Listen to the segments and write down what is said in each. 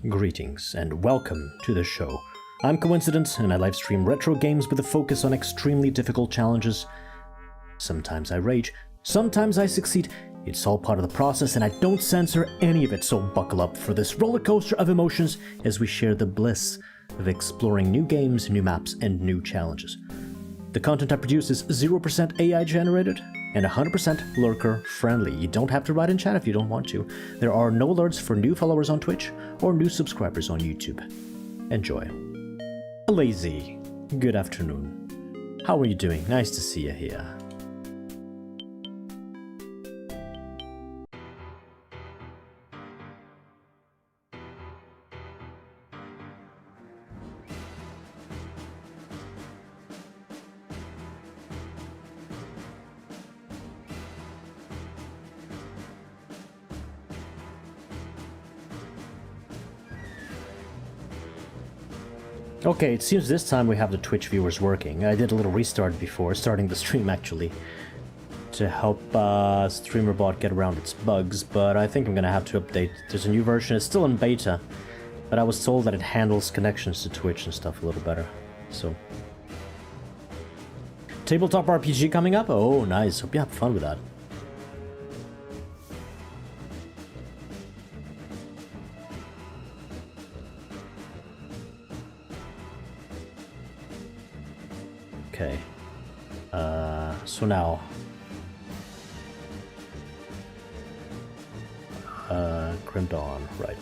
Greetings and welcome to the show. I'm Coincident and I livestream retro games with a focus on extremely difficult challenges. Sometimes I rage, sometimes I succeed. It's all part of the process and I don't censor any of it, so buckle up for this roller coaster of emotions as we share the bliss of exploring new games, new maps, and new challenges. The content I produce is 0% AI generated and 100% lurker friendly. You don't have to write in chat if you don't want to. There are no alerts for new followers on Twitch or new subscribers on YouTube. Enjoy. Lazy, good afternoon. How are you doing? Nice to see you here. Okay, it seems this time we have the Twitch viewers working. I did a little restart before starting the stream actually to help StreamerBot get around its bugs, but I think I'm gonna have to update. There's a new version, it's still in beta, but I was told that it handles connections to Twitch and stuff a little better, so. Tabletop RPG coming up? Oh, nice. Hope you have fun with that. Okay, so now, Grim Dawn, right.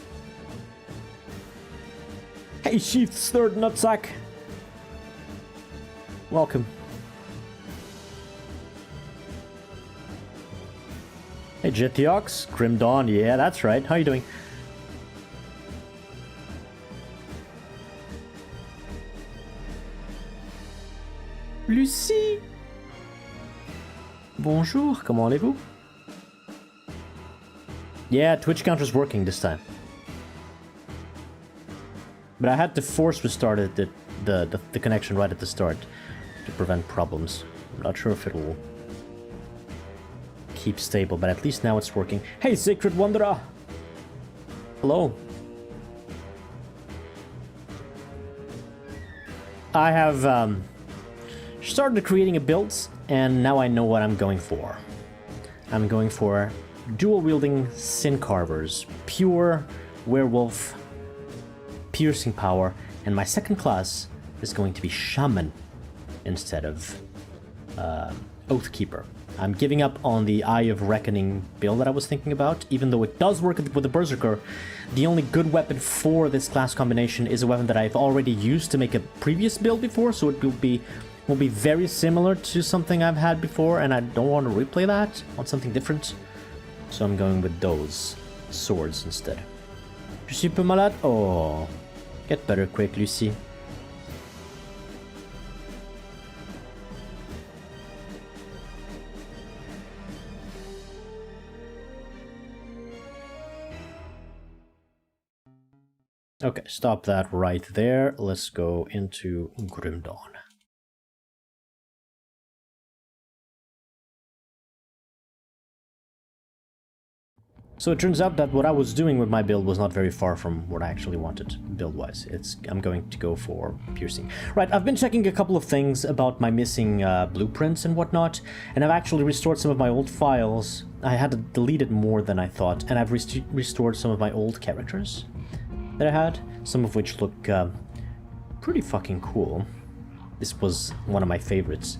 Hey, Sheath's third nutsack! Welcome. Hey, Jetiox, Grim Dawn, yeah, that's right, how you doing? Lucie! Bonjour, comment allez-vous? Yeah, Twitch counter's working this time. But I had to force restart the connection right at the start to prevent problems. I'm not sure if it'll keep stable, but at least now it's working. Hey, Sacred Wanderer! Hello. I have, started creating a build, and now I know what I'm going for. I'm going for dual-wielding Sin Carvers, pure werewolf, piercing power, and my second class is going to be Shaman instead of Oathkeeper. I'm giving up on the Eye of Reckoning build that I was thinking about, even though it does work with the Berserker. The only good weapon for this class combination is a weapon that I've already used to make a previous build before, so it will be very similar to something I've had before, and I don't want to replay that on something different. So I'm going with those swords instead. Je suis peu malade? Oh, get better quick, Lucie. Okay, stop that right there. Let's go into Grim Dawn. So it turns out that what I was doing with my build was not very far from what I actually wanted build-wise. I'm going to go for piercing. Right, I've been checking a couple of things about my missing blueprints and whatnot, and I've actually restored some of my old files. I had to delete it more than I thought, and I've restored some of my old characters that I had, some of which look pretty fucking cool. This was one of my favorites.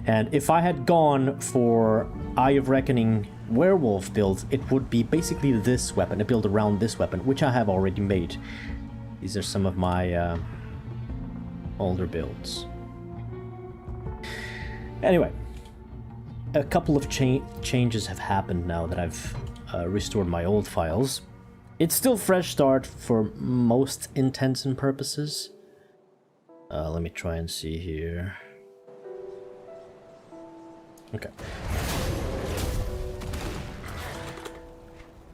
And if I had gone for Eye of Reckoning werewolf build, it would be basically this weapon, a build around this weapon, which I have already made. These are some of my older builds. Anyway, a couple of changes have happened now that I've restored my old files. It's still fresh start for most intents and purposes. Let me try and see here. Okay.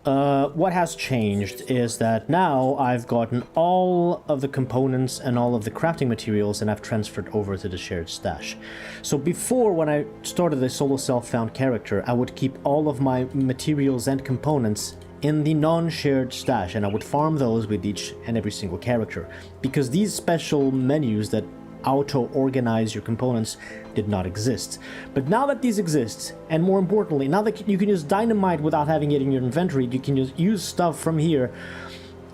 what has changed is that now I've gotten all of the components and all of the crafting materials and I've transferred over to the shared stash. So before, when I started the solo self-found character, I would keep all of my materials and components in the non-shared stash, and I would farm those with each and every single character, because these special menus that auto-organize your components did not exist. But now that these exist, and more importantly, now that you can use dynamite without having it in your inventory, you can use stuff from here,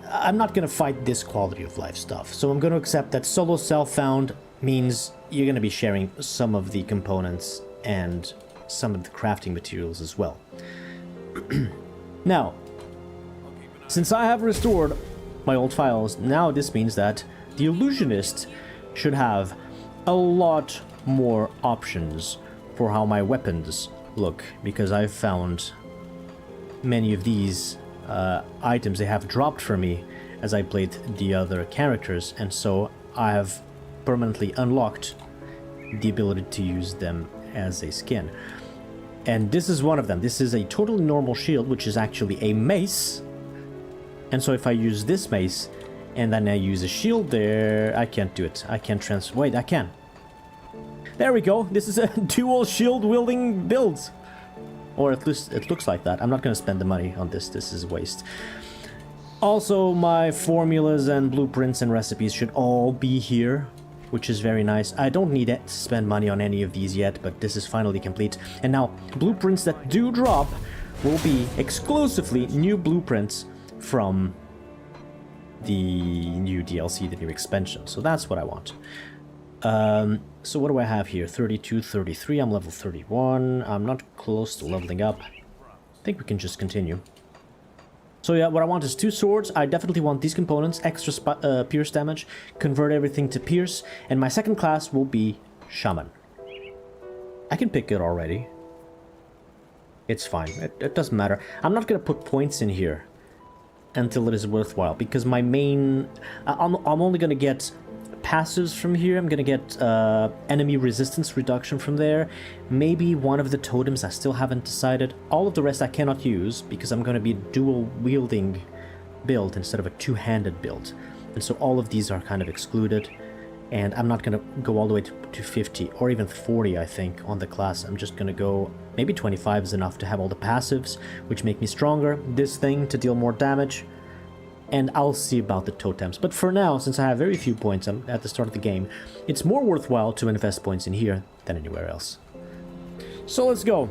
I'm not gonna fight this quality of life stuff. So I'm gonna accept that solo self-found means you're gonna be sharing some of the components and some of the crafting materials as well. Now, since I have restored my old files, now this means that the illusionist should have a lot more options for how my weapons look, because I've found many of these items they have dropped for me as I played the other characters, and so I have permanently unlocked the ability to use them as a skin. And this is one of them. This is a totally normal shield, which is actually a mace. And so if I use this mace and then I use a shield there, I can't do it. I can't wait, I can. There we go. This is a dual shield wielding build. Or at least it looks like that. I'm not going to spend the money on this. This is waste. Also, my formulas and blueprints and recipes should all be here, which is very nice. I don't need to spend money on any of these yet, but this is finally complete. And now, blueprints that do drop will be exclusively new blueprints from the new DLC, the new expansion. So that's what I want. So what do I have here? 32, 33, I'm level 31. I'm not close to leveling up. I think we can just continue. So yeah, what I want is 2 swords. I definitely want these components, extra pierce damage, convert everything to pierce, and my second class will be Shaman. I can pick it already. It's fine, it doesn't matter. I'm not gonna put points in here until it is worthwhile, because my main... I'm only gonna get passives from here. I'm gonna get enemy resistance reduction from there. Maybe one of the totems, I still haven't decided. All of the rest I cannot use because I'm gonna be a dual wielding build instead of a two-handed build. And so all of these are kind of excluded. And I'm not gonna go all the way to 50 or even 40, I think, on the class. I'm just gonna go... Maybe 25 is enough to have all the passives, which make me stronger. This thing to deal more damage. And I'll see about the totems. But for now, since I have very few points at the start of the game, it's more worthwhile to invest points in here than anywhere else. So let's go.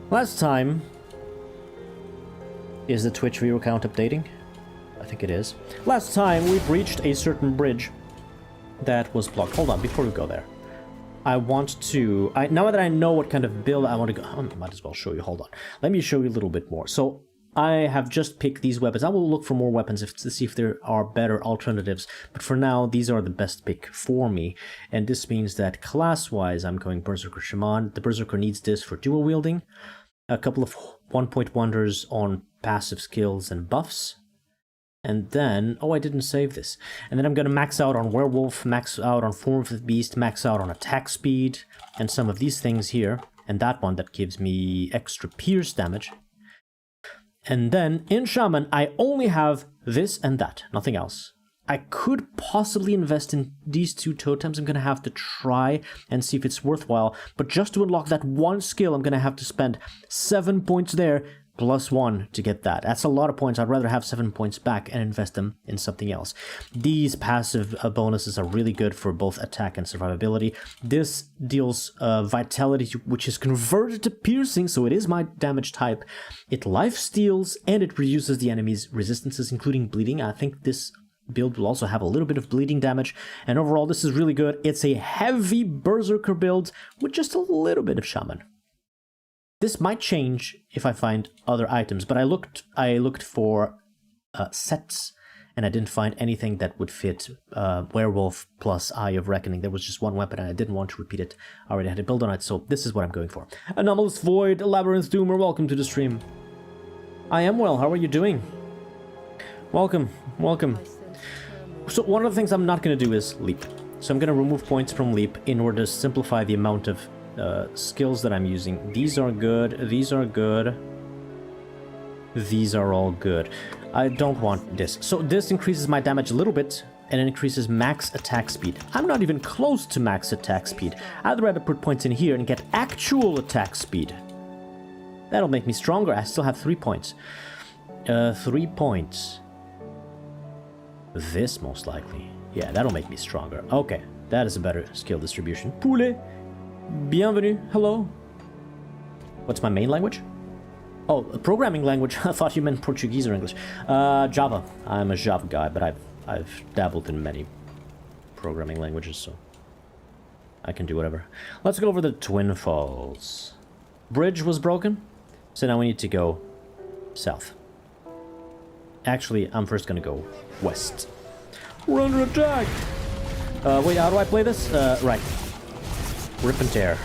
Last time... Is the Twitch viewer count updating? I think it is. Last time we breached a certain bridge that was blocked. Hold on, before we go there. I want to... now that I know what kind of build I want to go... I might as well show you. Hold on. Let me show you a little bit more. So... I have just picked these weapons. I will look for more weapons to see if there are better alternatives. But for now, these are the best pick for me. And this means that class-wise, I'm going Berserker Shaman. The Berserker needs this for dual wielding. A couple of 1-point wonders on passive skills and buffs. And then... Oh, I didn't save this. And then I'm going to max out on Werewolf, max out on Form of the Beast, max out on attack speed, and some of these things here. And that one that gives me extra pierce damage. And then, in Shaman, I only have this and that, nothing else. I could possibly invest in these 2 totems. I'm going to have to try and see if it's worthwhile. But just to unlock that one skill, I'm going to have to spend 7 points there, plus 1 to get that. That's a lot of points. I'd rather have 7 points back and invest them in something else. These passive bonuses are really good for both attack and survivability. This deals vitality, which is converted to piercing, so it is my damage type. It life steals, and it reduces the enemy's resistances, including bleeding. I think this build will also have a little bit of bleeding damage, and overall this is really good. It's a heavy Berserker build with just a little bit of Shaman. This might change if I find other items, but I looked for sets, and I didn't find anything that would fit Werewolf plus Eye of Reckoning. There was just one weapon, and I didn't want to repeat it. I already had to build on it, so this is what I'm going for. Anomalous Void, Labyrinth Doomer, welcome to the stream. I am well, how are you doing? Welcome, welcome. So one of the things I'm not going to do is Leap. So I'm going to remove points from Leap in order to simplify the amount of skills that I'm using. These are good. These are good. These are all good. I don't want this. So this increases my damage a little bit, and it increases max attack speed. I'm not even close to max attack speed. I'd rather put points in here and get actual attack speed. That'll make me stronger. I still have 3 points. 3 points. This, most likely. Yeah, that'll make me stronger. Okay, that is a better skill distribution. Poulet! Bienvenue. Hello. What's my main language? Oh, a programming language. I thought you meant Portuguese or English. Java. I'm a Java guy, but I've dabbled in many programming languages, so I can do whatever. Let's go over the Twin Falls. Bridge was broken, so now we need to go south. Actually, I'm first gonna go west. We're under attack! Wait, how do I play this? Right. Rip and tear.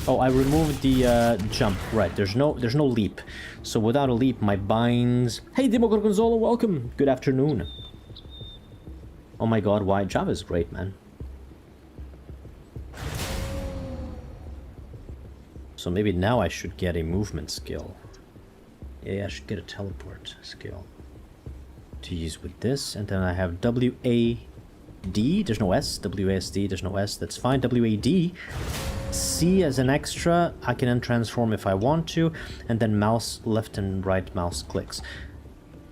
Oh, I removed the jump. Right, there's no leap. So without a leap, my binds... Hey, Demo Gorgonzola, welcome! Good afternoon. Oh my god, why? Java is great, man. So maybe now I should get a movement skill. Yeah, I should get a teleport skill to use with this, and then I have W-A-D, there's no S, W-A-S-D, there's no S, that's fine, W-A-D, C as an extra, I can then transform if I want to, and then mouse, left and right mouse clicks.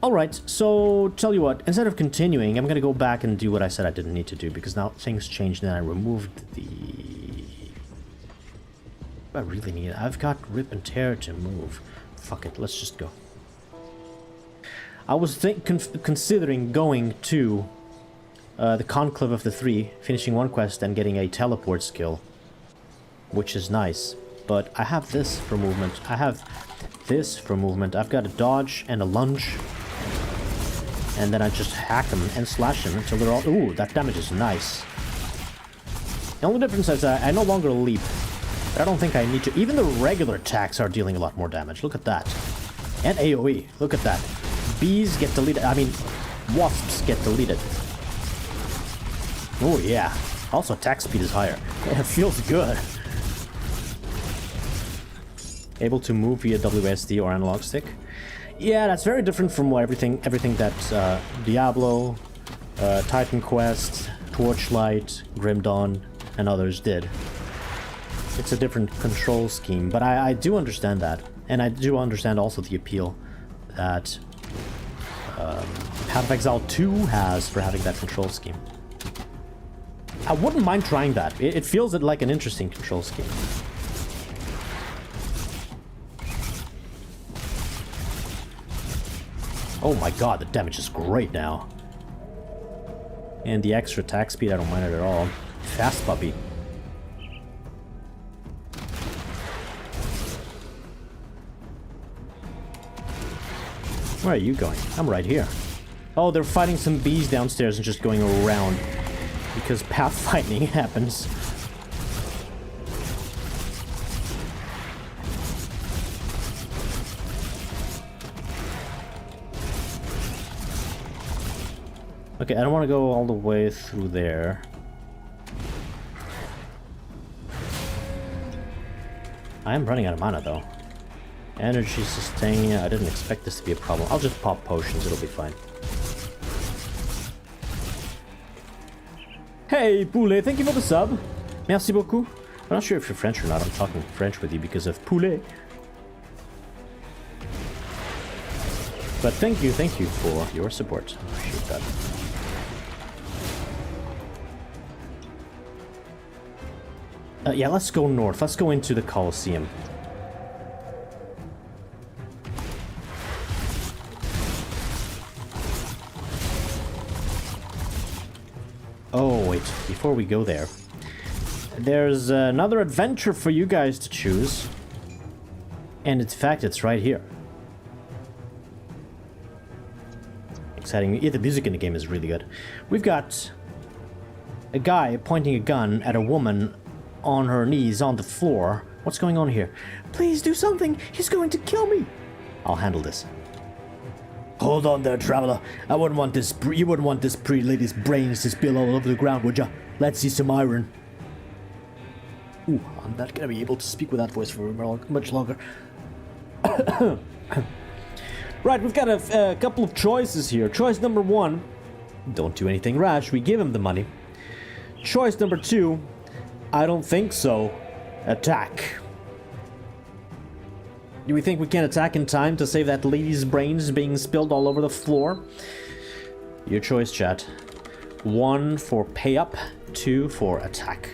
Alright, so tell you what, instead of continuing, I'm gonna go back and do what I said I didn't need to do, because now things changed and I removed the... I really need it. I've got Rip and Tear to move. Fuck it, let's just go. I was considering going to the Conclave of the Three, finishing one quest and getting a teleport skill, which is nice. But I have this for movement. I have this for movement. I've got a dodge and a lunge. And then I just hack them and slash them until they're all... Ooh, that damage is nice. The only difference is I no longer leap. But I don't think I need to. Even the regular attacks are dealing a lot more damage. Look at that. And AoE. Look at that. Bees get deleted. I mean, wasps get deleted. Oh, yeah. Also, attack speed is higher. It feels good. Able to move via WSD or analog stick. Yeah, that's very different from what everything that Diablo, Titan Quest, Torchlight, Grim Dawn, and others did. It's a different control scheme, but I do understand that. And I do understand also the appeal that Path of Exile 2 has for having that control scheme. I wouldn't mind trying that. It feels like an interesting control scheme. Oh my god, the damage is great now. And the extra attack speed, I don't mind it at all. Fast puppy. Where are you going? I'm right here. Oh, they're fighting some bees downstairs and just going around. Because pathfinding happens. Okay, I don't want to go all the way through there. I am running out of mana though. Energy sustain, I didn't expect this to be a problem. I'll just pop potions, it'll be fine. Hey, Poulet, thank you for the sub. Merci beaucoup. I'm not sure if you're French or not. I'm talking French with you because of Poulet. But thank you for your support. I appreciate that. Yeah, let's go north. Let's go into the Colosseum. Oh, wait. Before we go there, there's another adventure for you guys to choose. And in fact, it's right here. Exciting. Yeah, the music in the game is really good. We've got a guy pointing a gun at a woman on her knees on the floor. What's going on here? Please do something. He's going to kill me. I'll handle this. Hold on there, traveler. You wouldn't want this pretty lady's brains to spill all over the ground, would ya? Let's see some iron. Ooh, I'm not gonna be able to speak with that voice for much longer. Right, we've got a couple of choices here. Choice number 1, don't do anything rash, we give him the money. Choice number 2, I don't think so, attack. Do we think we can attack in time to save that lady's brains being spilled all over the floor? Your choice, chat. 1 for pay up, 2 for attack.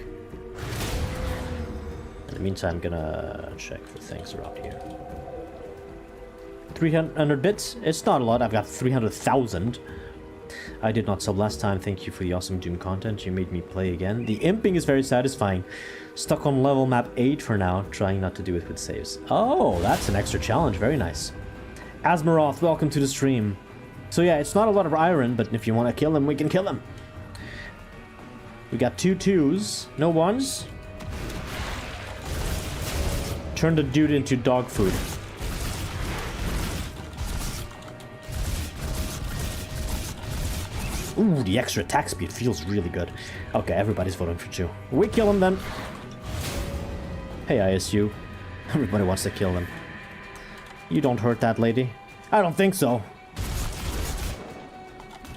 In the meantime, I'm gonna check for things around here. 300 bits? It's not a lot, I've got 300,000. I did not sub last time, thank you for the awesome Doom content, you made me play again. The imping is very satisfying. Stuck on level map 8 for now, trying not to do it with saves. Oh, that's an extra challenge, very nice. Asmaroth, welcome to the stream. So yeah, it's not a lot of iron, but if you want to kill him, we can kill him. We got 2 2s, no 1s. Turn the dude into dog food. Ooh, the extra attack speed feels really good. Okay, everybody's voting for 2. We kill him then. Hey, ISU. Everybody wants to kill him. You don't hurt that lady. I don't think so.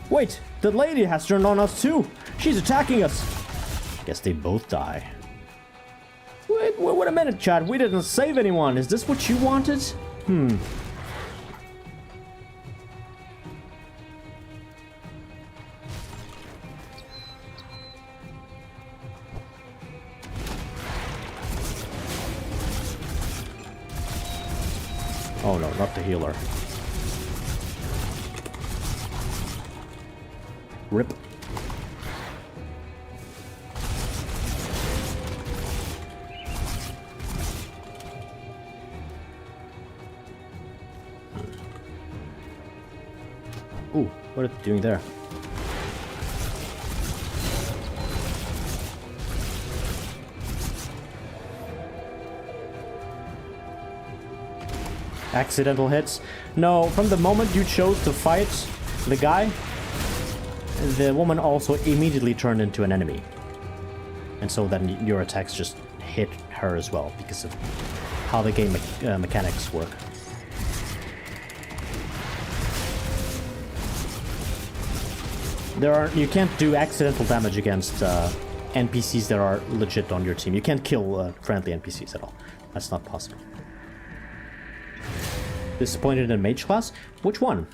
Wait, the lady has turned on us too. She's attacking us. Guess they both die. Wait a minute, Chad. We didn't save anyone. Is this what you wanted? Oh no, not the healer. Rip. Ooh, what are they doing there? Accidental hits? No, from the moment you chose to fight the guy, the woman also immediately turned into an enemy. And so then your attacks just hit her as well, because of how the game mechanics work. You can't do accidental damage against NPCs that are legit on your team. You can't kill friendly NPCs at all. That's not possible. Disappointed in mage class? Which one?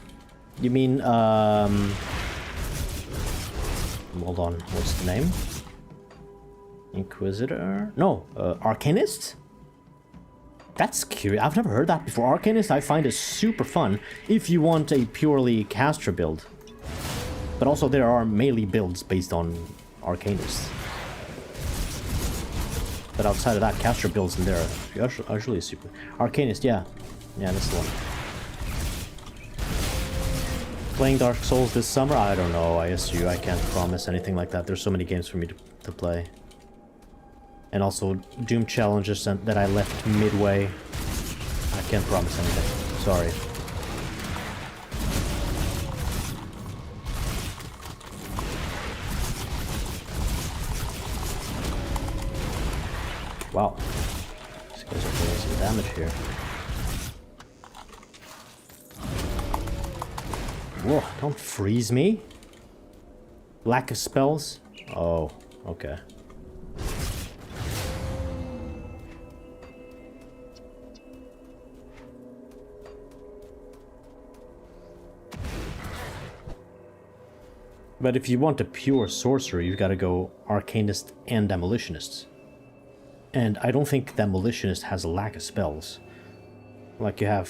You mean, hold on, what's the name? Inquisitor? No, Arcanist? That's curious. I've never heard that before. Arcanist I find is super fun if you want a purely caster build. But also there are melee builds based on Arcanists. But outside of that, caster builds in there are usually super... Arcanist, yeah. Yeah, that's the one. Playing Dark Souls this summer? I don't know, ISU. I can't promise anything like that. There's so many games for me to play. And also Doom challenges that I left midway. I can't promise anything. Sorry. Wow. These guys are doing some damage here. Whoa, don't freeze me. Lack of spells? Oh, okay. But if you want a pure sorcerer, you've got to go Arcanist and Demolitionist. And I don't think Demolitionist has a lack of spells. Like you have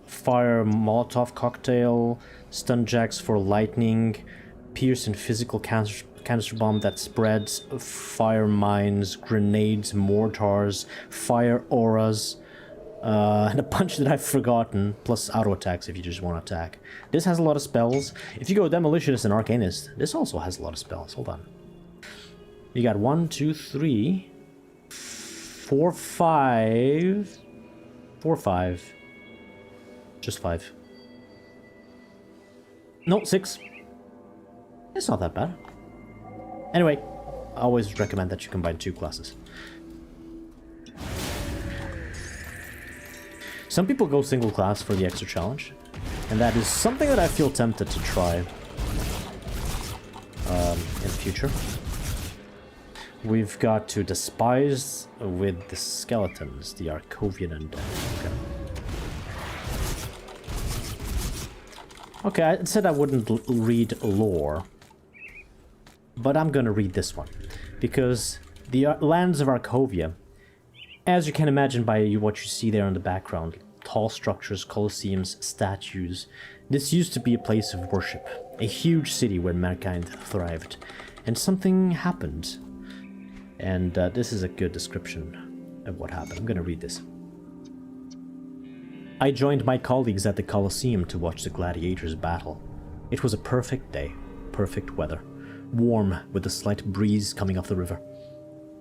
Fire Molotov Cocktail, Stun Jacks for Lightning, Pierce and Physical Canister Bomb that spreads, Fire Mines, Grenades, Mortars, Fire Auras, and a bunch that I've forgotten, plus auto attacks if you just want to attack. This has a lot of spells. If you go Demolitionist and Arcanist, this also has a lot of spells. Hold on. You got 1, 2, 3, 4, 5... 4, 5. Just 5. No, 6. It's not that bad. Anyway, I always recommend that you combine 2 classes. Some people go single class for the extra challenge, and that is something that I feel tempted to try in the future. We've got to despise with the skeletons, the Arcovian undead. Okay, I said I wouldn't read lore, but I'm gonna read this one, because the lands of Arcovia, as you can imagine by what you see there in the background, tall structures, colosseums, statues, this used to be a place of worship, a huge city where mankind thrived, and something happened. And this is a good description of what happened. I'm gonna read this. I joined my colleagues at the Colosseum to watch the gladiators battle. It was a perfect day, perfect weather, warm with a slight breeze coming off the river.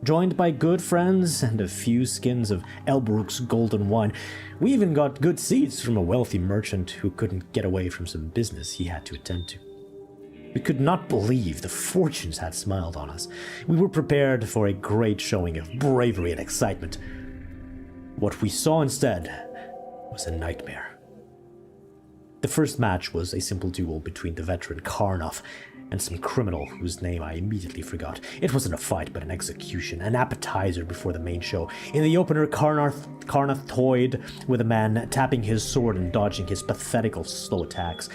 Joined by good friends and a few skins of Elbrook's golden wine, we even got good seats from a wealthy merchant who couldn't get away from some business he had to attend to. We could not believe the fortunes had smiled on us. We were prepared for a great showing of bravery and excitement. What we saw instead was a nightmare. The first match was a simple duel between the veteran Karnov and some criminal whose name I immediately forgot. It wasn't a fight, but an execution, an appetizer before the main show. In the opener, Karnov toyed with a man, tapping his sword and dodging his pathetical slow attacks.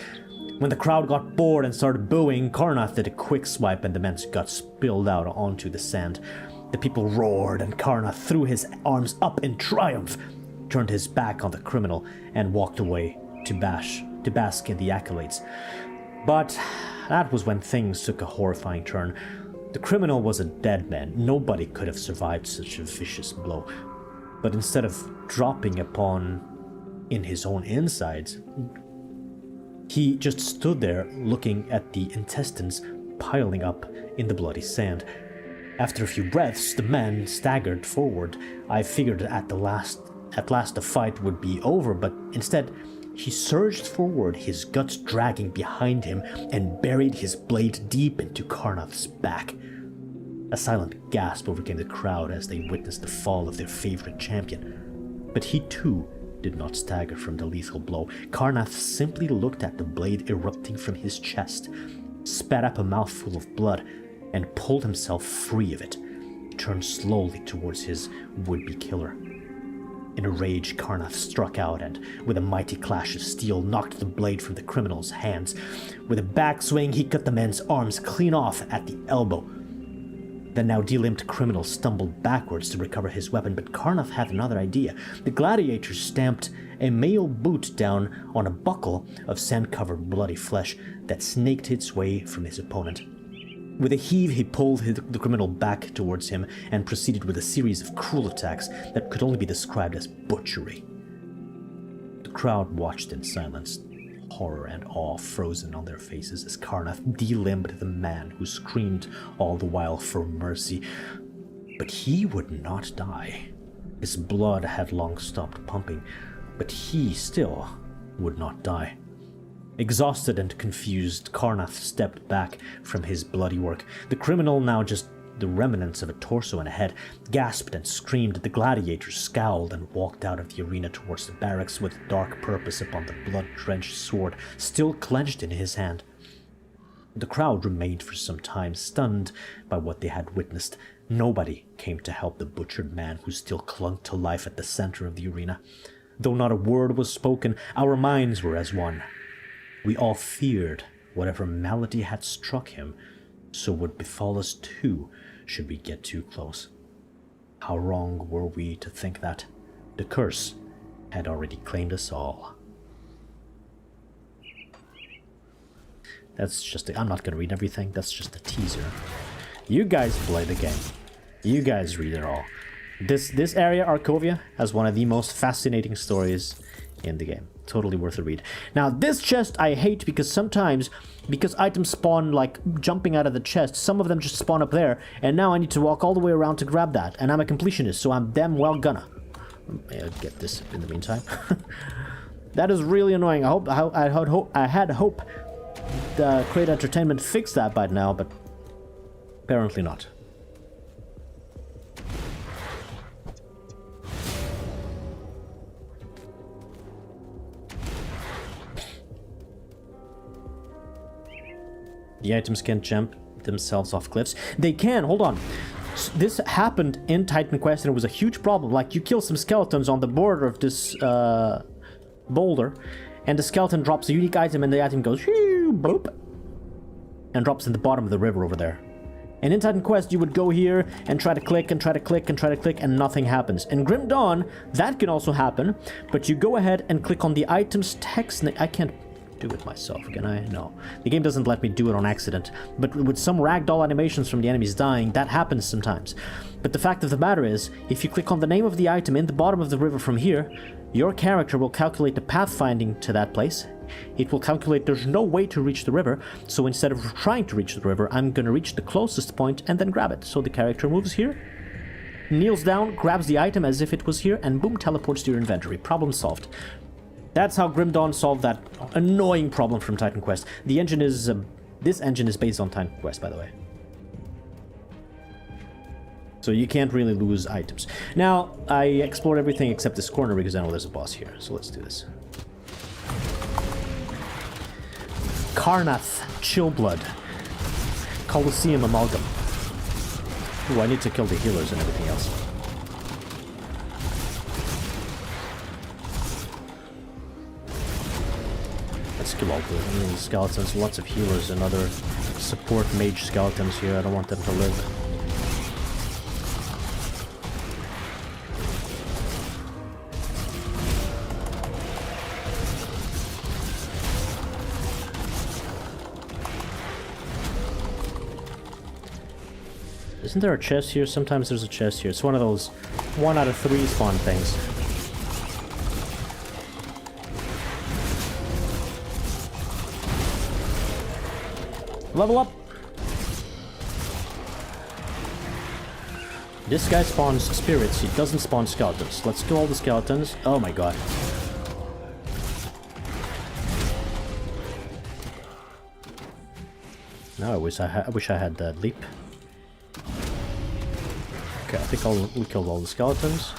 When the crowd got bored and started booing, Karnov did a quick swipe and the man's guts spilled out onto the sand. The people roared and Karnov threw his arms up in triumph, turned his back on the criminal, and walked away to bask in the accolades. But that was when things took a horrifying turn. The criminal was a dead man. Nobody could have survived such a vicious blow. But instead of dropping in his own insides, he just stood there looking at the intestines piling up in the bloody sand. After a few breaths, the man staggered forward. I figured at last the fight would be over, but instead, he surged forward, his guts dragging behind him, and buried his blade deep into Karnov's back. A silent gasp overcame the crowd as they witnessed the fall of their favorite champion. But he too did not stagger from the lethal blow. Karnov simply looked at the blade erupting from his chest, spat up a mouthful of blood, and pulled himself free of it. He turned slowly towards his would-be killer. In a rage, Karnov struck out and, with a mighty clash of steel, knocked the blade from the criminal's hands. With a backswing, he cut the man's arms clean off at the elbow. The now delimbed criminal stumbled backwards to recover his weapon, but Karnov had another idea. The gladiator stamped a mail boot down on a buckle of sand-covered bloody flesh that snaked its way from his opponent. With a heave, he pulled the criminal back towards him and proceeded with a series of cruel attacks that could only be described as butchery. The crowd watched in silence, horror and awe frozen on their faces as Karnov delimbed the man who screamed all the while for mercy. But he would not die. His blood had long stopped pumping, but he still would not die. Exhausted and confused, Karnov stepped back from his bloody work. The criminal, now just the remnants of a torso and a head, gasped and screamed. The gladiator scowled and walked out of the arena towards the barracks with dark purpose upon the blood-drenched sword still clenched in his hand. The crowd remained for some time, stunned by what they had witnessed. Nobody came to help the butchered man who still clung to life at the center of the arena. Though not a word was spoken, our minds were as one. We all feared whatever malady had struck him, so would befall us too should we get too close. How wrong were we to think that the curse had already claimed us all. That's just I'm not going to read everything, that's just a teaser. You guys play the game. You guys read it all. This area, Arcovia, has one of the most fascinating stories in the game. Totally worth a read. Now, this chest I hate because sometimes, because items spawn like jumping out of the chest, some of them just spawn up there, and now I need to walk all the way around to grab that, and I'm a completionist, so I'm damn well gonna. I'll get this in the meantime. That is really annoying. I had hope the Crate Entertainment fixed that by now, but apparently not. The items can't jump themselves off cliffs. They can, hold on. This happened in Titan Quest and it was a huge problem. Like, you kill some skeletons on the border of this boulder, and the skeleton drops a unique item and the item goes boop, and drops in the bottom of the river over there. And in Titan Quest, you would go here and try to click and try to click and try to click and nothing happens. In Grim Dawn, that can also happen, but you go ahead and click on the item's text. I can't do it myself, can I? No. The game doesn't let me do it on accident. But with some ragdoll animations from the enemies dying, that happens sometimes. But the fact of the matter is, if you click on the name of the item in the bottom of the river from here, your character will calculate the pathfinding to that place. It will calculate there's no way to reach the river, so instead of trying to reach the river, I'm gonna reach the closest point and then grab it. So the character moves here, kneels down, grabs the item as if it was here, and boom, teleports to your inventory. Problem solved. That's how Grim Dawn solved that annoying problem from Titan Quest. The engine is... this engine is based on Titan Quest, by the way. So you can't really lose items. Now, I explored everything except this corner because I know there's a boss here. So let's do this. Karnath, Chillblood, Colosseum Amalgam. Ooh, I need to kill the healers and everything else. Let's kill all the skeletons, lots of healers and other support mage skeletons here. I don't want them to live. Isn't there a chest here? Sometimes there's a chest here. It's one of those 1 out of 3 spawn things. Level up! This guy spawns spirits, he doesn't spawn skeletons. Let's kill all the skeletons. Oh my god. Now I wish I had that leap. Okay, I think we killed all the skeletons.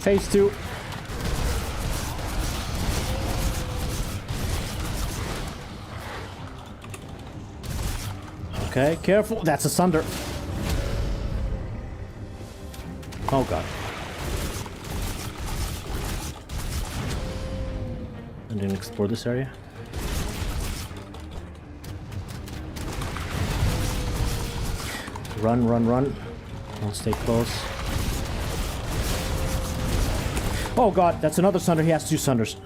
Phase 2. Okay, careful. That's a sunder. Oh god. I didn't explore this area. Run, run, run. Don't stay close. Oh god, that's another sunder. He has 2 sunders.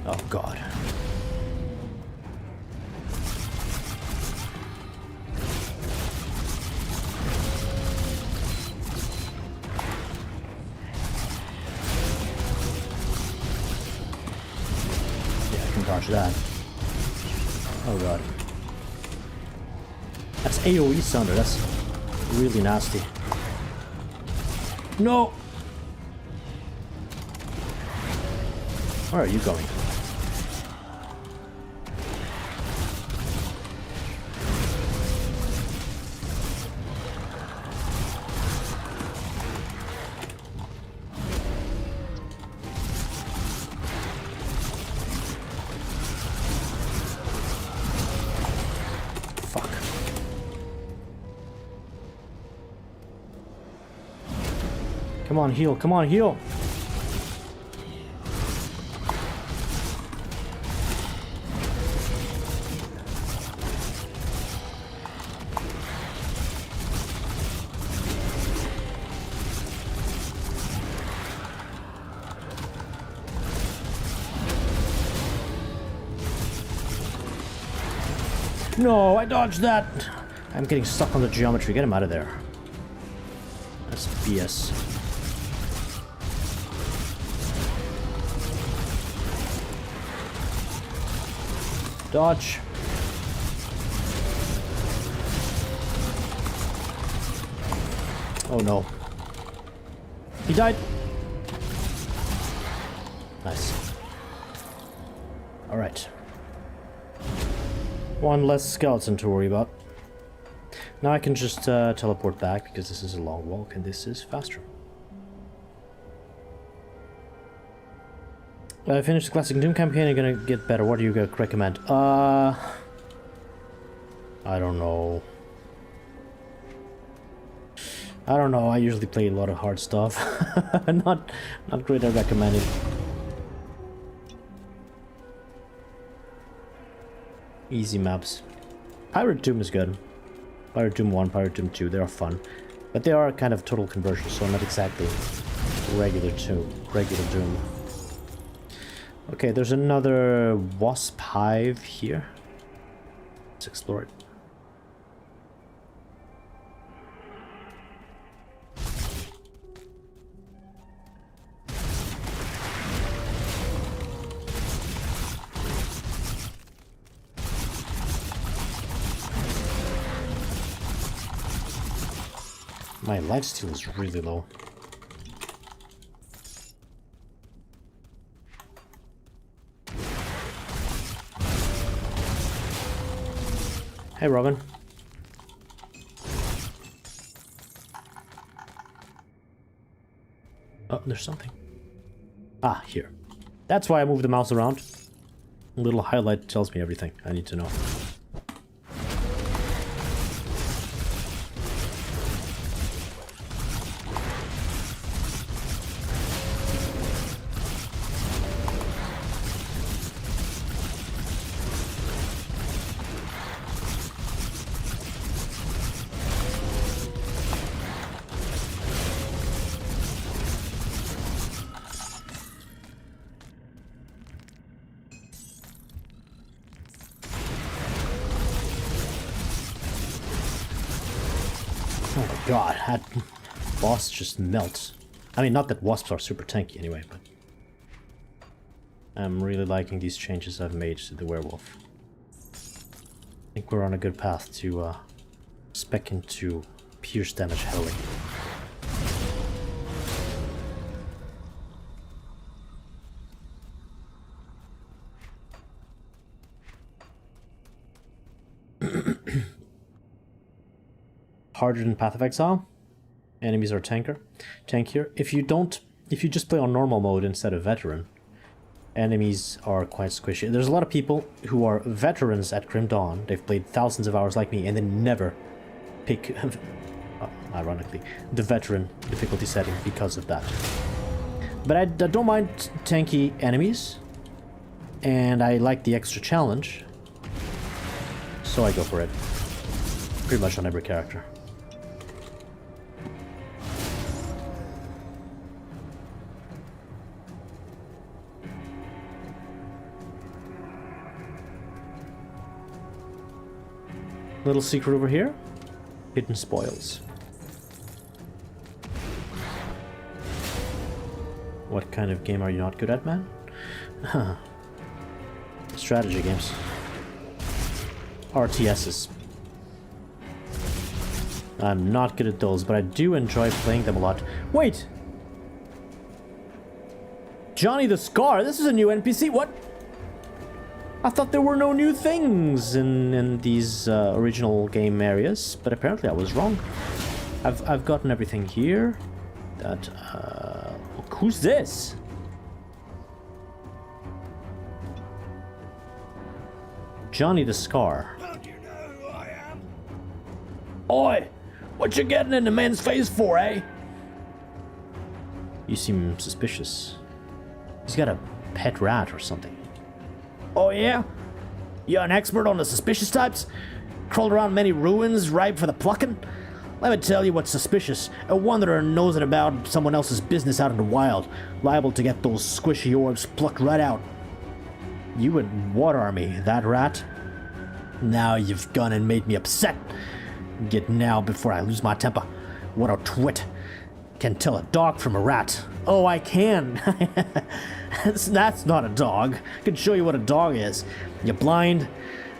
Oh god. Dodge that. Oh god. That's AoE Sunder. That's really nasty. No! Where are you going? Come on, heal. Come on, heal. No, I dodged that. I'm getting stuck on the geometry. Get him out of there. That's BS. Dodge. Oh no. He died. Nice. Alright. One less skeleton to worry about. Now I can just teleport back because this is a long walk and this is faster. I finished the classic Doom campaign. I'm gonna get better. What do you recommend? I don't know. I don't know. I usually play a lot of hard stuff. not great at recommending. Easy maps. Pirate Doom is good. Pirate Doom 1, Pirate Doom 2, they are fun. But they are kind of total conversions, so not exactly regular Doom. Okay, there's another wasp hive here. Let's explore it. My lifesteal is really low. Hey, Robin. Oh, there's something. Ah, here. That's why I moved the mouse around. A little highlight tells me everything I need to know. God, that boss just melts. I mean, not that wasps are super tanky anyway, but I'm really liking these changes I've made to the werewolf. I think we're on a good path to spec into pierce damage helling. Harder than Path of Exile. Enemies are tankier. If you just play on normal mode instead of veteran, enemies are quite squishy. There's a lot of people who are veterans at Grim Dawn. They've played thousands of hours like me, and they never pick, ironically, the veteran difficulty setting because of that. But I don't mind tanky enemies, and I like the extra challenge, so I go for it. Pretty much on every character. Little secret over here. Hidden spoils. What kind of game are you not good at, man? Strategy games. RTSs. I'm not good at those, but I do enjoy playing them a lot. Wait! Johnny the Scar? This is a new NPC. What? I thought there were no new things in these original game areas, but apparently I was wrong. I've gotten everything here. That who's this? Johnny the Scar. How do you know who I am? Oi! What you getting in the man's face for, eh? You seem suspicious. He's got a pet rat or something. Oh yeah? You're an expert on the suspicious types? Crawled around many ruins ripe for the plucking? Let me tell you what's suspicious. A wanderer nosing about someone else's business out in the wild, liable to get those squishy orbs plucked right out. You would water army, that rat? Now you've gone and made me upset. Get now before I lose my temper. What a twit. Can tell a dog from a rat. Oh, I can. That's not a dog. I can show you what a dog is. You blind?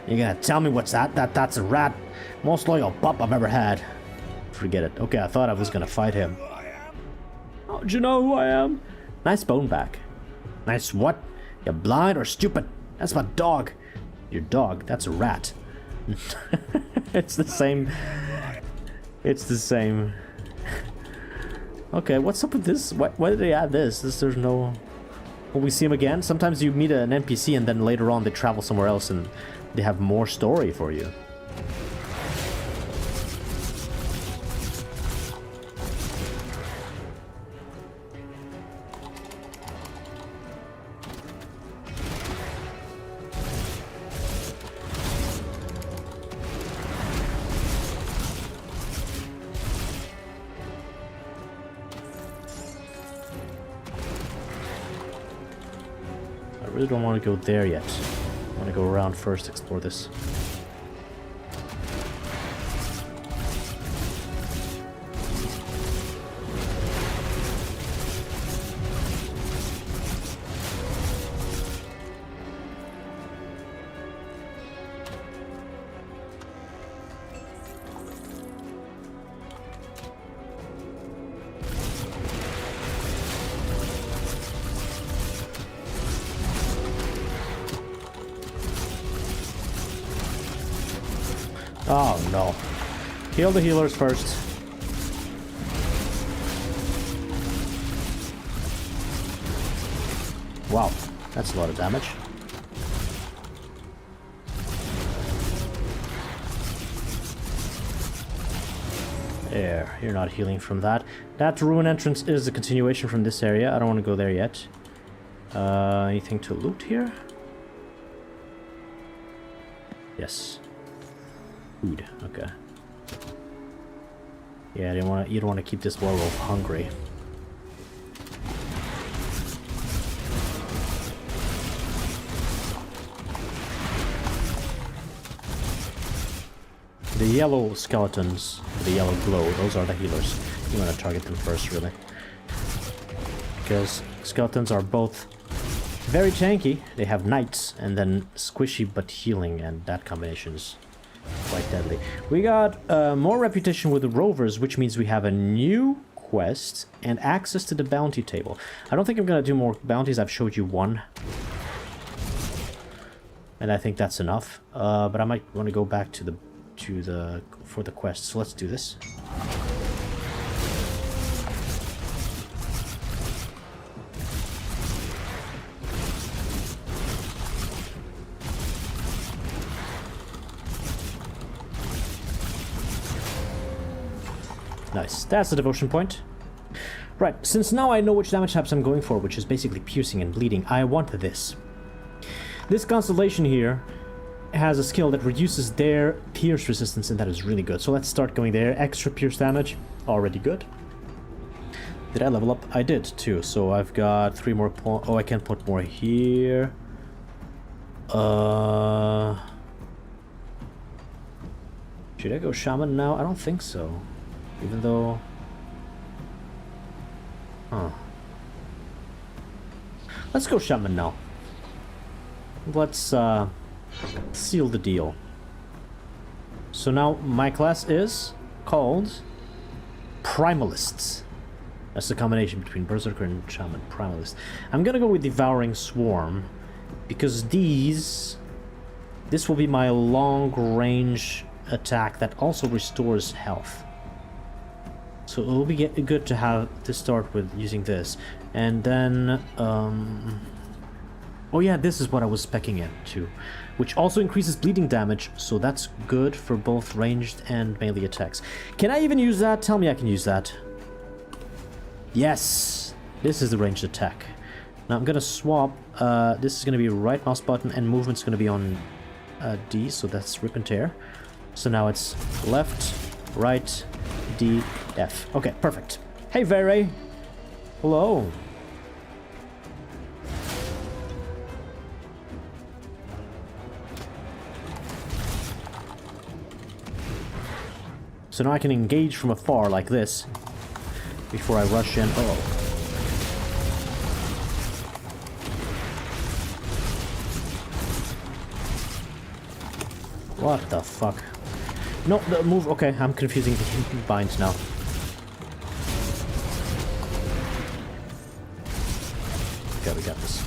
You're gonna tell me what's that? That's a rat. Most loyal pup I've ever had. Forget it. Okay, I thought I was gonna fight him. Oh, do you know who I am? Nice bone back. Nice what? You blind or stupid? That's my dog. Your dog? That's a rat. It's the same. It's the same. Okay, what's up with this? Why did they add this? There's no... Will we see him again? Sometimes you meet an NPC and then later on they travel somewhere else and they have more story for you. I really don't want to go there yet. I want to go around first, explore this. Oh no. Kill the healers first. Wow, that's a lot of damage. There, you're not healing from that. That ruin entrance is a continuation from this area. I don't want to go there yet. Anything to loot here? Yes. Food, okay. Yeah, you don't want to keep this werewolf hungry. The yellow skeletons, the yellow glow, those are the healers. You want to target them first, really. Because skeletons are both very tanky. They have knights, and then squishy but healing, and that combination's quite deadly. We got more reputation with the rovers, which means we have a new quest and access to the bounty table. I don't think I'm gonna do more bounties. I've showed you one, and I think that's enough. But I might want to go back to the for the quest. So let's do this. Nice. That's the devotion point. Right, since now I know which damage types I'm going for, which is basically piercing and bleeding, I want this. This constellation here has a skill that reduces their pierce resistance, and that is really good. So let's start going there. Extra pierce damage, already good. Did I level up? I did too. So I've got 3 more points. Oh, I can put more here. Should I go shaman now? I don't think so. Even though... Huh. Let's go shaman now. Let's seal the deal. So now my class is called Primalists. That's the combination between Berserker and Shaman. Primalist. I'm gonna go with Devouring Swarm because this will be my long range attack that also restores health. So it'll be good to have to start with using this. And then oh yeah, this is what I was speccing it to, which also increases bleeding damage, so that's good for both ranged and melee attacks. Can I even use that? Tell me I can use that. Yes! This is the ranged attack. Now I'm gonna swap. This is gonna be right mouse button, and movement's gonna be on D, so that's rip and tear. So now it's left, right, D, F. Okay, perfect. Hey, Vere! Hello! So now I can engage from afar like this before I rush in. Oh. What the fuck? No, the move. Okay, I'm confusing the binds now. Okay, we got this.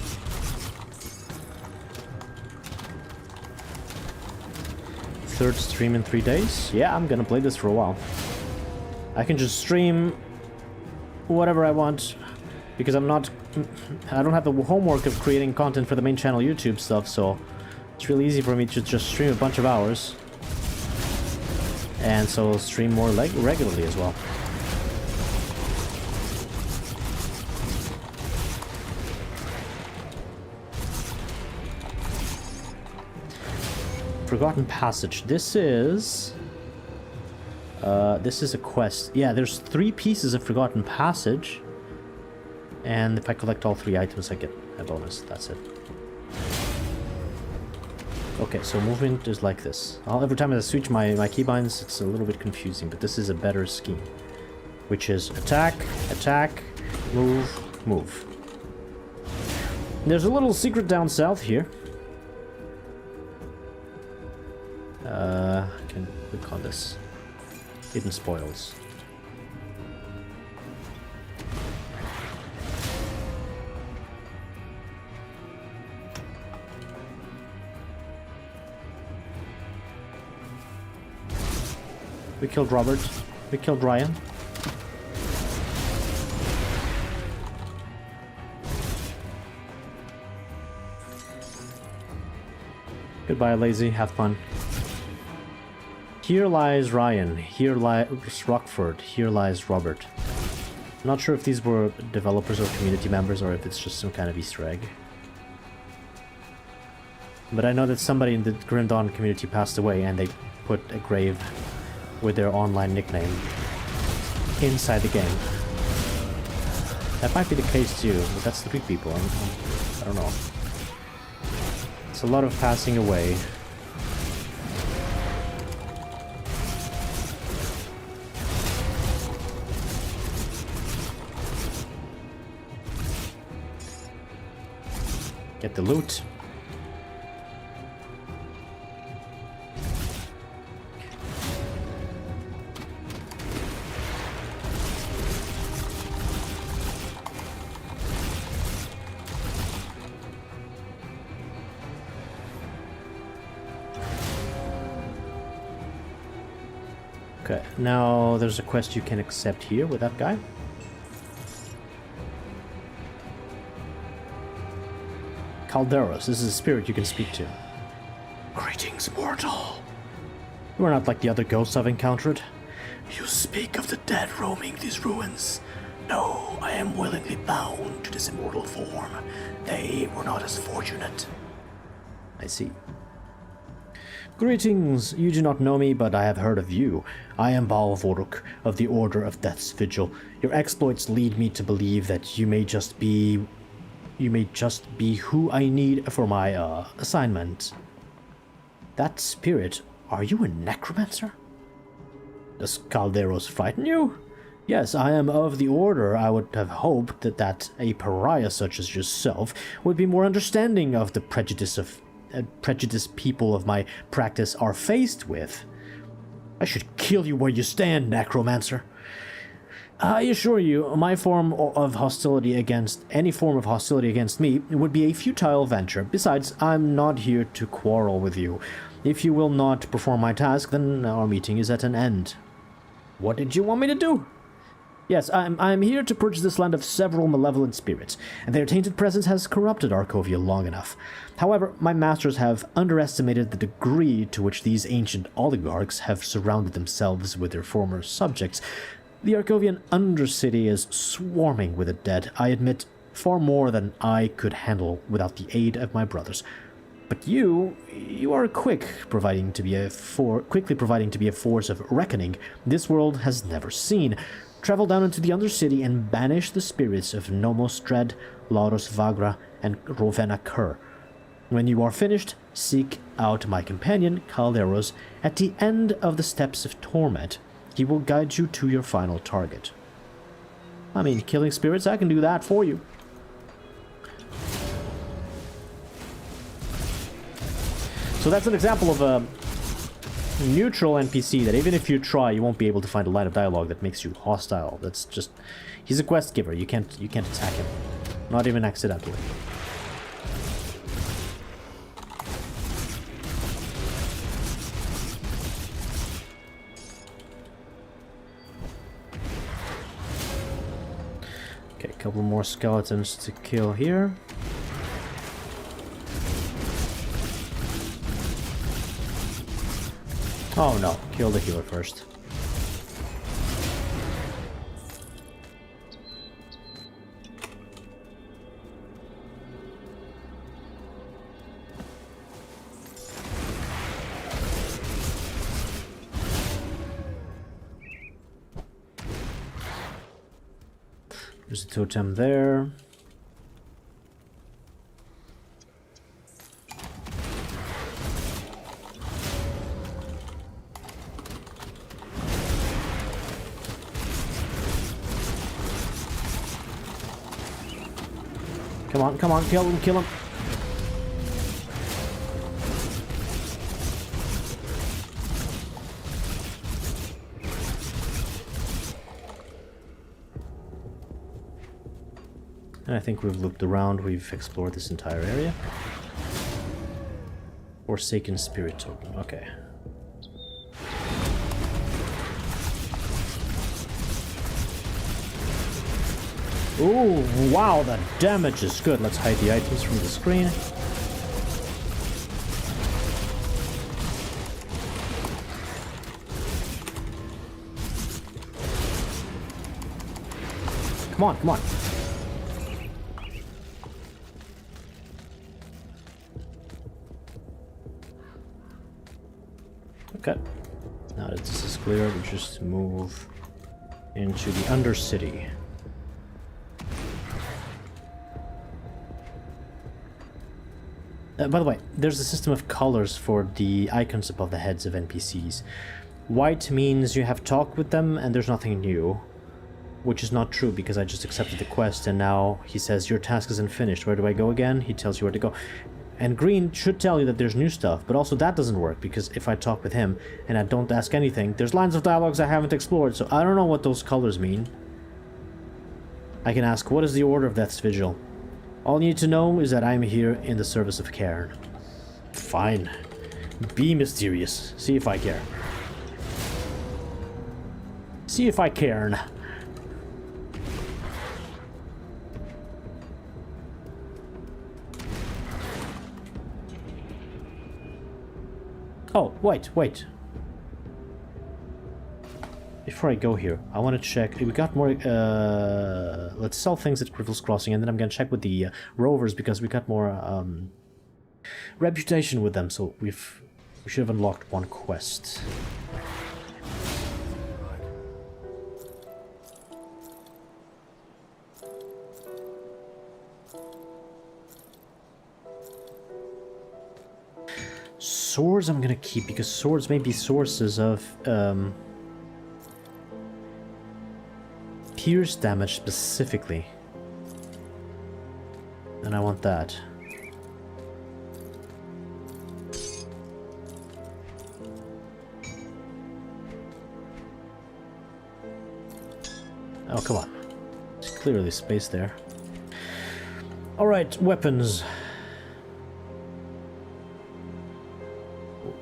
Third stream in 3 days? Yeah, I'm gonna play this for a while. I can just stream whatever I want because I don't have the homework of creating content for the main channel YouTube stuff, so it's really easy for me to just stream a bunch of hours. And so stream more regularly as well. Forgotten Passage. This is a quest. Yeah, there's 3 pieces of Forgotten Passage. And if I collect all 3 items, I get a bonus. That's it. Okay, so movement is like this. Every time I switch my keybinds, it's a little bit confusing, but this is a better scheme. Which is attack, attack, move, move. There's a little secret down south here. I can click on this. Hidden spoils. We killed Robert. We killed Ryan. Goodbye, lazy. Have fun. Here lies Ryan. Here lies Rockford. Here lies Robert. I'm not sure if these were developers or community members or if it's just some kind of Easter egg. But I know that somebody in the Grim Dawn community passed away and they put a grave with their online nickname inside the game. That might be the case too, but that's 3 people. I don't know. It's a lot of passing away. Get the loot. Okay, now there's a quest you can accept here with that guy. Calderos, this is a spirit you can speak to. Greetings, mortal. You are not like the other ghosts I've encountered. You speak of the dead roaming these ruins. No, I am willingly bound to this immortal form. They were not as fortunate. I see. Greetings, you do not know me, but I have heard of you. I am Balvoruk of the Order of Death's Vigil. Your exploits lead me to believe that you may just be who I need for my assignment. That spirit, are you a necromancer? Does Calderos frighten you? Yes, I am of the order. I would have hoped that a pariah such as yourself would be more understanding of the prejudice people of my practice are faced with. I should kill you where you stand, necromancer. I assure you, my form of hostility against any form of hostility against me would be a futile venture. Besides, I'm not here to quarrel with you. If you will not perform my task, then our meeting is at an end. What did you want me to do? Yes, I'm here to purge this land of several malevolent spirits, and their tainted presence has corrupted Arkovia long enough. However, my masters have underestimated the degree to which these ancient oligarchs have surrounded themselves with their former subjects. The Arkovian Undercity is swarming with the dead, I admit, far more than I could handle without the aid of my brothers. But you are quickly providing to be a force of reckoning this world has never seen. Travel down into the Undercity and banish the spirits of Nomos Dread, Lauros Vagra, and Rowena Kerr. When you are finished, seek out my companion, Calderos, at the end of the Steps of Torment. He will guide you to your final target. I mean, killing spirits, I can do that for you. So that's an example of a neutral NPC that even if you try, you won't be able to find a line of dialogue that makes you hostile. That's just... He's a quest giver. You can't attack him. Not even accidentally. Okay, a couple more skeletons to kill here. Oh no, kill the healer first. There's a totem there. Come on, kill him, kill him. And I think we've looked around, we've explored this entire area. Forsaken Spirit Token, okay. Ooh, wow, the damage is good. Let's hide the items from the screen. Come on, come on. Okay. Now that this is clear, we just move into the Undercity. By the way, there's a system of colors for the icons above the heads of NPCs. White means you have talked with them and there's nothing new. Which is not true because I just accepted the quest and now he says your task isn't finished. Where do I go again? He tells you where to go. And green should tell you that there's new stuff, but also that doesn't work because if I talk with him and I don't ask anything, there's lines of dialogues I haven't explored, so I don't know what those colors mean. I can ask, what is the order of Death's Vigil? All you need to know is that I'm here in the service of Cairn. Fine. Be mysterious. See if I care. See if I cairn. Oh, wait. Before I go here, I want to check. We got more. Let's sell things at Cripple's Crossing, and then I'm gonna check with the rovers because we got more reputation with them. So we should have unlocked one quest. Swords I'm gonna keep because swords may be sources of pierce damage specifically, and I want that. Oh, come on. There's clearly space there. Alright, weapons.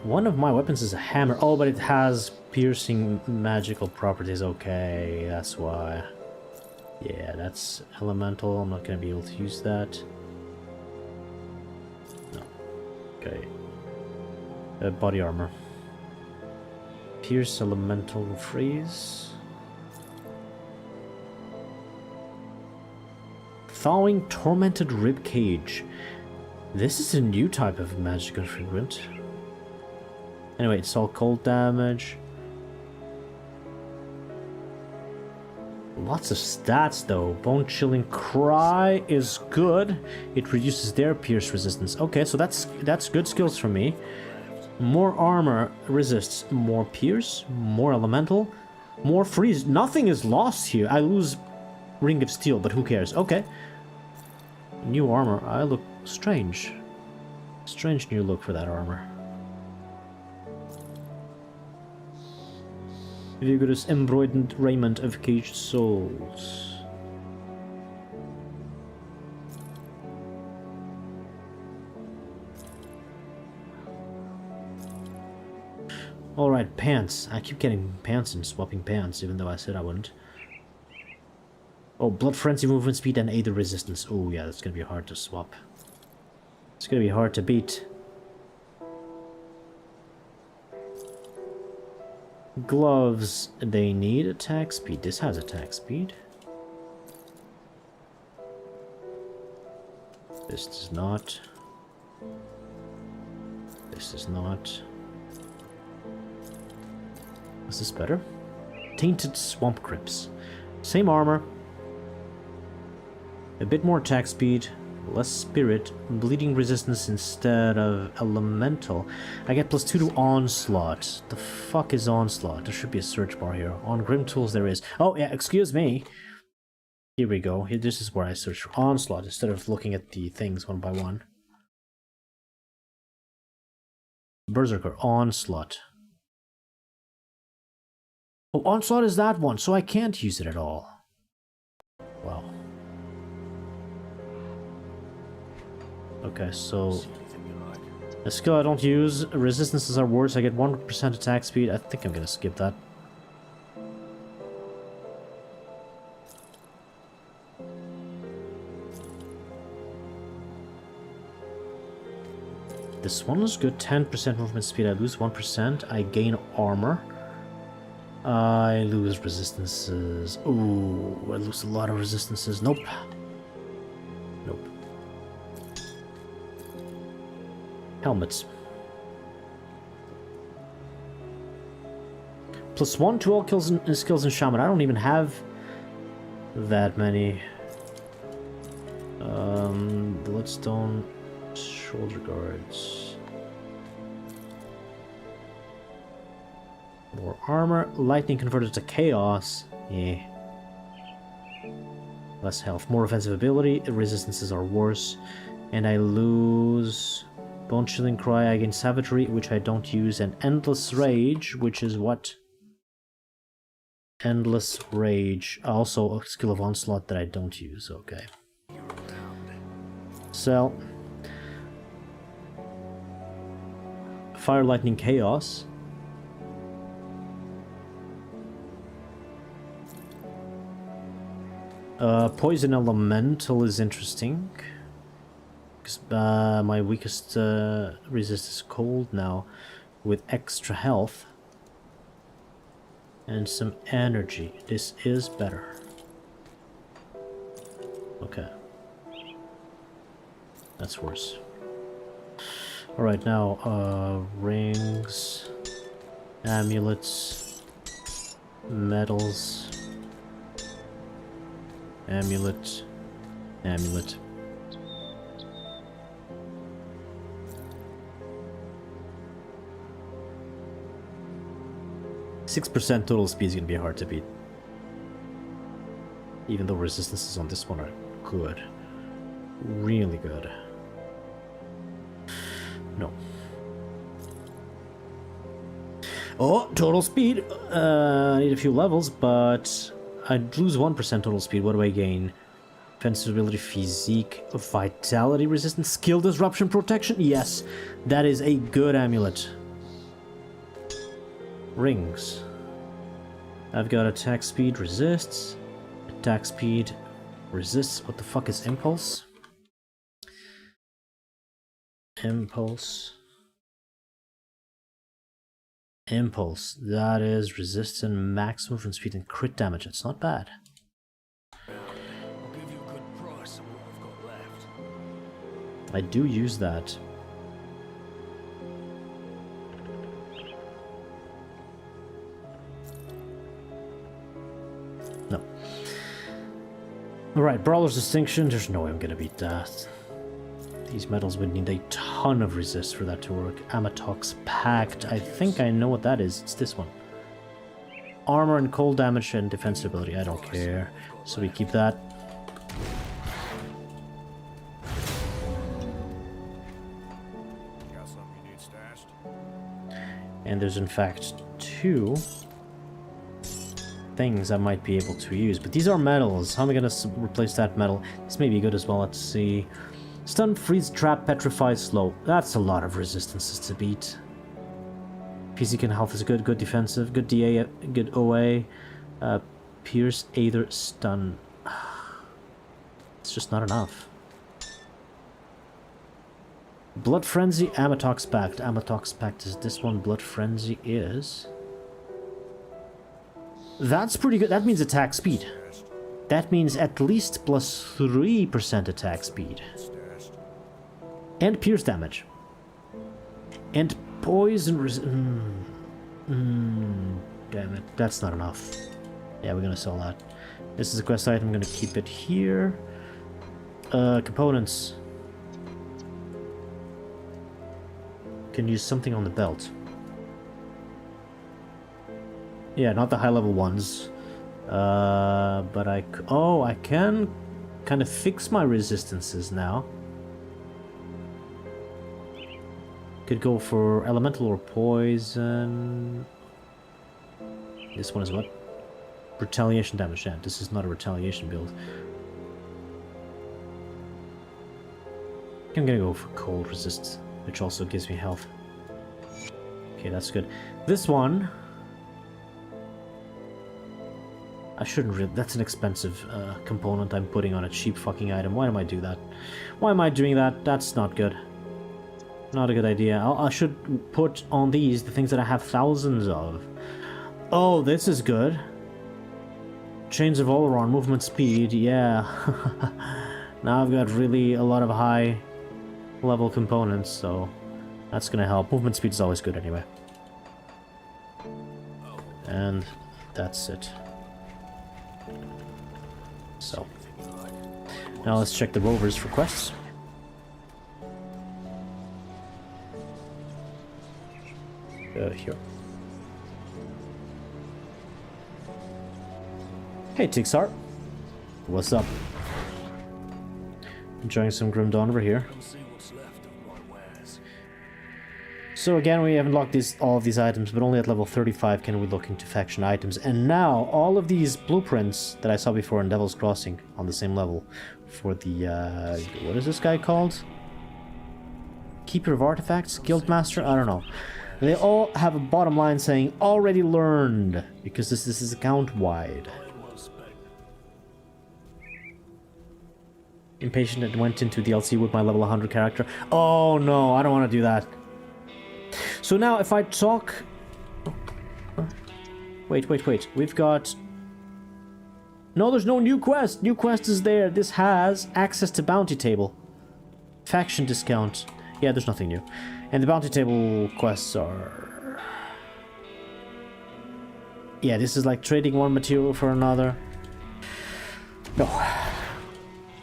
One of my weapons is a hammer. Oh, but it has piercing magical properties. Okay, that's why. Yeah, that's elemental. I'm not going to be able to use that. No. Okay. Body armor. Pierce elemental freeze. Thawing tormented rib cage. This is a new type of magical frequent. Anyway, it's all cold damage. Lots of stats though. Bone chilling cry is good. It reduces their pierce resistance. Okay, so that's good skills for me. More armor resists more pierce, more elemental. More freeze. Nothing is lost here. I lose Ring of Steel, but who cares? Okay. New armor. I look strange. Strange new look for that armor. Vigorous embroidered raiment of caged souls. Alright, pants. I keep getting pants and swapping pants, even though I said I wouldn't. Oh, Blood Frenzy, movement speed, and Aether resistance. Oh yeah, that's gonna be hard to swap. It's gonna be hard to beat. Gloves, they need attack speed. This has attack speed. This does not. This does not. Is this better? Tainted Swamp Crypts. Same armor. A bit more attack speed. Less spirit. Bleeding resistance instead of elemental. I get +2 to onslaught. The fuck is onslaught? There should be a search bar here. On Grim Tools there is. Oh yeah, excuse me. Here we go. Here, this is where I search for onslaught instead of looking at the things one by one. Berserker. Onslaught. Oh, Onslaught is that one, so I can't use it at all. Wow. Okay, so... a skill I don't use, resistances are worse, I get 1% attack speed. I think I'm gonna skip that. This one is good, 10% movement speed, I lose 1%, I gain armor. I lose resistances. Ooh, I lose a lot of resistances. Nope. Nope. Helmets. +1 to all kills and skills in Shaman. I don't even have that many. Bloodstone shoulder guards. More armor. Lightning converted to chaos. Yeah. Less health. More offensive ability. Resistances are worse. And I lose Bone Chilling Cry. I gain Savagery, which I don't use. And Endless Rage, which is what? Endless Rage. Also a skill of Onslaught that I don't use. Okay. Sell. Fire, Lightning, Chaos. Poison Elemental is interesting. Because my weakest resist is cold now. With extra health. And some energy. This is better. Okay. That's worse. Alright, now, rings, amulets, medals, amulet, amulet. %6 total speed is going to be hard to beat. Even though resistances on this one are good. Really good. No. Oh, total speed! I need a few levels, but I lose 1% total speed. What do I gain? Defensive ability, physique, vitality resistance, skill disruption protection? Yes, that is a good amulet. Rings. I've got attack speed, resists. Attack speed, resists. What the fuck is impulse? Impulse. Impulse. That is resistance, max movement speed, and crit damage. It's not bad. I'll give you a good price on what I've got left. I do use that. No. Alright, Brawler's Distinction. There's no way I'm gonna beat that. These medals would need a ton of resist for that to work. Amatox Pact. I think I know what that is. It's this one. armor and cold damage and defense ability. I don't care. So we keep that. Got something you need stashed? And there's in fact 2 things I might be able to use. But these are metals. How am I going to replace that metal? This may be good as well. Let's see. Stun, freeze, trap, petrify, slow. That's a lot of resistances to beat. Physique and health is good. Good defensive. Good DA. Good OA. Pierce, Aether, stun. It's just not enough. Blood Frenzy, Amatox Pact. Amatox Pact is this one. Blood Frenzy is... That's pretty good. That means attack speed. That means at least plus 3% attack speed. And pierce damage. And poison damn it. That's not enough. Yeah, we're gonna sell that. This is a quest item. I'm gonna keep it here. Components. Can use something on the belt. Yeah, not the high level ones. But I can kind of fix my resistances now. Could go for elemental or poison. This one is what? Retaliation damage. Yeah, this is not a retaliation build. I'm gonna go for cold resist, which also gives me health. Okay, that's good. This one... I shouldn't really... That's an expensive component I'm putting on a cheap fucking item. Why am I do that? Why am I doing that? That's not good. Not a good idea. I should put on these the things that I have thousands of. Oh, this is good. Chains of Oleron, movement speed, yeah. Now I've got really a lot of high level components, so that's gonna help. Movement speed is always good anyway. And that's it. So, now let's check the rovers for quests. Here. Hey, Tixart. What's up? Enjoying some Grim Dawn over here. So again, we haven't locked all of these items, but only at level 35 can we look into faction items. And now, all of these blueprints that I saw before in Devil's Crossing on the same level for the, what is this guy called? Keeper of Artifacts? Guildmaster? I don't know. They all have a bottom line saying, already learned, because this is account-wide. Impatient and went into DLC with my level 100 character. Oh no, I don't want to do that. So now if I talk... Wait. We've got... No, there's no new quest. New quest is there. This has access to bounty table. Faction discount. Yeah, there's nothing new. And the bounty table quests are... Yeah, this is like trading one material for another. No.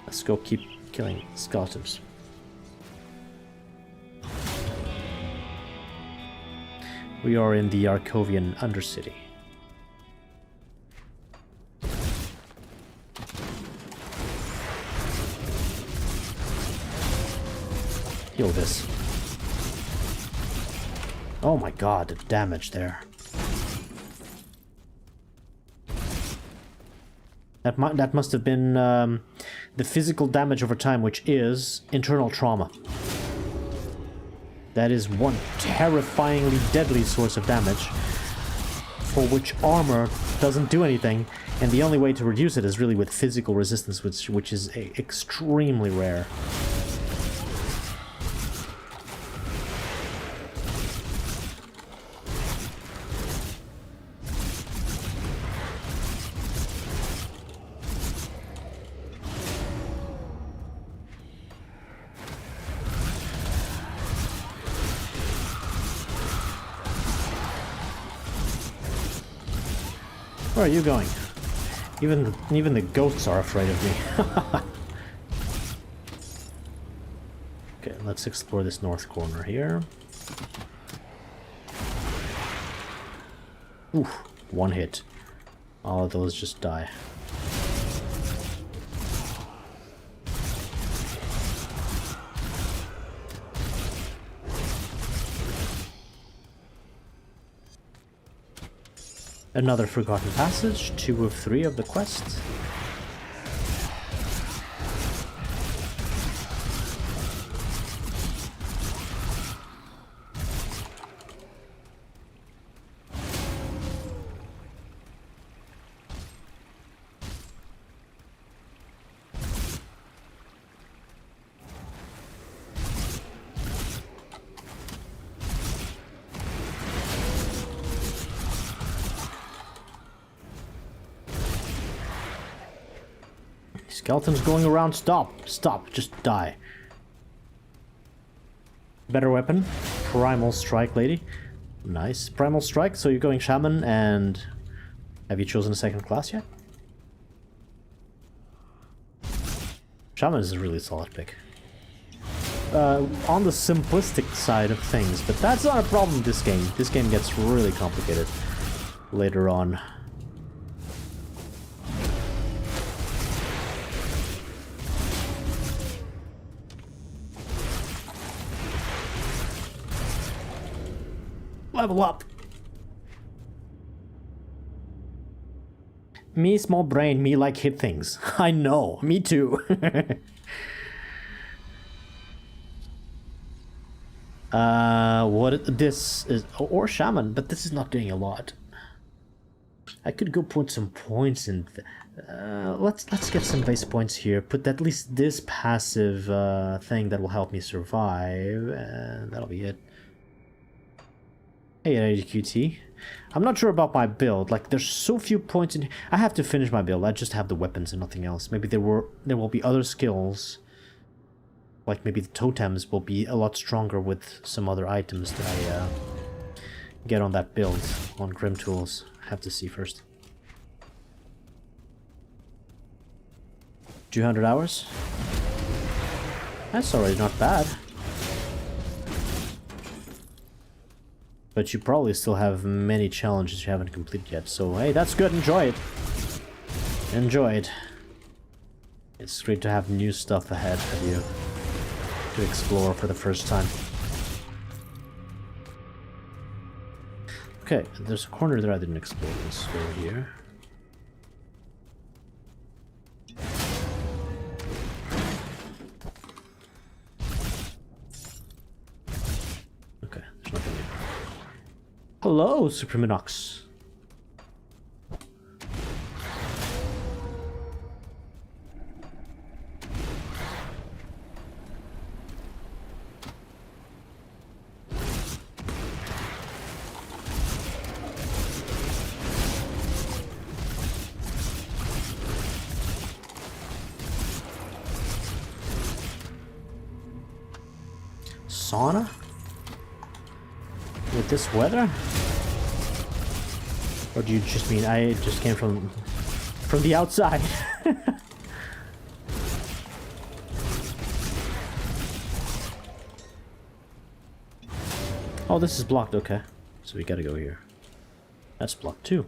Let's go keep killing skeletons. We are in the Arkovian Undercity. Heal this. Oh my god, the damage there. That must have been the physical damage over time, which is internal trauma. That is one terrifyingly deadly source of damage, for which armor doesn't do anything, and the only way to reduce it is really with physical resistance, which is extremely rare. Where are you going? Even the goats are afraid of me. Okay, let's explore this north corner here. Oof. One hit. All of those just die. Another forgotten passage, 2 of 3 of the quest. Skeletons going around. Stop. Stop. Just die. Better weapon. Primal Strike Lady. Nice. Primal Strike. So you're going Shaman and... Have you chosen a second class yet? Shaman is a really solid pick. On the simplistic side of things, but that's not a problem this game. This game gets really complicated later on. Level up. Me, small brain, me like hit things. I know, me too. What this is, or Shaman, but this is not doing a lot. I could go put some points in. Let's get some base points here. Put at least this passive thing that will help me survive, and that'll be it. Hey, AGQT. I'm not sure about my build. Like, there's so few points in. I have to finish my build. I just have the weapons and nothing else. Maybe there will be other skills. Like maybe the totems will be a lot stronger with some other items that I get on that build on Grim Tools. Have to see first. 200 hours. That's already not bad. But you probably still have many challenges you haven't completed yet. So hey, that's good. Enjoy it. Enjoy it. It's great to have new stuff ahead of you to explore for the first time. Okay, there's a corner there I didn't explore. Let's go here. Okay, there's nothing here. Hello, Supreminox. Sauna? With this weather? Or do you just mean I just came from the outside? Oh, this is blocked, okay. So we gotta go here. That's blocked too.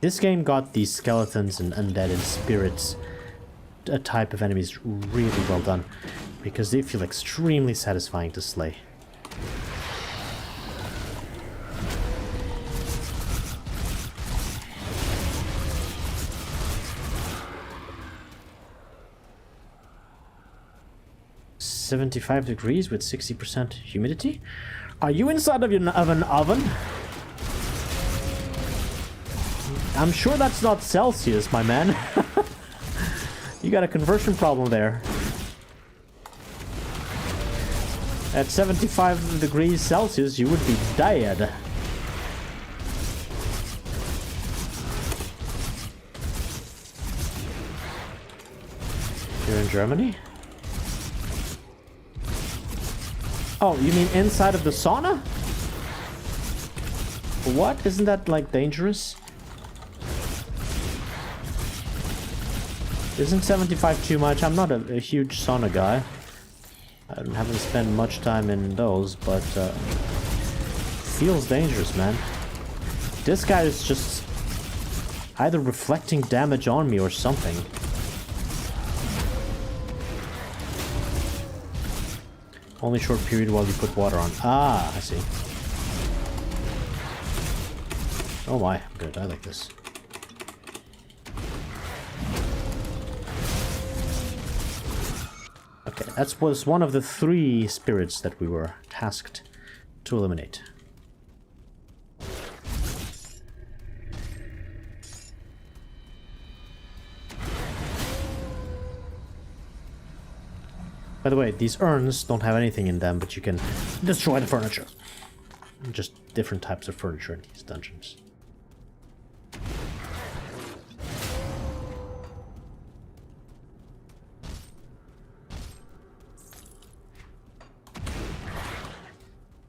This game got these skeletons and undead and spirits, a type of enemies, really well done, because they feel extremely satisfying to slay. "75 degrees with 60% humidity? Are you inside of an oven? I'm sure that's not Celsius, my man." You got a conversion problem there. At 75 degrees Celsius, you would be dead. You're in Germany? Oh, you mean inside of the sauna? What? Isn't that, like, dangerous? Isn't 75 too much? I'm not a huge sauna guy. I haven't spent much time in those, but feels dangerous, man. This guy is just either reflecting damage on me or something. Only short period while you put water on. Ah, I see. Oh my, I'm gonna die like this. Okay, that was one of the 3 spirits that we were tasked to eliminate. By the way, these urns don't have anything in them, but you can destroy the furniture. Just different types of furniture in these dungeons.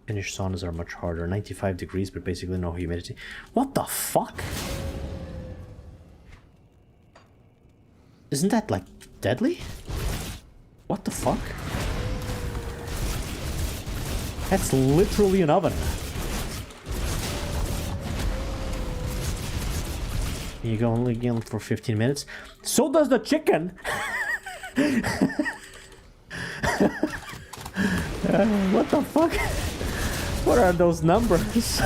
Finnish saunas are much harder. 95 degrees, but basically no humidity. What the fuck? Isn't that, like, deadly? What the fuck? That's literally an oven. You go only again for 15 minutes. So does the chicken! What the fuck? What are those numbers?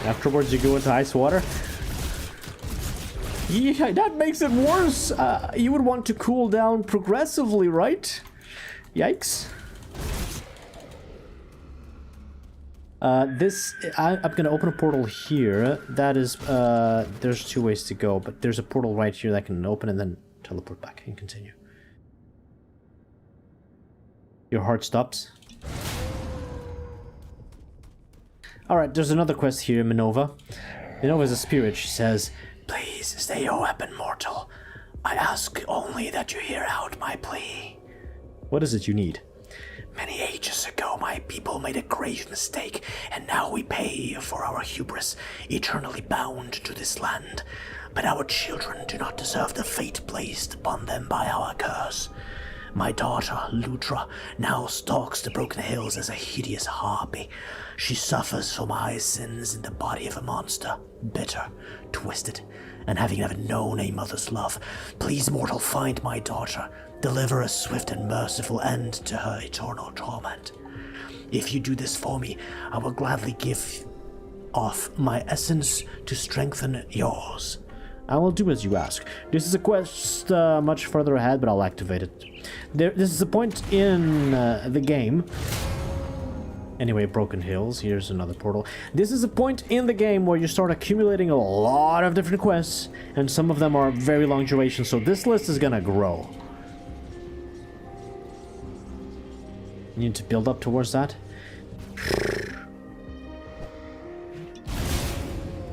Afterwards, you go into ice water. Yeah, that makes it worse. You would want to cool down progressively, right? Yikes. I'm gonna open a portal here. That is, there's 2 ways to go, but there's a portal right here that I can open and then teleport back and continue. Your heart stops. Alright, there's another quest here, Minova. Minova is a spirit. She says, "Please stay your weapon, mortal. I ask only that you hear out my plea. What is it you need? Many ages ago, my people made a grave mistake, and now we pay for our hubris, eternally bound to this land. But our children do not deserve the fate placed upon them by our curse. My daughter, Lutra, now stalks the broken hills as a hideous harpy. She suffers for my sins in the body of a monster, bitter, twisted, and having never known a mother's love. Please, mortal, find my daughter. Deliver a swift and merciful end to her eternal torment. If you do this for me, I will gladly give off my essence to strengthen yours." I will do as you ask. This is a quest much further ahead, but I'll activate it. This is a point in the game. Anyway, Broken Hills, here's another portal. This is a point in the game where you start accumulating a lot of different quests, and some of them are very long duration, so this list is gonna grow. You need to build up towards that.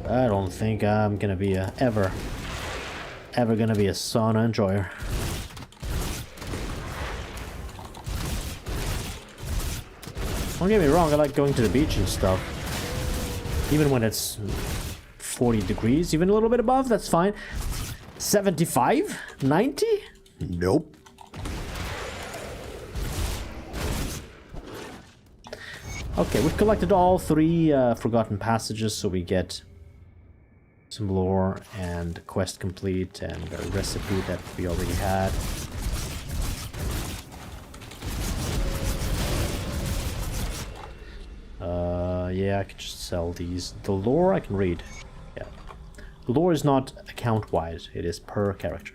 I don't think I'm gonna be ever gonna be a sauna enjoyer. Don't get me wrong, I like going to the beach and stuff. Even when it's 40 degrees, even a little bit above, that's fine. 75? 90? Nope. Okay, we've collected all 3 forgotten passages, so we get some lore and quest complete and a recipe that we already had. Yeah, I can just sell these. The lore I can read. Yeah. The lore is not account-wide, it is per character.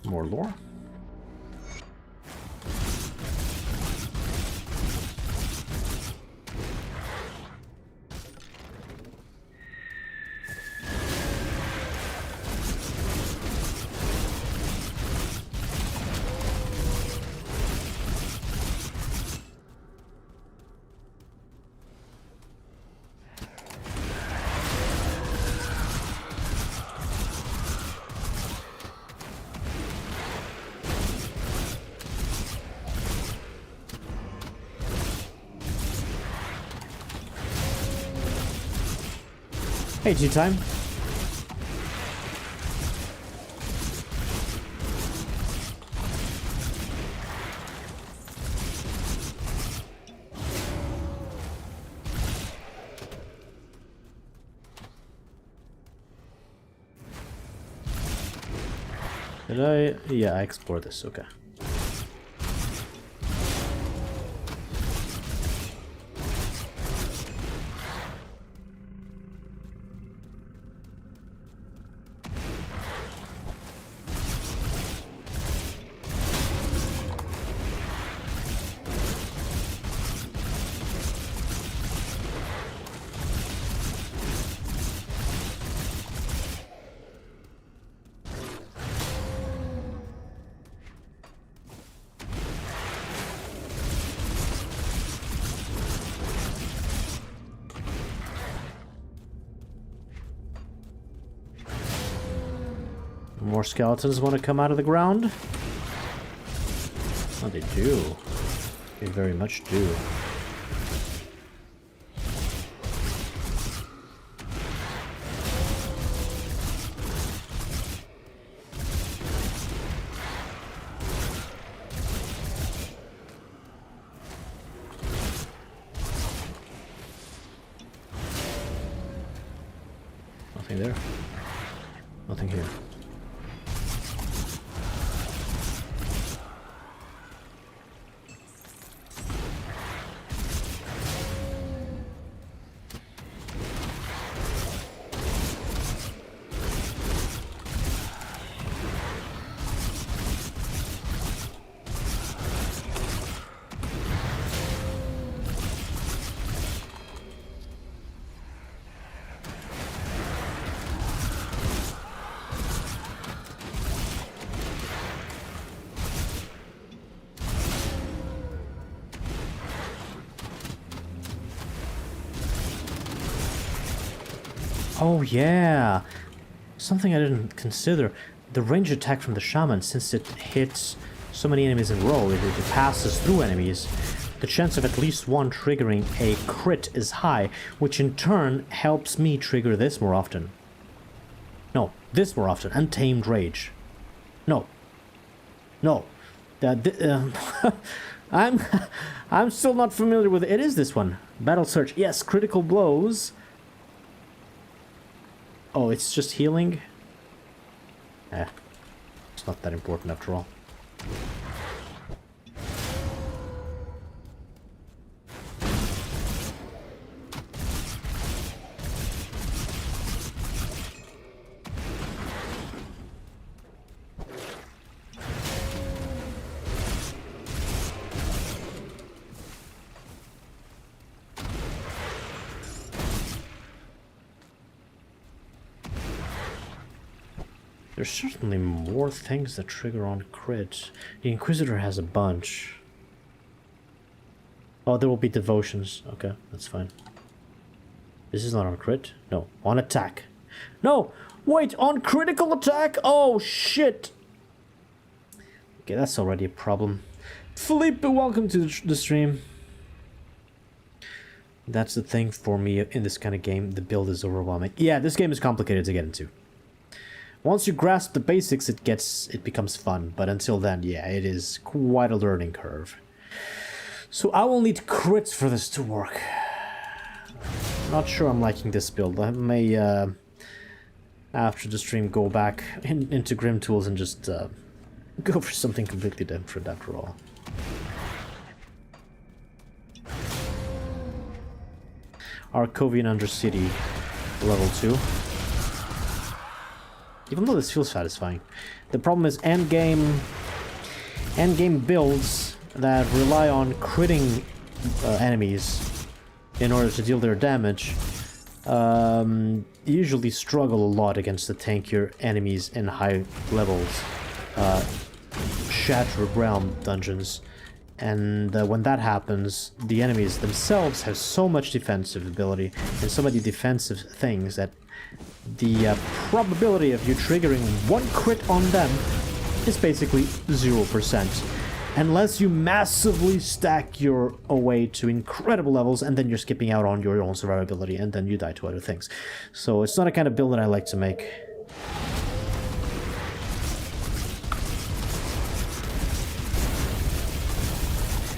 More lore. Hey, tea time. Did I? Yeah, I explored this, okay. More skeletons want to come out of the ground? Oh, they do. They very much do. Nothing there. Nothing here. Oh yeah, something I didn't consider. The range attack from the shaman, since it hits so many enemies in a row, it passes through enemies. The chance of at least one triggering a crit is high, which in turn helps me trigger this more often. No, this more often. Untamed Rage. No. No. I'm still not familiar with it. It is this one. Battle Search. Yes, critical blows. Oh, it's just healing? It's not that important after all. There's certainly more things that trigger on crit. The Inquisitor has a bunch. Oh, there will be devotions. Okay, that's fine. This is not on crit. No, on attack. No! Wait, on critical attack? Oh, shit! Okay, that's already a problem. Felipe, welcome to the stream. That's the thing for me in this kind of game. The build is overwhelming. Yeah, this game is complicated to get into. Once you grasp the basics, it becomes fun. But until then, yeah, it is quite a learning curve. So I will need crits for this to work. Not sure I'm liking this build. I may, after the stream, go back into Grim Tools and just go for something completely different after all. Arcovian Undercity, level 2. Even though this feels satisfying. The problem is endgame builds that rely on critting enemies in order to deal their damage usually struggle a lot against the tankier enemies in high levels. Shattered Realm dungeons. And when that happens, the enemies themselves have so much defensive ability and so many defensive things that the probability of you triggering one crit on them is basically 0%. Unless you massively stack your away to incredible levels, and then you're skipping out on your own survivability, and then you die to other things. So it's not a kind of build that I like to make.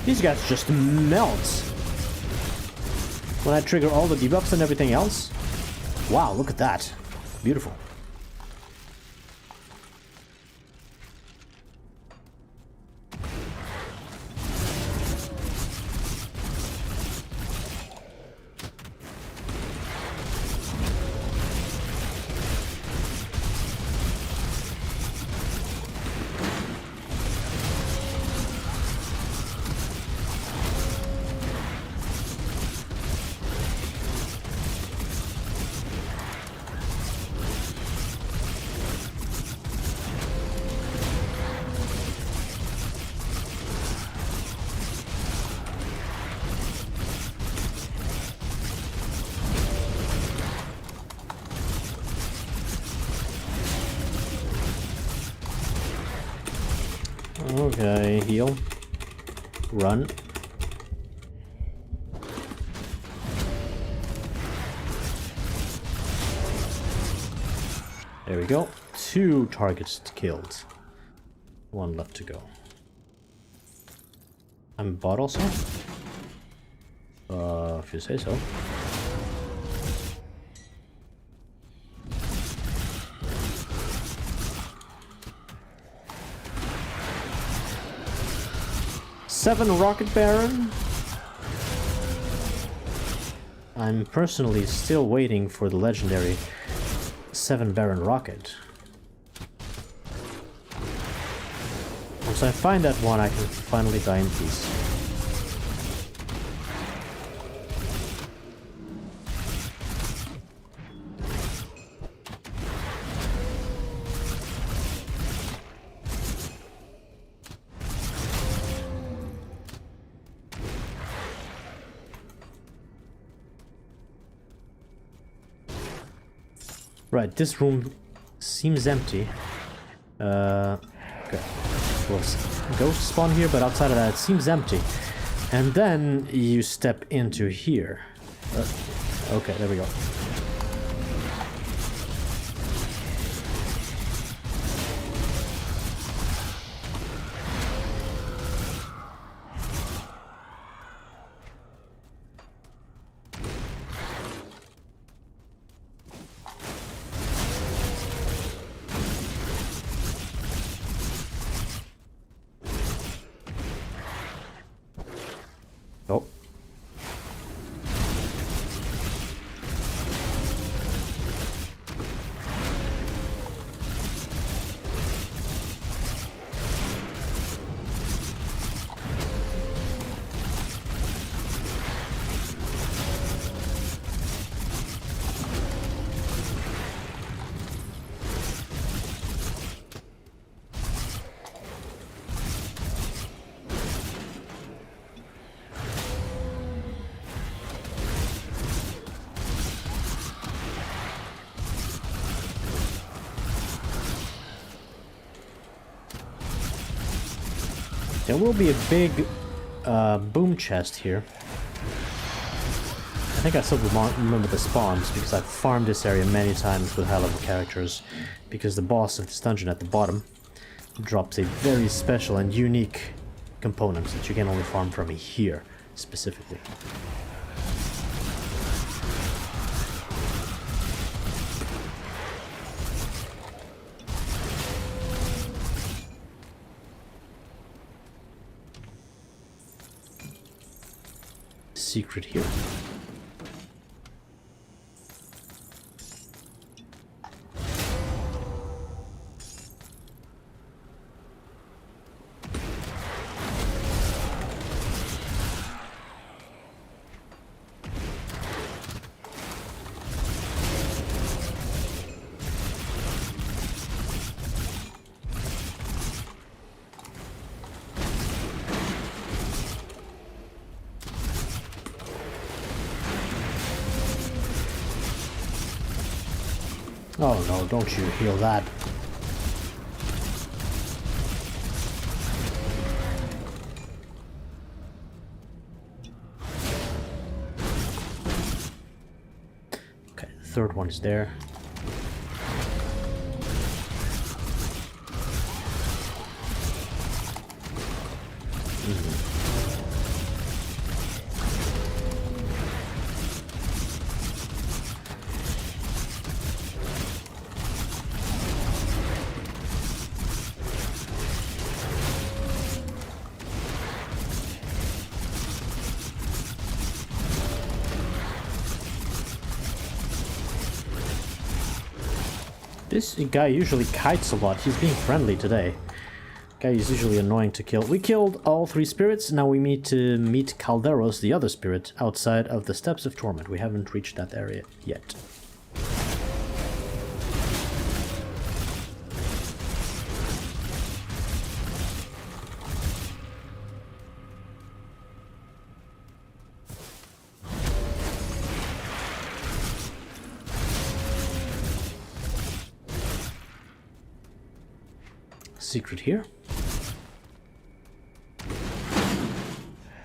These guys just melt when I trigger all the debuffs and everything else. Wow, look at that. Beautiful. Okay, heal. Run. There we go. 2 targets killed. 1 left to go. I'm bot also? If you say so. Seven Rocket Baron. I'm personally still waiting for the legendary 7 Baron Rocket. Once I find that one, I can finally die in peace. Right, this room seems empty. Okay. Well, ghost spawn here, but outside of that, it seems empty. And then you step into here. Okay, there we go. Oh. There will be a big boom chest here. I think I still remember the spawns because I've farmed this area many times with high-level characters, because the boss of this dungeon at the bottom drops a very special and unique component that you can only farm from here specifically. Secret here. Oh no, don't you heal that. third one is there. This guy usually kites a lot. He's being friendly today. Guy is usually annoying to kill. We killed all 3 spirits. Now we need to meet Calderos, the other spirit, outside of the Steps of Torment. We haven't reached that area yet. Secret here.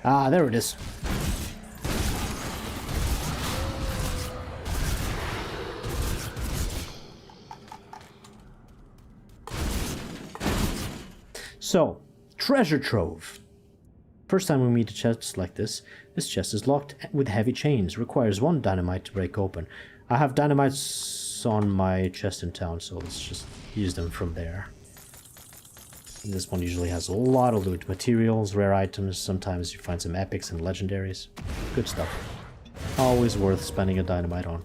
Ah, there it is. So, treasure trove. First time we meet a chest like this. This chest is locked with heavy chains. Requires 1 dynamite to break open. I have dynamites on my chest in town, so let's just use them from there. And this one usually has a lot of loot. Materials, rare items, sometimes you find some epics and legendaries. Good stuff. Always worth spending a dynamite on.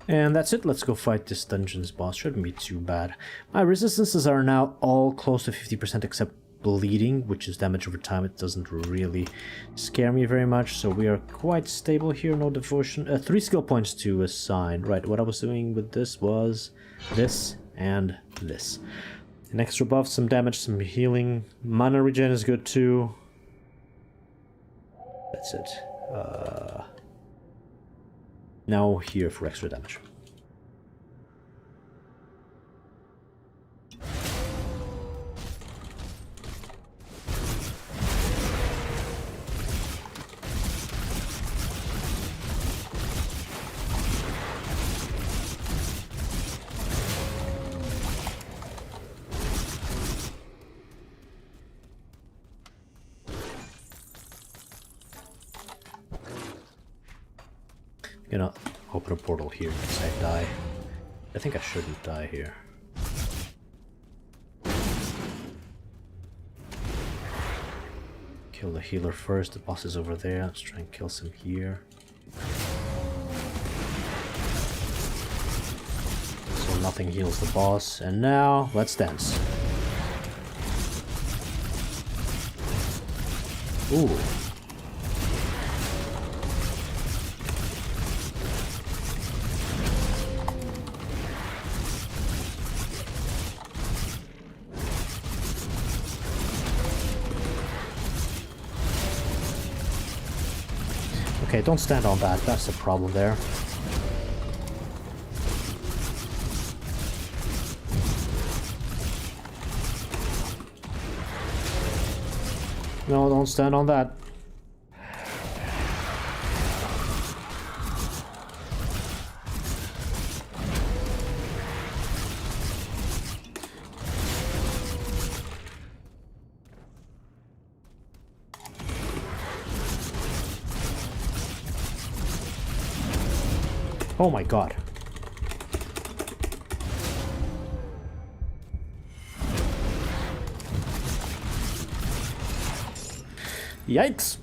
And that's it, let's go fight this dungeon's boss. Shouldn't be too bad. My resistances are now all close to 50% except bleeding, which is damage over time. It doesn't really scare me very much, so we are quite stable here. No devotion. 3 skill points to assign. Right, what I was doing with this was this and this. An extra buff, some damage, some healing. Mana regen is good too. That's it. Now here for extra damage. I'm gonna open a portal here in case I die. I think I shouldn't die here. Kill the healer first, the boss is over there. Let's try and kill some here. So nothing heals the boss. And now, let's dance. Ooh. Okay, don't stand on that. That's the problem there. No, don't stand on that. Oh my god. Yikes!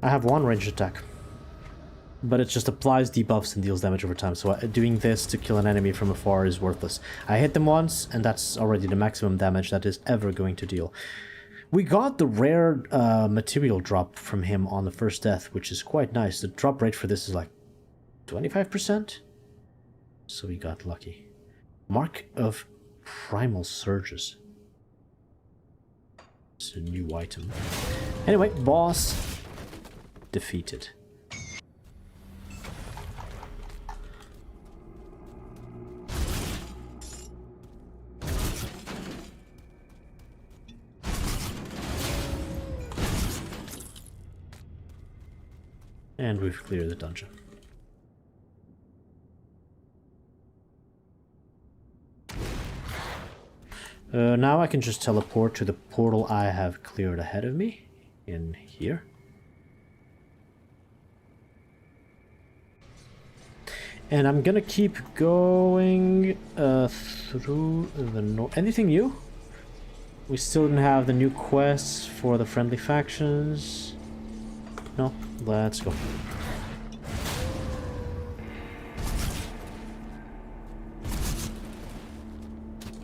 I have one ranged attack. But it just applies debuffs and deals damage over time, so doing this to kill an enemy from afar is worthless. I hit them once, and that's already the maximum damage that is ever going to deal. We got the rare material drop from him on the first death, which is quite nice. The drop rate for this is like 25%? So we got lucky. Mark of Primal Surges. It's a new item. Anyway, boss defeated. And we've cleared the dungeon. Now I can just teleport to the portal I have cleared ahead of me, in here. And I'm gonna keep going through the north. Anything new? We still didn't have the new quests for the friendly factions. No, let's go.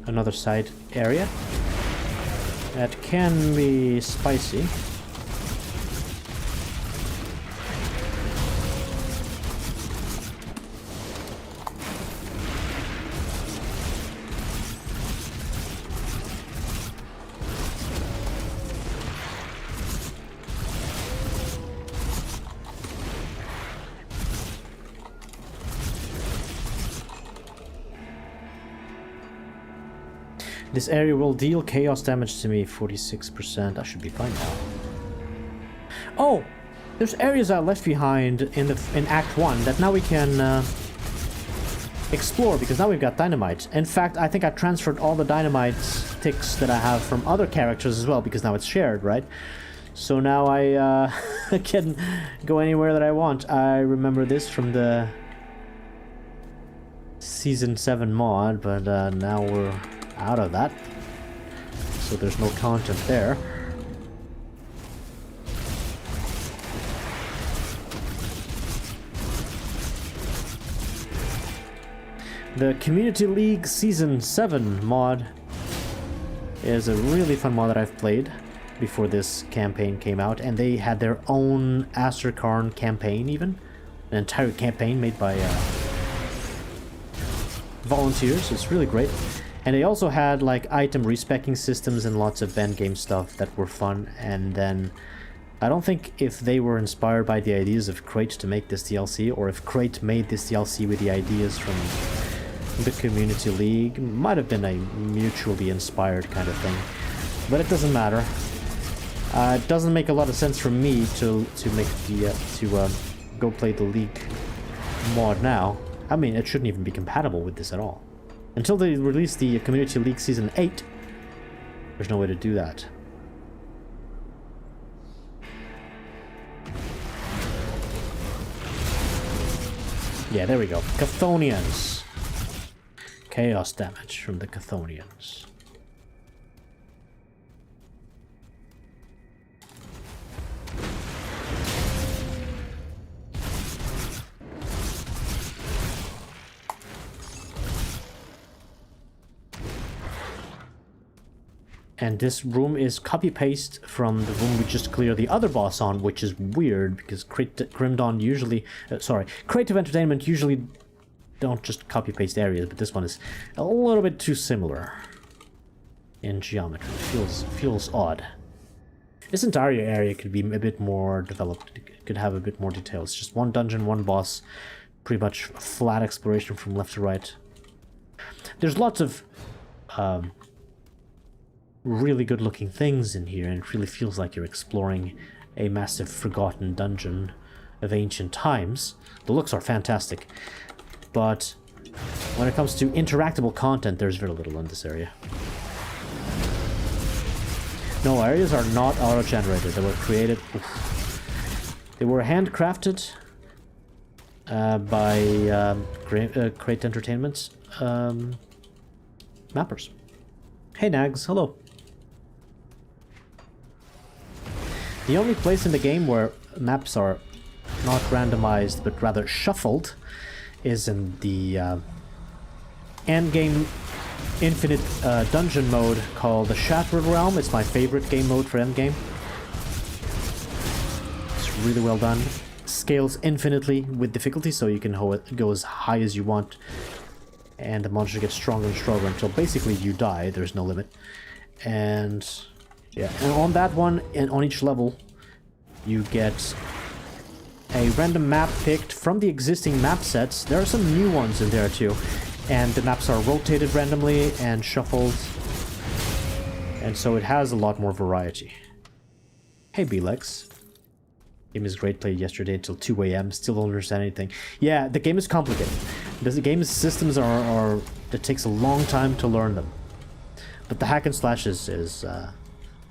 Another side area that can be spicy. This area will deal chaos damage to me, 46%. I should be fine now. Oh! There's areas I left behind in Act 1 that now we can explore, because now we've got dynamite. In fact, I think I transferred all the dynamite sticks that I have from other characters as well, because now it's shared, right? So now I can go anywhere that I want. I remember this from the Season 7 mod, but now we're out of that, so there's no content there. The Community League Season 7 mod is a really fun mod that I've played before this campaign came out, and they had their own Asterkarn campaign, even an entire campaign made by volunteers. It's really great. And they also had like item respecking systems and lots of endgame stuff that were fun. And then I don't think if they were inspired by the ideas of Crate to make this DLC, or if Crate made this DLC with the ideas from the Community League. Might have been a mutually inspired kind of thing, but it doesn't matter. It doesn't make a lot of sense for me to make the go play the League mod now. I mean, it shouldn't even be compatible with this at all. Until they release the Community League Season 8, there's no way to do that. Yeah, there we go. Chthonians. Chaos damage from the Chthonians. And this room is copy-paste from the room we just cleared the other boss on, which is weird, because Grimdawn usually... Creative Entertainment usually don't just copy-paste areas, but this one is a little bit too similar in geometry. It feels odd. This entire area could be a bit more developed. It could have a bit more detail. It's just one dungeon, one boss, pretty much flat exploration from left to right. There's lots of... really good looking things in here, and it really feels like you're exploring a massive forgotten dungeon of ancient times. The looks are fantastic, but when it comes to interactable content, there's very little in this area. No, areas are not auto-generated. They were created... They were handcrafted by Crate Entertainment's mappers. Hey Nags, hello. The only place in the game where maps are not randomized but rather shuffled is in the endgame infinite dungeon mode called the Shattered Realm. It's my favorite game mode for endgame. It's really well done. Scales infinitely with difficulty, so you can go as high as you want. And the monster gets stronger and stronger until basically you die. There's no limit. And yeah, and on that one, and on each level, you get a random map picked from the existing map sets. There are some new ones in there too. And the maps are rotated randomly and shuffled. And so it has a lot more variety. Hey, Belex. Game is great. Played yesterday until 2 AM. Still don't understand anything. Yeah, the game is complicated. The game's systems are... It takes a long time to learn them. But the hack and slash is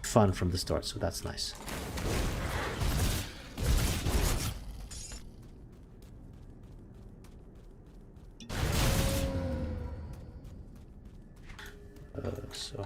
fun from the start, so that's nice. So...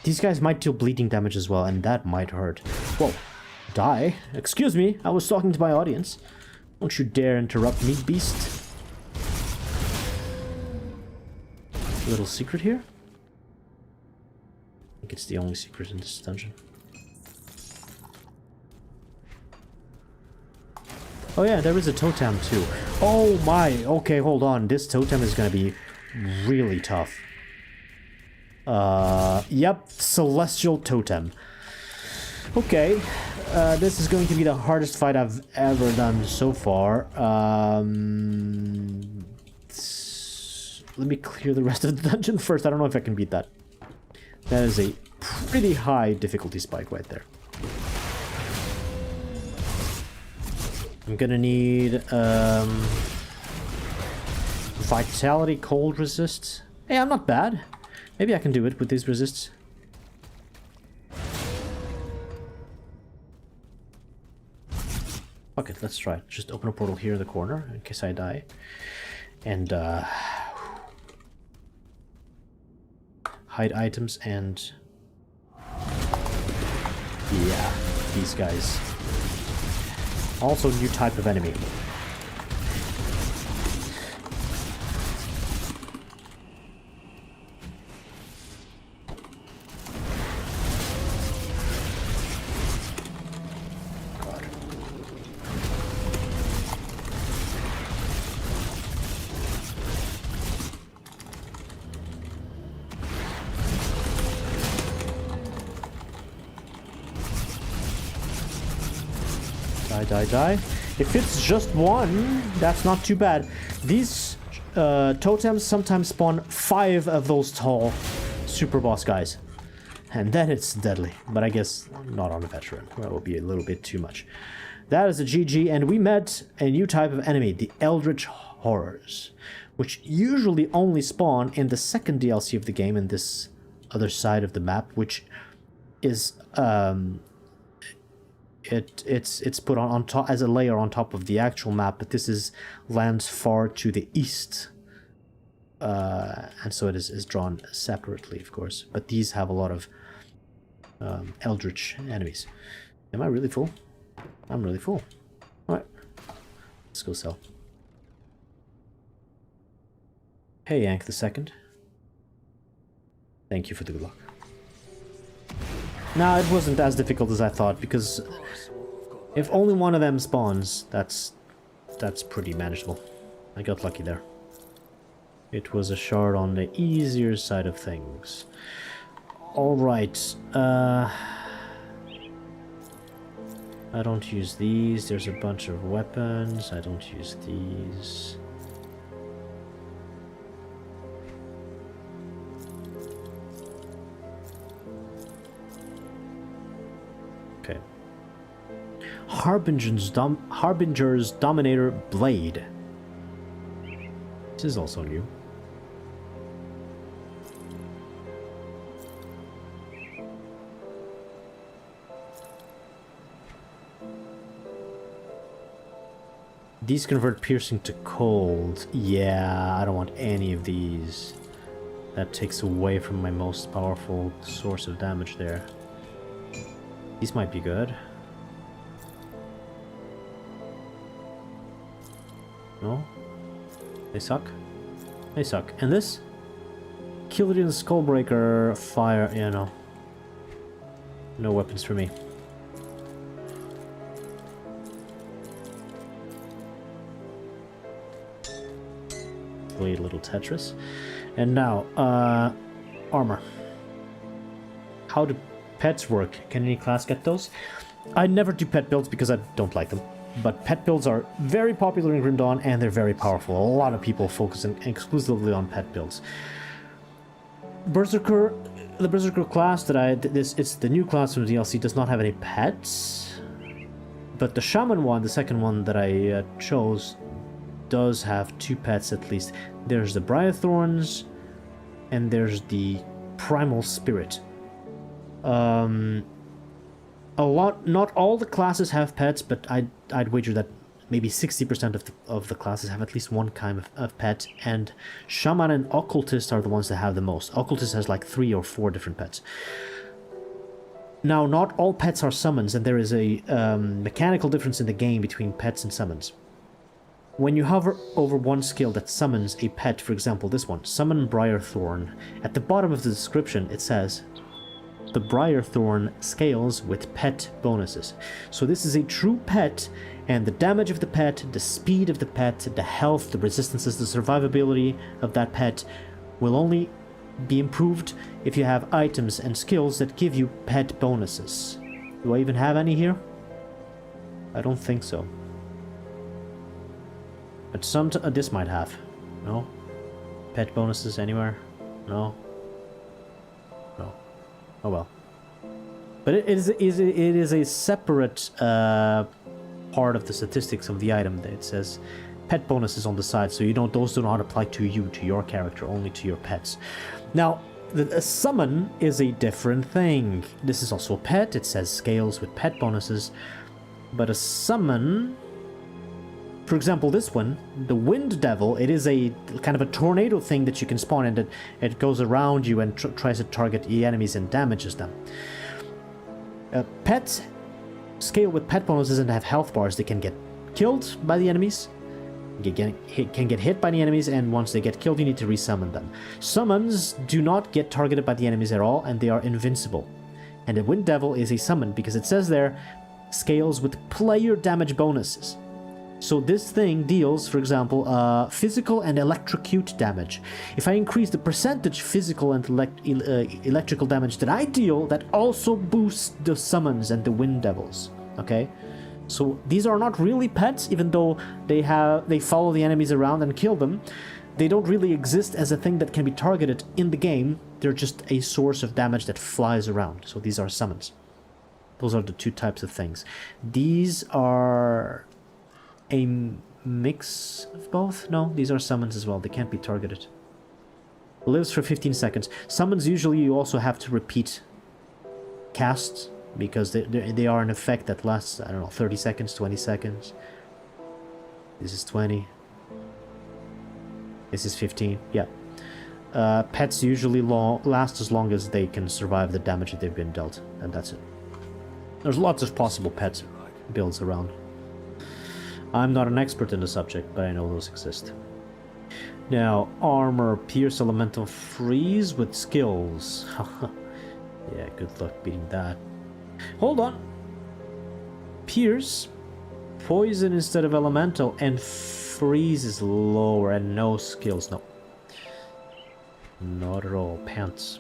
These guys might deal bleeding damage as well, and that might hurt. Whoa. Die? Excuse me, I was talking to my audience. Don't you dare interrupt me, beast. Little secret here? I think it's the only secret in this dungeon. Oh yeah, there is a totem too. Oh my, okay, hold on. This totem is gonna be really tough. Yep, Celestial Totem. Okay, this is going to be the hardest fight I've ever done so far. Let me clear the rest of the dungeon first. I don't know if I can beat that. That is a pretty high difficulty spike right there. I'm gonna need, Vitality Cold Resist. Hey, I'm not bad. Maybe I can do it with these resists. Okay, let's try it. Just open a portal here in the corner in case I die. And hide items and... yeah, these guys. Also new type of enemy. Die. If it's just one, that's not too bad. These totems sometimes spawn 5 of those tall super boss guys. And then it's deadly. But I guess not on a veteran. That would be a little bit too much. That is a GG, and we met a new type of enemy, the Eldritch Horrors, which usually only spawn in the second DLC of the game in this other side of the map, which is... It's put on top as a layer on top of the actual map, but this lands far to the east, and so it is drawn separately, of course. But these have a lot of eldritch enemies. Am I really full? I'm really full. All right, let's go sell. Hey, Yank the Second. Thank you for the good luck. No, it wasn't as difficult as I thought, because if only one of them spawns, that's pretty manageable. I got lucky there. It was a shard on the easier side of things. Alright, I don't use these. There's a bunch of weapons. I don't use these. Okay. Harbinger's Dominator Blade. This is also new. These convert piercing to cold. Yeah, I don't want any of these. That takes away from my most powerful source of damage there. These might be good. No? They suck? They suck. And this? Killian Skullbreaker, fire, yeah, no. No weapons for me. Play a little Tetris. And now, armor. How do pets work? Can any class get those? I never do pet builds because I don't like them. But pet builds are very popular in Grim Dawn and they're very powerful. A lot of people focusing exclusively on pet builds. Berserker, the Berserker class that it's the new class from the DLC, does not have any pets. But the Shaman one, the second one that I chose, does have 2 pets at least. There's the Briarthorns and there's the Primal Spirit. Not all the classes have pets, but I'd wager that maybe 60% of the classes have at least one kind of pet, and Shaman and Occultist are the ones that have the most. Occultist has like 3 or 4 different pets. Now, not all pets are summons, and there is a mechanical difference in the game between pets and summons. When you hover over one skill that summons a pet, for example this one, Summon Briarthorn, at the bottom of the description it says, the Briarthorn scales with pet bonuses. So this is a true pet, and the damage of the pet, the speed of the pet, the health, the resistances, the survivability of that pet will only be improved if you have items and skills that give you pet bonuses. Do I even have any here? I don't think so. But this might have. No? Pet bonuses anywhere? No? No. Oh well. But it is a separate part of the statistics of the item. It says pet bonuses on the side, so those do not apply to you, to your character, only to your pets. Now, a summon is a different thing. This is also a pet. It says scales with pet bonuses. But a summon, for example, this one, the Wind Devil, it is a kind of a tornado thing that you can spawn, and it goes around you and tries to target the enemies and damages them. Pets scale with pet bonuses and have health bars. They can get killed by the enemies, can get hit by the enemies, and once they get killed, you need to resummon them. Summons do not get targeted by the enemies at all, and they are invincible. And the Wind Devil is a summon because it says there, scales with player damage bonuses. So this thing deals, for example, physical and electrocute damage. If I increase the percentage physical and electrical damage that I deal, that also boosts the summons and the Wind Devils. Okay? So these are not really pets, even though they follow the enemies around and kill them. They don't really exist as a thing that can be targeted in the game. They're just a source of damage that flies around. So these are summons. Those are the 2 types of things. These are a mix of both? No, these are summons as well. They can't be targeted. Lives for 15 seconds. Summons, usually you also have to repeat casts because they are an effect that lasts, I don't know, 30 seconds, 20 seconds. This is 20. This is 15. Yeah. Pets usually last as long as they can survive the damage that they've been dealt, and that's it. There's lots of possible pet builds around. I'm not an expert in the subject, but I know those exist. Now, armor, pierce, elemental, freeze with skills. Yeah, good luck beating that. Hold on. Pierce, poison instead of elemental, and freeze is lower, and no skills. No. Not at all. Pants.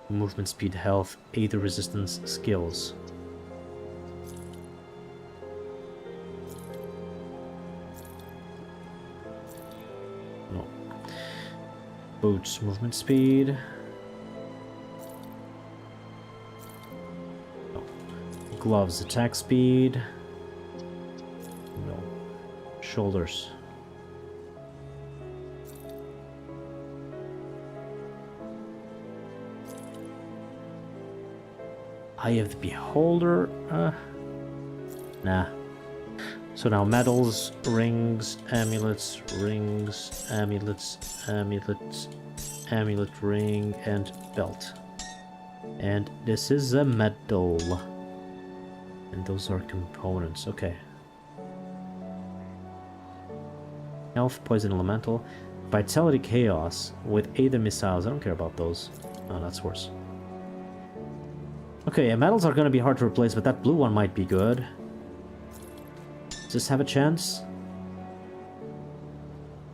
Movement speed, health, aether resistance, skills. No. Boots, movement speed. No. Gloves, attack speed. No. Shoulders. Eye of the Beholder. Nah. So now medals, rings, amulets, amulet, ring, and belt. And this is a medal. And those are components. Okay. Health, poison, elemental. Vitality, chaos with Aether missiles. I don't care about those. Oh, that's worse. Okay, yeah, medals are going to be hard to replace, but that blue one might be good. Does this have a chance?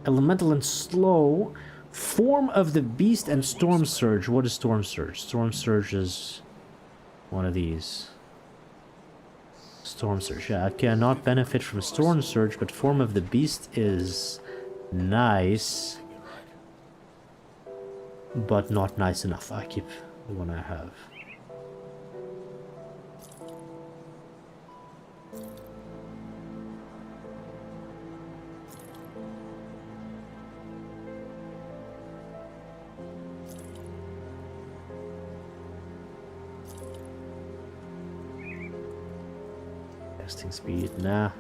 Elemental and slow. Form of the Beast and Storm Surge. What is Storm Surge? Storm Surge is one of these. Storm Surge. Yeah, I cannot benefit from Storm Surge, but Form of the Beast is nice. But not nice enough. I keep the one I have. Casting speed, nah.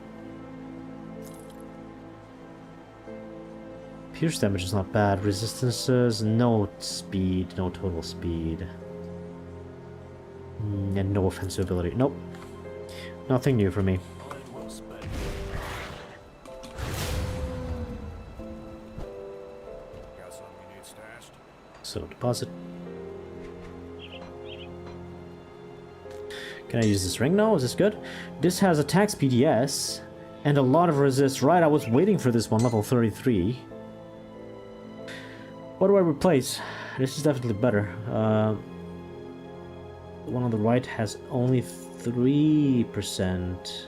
Pierce damage is not bad. Resistances, no speed, no total speed. And no offensive ability. Nope. Nothing new for me. So, deposit. Can I use this ring now? Is this good? This has attack speed, yes. And a lot of resist. Right, I was waiting for this one, level 33. What do I replace? This is definitely better. The one on the right has only 3%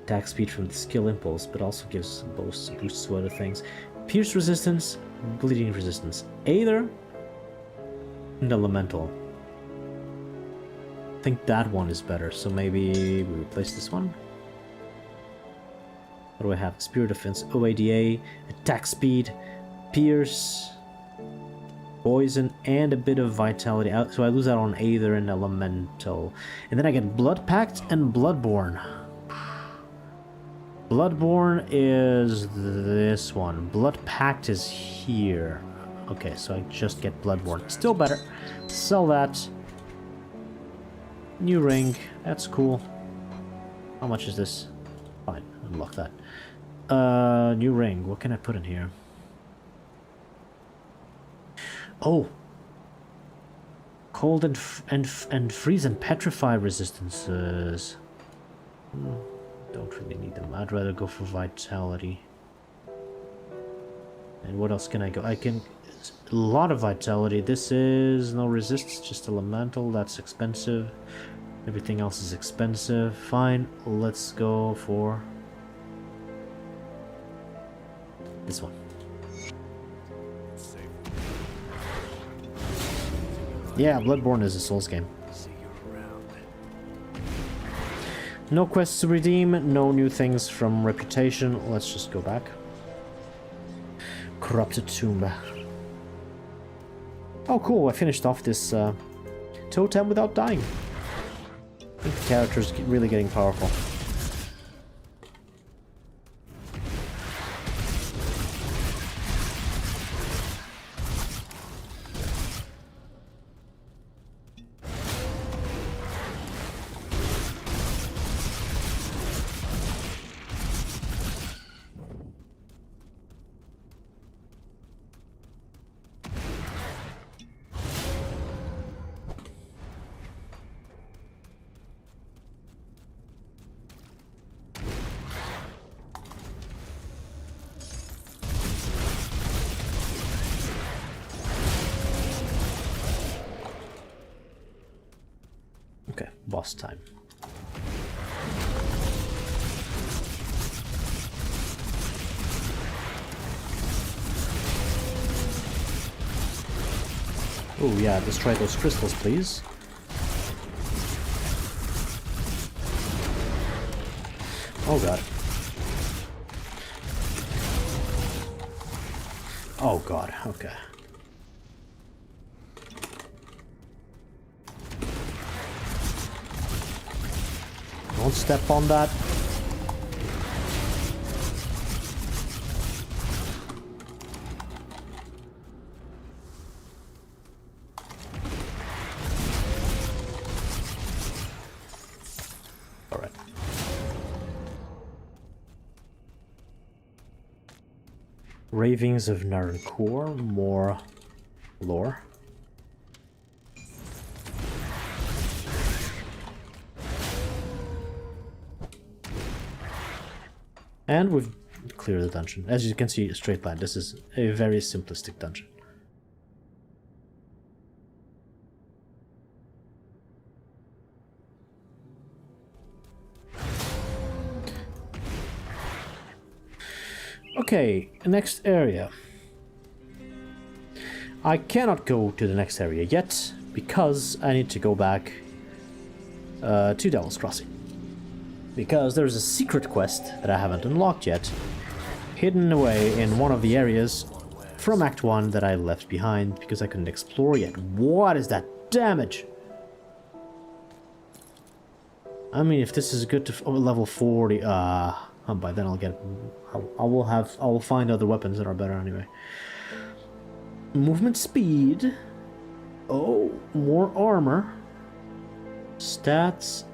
attack speed from the skill impulse, but also gives boosts to other things. Pierce resistance, bleeding resistance. Aether and elemental. I think that one is better, so maybe we replace this one. What do I have? Spirit defense, OADA, attack speed, pierce, poison, and a bit of vitality. So I lose out on Aether and elemental. And then I get Blood Pact and Bloodborne. Bloodborne is this one. Blood Pact is here. Okay, so I just get Bloodborne. Still better. Sell that. New ring. That's cool. How much is this? Fine, unlock that. New ring. What can I put in here? Oh. Cold and freeze and petrify resistances. Don't really need them. I'd rather go for vitality. And what else can I go? I can... A lot of vitality. This is no resist, just elemental. That's expensive. Everything else is expensive. Fine, let's go for this one. Yeah, Bloodborne is a Souls game. No quests to redeem, no new things from Reputation. Let's just go back. Corrupted Tomb. Oh cool, I finished off this totem without dying. I think the character's really getting powerful. Boss time. Oh yeah, destroy those crystals, please. Oh god. Oh god, okay. Don't step on that. Alright. Ravings of Narrated, more lore. And we've cleared the dungeon. As you can see, a straight line. This is a very simplistic dungeon. Okay, next area. I cannot go to the next area yet, because I need to go back to Devil's Crossing. Because there's a secret quest that I haven't unlocked yet, hidden away in one of the areas from Act 1 that I left behind because I couldn't explore yet. What is that damage? I mean, if this is good to level 40, by then I'll get... I will find other weapons that are better anyway. Movement speed. Oh, more armor. Stats.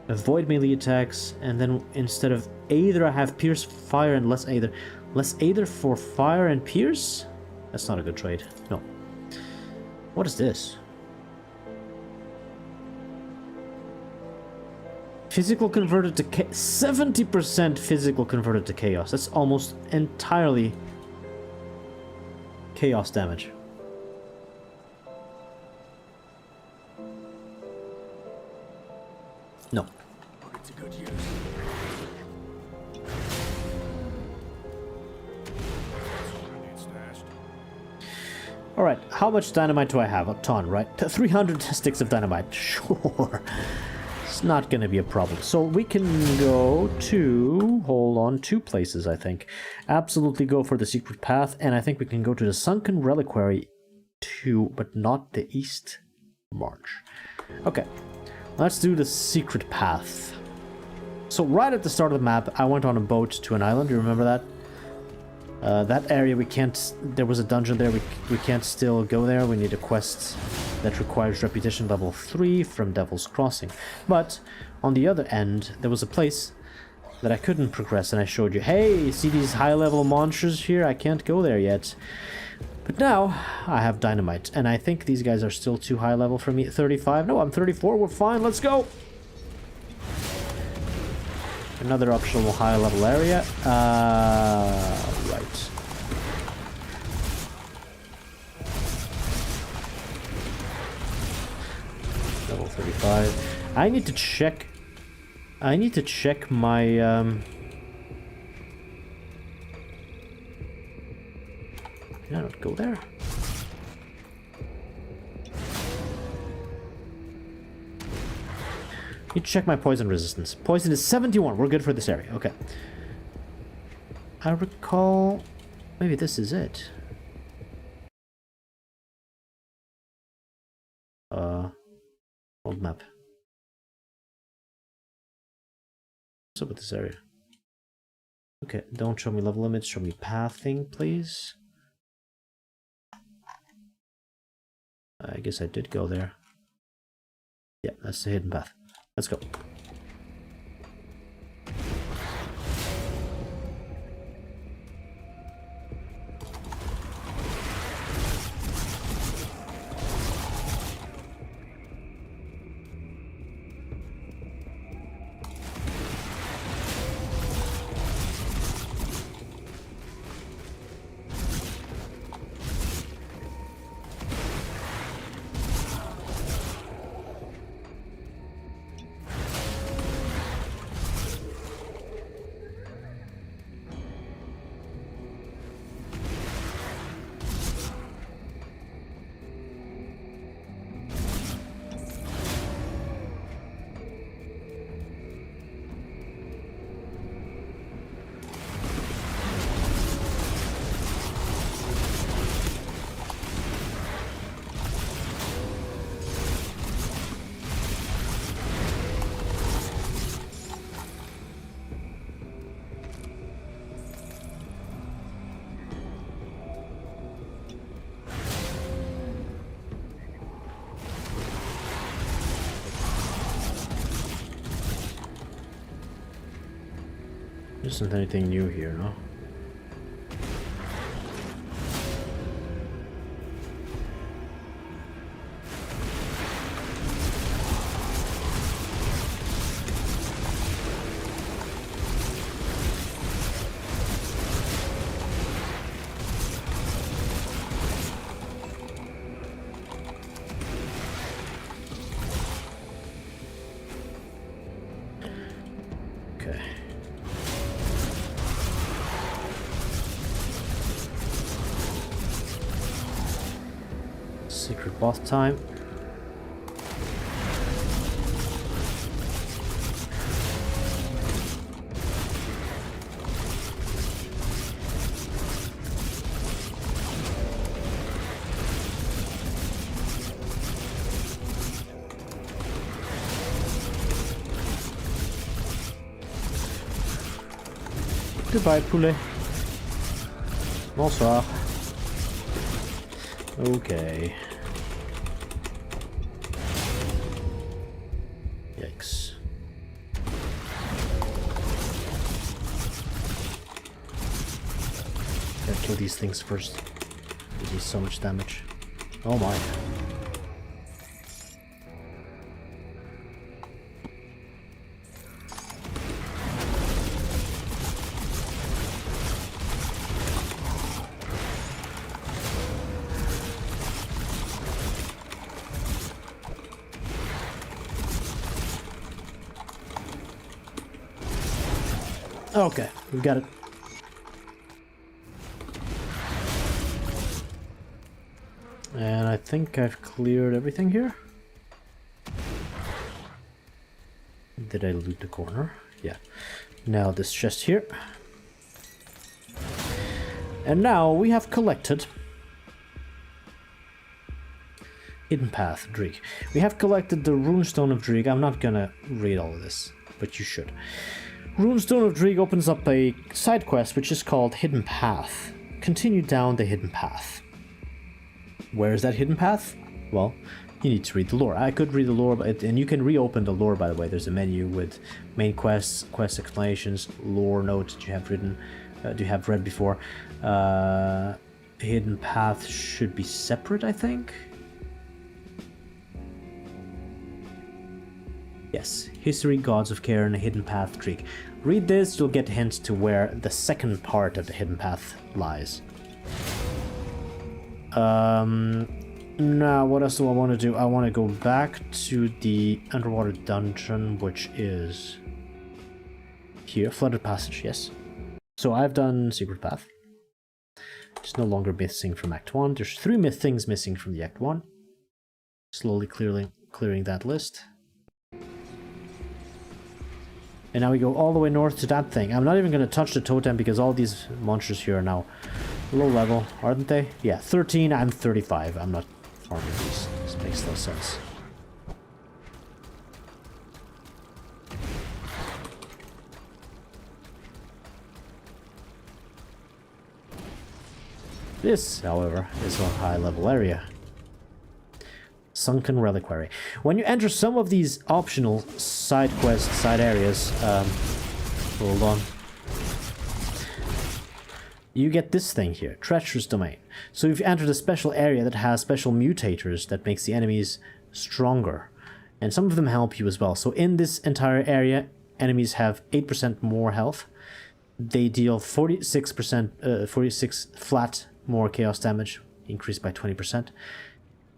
Avoid melee attacks, and then instead of Aether I have Pierce, Fire, and less Aether. Less Aether for Fire and Pierce? That's not a good trade. No. What is this? Physical converted to 70% physical converted to chaos. That's almost entirely chaos damage. No. Alright, how much dynamite do I have? A ton, right? 300 sticks of dynamite. Sure. It's not going to be a problem. So we can go to... Hold on, 2 places, I think. Absolutely go for the secret path, and I think we can go to the Sunken Reliquary too, but not the East March. Okay, let's do the secret path. So right at the start of the map, I went on a boat to an island. Do you remember that? That area we can't... There was a dungeon there. We can't still go there. We need a quest that requires repetition level 3 from Devil's Crossing. But on the other end, there was a place that I couldn't progress, and I showed you, hey, see these high-level monsters here? I can't go there yet. But now I have dynamite, and I think these guys are still too high level for me. 35? No, I'm 34. We're fine. Let's go. Another optional high-level area. Right. Level 35. I need to check my can I not go there? Need to check my poison resistance. Poison is 71. We're good for this area. Okay. I recall... Maybe this is it. Old map. What's up with this area? Okay, don't show me level limits. Show me pathing, please. I guess I did go there. Yeah, that's the hidden path. Let's go. There isn't anything new here, no? Okay. Secret boss time. Goodbye, poulet. Bonsoir. Okay. Yikes. Gotta kill these things first. They do so much damage. Oh my. Okay, we got it. And I think I've cleared everything here. Did I loot the corner? Yeah. Now this chest here. And now we have collected Hidden Path, Dreeg. We have collected the Runestone of Dreeg. I'm not gonna read all of this, but you should. Runestone of Dreeg opens up a side quest which is called Hidden Path. Continue down the Hidden Path. Where is that Hidden Path? Well, you need to read the lore. I could read the lore, and you can reopen the lore, by the way. There's a menu with main quests, quest explanations, lore notes that you have written, you have read before. Hidden Path should be separate, I think. Yes, History, Gods of Cairn, Hidden Path, Dreeg. Read this, you'll get hints to where the second part of the Hidden Path lies. Now, what else do I want to do? I want to go back to the underwater dungeon, which is here. Flooded Passage, yes. So I've done Secret Path. It's no longer missing from Act 1. There's 3 things missing from the Act 1. Slowly clearing that list. And now we go all the way north to that thing. I'm not even going to touch the totem because all these monsters here are now low level, aren't they? Yeah, 13 and 35. I'm not farming these. This makes no sense. This, however, is a high level area. Sunken Reliquary. When you enter some of these optional side quests, side areas, hold on, you get this thing here, Treacherous Domain. So you've entered a special area that has special mutators that makes the enemies stronger, and some of them help you as well. So in this entire area, enemies have 8% more health. They deal 46 flat more chaos damage, increased by 20%.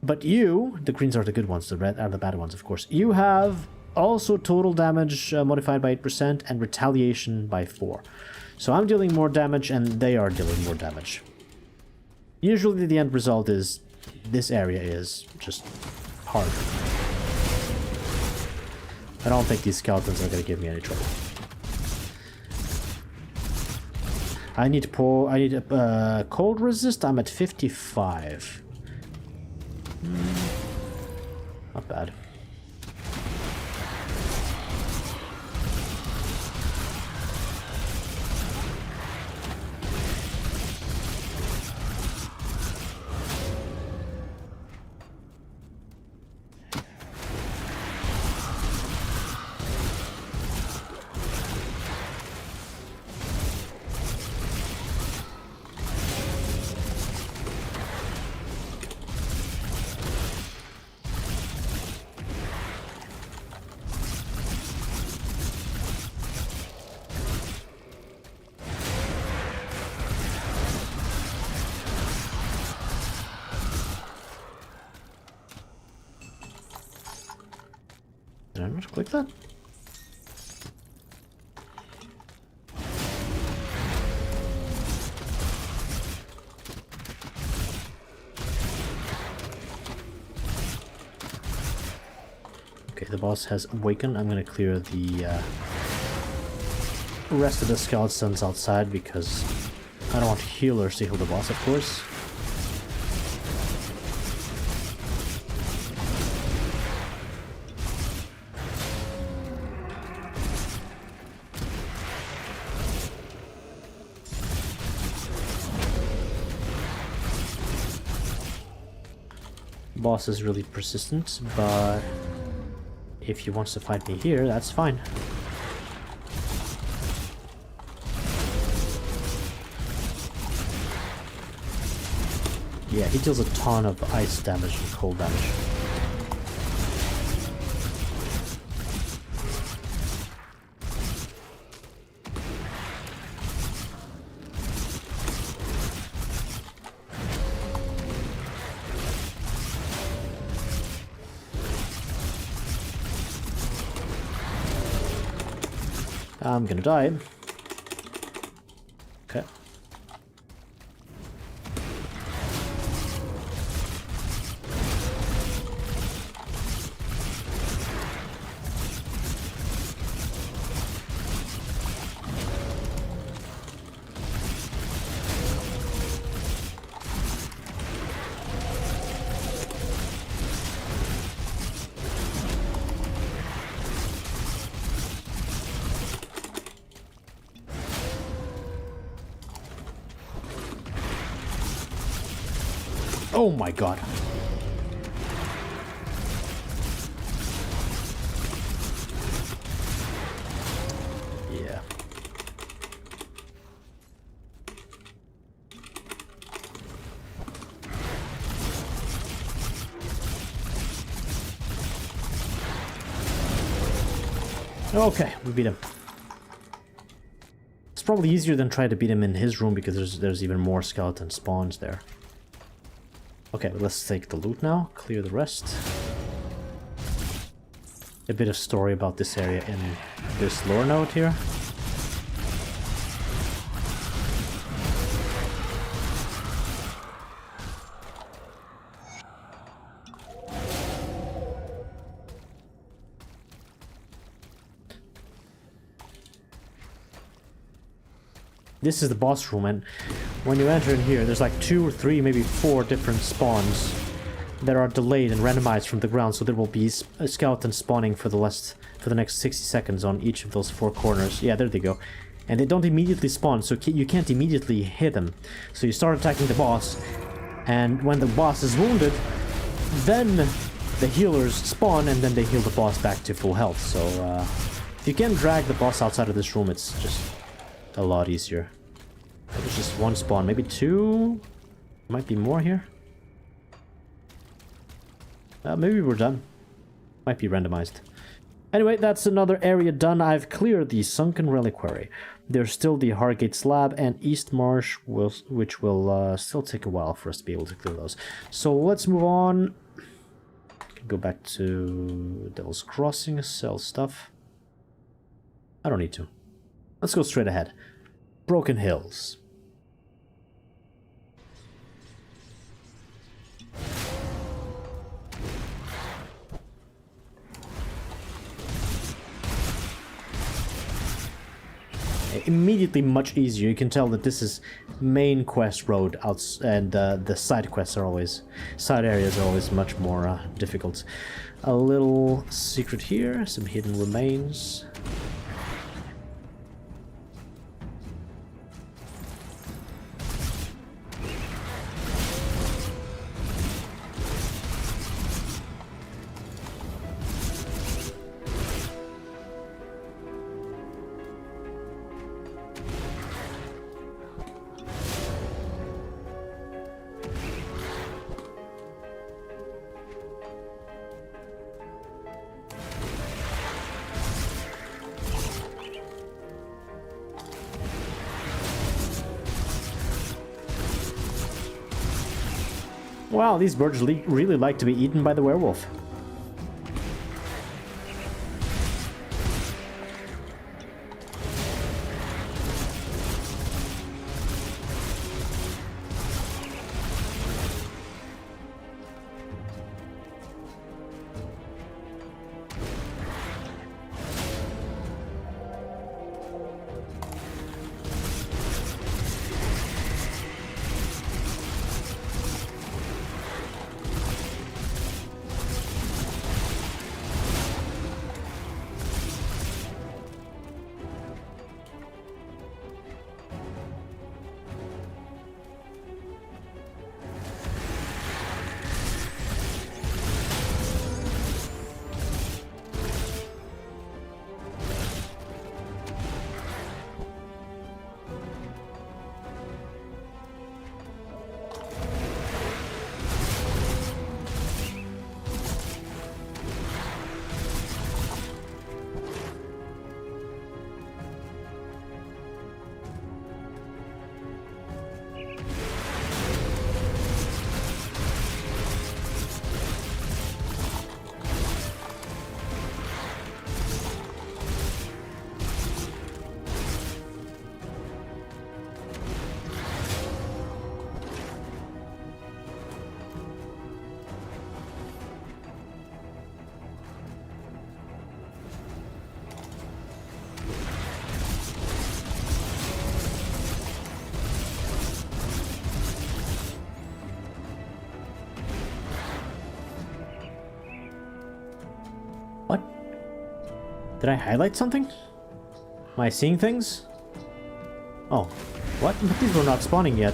But you, the greens are the good ones, the red are the bad ones, of course. You have also total damage modified by 8% and retaliation by 4. So I'm dealing more damage and they are dealing more damage. Usually the end result is this area is just hard. I don't think these skeletons are going to give me any trouble. I need cold resist. I'm at 55. Not bad. Click that. Okay, the boss has awakened. I'm gonna clear the rest of the skeletons outside because I don't want healers to heal the boss, of course. Boss is really persistent, but if he wants to fight me here, that's fine. Yeah, he deals a ton of ice damage and cold damage. I'm gonna die. Okay. Oh my god. Yeah. Okay, we beat him. It's probably easier than trying to beat him in his room because there's even more skeleton spawns there. Okay, let's take the loot now, clear the rest. A bit of story about this area in this lore note here. This is the boss room, and when you enter in here, there's like 2 or 3, maybe 4 different spawns that are delayed and randomized from the ground, so there will be a skeleton spawning for the next 60 seconds on each of those 4 corners. Yeah, there they go. And they don't immediately spawn, so you can't immediately hit them. So you start attacking the boss, and when the boss is wounded, then the healers spawn, and then they heal the boss back to full health. So if you can drag the boss outside of this room, it's just a lot easier. There's just 1 spawn, maybe 2? Might be more here. Maybe we're done. Might be randomized. Anyway, that's another area done. I've cleared the Sunken Reliquary. There's still the Hargate Slab and East Marsh, which will still take a while for us to be able to clear those. So let's move on. Go back to Devil's Crossing, sell stuff. I don't need to. Let's go straight ahead. Broken Hills. Immediately much easier. You can tell that this is main quest road and the side quests are always, side areas are always much more difficult. A little secret here, some hidden remains. Wow, these birds really like to be eaten by the werewolf. Did I highlight something? Am I seeing things? Oh, what? But these were not spawning yet.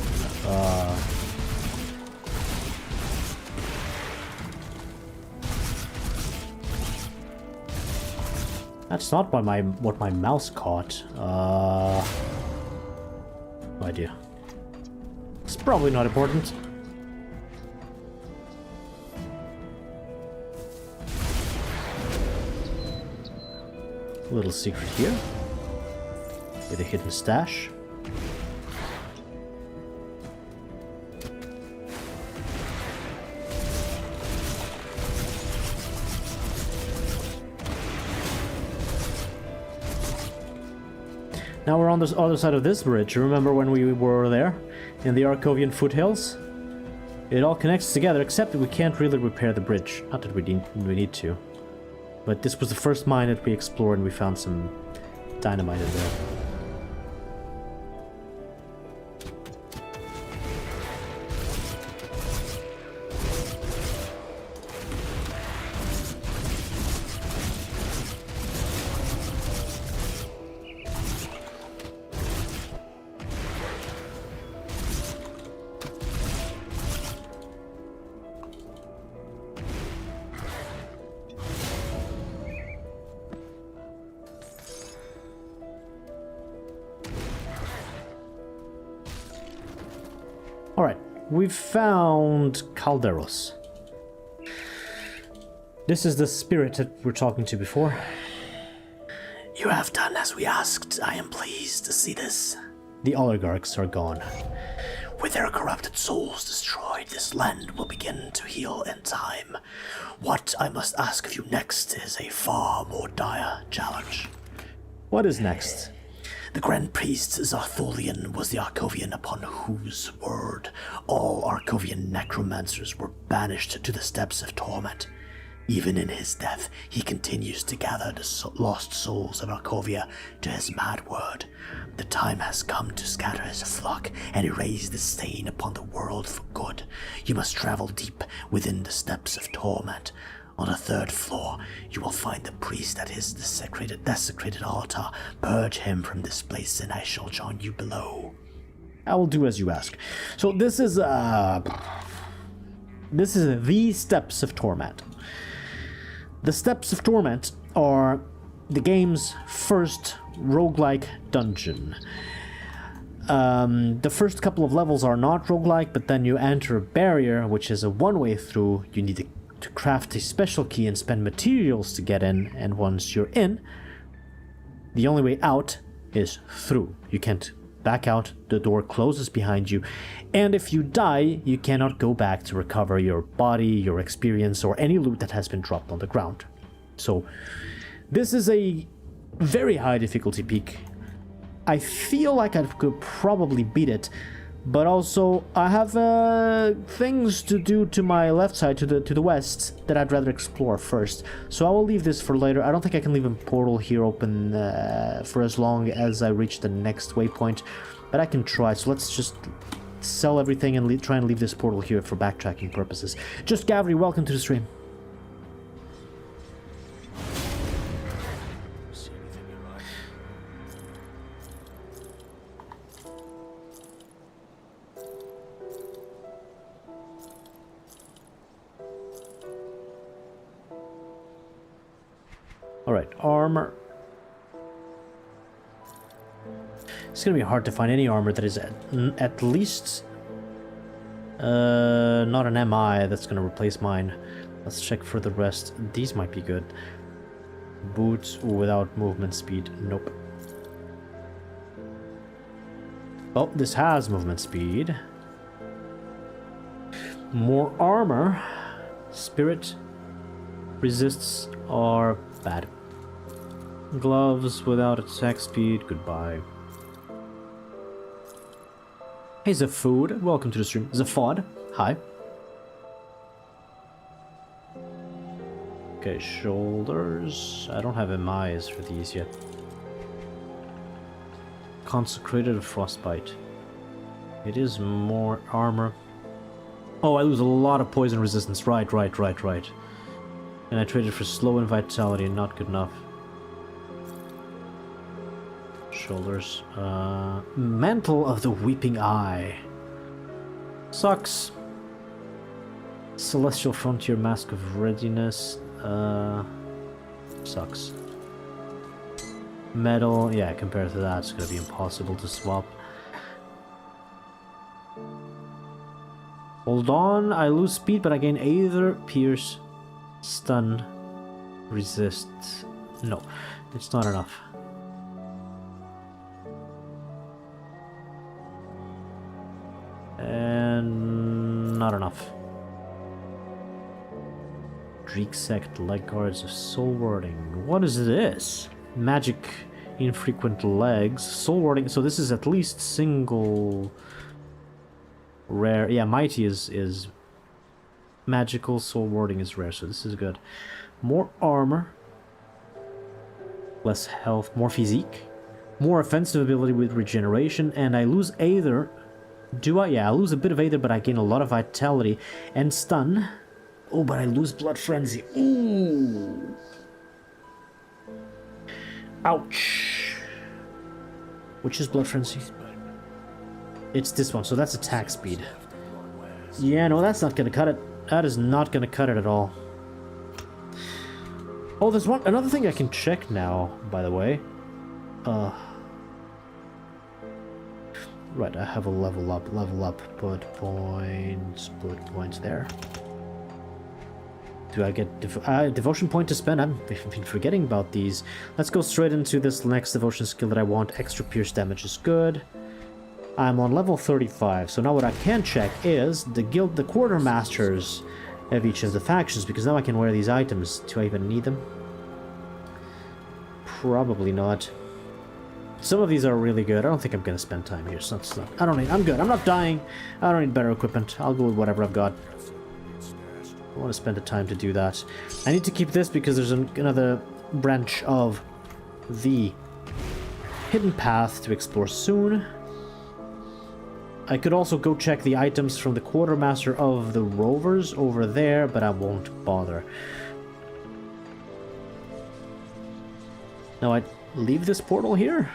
That's not what my mouse caught. No idea. It's probably not important. Little secret here. With a hidden stash. Now we're on the other side of this bridge. Remember when we were there? In the Arkovian foothills? It all connects together, except that we can't really repair the bridge. Not that we need to. But this was the first mine that we explored and we found some dynamite in there. Alright, we've found Calderos. This is the spirit that we're talking to before. You have done as we asked. I am pleased to see this. The oligarchs are gone. With their corrupted souls destroyed, this land will begin to heal in time. What I must ask of you next is a far more dire challenge. What is next? The Grand Priest Zartholian was the Arkovian upon whose word all Arkovian necromancers were banished to the steppes of torment. Even in his death, he continues to gather the lost souls of Arkovia to his mad word. The time has come to scatter his flock and erase the stain upon the world for good. You must travel deep within the steppes of torment. On the third floor, you will find the priest at his desecrated altar. Purge him from this place, and I shall join you below. I will do as you ask. So this is the Steppes of Torment. The Steppes of Torment are the game's first roguelike dungeon. The first couple of levels are not roguelike, but then you enter a barrier, which is a one-way through. You need to craft a special key and spend materials to get in, and once you're in, the only way out is through. You can't back out, the door closes behind you, and if you die, you cannot go back to recover your body, your experience, or any loot that has been dropped on the ground. So, this is a very high difficulty peak. I feel like I could probably beat it, but also I have things to do to my left side, to the west, that I'd rather explore first. So I will leave this for later. I don't think I can leave a portal here open for as long as I reach the next waypoint, but I can try. So let's just sell everything and try and leave this portal here for backtracking purposes. Just Gavri, welcome to the stream. Alright, armor. It's gonna be hard to find any armor that is at least not an MI that's gonna replace mine. Let's check for the rest. These might be good. Boots without movement speed. Nope. Oh, this has movement speed. More armor. Spirit resists are bad. Gloves without attack speed, goodbye. Hey Zafood, welcome to the stream. Zafod, hi. Okay, shoulders. I don't have MIs for these yet. Consecrated Frostbite. It is more armor. Oh, I lose a lot of poison resistance. Right. And I traded for slow and vitality, not good enough. Shoulders. Mantle of the Weeping Eye. Sucks. Celestial Frontier Mask of Readiness. Sucks. Metal, yeah, compared to that, it's gonna be impossible to swap. Hold on, I lose speed, but I gain either Pierce, Stun, Resist. No, it's not enough. And not enough. Dreek Sect, Leg Guards of Soul Warding. What is this? Magic Infrequent Legs. Soul Warding. So this is at least single rare. Yeah, Mighty is magical. Soul Warding is rare, so this is good. More armor. Less health. More physique. More offensive ability with regeneration. And I lose Aether. Do I? Yeah, I lose a bit of Aether, but I gain a lot of vitality. And stun. Oh, but I lose Blood Frenzy. Ooh. Ouch. Which is Blood Frenzy? It's this one, so that's attack speed. Yeah, no, that's not gonna cut it. That is not gonna cut it at all. Oh, there's another thing I can check now, by the way. Right, I have a level up, put points there. Do I get devotion point to spend? I've been forgetting about these. Let's go straight into this next devotion skill that I want. Extra pierce damage is good. I'm on level 35, so now what I can check is the quartermasters of each of the factions, because now I can wear these items. Do I even need them? Probably not. Some of these are really good. I don't think I'm gonna spend time here. So it's not, I'm good. I'm not dying. I don't need better equipment. I'll go with whatever I've got. I want to spend the time to do that. I need to keep this because there's another branch of the hidden path to explore soon. I could also go check the items from the quartermaster of the rovers over there, but I won't bother. Now I leave this portal here?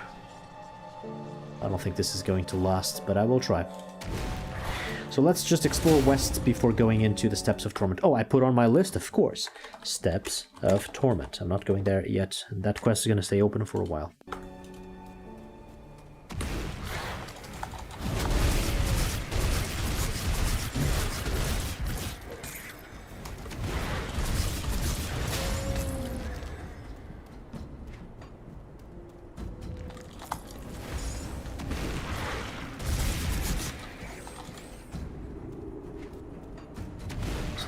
I don't think this is going to last, but I will try. So let's just explore west before going into the Steps of Torment. Oh, I put on my list, of course. Steps of Torment. I'm not going there yet. That quest is going to stay open for a while.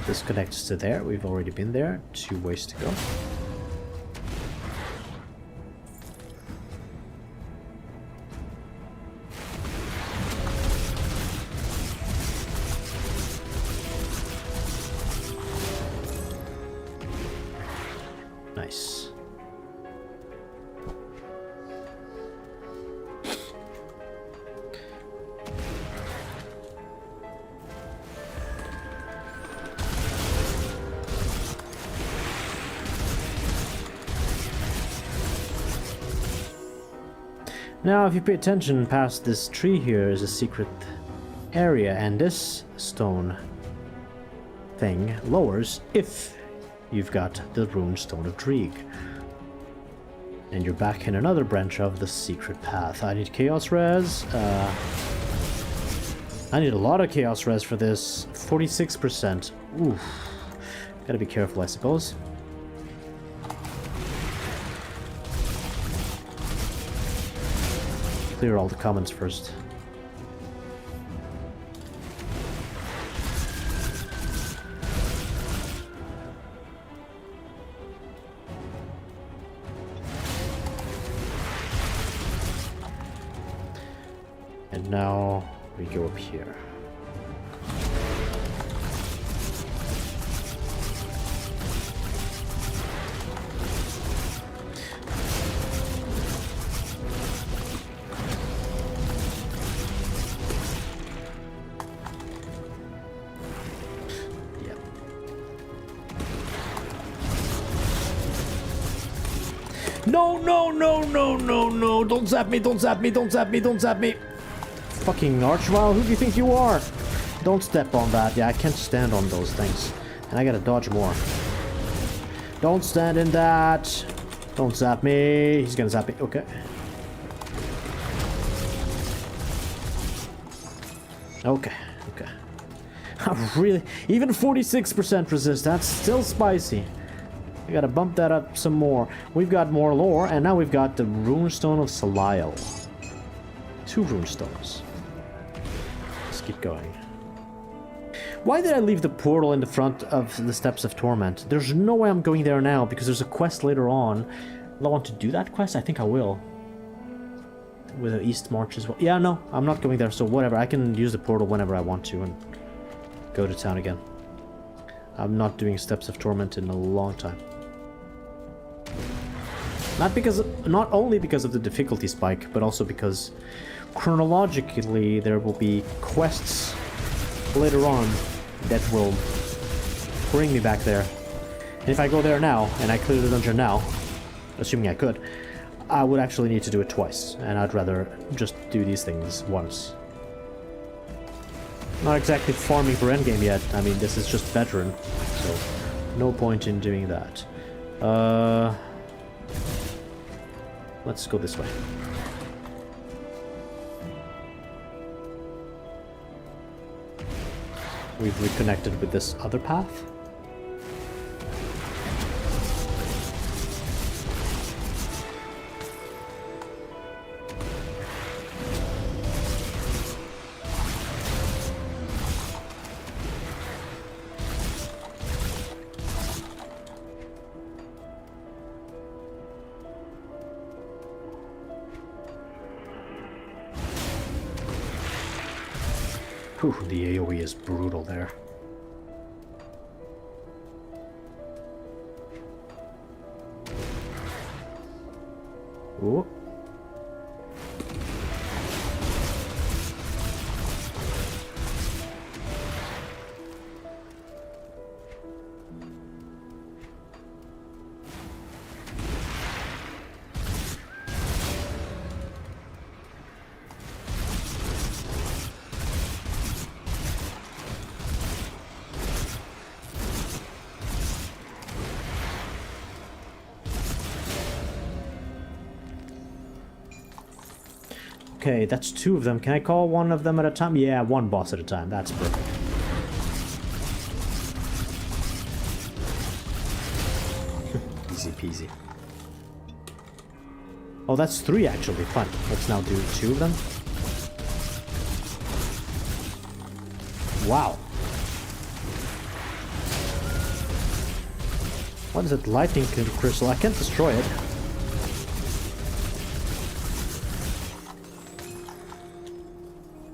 This connects to there. We've already been there. 2 ways to go. Nice. Now, if you pay attention, past this tree here is a secret area, and this stone thing lowers if you've got the rune stone of Dreeg. And you're back in another branch of the secret path. I need chaos res. I need a lot of chaos res for this. 46%. Oof. Gotta be careful, I suppose. Clear all the comments first. And now we go up here. No, no, no, no, no, no. Don't zap me, don't zap me, don't zap me, don't zap me. Fucking Archvile, who do you think you are? Don't step on that. Yeah, I can't stand on those things. And I gotta dodge more. Don't stand in that. Don't zap me. He's gonna zap me. Okay. Okay, okay. Really? Even 46% resist. That's still spicy. We gotta bump that up some more. We've got more lore, and now we've got the Runestone of Saliel. 2 runestones. Let's keep going. Why did I leave the portal in the front of the Steps of Torment? There's no way I'm going there now, because there's a quest later on. Will I want to do that quest? I think I will. With the East March as well. Yeah, no, I'm not going there, so whatever. I can use the portal whenever I want to and go to town again. I'm not doing Steps of Torment in a long time. Not only because of the difficulty spike, but also because chronologically there will be quests later on that will bring me back there. And if I go there now, and I clear the dungeon now, assuming I could, I would actually need to do it twice, and I'd rather just do these things once. Not exactly farming for endgame yet. I mean, this is just veteran, so no point in doing that. Let's go this way. We've reconnected with this other path. Whew, the AoE is brutal there. Ooh. Okay, that's 2 of them. Can I call one of them at a time? Yeah, 1 boss at a time. That's perfect. Easy peasy. Oh, that's 3 actually. Fine. Let's now do 2 of them. Wow. What is it? Lightning crystal. I can't destroy it.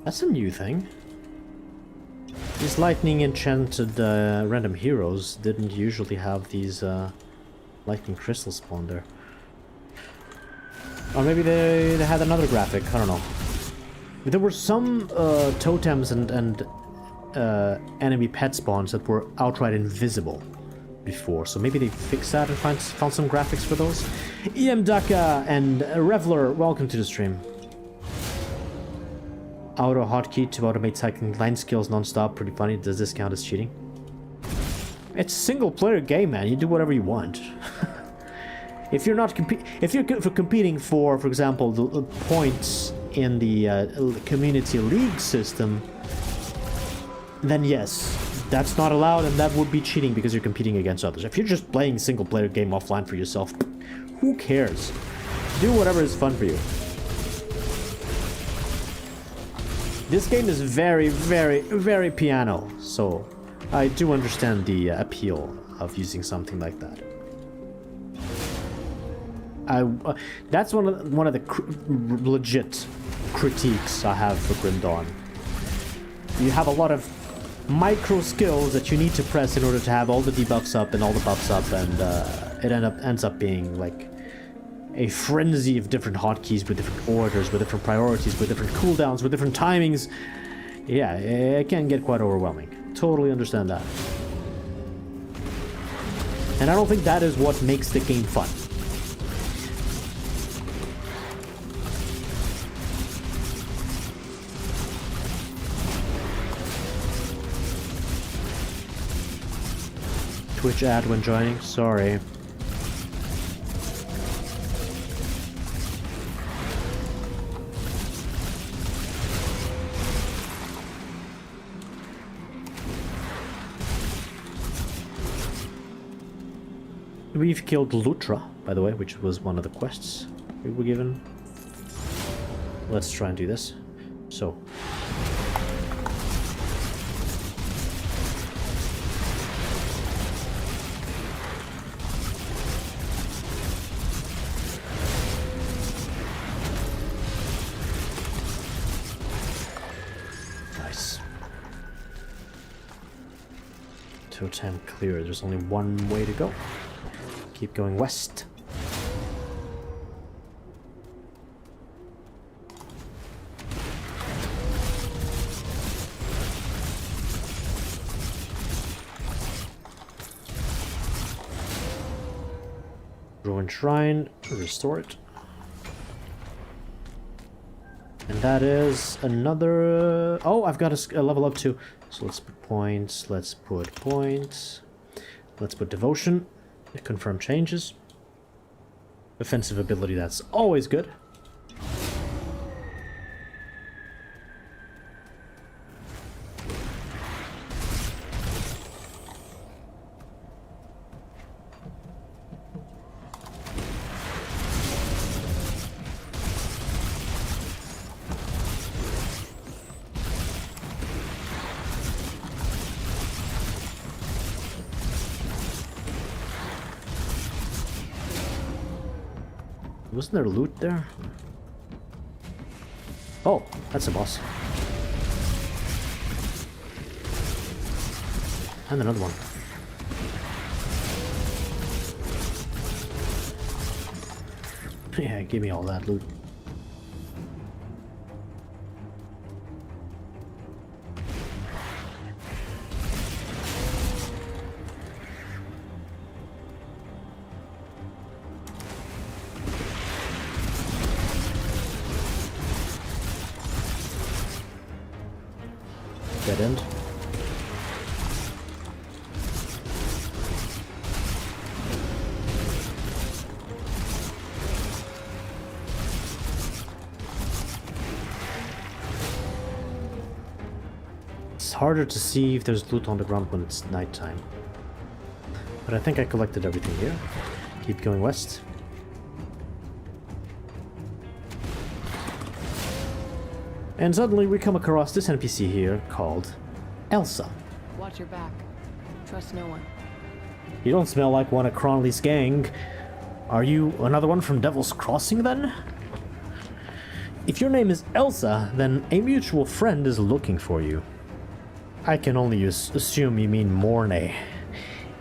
That's a new thing. These lightning enchanted random heroes didn't usually have these lightning crystals spawn there. Or maybe they had another graphic, I don't know. But there were some totems and enemy pet spawns that were outright invisible before, so maybe they fixed that and found some graphics for those. EM Daka and Reveler, welcome to the stream. Auto hotkey to automate cycling line skills non-stop. Pretty funny. Does this count as cheating? It's a single-player game, man. You do whatever you want. If you're not competing for example, the points in the community league system, then yes, that's not allowed, and that would be cheating because you're competing against others. If you're just playing a single-player game offline for yourself, who cares? Do whatever is fun for you. This game is very, very, very piano, so I do understand the appeal of using something like that. That's one of the legit critiques I have for Grim Dawn. You have a lot of micro skills that you need to press in order to have all the debuffs up and all the buffs up, and it ends up being like a frenzy of different hotkeys with different orders, with different priorities, with different cooldowns, with different timings. Yeah, it can get quite overwhelming. Totally understand that. And I don't think that is what makes the game fun. Twitch ad when joining, sorry. We've killed Lutra, by the way, which was one of the quests we were given. Let's try and do this. So. Nice. Totem clear. There's only one way to go. Keep going west. Ruined Shrine, restore it. And that is another... oh, I've got a level up too. So let's put points, let's put points. Let's put devotion. Confirm changes. Offensive ability, that's always good. Wasn't there loot there? Oh, that's a boss. And another one. Yeah, give me all that loot. Dead end. It's harder to see if there's loot on the ground when it's nighttime. But I think I collected everything here. Keep going west. And suddenly we come across this NPC here called Elsa. Watch your back. Trust no one. You don't smell like one of Cronley's gang. Are you another one from Devil's Crossing then? If your name is Elsa, then a mutual friend is looking for you. I can only assume you mean Mornay.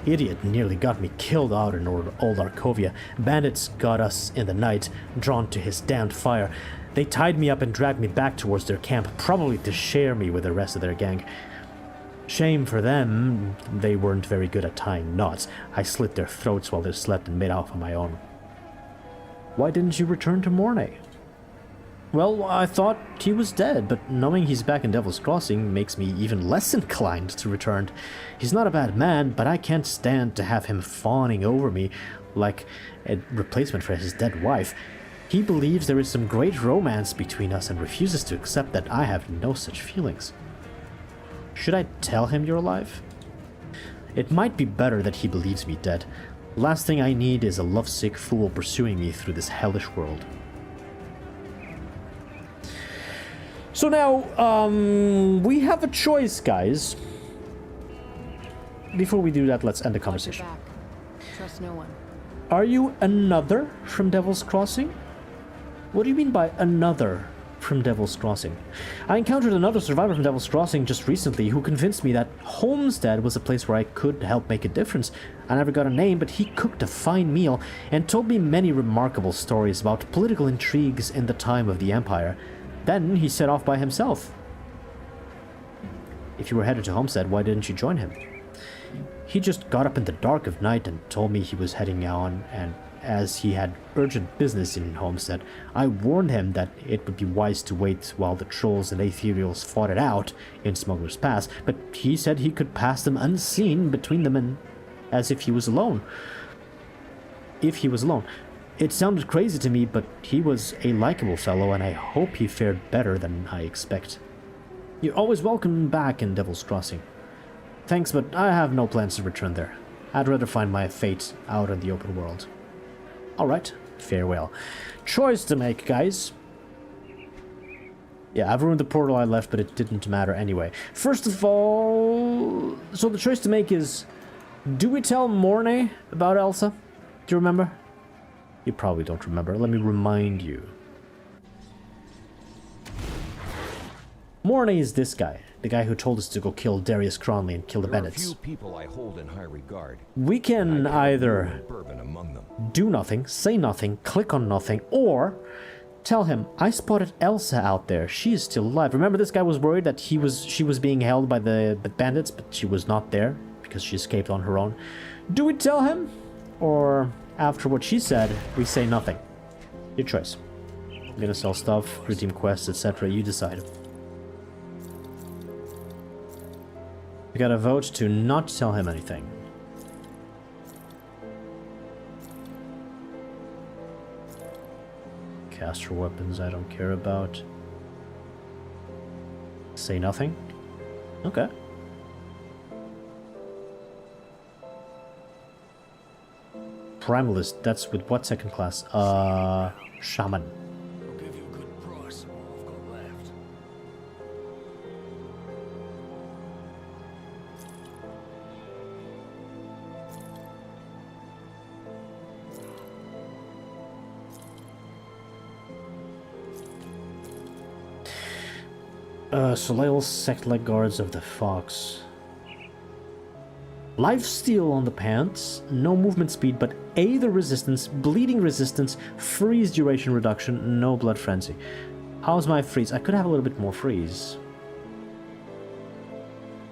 Idiot nearly got me killed out in Old Arkovia. Bandits got us in the night, drawn to his damned fire. They tied me up and dragged me back towards their camp, probably to share me with the rest of their gang. Shame for them, they weren't very good at tying knots. I slit their throats while they slept and made off on my own. Why didn't you return to Mornay? Well, I thought he was dead, but knowing he's back in Devil's Crossing makes me even less inclined to return. He's not a bad man, but I can't stand to have him fawning over me like a replacement for his dead wife. He believes there is some great romance between us and refuses to accept that I have no such feelings. Should I tell him you're alive? It might be better that he believes me dead. Last thing I need is a lovesick fool pursuing me through this hellish world. So now, we have a choice, guys. Before we do that, let's end the conversation. Watch your back. Trust no one. Are you another from Devil's Crossing? What do you mean by another from Devil's Crossing? I encountered another survivor from Devil's Crossing just recently who convinced me that Homestead was a place where I could help make a difference. I never got a name, but he cooked a fine meal and told me many remarkable stories about political intrigues in the time of the Empire. Then he set off by himself. If you were headed to Homestead, why didn't you join him? He just got up in the dark of night and told me he was heading on, and as he had urgent business in Homestead, I warned him that it would be wise to wait while the trolls and ethereals fought it out in Smuggler's Pass, but he said he could pass them unseen between them and as if he was alone. If he was alone. It sounded crazy to me, but he was a likable fellow, and I hope he fared better than I expect. You're always welcome back in Devil's Crossing. Thanks, but I have no plans to return there. I'd rather find my fate out in the open world. Alright, farewell. Choice to make, guys. Yeah, I've ruined the portal I left, but it didn't matter anyway. First of all... So the choice to make is... Do we tell Mornay about Elsa? Do you remember? You probably don't remember. Let me remind you. Mornay is this guy. The guy who told us to go kill Darius Cronley and kill the Bennetts. Few people I hold in high regard. We can either Among them. do nothing, say nothing, click on nothing, or tell him, I spotted Elsa out there. She is still alive. Remember, this guy was worried that she was being held by the bandits, but she was not there because she escaped on her own. Do we tell him? Or after what she said, we say nothing? Your choice. I'm gonna sell stuff, redeem quests, etc. You decide. We gotta vote to not tell him anything. Caster weapons I don't care about. Say nothing? Okay. Primalist, that's with what second class? Shaman. I'll give you a good price of all I've got left. Soleil sect like guards of the Fox. Lifesteal on the pants, no movement speed, but Aether resistance, bleeding resistance, freeze duration reduction, no blood frenzy. How's my freeze? I could have a little bit more freeze.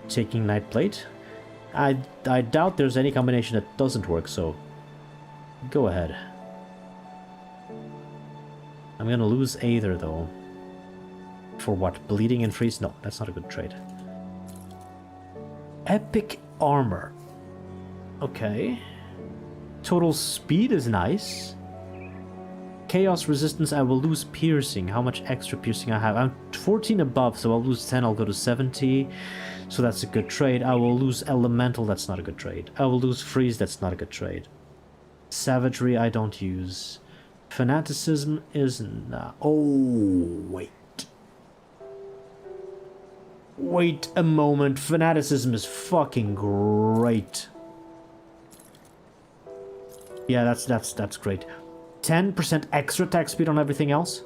Taking Night Plate? I doubt there's any combination that doesn't work, so go ahead. I'm gonna lose Aether though. For what? Bleeding and freeze? No, that's not a good trade. Epic armor. Okay. Total speed is nice. Chaos resistance, I will lose piercing. How much extra piercing I have? I'm 14 above, so I'll lose 10, I'll go to 70. So that's a good trade. I will lose elemental, that's not a good trade. I will lose freeze, that's not a good trade. Savagery, I don't use. Fanaticism is not. Oh, wait. Wait a moment. Fanaticism is fucking great. Yeah, that's great. 10% extra attack speed on everything else.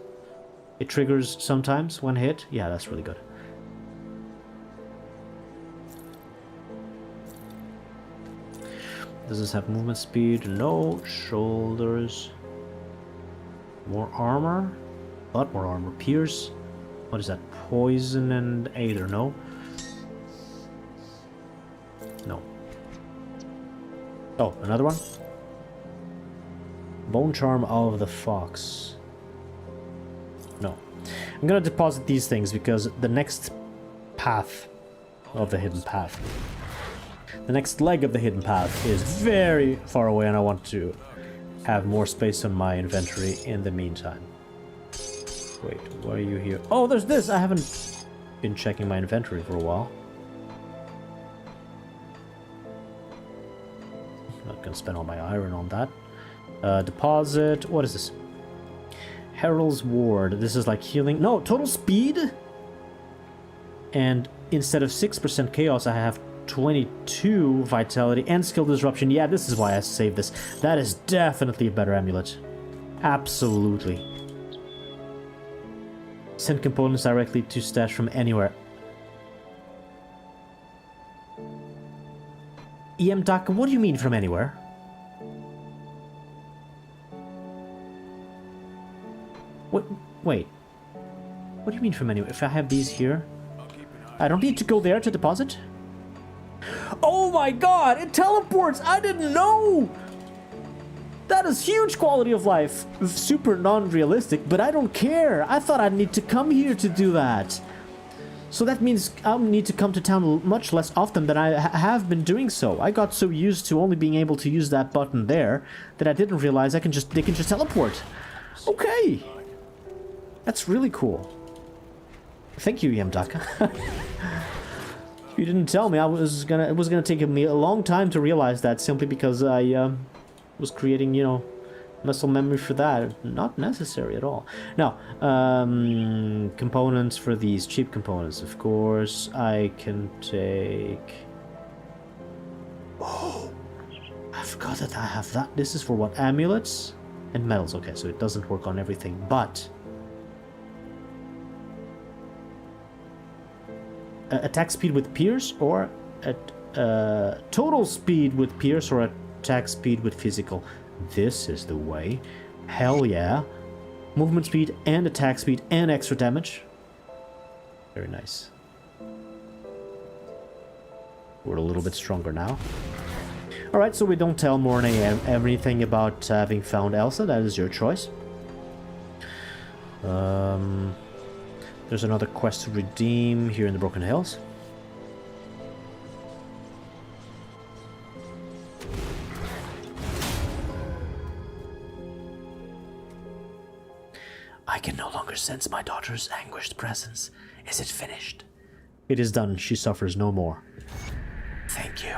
It triggers sometimes when hit. Yeah, that's really good. Does this have movement speed? No. Shoulders. More armor. A lot more armor. Pierce. What is that? Poison and Aether, no? No. Oh, another one? Bone Charm of the Fox. No. I'm gonna deposit these things because the next path of the hidden path, the next leg of the hidden path is very far away and I want to have more space on my inventory in the meantime. Wait, why are you here? Oh, there's this! I haven't been checking my inventory for a while. Not gonna spend all my iron on that. Deposit. What is this? Herald's Ward. This is like healing. No, total speed? And instead of 6% chaos, I have 22 vitality and skill disruption. Yeah, this is why I saved this. That is definitely a better amulet. Absolutely. Send components directly to stash from anywhere. EM-Doc, what do you mean from anywhere? What? Wait. What do you mean from anywhere? If I have these here, I don't need to go there to deposit? Oh my god! It teleports! I didn't know! That is huge quality of life. Super non-realistic, but I don't care. I thought I'd need to come here to do that. So that means I'll need to come to town much less often than I have been doing so. I got so used to only being able to use that button there that I didn't realize they can just teleport. Okay. That's really cool. Thank you, Yamdaka. If you didn't tell me, it was gonna take me a long time to realize that, simply because I was creating, you know, muscle memory for that. Not necessary at all. Now, components for these cheap components, of course. I can take... Oh, I forgot that I have that. This is for what? Amulets and medals. Okay, so it doesn't work on everything, but... attack speed with Pierce, or total speed with Pierce, or attack speed with physical. This is the way. Hell yeah. Movement speed and attack speed and extra damage. Very nice. We're a little bit stronger now. Alright, so we don't tell Morne everything about having found Elsa. That is your choice. There's another quest to redeem here in the Broken Hills. I can no longer sense my daughter's anguished presence. Is it finished? It is done. She suffers no more. Thank you.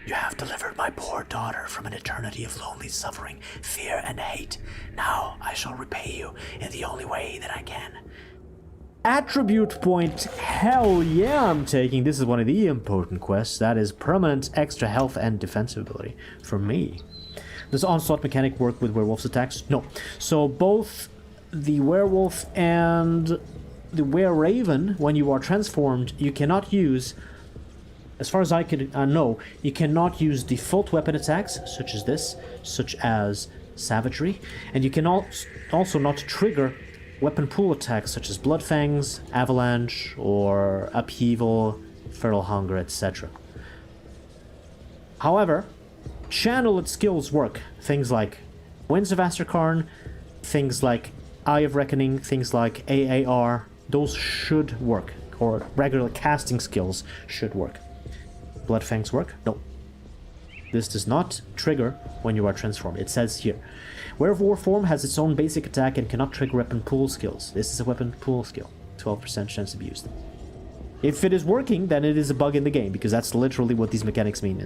You have delivered my poor daughter from an eternity of lonely suffering, fear, and hate. Now I shall repay you in the only way that I can. Attribute point. Hell yeah, I'm taking. This is one of the important quests. That is permanent extra health and defense ability for me. Does onslaught mechanic work with werewolf's attacks? No. So both the werewolf and the were-raven, when you are transformed, you cannot use, as far as I can know, you cannot use default weapon attacks, such as this, such as savagery, and you can also not trigger weapon pool attacks such as Bloodfangs, Avalanche, or Upheaval, Feral Hunger, etc. However, channeled skills work. Things like Winds of Astrakarn, things like Eye of Reckoning, things like AAR, those should work. Or regular casting skills should work. Bloodfangs work? No. This does not trigger when you are transformed. It says here, Werewolf form has its own basic attack and cannot trigger weapon pool skills. This is a weapon pool skill. 12% chance to be used. If it is working, then it is a bug in the game, because that's literally what these mechanics mean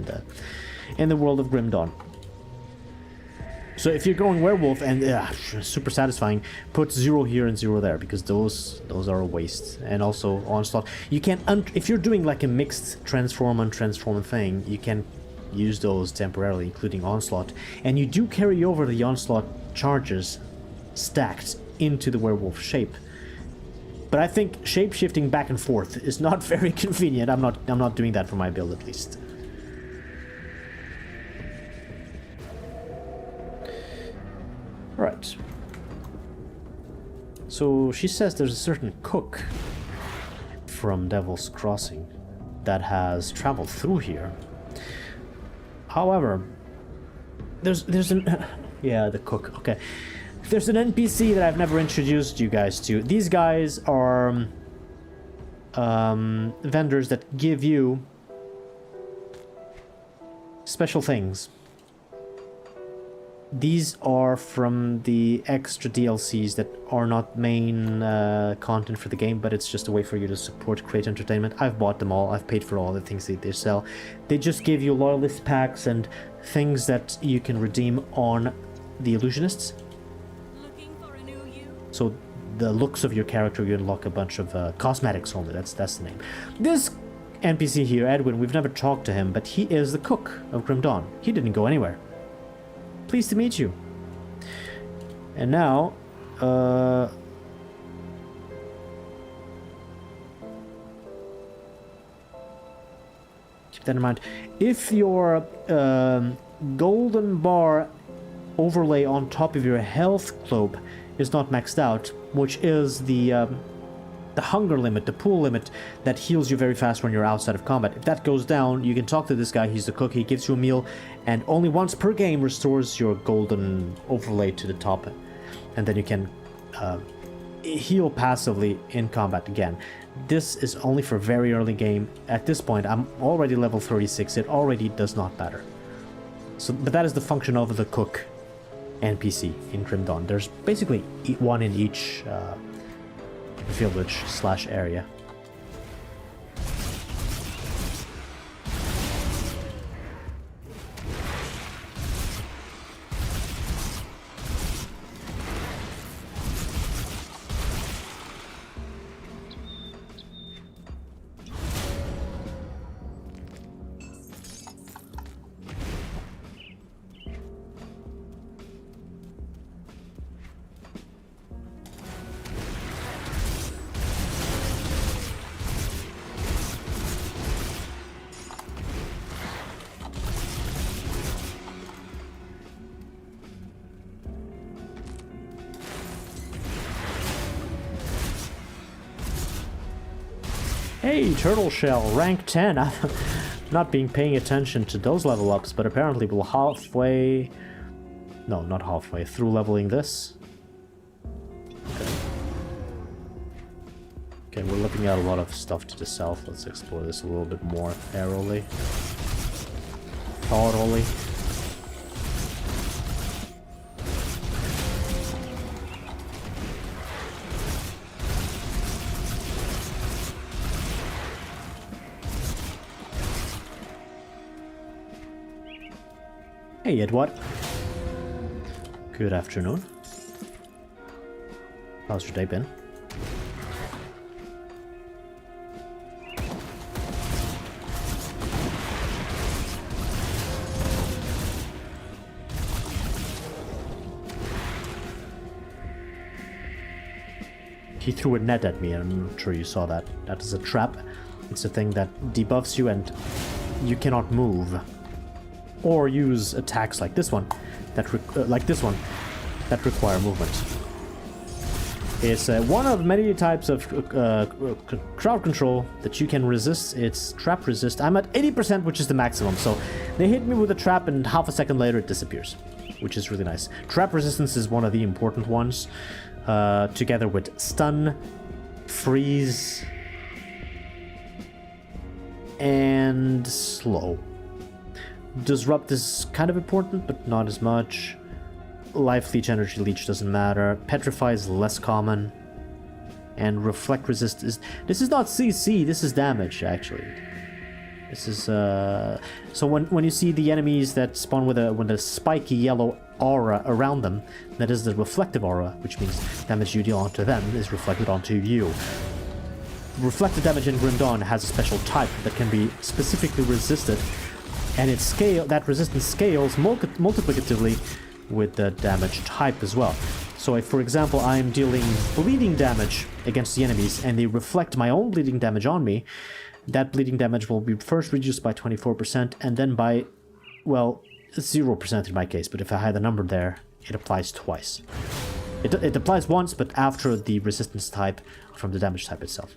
in the world of Grim Dawn. So if you're going werewolf and super satisfying, put 0 here and 0 there, because those are a waste. And also onslaught. You can if you're doing like a mixed transform untransform thing, you can use those temporarily, including onslaught, and you do carry over the onslaught charges stacked into the werewolf shape. But I think shape-shifting back and forth is not very convenient. I'm not doing that for my build, at least. Right. So she says there's a certain cook from Devil's Crossing that has traveled through here. However, there's an yeah, the cook. Okay, there's an NPC that I've never introduced you guys to. These guys are vendors that give you special things. These are from the extra DLCs that are not main content for the game, but it's just a way for you to support Create Entertainment. I've bought them all. I've paid for all the things that they sell. They just give you loyalist packs and things that you can redeem on the Illusionists. Looking for a new you? So the looks of your character, you unlock a bunch of cosmetics only. That's the name. This NPC here, Edwin, we've never talked to him, but he is the cook of Grim Dawn. He didn't go anywhere. Pleased to meet you. And now, keep that in mind. If your golden bar overlay on top of your health globe is not maxed out, which is the hunger limit, the pool limit that heals you very fast when you're outside of combat. If that goes down, you can talk to this guy. He's the cook. He gives you a meal, and only once per game restores your golden overlay to the top, and then you can heal passively in combat again. This is only for very early game. At this point, I'm already level 36. It already does not matter. So, but that is the function of the cook NPC in Grim Dawn. There's basically one in each village/area. Hey, Turtle Shell, rank 10. I'm not paying attention to those level ups, but apparently we're halfway... No, not halfway, through leveling this. Okay, we're looking at a lot of stuff to the south. Let's explore this a little bit more thoroughly. Hey, Edward. Good afternoon. How's your day been? He threw a net at me, I'm not sure you saw that. That is a trap. It's a thing that debuffs you and you cannot move. Or use attacks like this one, that require movement. It's one of many types of crowd control that you can resist. It's trap resist. I'm at 80%, which is the maximum. So they hit me with a trap, and half a second later it disappears, which is really nice. Trap resistance is one of the important ones, together with stun, freeze, and slow. Disrupt is kind of important, but not as much. Life Leech, Energy Leech doesn't matter. Petrify is less common. And Reflect Resist is... This is not CC, this is damage, actually. This is... So when you see the enemies that spawn with a spiky yellow aura around them, that is the reflective aura, which means damage you deal onto them is reflected onto you. Reflected damage in Grim Dawn has a special type that can be specifically resisted, and that resistance scales multiplicatively with the damage type as well. So if, for example, I'm dealing bleeding damage against the enemies and they reflect my own bleeding damage on me, that bleeding damage will be first reduced by 24% and then by, well, 0% in my case, but if I had a number there, it applies twice. It applies once, but after the resistance type from the damage type itself.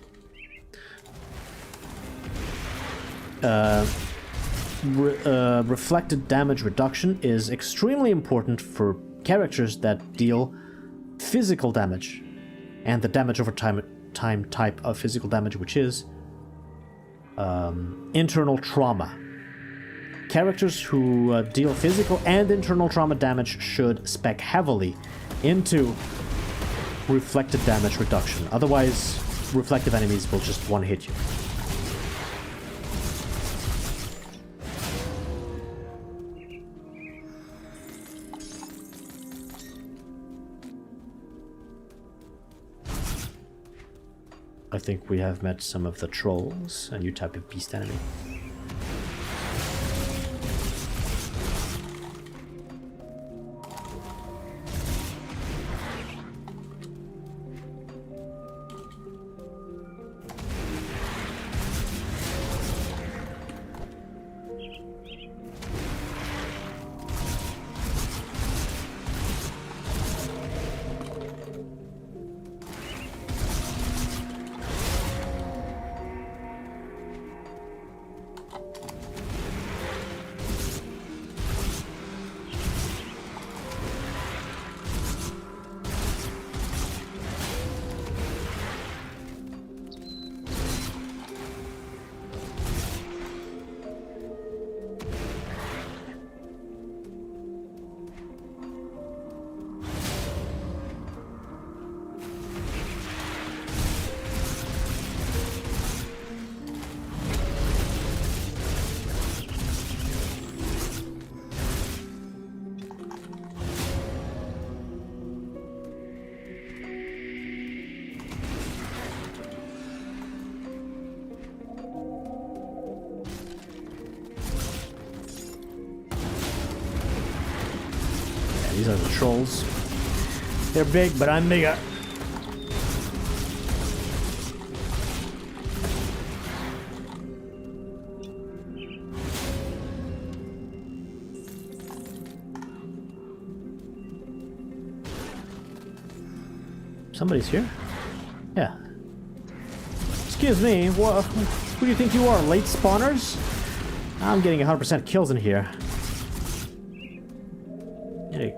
Reflected damage reduction is extremely important for characters that deal physical damage, and the damage over time type of physical damage, which is internal trauma. Characters who deal physical and internal trauma damage should spec heavily into reflected damage reduction. Otherwise, reflective enemies will just one-hit you. I think we have met some of the trolls, a new type of beast enemy. These are the trolls. They're big, but I'm bigger. Somebody's here? Yeah. Excuse me, who do you think you are, late spawners? I'm getting 100% kills in here.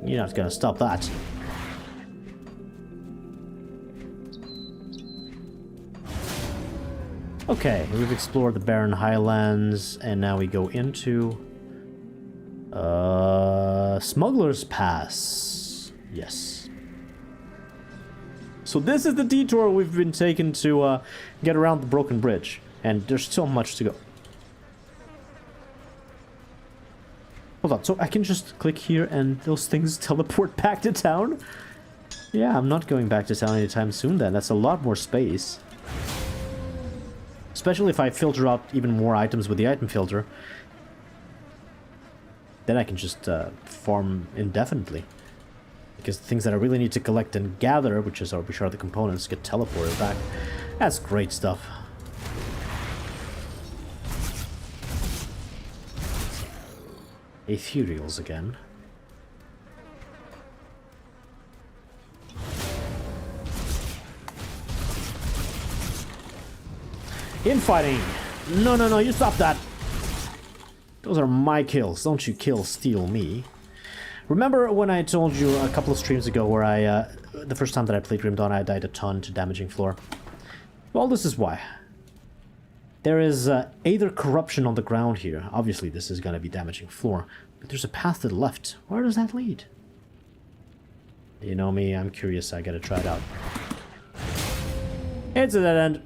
You're not gonna stop that. Okay, we've explored the barren highlands, and now we go into... Smuggler's Pass. Yes. So this is the detour we've been taking to get around the broken bridge. And there's so much to go. Hold on, so I can just click here and those things teleport back to town? Yeah, I'm not going back to town anytime soon then. That's a lot more space. Especially if I filter out even more items with the item filter. Then I can just farm indefinitely. Because the things that I really need to collect and gather, which are the components, get teleported back. That's great stuff. Ethereals again. Infighting! No, you stop that! Those are my kills. Don't you steal me. Remember when I told you a couple of streams ago where the first time that I played Grim Dawn, I died a ton to damaging floor? Well, this is why. There is either corruption on the ground here. Obviously, this is going to be damaging floor. But there's a path to the left. Where does that lead? You know me, I'm curious. I gotta try it out. It's a dead end.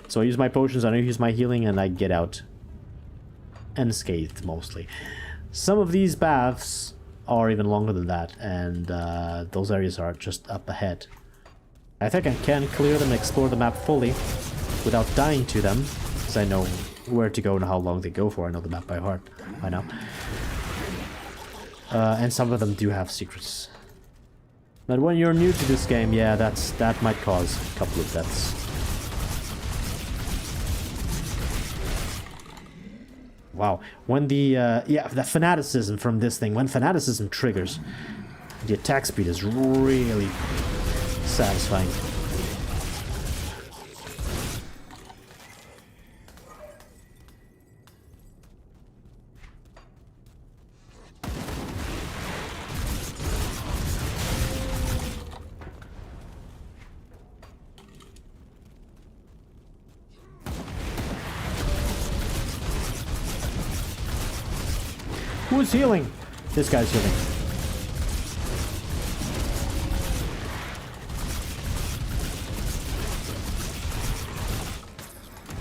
So I use my potions, I use my healing, and I get out. Unscathed, mostly. Some of these paths are even longer than that, and those areas are just up ahead. I think I can clear them and explore the map fully without dying to them, because I know where to go and how long they go for. I know the map by heart by now. And some of them do have secrets. But when you're new to this game, yeah, that might cause a couple of deaths. Wow, when the fanaticism from this thing, when fanaticism triggers, the attack speed is really satisfying. Who's healing? This guy's healing.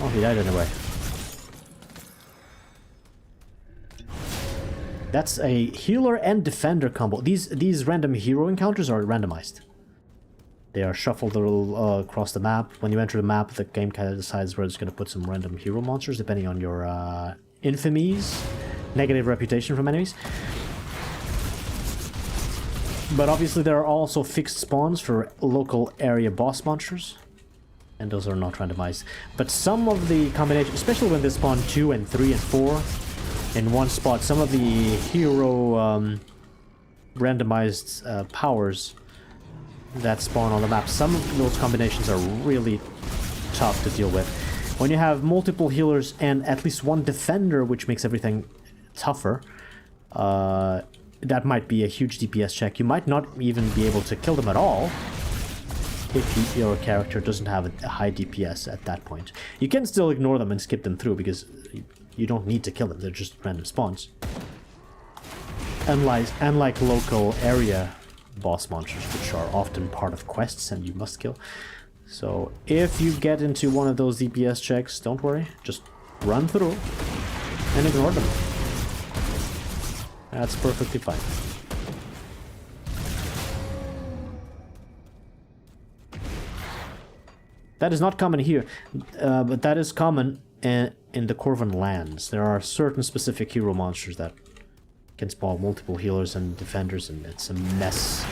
Oh, he died anyway. That's a healer and defender combo. These random hero encounters are randomized. They are shuffled a little across the map. When you enter the map, the game kind of decides where it's going to put some random hero monsters, depending on your infamies. Negative reputation from enemies. But obviously there are also fixed spawns for local area boss monsters. And those are not randomized. But some of the combinations, especially when they spawn 2 and 3 and 4 in one spot, some of the hero randomized powers that spawn on the map, some of those combinations are really tough to deal with. When you have multiple healers and at least one defender, which makes everything tougher, that might be a huge DPS check. You might not even be able to kill them at all if your character doesn't have a high DPS at that point. You can still ignore them and skip them through because you don't need to kill them, they're just random spawns. Unlike local area boss monsters, which are often part of quests and you must kill. So if you get into one of those DPS checks, don't worry, just run through and ignore them. That's perfectly fine. That is not common here, but that is common in the Corvan lands. There are certain specific hero monsters that can spawn multiple healers and defenders, and it's a mess.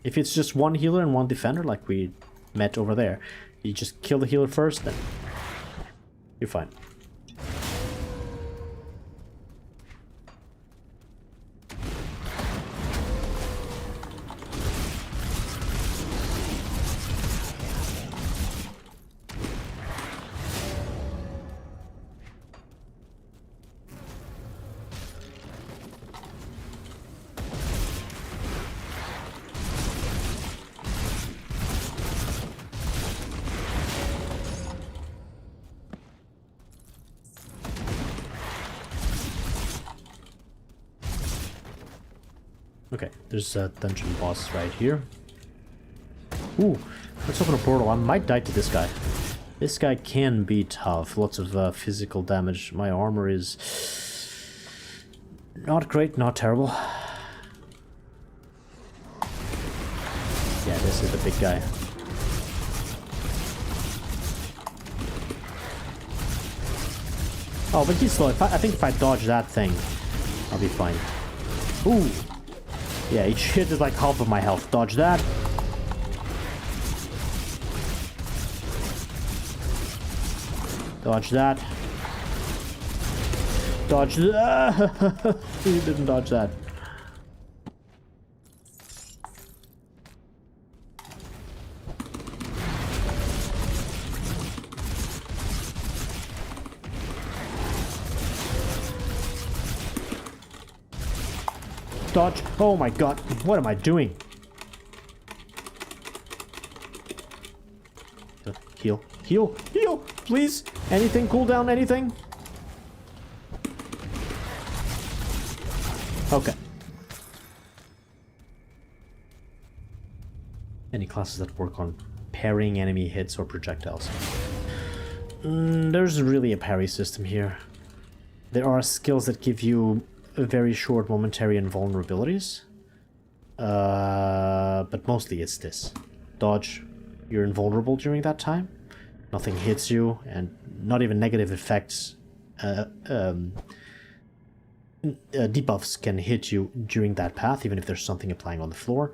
If it's just one healer and one defender, like we met over there, you just kill the healer first, then you're fine. Okay, there's a dungeon boss right here. Ooh, let's open a portal. I might die to this guy. This guy can be tough. Lots of physical damage. My armor is not great, not terrible. Yeah, this is the big guy. Oh, but he's slow. I think if I dodge that thing, I'll be fine. Ooh. Yeah, each hit is like half of my health. Dodge that. Dodge that. Dodge that. You didn't dodge that. Dodge. Oh my god. What am I doing? Heal. Heal. Heal. Please. Anything. Cool down. Anything. Okay. Any classes that work on parrying enemy hits or projectiles? There's really a parry system here. There are skills that give you very short momentary invulnerabilities, but mostly it's this. Dodge, you're invulnerable during that time, nothing hits you, and not even negative effects, debuffs can hit you during that path, even if there's something applying on the floor,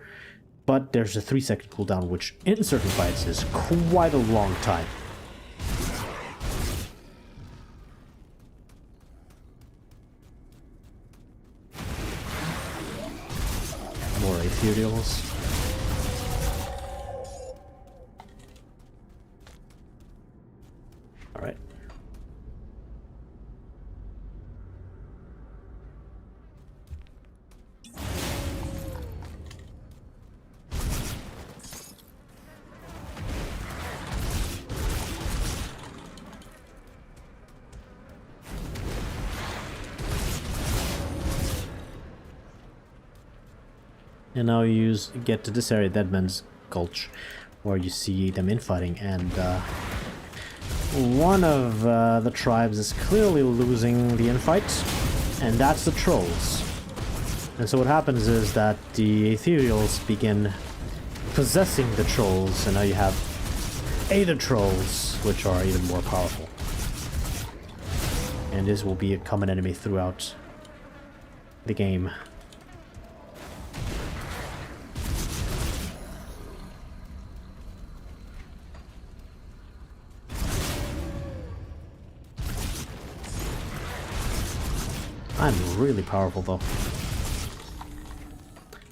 but there's a 3-second cooldown, which in certain fights is quite a long time. Ethereals. All right. And now you get to this area, Deadman's Gulch, where you see them infighting, and one of the tribes is clearly losing the infight, and that's the trolls. And so what happens is that the ethereals begin possessing the trolls, and now you have Aether trolls, which are even more powerful. And this will be a common enemy throughout the game. I'm really powerful, though.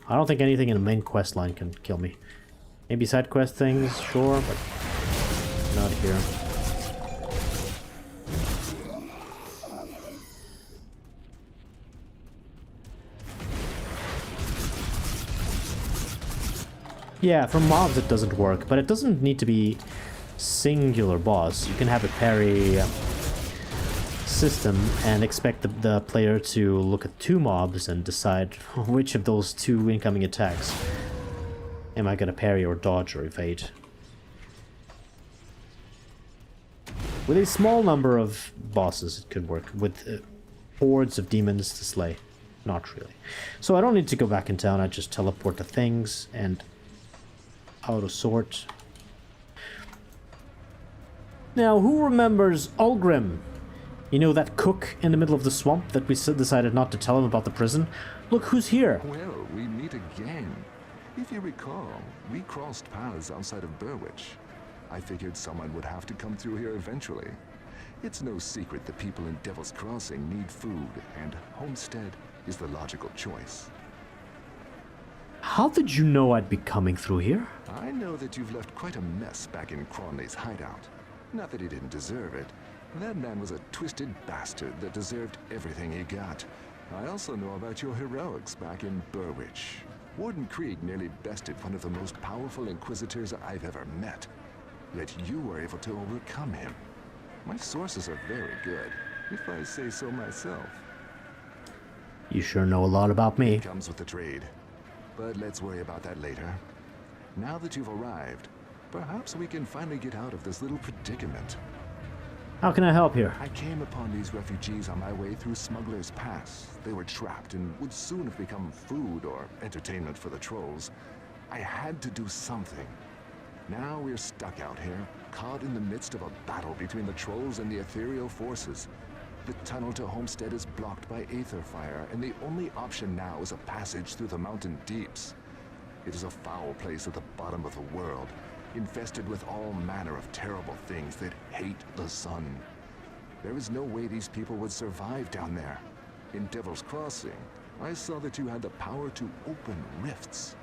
I don't think anything in the main quest line can kill me. Maybe side quest things, sure, but not here. Yeah, for mobs it doesn't work, but it doesn't need to be singular boss. You can have a parry system and expect the player to look at 2 mobs and decide which of those 2 incoming attacks am I gonna parry or dodge or evade. With a small number of bosses it could work. With hordes of demons to slay, not really. So I don't need to go back in town, I just teleport to things and auto sort. Now, who remembers Ulgrim? You know, that cook in the middle of the swamp that we decided not to tell him about the prison? Look who's here. Well, we meet again. If you recall, we crossed paths outside of Burwich. I figured someone would have to come through here eventually. It's no secret the people in Devil's Crossing need food, and Homestead is the logical choice. How did you know I'd be coming through here? I know that you've left quite a mess back in Cronley's hideout. Not that he didn't deserve it. That man was a twisted bastard that deserved everything he got. I also know about your heroics back in Burwich. Warden Krieg nearly bested one of the most powerful inquisitors I've ever met. Yet you were able to overcome him. My sources are very good, if I say so myself. You sure know a lot about me. It comes with the trade. But let's worry about that later. Now that you've arrived, perhaps we can finally get out of this little predicament. How can I help here? I came upon these refugees on my way through Smuggler's Pass. They were trapped and would soon have become food or entertainment for the trolls. I had to do something. Now we're stuck out here, caught in the midst of a battle between the trolls and the ethereal forces. The tunnel to Homestead is blocked by aether fire, and the only option now is a passage through the mountain deeps. It is a foul place at the bottom of the world, infested with all manner of terrible things that hate the sun. There is no way these people would survive down there. In Devil's Crossing, I saw that you had the power to open rifts.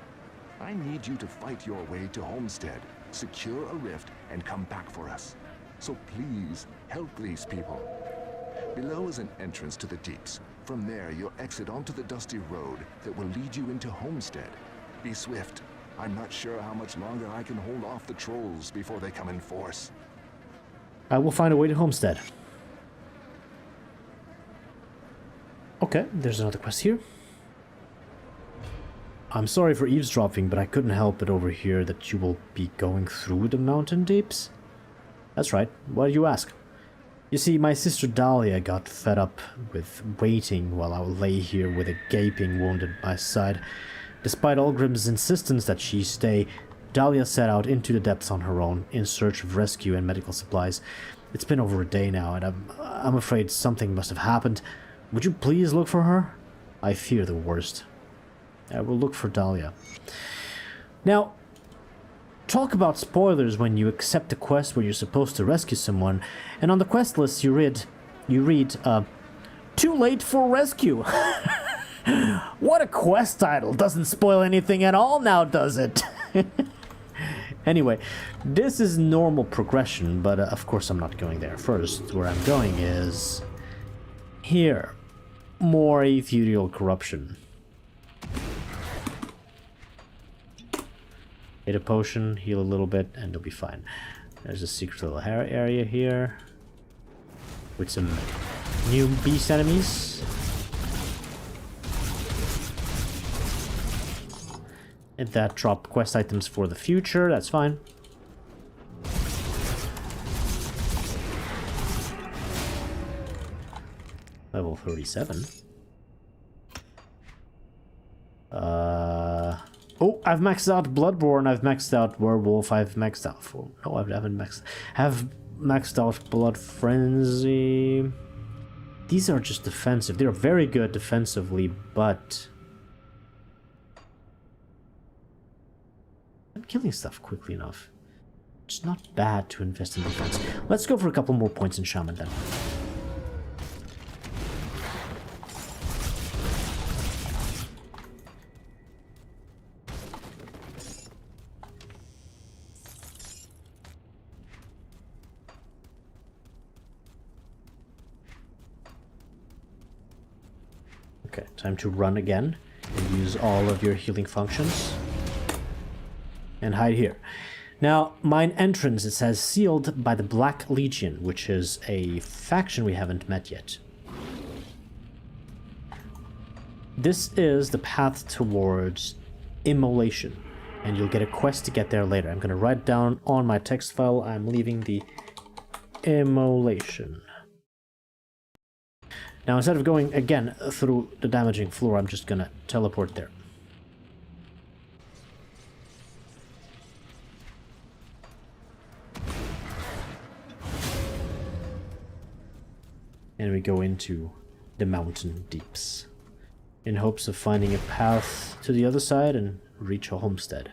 I need you to fight your way to Homestead, secure a rift, and come back for us. So please, help these people. Below is an entrance to the deeps. From there, you'll exit onto the dusty road that will lead you into Homestead. Be swift. I'm not sure how much longer I can hold off the trolls before they come in force. I will find a way to Homestead. Okay, there's another quest here. I'm sorry for eavesdropping, but I couldn't help but overhear that you will be going through the mountain deeps. That's right. Why do you ask? You see, my sister Dahlia got fed up with waiting while I lay here with a gaping wound at my side. Despite Ulgrim's insistence that she stay, Dahlia set out into the depths on her own in search of rescue and medical supplies. It's been over a day now, and I'm afraid something must have happened. Would you please look for her? I fear the worst. I will look for Dahlia. Now, talk about spoilers when you accept a quest where you're supposed to rescue someone, and on the quest list you read, too late for rescue. What a quest title! Doesn't spoil anything at all now, does it? Anyway, this is normal progression, but of course I'm not going there first. Where I'm going is here. More ethereal corruption. Get a potion, heal a little bit, and you'll be fine. There's a secret little area here with some new beast enemies. And that drop quest items for the future, that's fine. Level 37. Oh, I've maxed out Bloodborne, I've maxed out Werewolf, I've maxed out... No, I haven't maxed... Have maxed out Blood Frenzy. These are just defensive. They're very good defensively, but... I'm killing stuff quickly enough. It's not bad to invest in defense. Let's go for a couple more points in Shaman then. Okay, time to run again and use all of your healing functions. And hide here. Now, mine entrance, it says sealed by the Black Legion, which is a faction we haven't met yet. This is the path towards immolation, and you'll get a quest to get there later. I'm going to write down on my text file, I'm leaving the immolation. Now, instead of going again through the damaging floor, I'm just going to teleport there. and we go into the mountain deeps in hopes of finding a path to the other side and reach a homestead.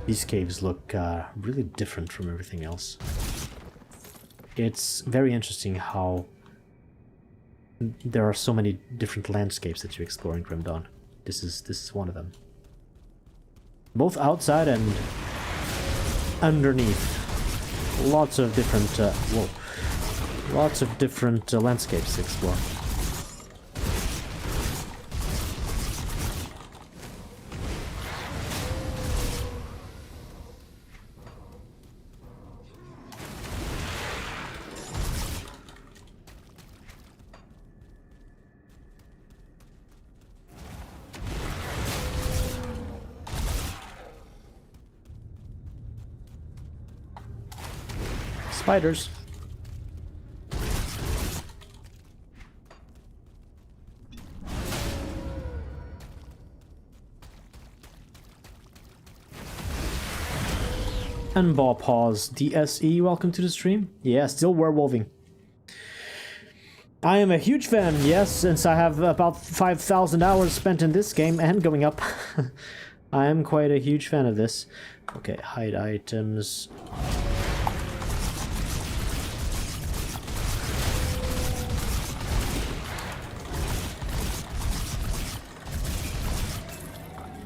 These caves look really different from everything else. It's very interesting how there are so many different landscapes that you explore in Grim Dawn. This is one of them. Both outside and underneath. Lots of different landscapes to explore. Spiders. And Bawpaws DSE, welcome to the stream. Yeah, still werewolving. I am a huge fan, yes, since I have about 5,000 hours spent in this game and going up. I am quite a huge fan of this. Okay, hide items.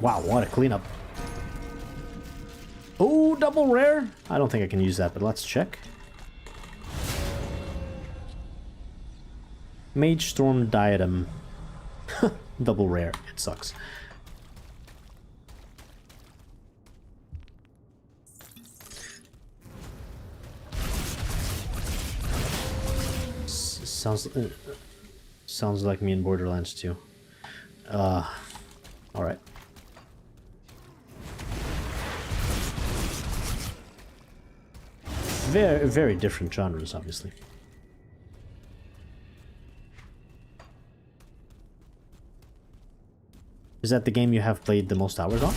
Wow, what a cleanup. Oh, double rare? I don't think I can use that, but let's check. Mage Storm Diadem. Double rare. It sucks. Sounds like me in Borderlands 2. Alright. Very, very different genres, obviously. Is that the game you have played the most hours on?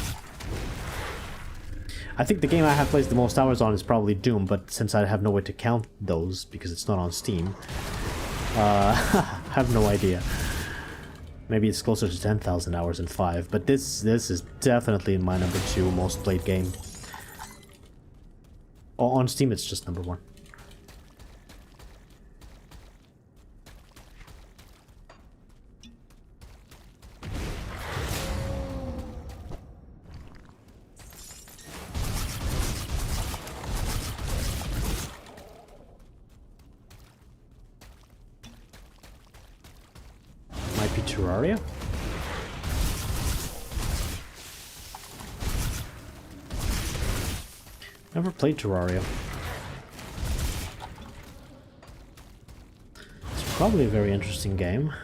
I think the game I have played the most hours on is probably Doom, but since I have no way to count those because it's not on Steam, I have no idea. Maybe it's closer to 10,000 hours than 5, but this is definitely my number 2 most played game. On Steam, it's just number 1. Might be Terraria? Never played Terraria. It's probably a very interesting game,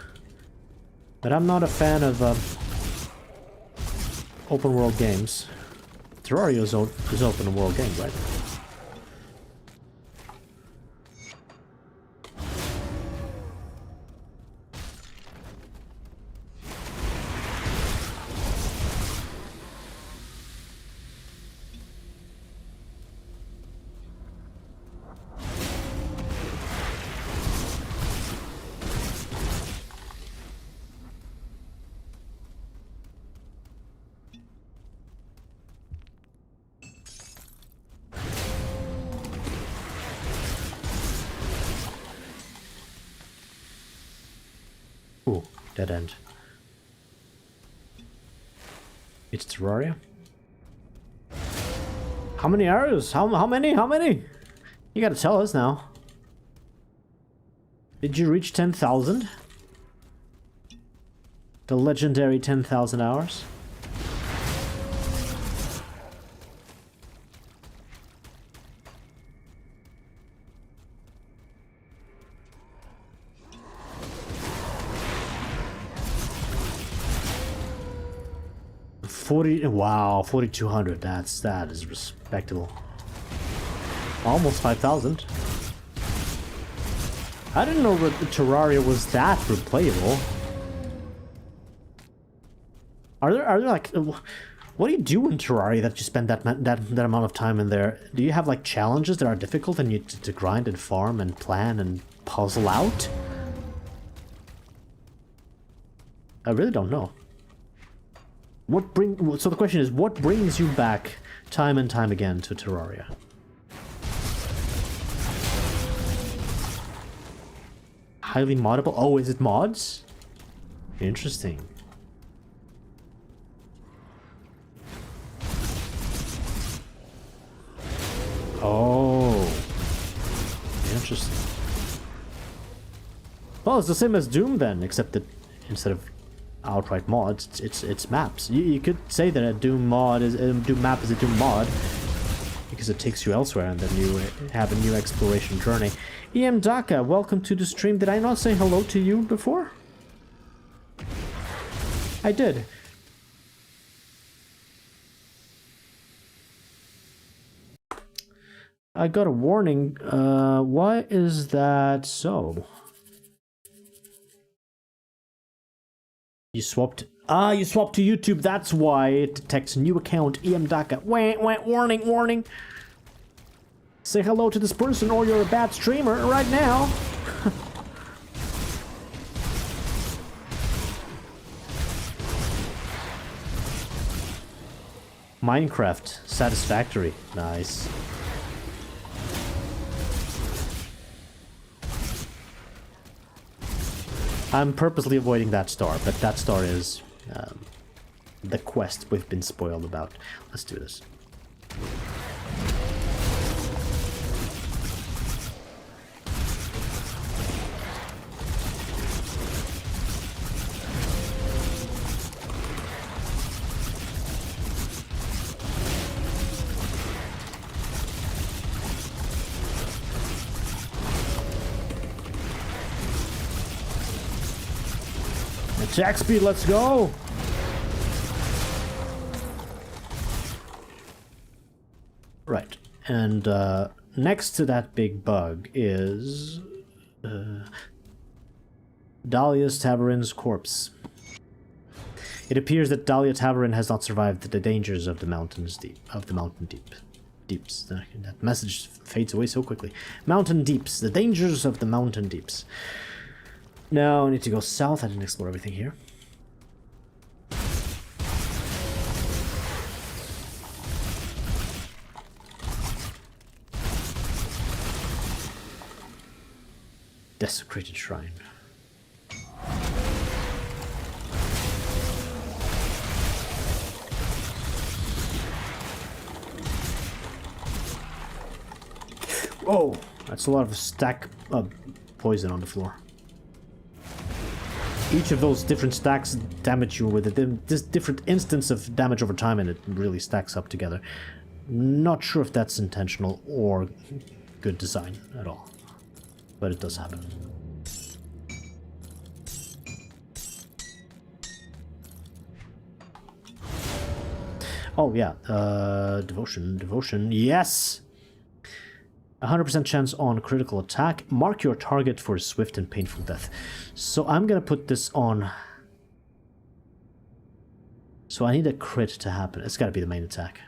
but I'm not a fan of open world games. Terraria is open world game, right? Ooh, dead end. It's Terraria? How many arrows? How many? How many? You gotta tell us now. Did you reach 10,000? The legendary 10,000 hours? Wow, 4,200. That is respectable. Almost 5,000. I didn't know that Terraria was that replayable. Are there like What do you do in Terraria that you spend that amount of time in there? Do you have like challenges that are difficult and you to grind and farm and plan and puzzle out? I really don't know. So the question is, what brings you back time and time again to Terraria? Highly moddable? Oh, is it mods? Interesting. Oh, interesting. Well, it's the same as Doom then, except that instead of outright mods, it's maps. You could say that a Doom mod is a Doom map is a Doom mod because it takes you elsewhere, and then you have a new exploration journey. EM Daka, welcome to the stream. Did I not say hello to you before? I did. I got a warning. Why is that so? You swapped. Ah, you swapped to YouTube. That's why it detects new account. EM Daka. Warning, warning. Say hello to this person or you're a bad streamer right now. Minecraft. Satisfactory. Nice. I'm purposely avoiding that star, but that star is the quest we've been spoiled about. Let's do this. Attack speed, let's go! Right, and next to that big bug is Dalia's Tavern's corpse. It appears that Dalia Tavern has not survived the dangers of the mountains deeps. That message fades away so quickly. Mountain deeps, the dangers of the mountain deeps. Now I need to go south. I didn't explore everything here. Desecrated shrine. Whoa, that's a lot of stack of poison on the floor. Each of those different stacks damage you with this different instance of damage over time, and it really stacks up together. Not sure if that's intentional or good design at all, but it does happen. Oh yeah, devotion, yes! 100% chance on critical attack. Mark your target for a swift and painful death. So I'm gonna put this on. So I need a crit to happen. It's gotta be the main attack.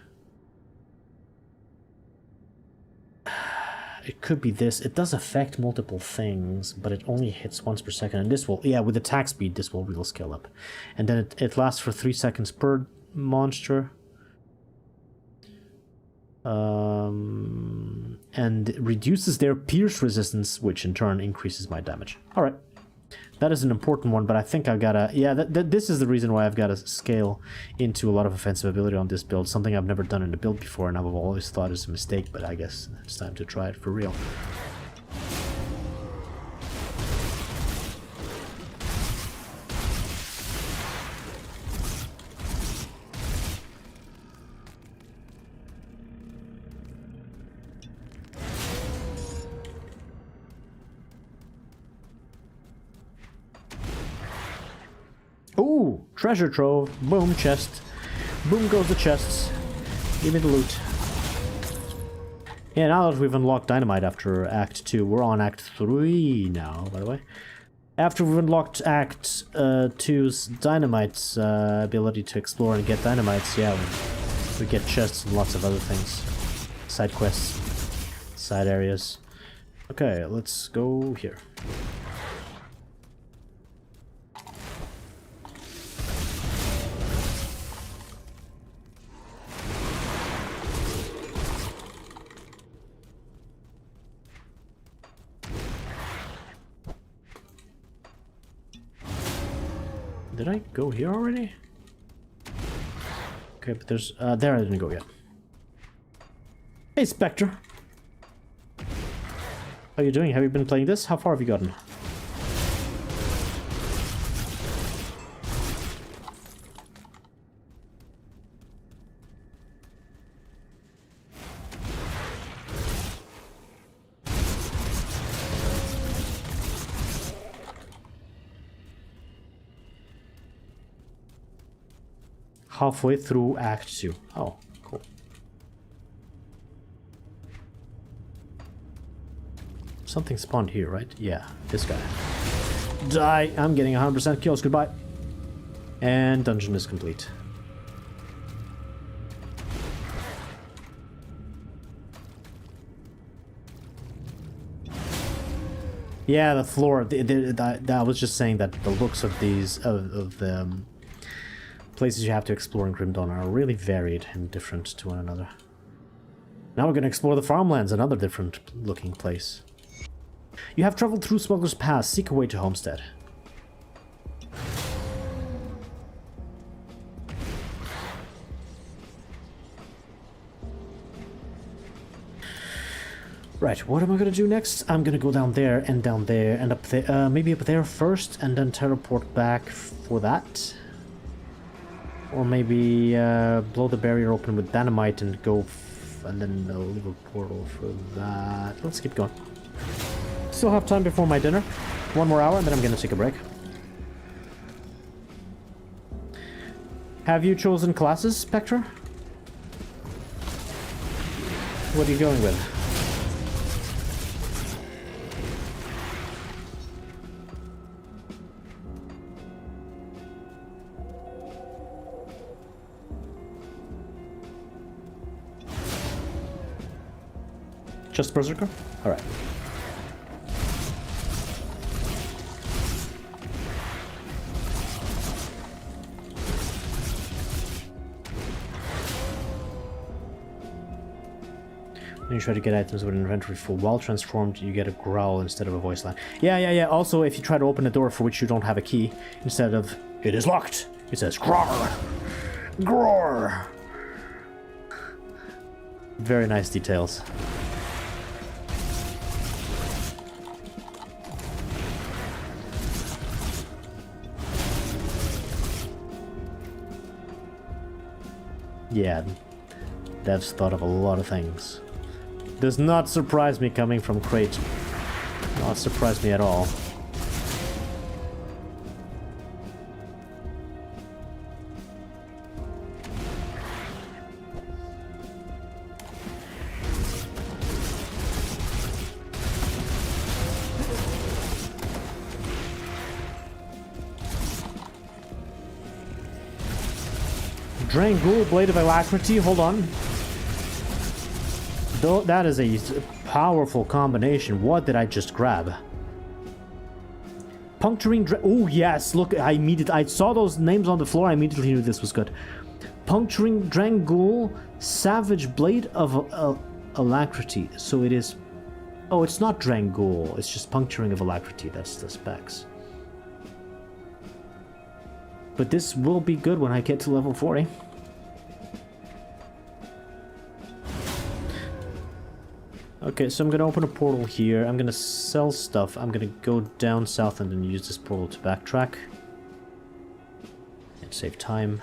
It could be this. It does affect multiple things, but it only hits once per second. And this will, yeah, with attack speed, this will real scale up. And then it lasts for 3 seconds per monster. And reduces their pierce resistance, which in turn increases my damage. Alright. That is an important one, but I think I've gotta... Yeah, this is the reason why I've gotta scale into a lot of offensive ability on this build. Something I've never done in a build before, and I've always thought is a mistake, but I guess it's time to try it for real. Ooh, treasure trove. Boom, chest. Boom goes the chests. Give me the loot. Yeah, now that we've unlocked dynamite after Act 2, we're on Act 3 now, by the way. After we've unlocked Act 2's Dynamite's ability to explore and get dynamites, yeah, we get chests and lots of other things. Side quests, side areas. Okay, let's go here. Did I go here already? Okay, but there's... there I didn't go yet. Hey, Spectre! How are you doing? Have you been playing this? How far have you gotten? Halfway through Act 2. Oh, cool. Something spawned here, right? Yeah, this guy. Die! I'm getting 100% kills, goodbye. And dungeon is complete. Yeah, the floor. I was just saying that the looks of these, of the places you have to explore in Grim Dawn are really varied and different to one another. Now we're going to explore the farmlands, another different looking place. You have traveled through Smuggler's Pass. Seek a way to Homestead. Right, what am I going to do next? I'm going to go down there and up there. Maybe up there first and then teleport back for that. Or maybe blow the barrier open with dynamite and go and then leave a portal for that. Let's keep going. Still have time before my dinner. 1 more hour and then I'm gonna take a break. Have you chosen classes, Spectre? What are you going with? Just Berserker? Alright. When you try to get items with an inventory full, while transformed, you get a growl instead of a voice line. Yeah. Also, if you try to open a door for which you don't have a key, instead of, "It is locked," it says, "Groar! Groar!" Very nice details. Yeah, devs thought of a lot of things. Does not surprise me coming from Crate. Not surprise me at all. Drangul, Blade of Alacrity, hold on. Though that is a powerful combination. What did I just grab? Puncturing oh yes, look, I saw those names on the floor, I immediately knew this was good. Puncturing Drangul, Savage Blade of Alacrity. So it is... Oh, it's not Drangul, it's just Puncturing of Alacrity, that's the specs. But this will be good when I get to level 40. Okay, so I'm gonna open a portal here. I'm gonna sell stuff. I'm gonna go down south and then use this portal to backtrack. And save time.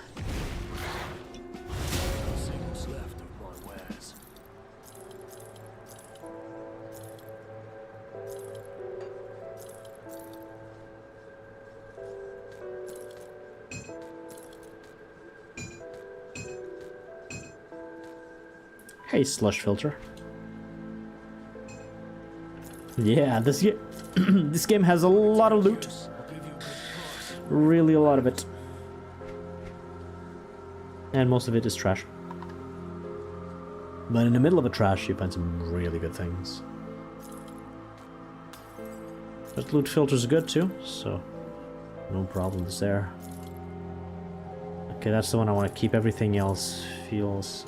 Hey, slush filter. Yeah, this This game has a lot of loot. Really a lot of it. And most of it is trash. But in the middle of the trash, you find some really good things. But loot filters are good too, so no problems there. Okay, that's the one I want to keep. Everything else feels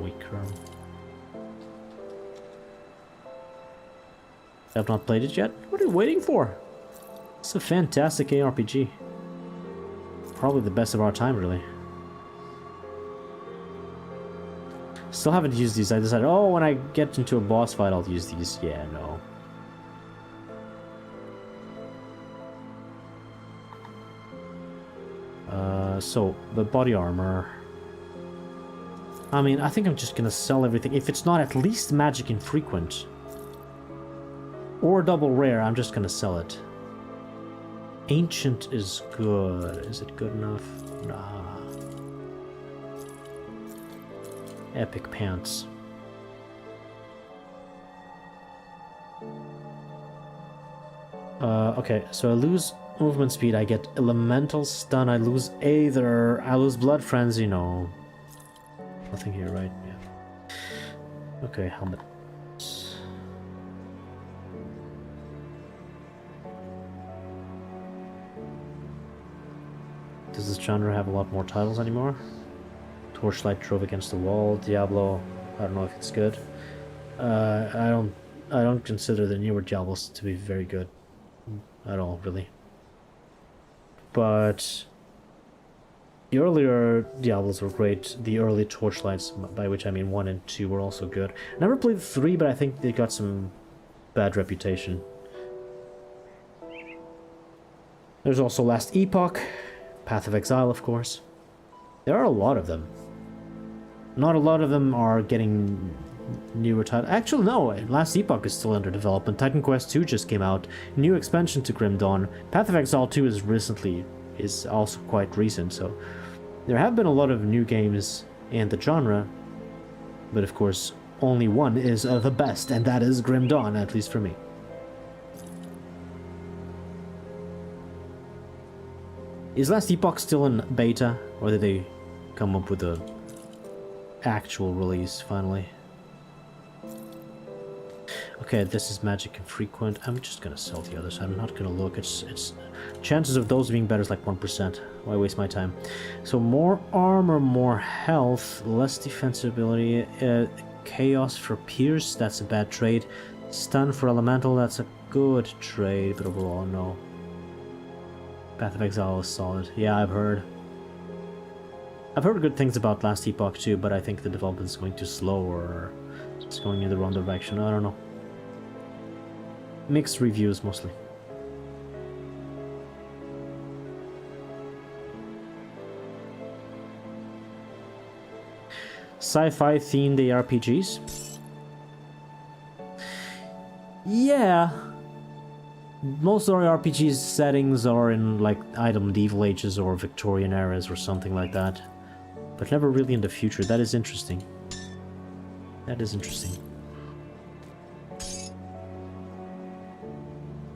weaker. I've not played it yet. What are you waiting for? It's a fantastic ARPG. Probably the best of our time, really. Still haven't used these. I decided, oh, when I get into a boss fight, I'll use these. Yeah, no. So, the body armor. I mean, I think I'm just gonna sell everything. If it's not at least magic infrequent or double rare, I'm just gonna sell it. Ancient is good. Is it good enough? Nah. Epic pants. Okay, so I lose movement speed, I get elemental stun, I lose Aether, I lose blood frenzy, no. Nothing here, right? Yeah. Okay, helmet. Does this genre have a lot more titles anymore? Torchlight drove against the wall, Diablo, I don't know if it's good. I don't consider the newer Diablos to be very good at all, really. But the earlier Diablos were great. The early Torchlights, by which I mean 1 and 2, were also good. Never played 3, but I think they got some bad reputation. There's also Last Epoch, Path of Exile, of course. There are a lot of them. Not a lot of them are getting newer titles. Actually, no, Last Epoch is still under development. Titan Quest 2 just came out. New expansion to Grim Dawn. Path of Exile 2 is also quite recent, so there have been a lot of new games in the genre, but of course, only one is the best, and that is Grim Dawn, at least for me. Is Last Epoch still in beta, or did they come up with a actual release finally? Okay, this is magic infrequent. I'm just gonna sell the others. I'm not gonna look. It's chances of those being better is like 1%. Why waste my time? So more armor, more health, less defensibility, chaos for pierce. That's a bad trade. Stun for elemental. That's a good trade, but overall no. Path of Exile is solid. Yeah, I've heard good things about Last Epoch too, but I think the development is going too slow, or it's going in the wrong direction. I don't know. Mixed reviews mostly. Sci-fi themed ARPGs. Yeah. Most of our RPGs settings are in like either medieval ages or Victorian eras or something like that. But never really in the future. That is interesting. That is interesting.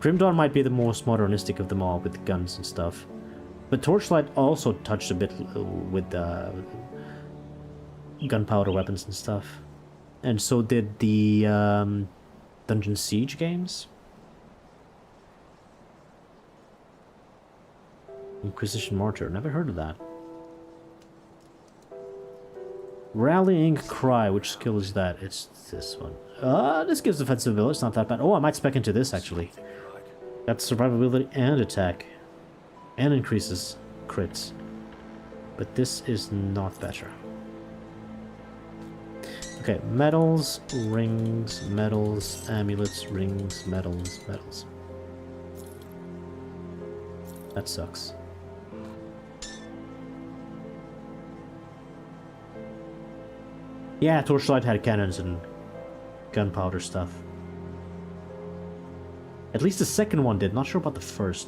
Grim Dawn might be the most modernistic of them all, with guns and stuff. But Torchlight also touched a bit with gunpowder weapons and stuff. And so did the Dungeon Siege games. Inquisition Martyr, never heard of that. Rallying Cry, which skill is that? It's this one. This gives defensive ability, it's not that bad. Oh, I might spec into this actually. That's survivability and attack. And increases crits. But this is not better. Okay, medals, rings, medals, amulets, rings, medals, medals. That sucks. Yeah, Torchlight had cannons and gunpowder stuff. At least the second one did, not sure about the first.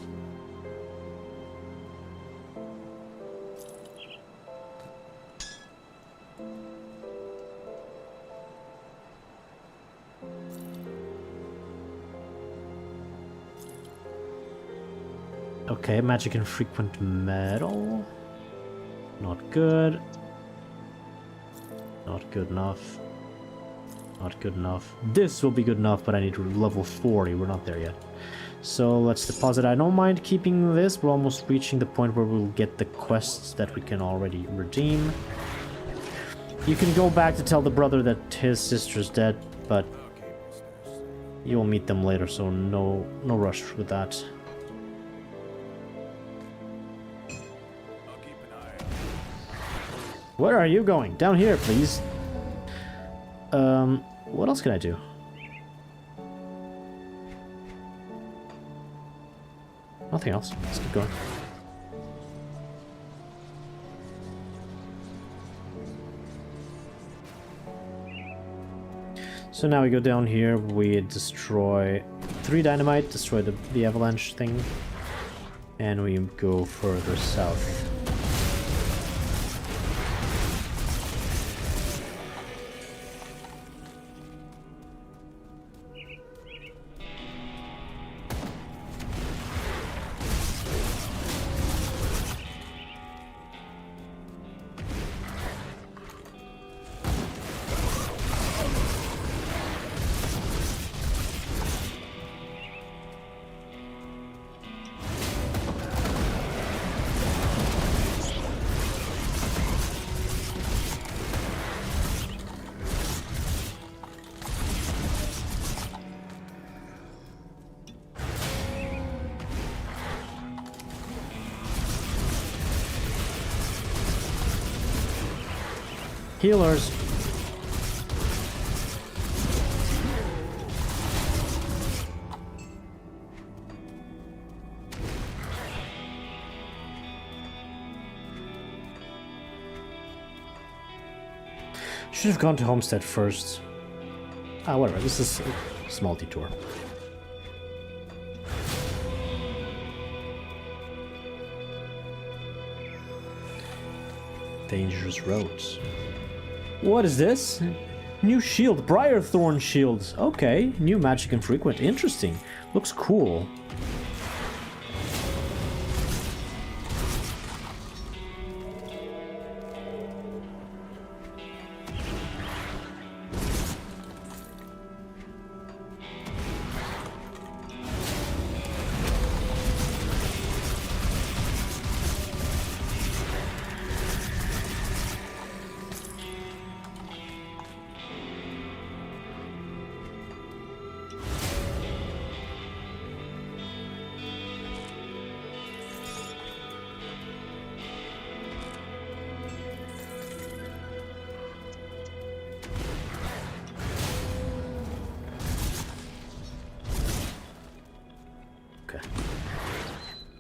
Okay, magic infrequent metal. Not good. Not good enough. Not good enough. This will be good enough, but I need level 40. We're not there yet. So let's deposit. I don't mind keeping this. We're almost reaching the point where we'll get the quests that we can already redeem. You can go back to tell the brother that his sister's dead, but you'll meet them later, so no rush with that. Where are you going? Down here, please. What else can I do? Nothing else. Let's keep going. So now we go down here, we destroy 3 dynamite, destroy the avalanche thing, and we go further south. Healers. Should have gone to Homestead first. Ah, whatever. This is a small detour. Dangerous roads. What is this? New shield, Briarthorn shields. Okay, new magic infrequent. Interesting. Looks cool.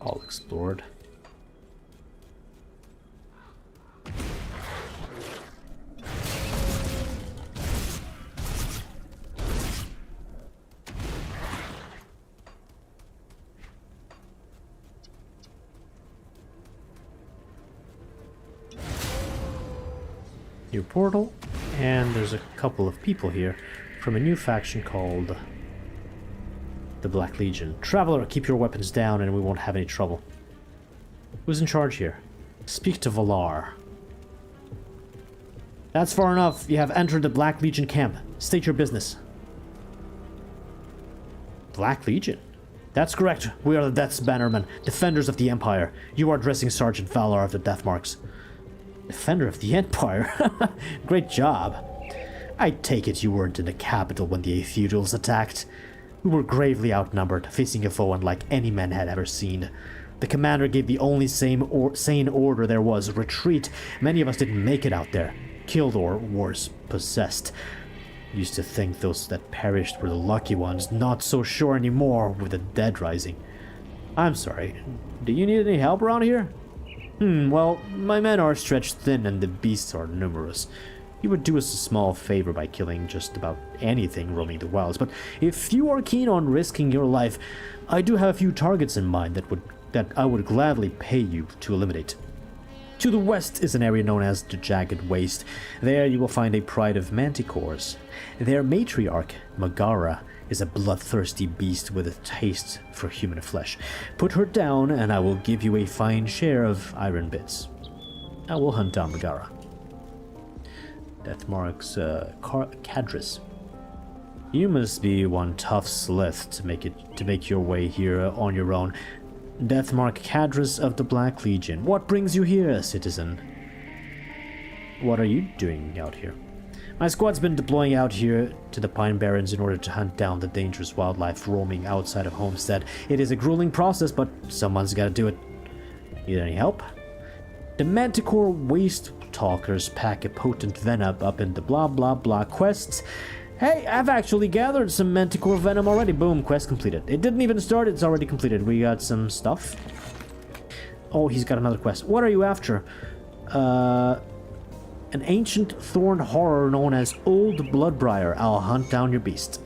All explored. New portal, and there's a couple of people here from a new faction called the Black Legion. Traveler, keep your weapons down and we won't have any trouble. Who's in charge here? Speak to Valar. That's far enough. You have entered the Black Legion camp. State your business. Black Legion? That's correct. We are the Death's Bannermen, defenders of the Empire. You are dressing Sergeant Valar of the Deathmarks. Defender of the Empire? Great job. I take it you weren't in the capital when the feudals attacked. We were gravely outnumbered, facing a foe unlike any men had ever seen. The commander gave the only sane order there was, retreat. Many of us didn't make it out there. Killed or, worse, possessed. Used to think those that perished were the lucky ones, not so sure anymore with the dead rising. I'm sorry, do you need any help around here? Well, my men are stretched thin and the beasts are numerous. You would do us a small favor by killing just about anything roaming the wilds, but if you are keen on risking your life, I do have a few targets in mind that I would gladly pay you to eliminate. To the west is an area known as the Jagged Waste. There you will find a pride of manticores. Their matriarch, Megara, is a bloodthirsty beast with a taste for human flesh. Put her down and I will give you a fine share of iron bits. I will hunt down Megara. Death marks Cadris. You must be one tough slith to make your way here on your own. Deathmark Cadris of the Black Legion. What brings you here, citizen? What are you doing out here? My squad's been deploying out here to the Pine Barrens in order to hunt down the dangerous wildlife roaming outside of Homestead. It is a grueling process, but someone's gotta do it. Need any help? The Manticore Waste Talkers pack a potent venom up in the blah blah blah quests. Hey, I've actually gathered some Manticore venom already. Boom, quest completed. It didn't even start, it's already completed. We got some stuff. Oh, he's got another quest. What are you after? An ancient thorn horror known as Old Bloodbriar. I'll hunt down your beast.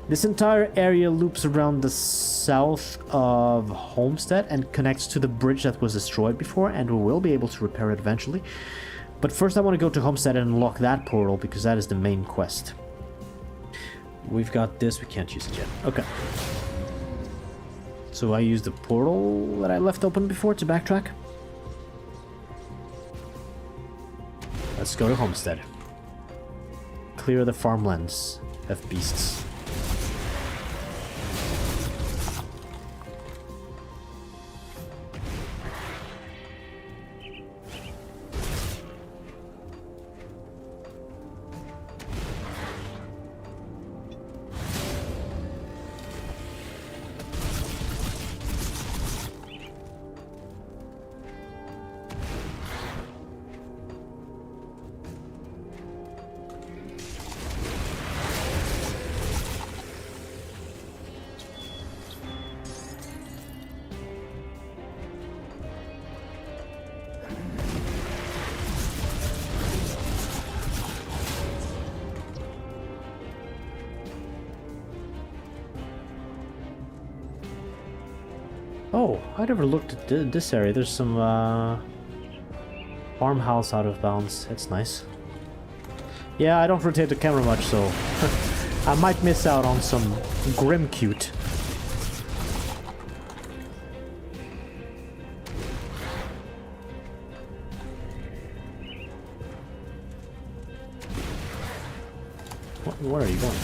This entire area loops around the south of Homestead and connects to the bridge that was destroyed before, and we will be able to repair it eventually. But first I want to go to Homestead and unlock that portal, because that is the main quest. We've got this, we can't use it yet. Okay. So I used the portal that I left open before to backtrack. Let's go to Homestead. Clear the farmlands of beasts. Oh, I never looked at this area. There's some farmhouse out of bounds. It's nice. Yeah, I don't rotate the camera much, so I might miss out on some grim cute. Where are you going?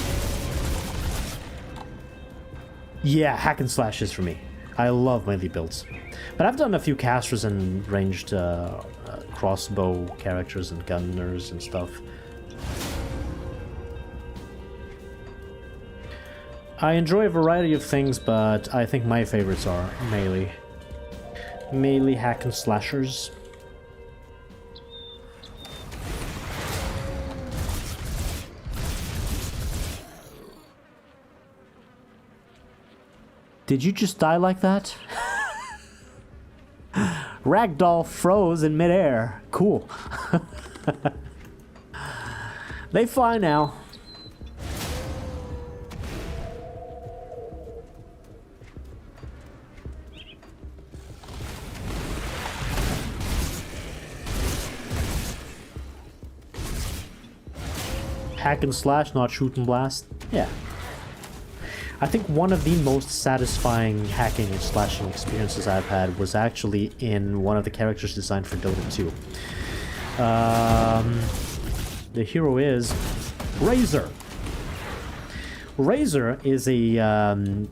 Yeah, hack and slashes for me. I love melee builds. But I've done a few casters and ranged crossbow characters and gunners and stuff. I enjoy a variety of things, but I think my favorites are melee. Melee hack and slashers. Did you just die like that? Ragdoll froze in midair. Cool. They fly now. Hack and slash, not shoot and blast. Yeah. I think one of the most satisfying hacking and slashing experiences I've had was actually in one of the characters designed for Dota 2. The hero is Razor. Razor is an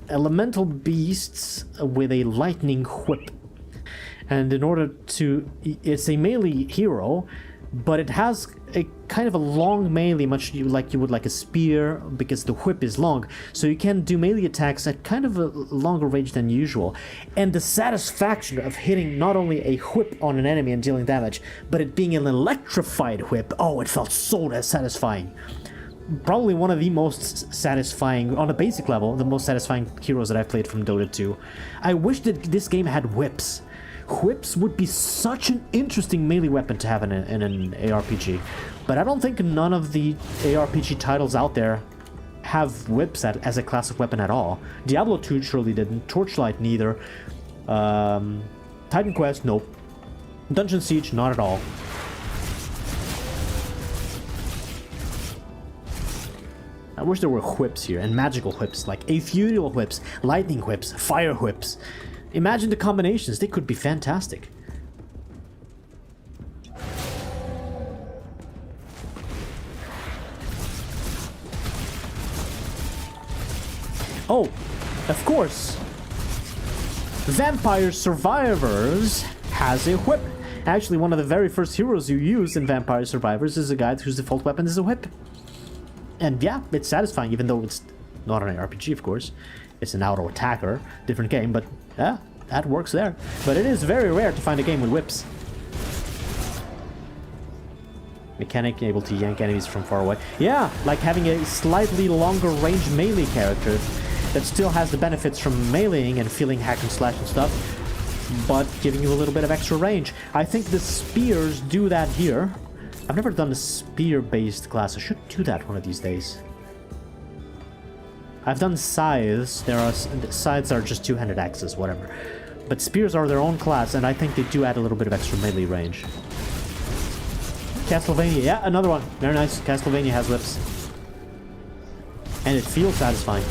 elemental beast with a lightning whip. And in order to... It's a melee hero, but it has a kind of a long melee, much like you would like a spear, because the whip is long, so you can do melee attacks at kind of a longer range than usual. And the satisfaction of hitting not only a whip on an enemy and dealing damage, but it being an electrified whip, oh, it felt so satisfying. Probably one of the most satisfying, on a basic level, the most satisfying heroes that I've played from Dota 2. I wish that this game had whips. Whips would be such an interesting melee weapon to have in an ARPG, but I don't think none of the ARPG titles out there have whips as a class of weapon at all. Diablo 2 surely didn't, Torchlight neither, Titan Quest, nope, Dungeon Siege, not at all. I wish there were whips here, and magical whips, like ethereal whips, lightning whips, fire whips. Imagine the combinations, they could be fantastic. Oh, of course. Vampire Survivors has a whip. Actually, one of the very first heroes you use in Vampire Survivors is a guy whose default weapon is a whip. And yeah, it's satisfying, even though it's not an RPG, of course. It's an auto attacker, different game, but yeah, that works there. But it is very rare to find a game with whips. Mechanic able to yank enemies from far away. Yeah, like having a slightly longer range melee character that still has the benefits from meleeing and feeling hack and slash and stuff, but giving you a little bit of extra range. I think the spears do that here. I've never done a spear-based class. I should do that one of these days. I've done scythes. Scythes are just two-handed axes, whatever. But spears are their own class, and I think they do add a little bit of extra melee range. Castlevania, yeah, another one. Very nice. Castlevania has whips. And it feels satisfying.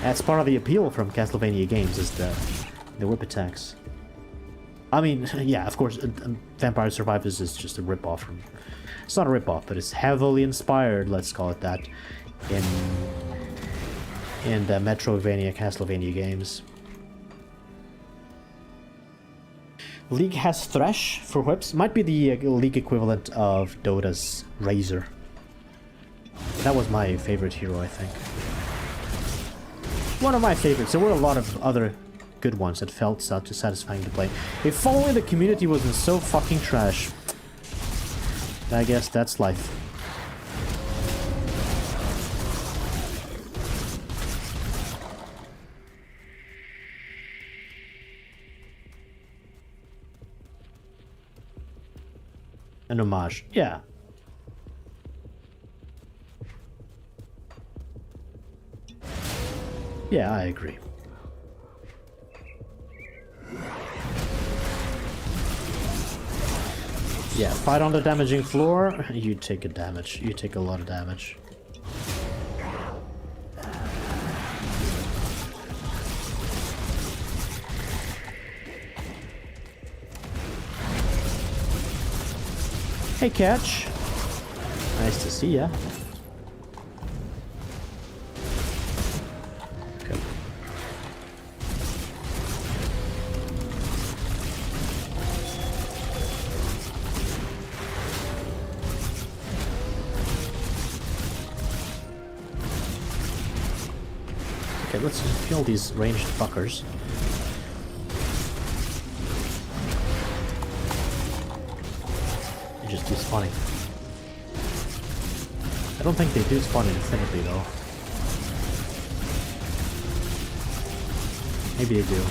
That's part of the appeal from Castlevania games, is the whip attacks. I mean, yeah, of course, Vampire Survivors is just a rip-off from... It's not a rip-off, but it's heavily inspired, let's call it that, in the Metroidvania, Castlevania games. League has Thresh for whips. Might be the League equivalent of Dota's Razor. That was my favorite hero, I think. One of my favorites. There were a lot of other good ones that felt satisfying to play. If only the community wasn't so fucking trash. I guess that's life. An homage. Yeah. Yeah, I agree. Yeah, fight on the damaging floor. You take a damage. You take a lot of damage. Hey, Catch. Nice to see ya. Okay. Okay, let's just kill these ranged fuckers. Just do spawning. I don't think they do spawn infinitely though. Maybe they do.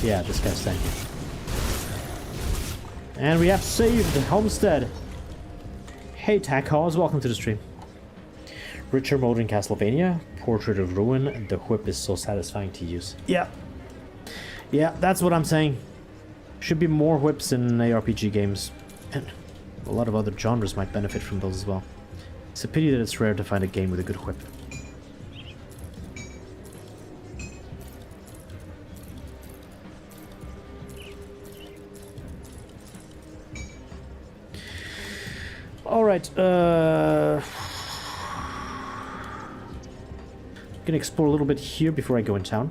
Yeah, this guy's tanky. And we have saved Homestead. Hey Tacos, welcome to the stream. Richer mode in Castlevania, Portrait of Ruin, the whip is so satisfying to use. Yeah. Yeah, that's what I'm saying. Should be more whips in ARPG games. And a lot of other genres might benefit from those as well. It's a pity that it's rare to find a game with a good whip. Alright, I'm gonna explore a little bit here before I go in town.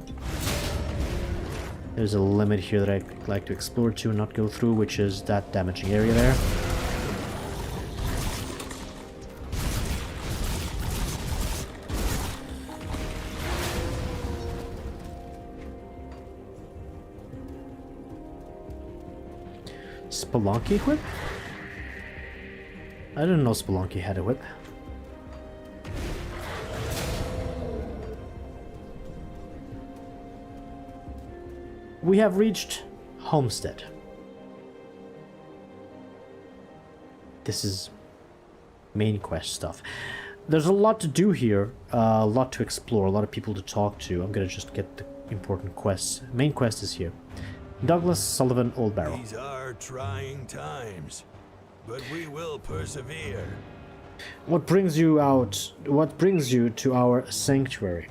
There's a limit here that I'd like to explore to and not go through, which is that damaging area there. Spelunky whip? I didn't know Spelunky had a whip. We have reached Homestead. This is main quest stuff. There's a lot to do here, a lot to explore, a lot of people to talk to. I'm gonna just get the important quests. Main quest is here. Douglas Sullivan Old Barrel. These are trying times, but we will persevere. What brings you out? What brings you to our sanctuary?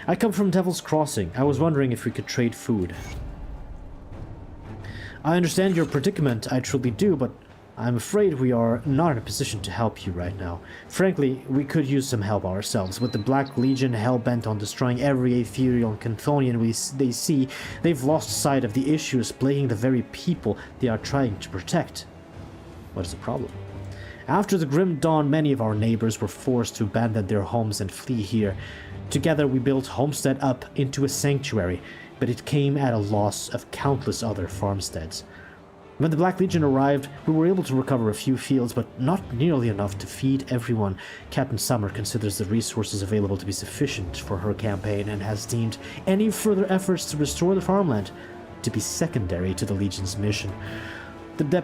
I come from Devil's Crossing. I was wondering if we could trade food. I understand your predicament, I truly do, but I'm afraid we are not in a position to help you right now. Frankly, we could use some help ourselves. With the Black Legion hell-bent on destroying every ethereal Chthonian they see, they've lost sight of the issues plaguing the very people they are trying to protect. What is the problem? After the Grim Dawn, many of our neighbors were forced to abandon their homes and flee here. Together we built Homestead up into a sanctuary, but it came at a loss of countless other farmsteads. When the Black Legion arrived, we were able to recover a few fields, but not nearly enough to feed everyone. Captain Summer considers the resources available to be sufficient for her campaign and has deemed any further efforts to restore the farmland to be secondary to the Legion's mission. The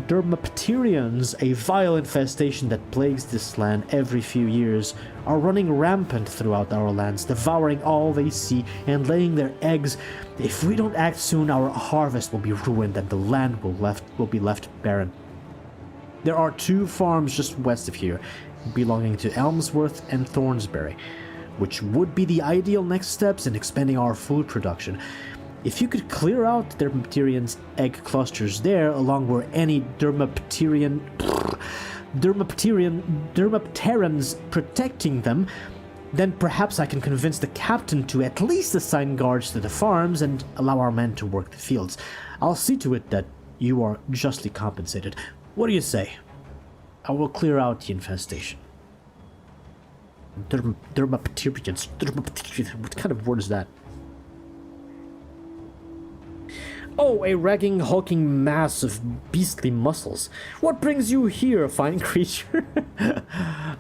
Dermapterians, a vile infestation that plagues this land every few years, are running rampant throughout our lands, devouring all they see and laying their eggs. If we don't act soon, our harvest will be ruined and the land will be left barren. There are 2 farms just west of here, belonging to Elmsworth and Thornsbury, which would be the ideal next steps in expanding our food production. If you could clear out Dermapterians' egg clusters there, along with any Dermapterans protecting them, then perhaps I can convince the captain to at least assign guards to the farms and allow our men to work the fields. I'll see to it that you are justly compensated. What do you say? I will clear out the infestation. Dermapterians. What kind of word is that? Oh, a ragging, hulking mass of beastly muscles. What brings you here, fine creature?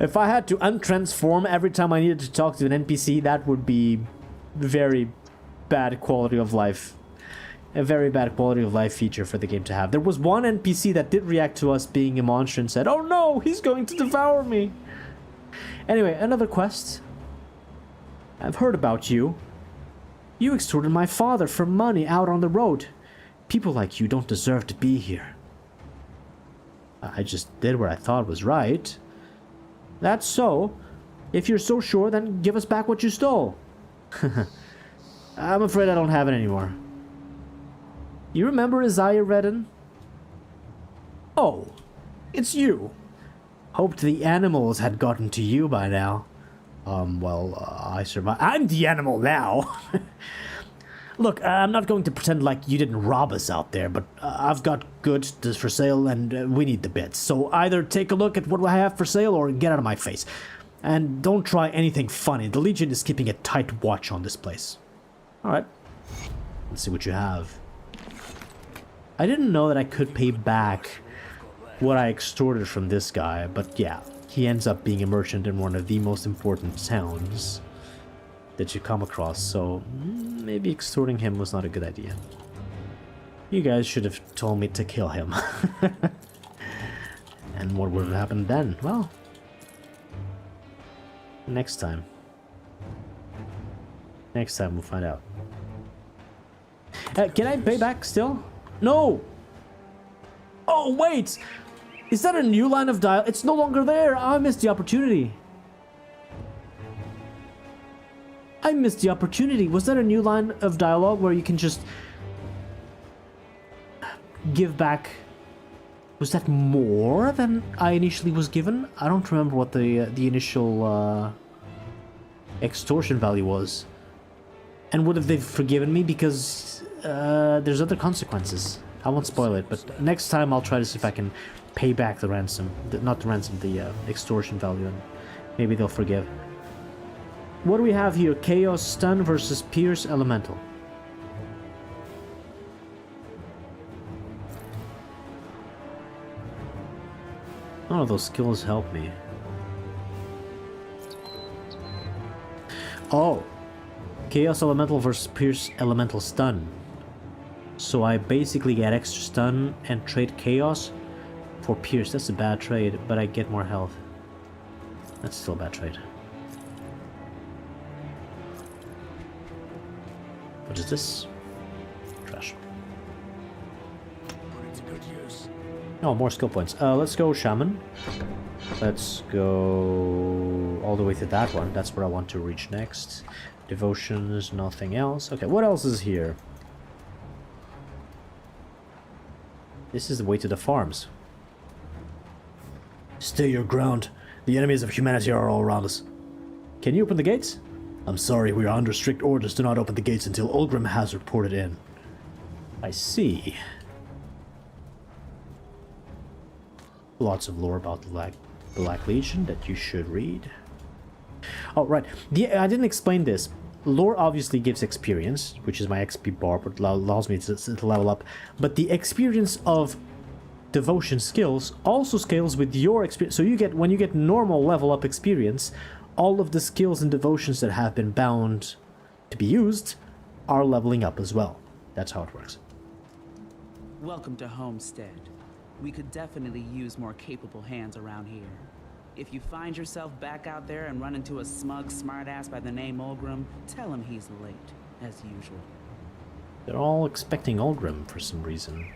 If I had to untransform every time I needed to talk to an NPC, that would be very bad quality of life. A very bad quality of life feature for the game to have. There was one NPC that did react to us being a monster and said, "Oh no, he's going to devour me." Anyway, another quest. I've heard about you. You extorted my father for money out on the road. People like you don't deserve to be here. I just did what I thought was right. That's so. If you're so sure, then give us back what you stole. I'm afraid I don't have it anymore. You remember Isaiah Redden? Oh, it's you. Hoped the animals had gotten to you by now. I survived. I'm the animal now. Look, I'm not going to pretend like you didn't rob us out there, but I've got goods for sale and we need the bits. So either take a look at what I have for sale or get out of my face. And don't try anything funny. The Legion is keeping a tight watch on this place. Alright. Let's see what you have. I didn't know that I could pay back what I extorted from this guy, but yeah. He ends up being a merchant in one of the most important towns that you come across, so maybe extorting him was not a good idea. You guys should have told me to kill him. And what would have happened then? Well, next time. Next time we'll find out. Can I pay back still? No! Oh, wait! Is that a new line of dialogue? It's no longer there! I missed the opportunity. I missed the opportunity. Was that a new line of dialogue where you can just give back? Was that more than I initially was given? I don't remember what the initial extortion value was. And would have they forgiven me because there's other consequences. I won't spoil it, but next time I'll try to see if I can pay back the ransom. Not the ransom, the extortion value, and maybe they'll forgive. What do we have here? Chaos Stun versus Pierce Elemental. None of those skills help me. Oh! Chaos Elemental versus Pierce Elemental Stun. So I basically get extra stun and trade Chaos for Pierce. That's a bad trade, but I get more health. That's still a bad trade. What is this? Trash. Put it to good use. Oh, more skill points. Let's go Shaman. Let's go all the way to that one. That's where I want to reach next. Devotions, nothing else. Okay, what else is here? This is the way to the farms. Stay your ground. The enemies of humanity are all around us. Can you open the gates? I'm sorry, we are under strict orders to not open the gates until Ulgrim has reported in. I see. Lots of lore about the Black Legion that you should read. Oh, right. I didn't explain this. Lore obviously gives experience, which is my XP bar, but allows me to level up. But the experience of devotion skills also scales with your experience. So you get, when you get normal level up experience, all of the skills and devotions that have been bound to be used are leveling up as well. That's how it works. Welcome to Homestead. We could definitely use more capable hands around here. If you find yourself back out there and run into a smug smartass by the name Ulgrim, tell him he's late, as usual. They're all expecting Ulgrim for some reason.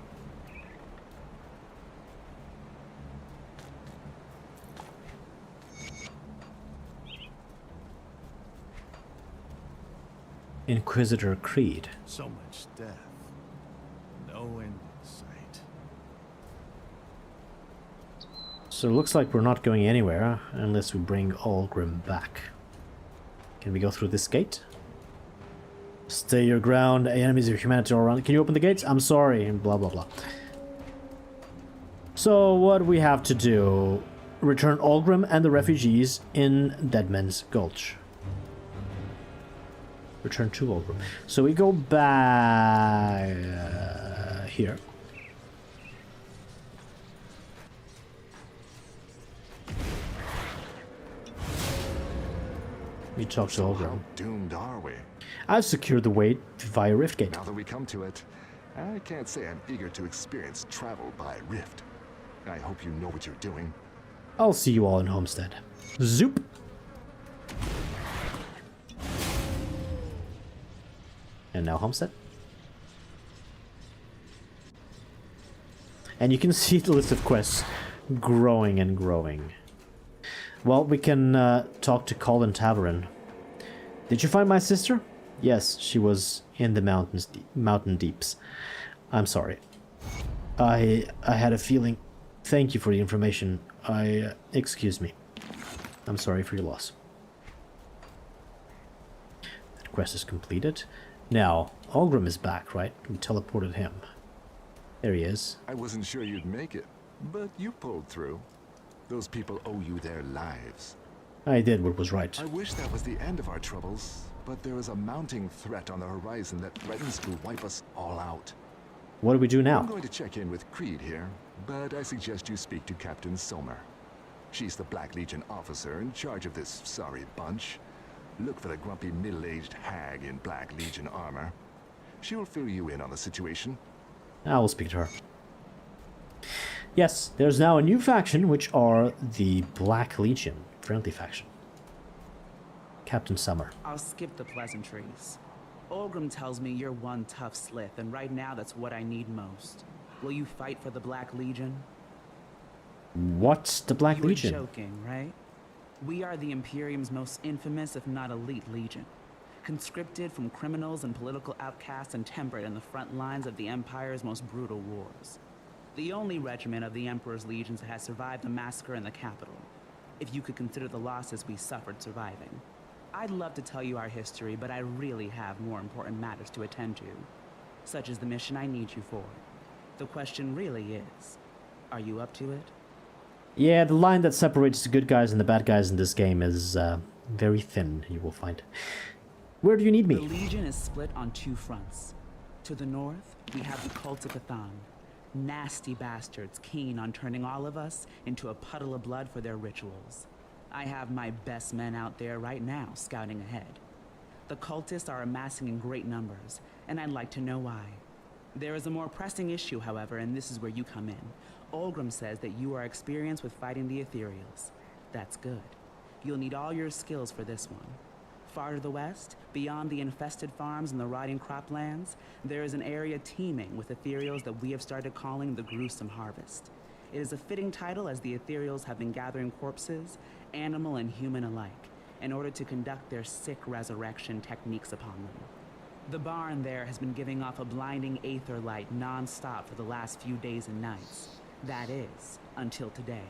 Inquisitor Creed. So much death. No end in sight. So it looks like we're not going anywhere unless we bring Ulgrim back. Can we go through this gate? Stay your ground, enemies of humanity all around. Can you open the gates? I'm sorry, and blah blah blah. So what we have to do, return Ulgrim and the refugees in Deadman's Gulch. Return to Ulgrim. So we go back here. We talk to Ulgrim. How doomed are we? I've secured the way via Riftgate. Now that we come to it, I can't say I'm eager to experience travel by Rift. I hope you know what you're doing. I'll see you all in Homestead. Zoop! And now Homestead. And you can see the list of quests growing and growing. Well, we can talk to Colin Tavern. Did you find my sister? Yes, she was in the mountain deeps. I'm sorry. I had a feeling. Thank you for the information. Excuse me. I'm sorry for your loss. That quest is completed. Now, Ulgrim is back, right? We teleported him. There he is. I wasn't sure you'd make it, but you pulled through. Those people owe you their lives. I did what was right. I wish that was the end of our troubles, but there is a mounting threat on the horizon that threatens to wipe us all out. What do we do now? I'm going to check in with Creed here, but I suggest you speak to Captain Sommer. She's the Black Legion officer in charge of this sorry bunch. Look for the grumpy middle-aged hag in Black Legion armor. She will fill you in on the situation. I will speak to her. Yes, there's now a new faction, which are the Black Legion, friendly faction. Captain Sommer. I'll skip the pleasantries. Ulgrim tells me you're one tough slith, and right now that's what I need most. Will you fight for the Black Legion? What's the Black Legion? You were joking, right? We are the Imperium's most infamous, if not elite, legion. Conscripted from criminals and political outcasts and tempered in the front lines of the Empire's most brutal wars. The only regiment of the Emperor's legions that has survived the massacre in the capital, if you could consider the losses we suffered surviving. I'd love to tell you our history, but I really have more important matters to attend to, such as the mission I need you for. The question really is, are you up to it? Yeah, the line that separates the good guys and the bad guys in this game is very thin, you will find. Where do you need me? The Legion is split on two fronts. To the north, we have the cult of Vytaan. Nasty bastards keen on turning all of us into a puddle of blood for their rituals. I have my best men out there right now scouting ahead. The cultists are amassing in great numbers, and I'd like to know why. There is a more pressing issue, however, and this is where you come in. Ulgrim says that you are experienced with fighting the ethereals. That's good. You'll need all your skills for this one. Far to the west, beyond the infested farms and the rotting croplands, there is an area teeming with ethereals that we have started calling the Gruesome Harvest. It is a fitting title as the ethereals have been gathering corpses, animal and human alike, in order to conduct their sick resurrection techniques upon them. The barn there has been giving off a blinding aether light non-stop for the last few days and nights. That is, until today.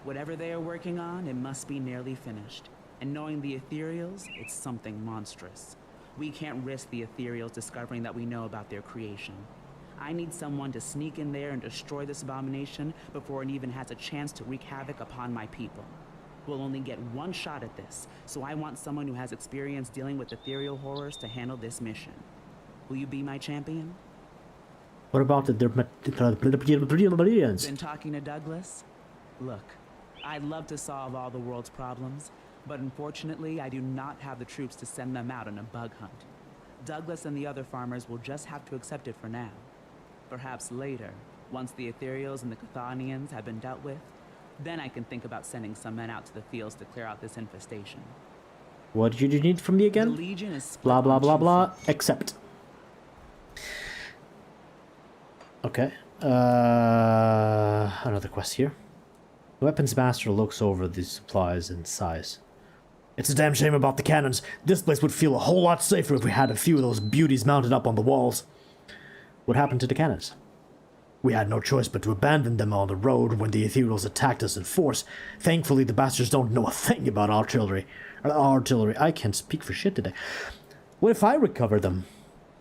Whatever they are working on, it must be nearly finished. And knowing the ethereals, it's something monstrous. We can't risk the ethereals discovering that we know about their creation. I need someone to sneak in there and destroy this abomination before it even has a chance to wreak havoc upon my people. We'll only get one shot at this, so I want someone who has experience dealing with ethereal horrors to handle this mission. Will you be my champion? What about the Been talking to Douglas? Look, I'd love to solve all the world's problems, but unfortunately I do not have the troops to send them out on a bug hunt. Douglas and the other farmers will just have to accept it for now. Perhaps later, once the ethereals and the Chthonians have been dealt with, then I can think about sending some men out to the fields to clear out this infestation. What did you need from me again? The Legion is split Blah blah on blah two blah. fronts. Accept. Okay. Another quest here. The weapons master looks over the supplies and sighs. It's a damn shame about the cannons. This place would feel a whole lot safer if we had a few of those beauties mounted up on the walls. What happened to the cannons? We had no choice but to abandon them on the road when the ethereals attacked us in force. Thankfully, the bastards don't know a thing about artillery. I can't speak for shit today. What if I recover them?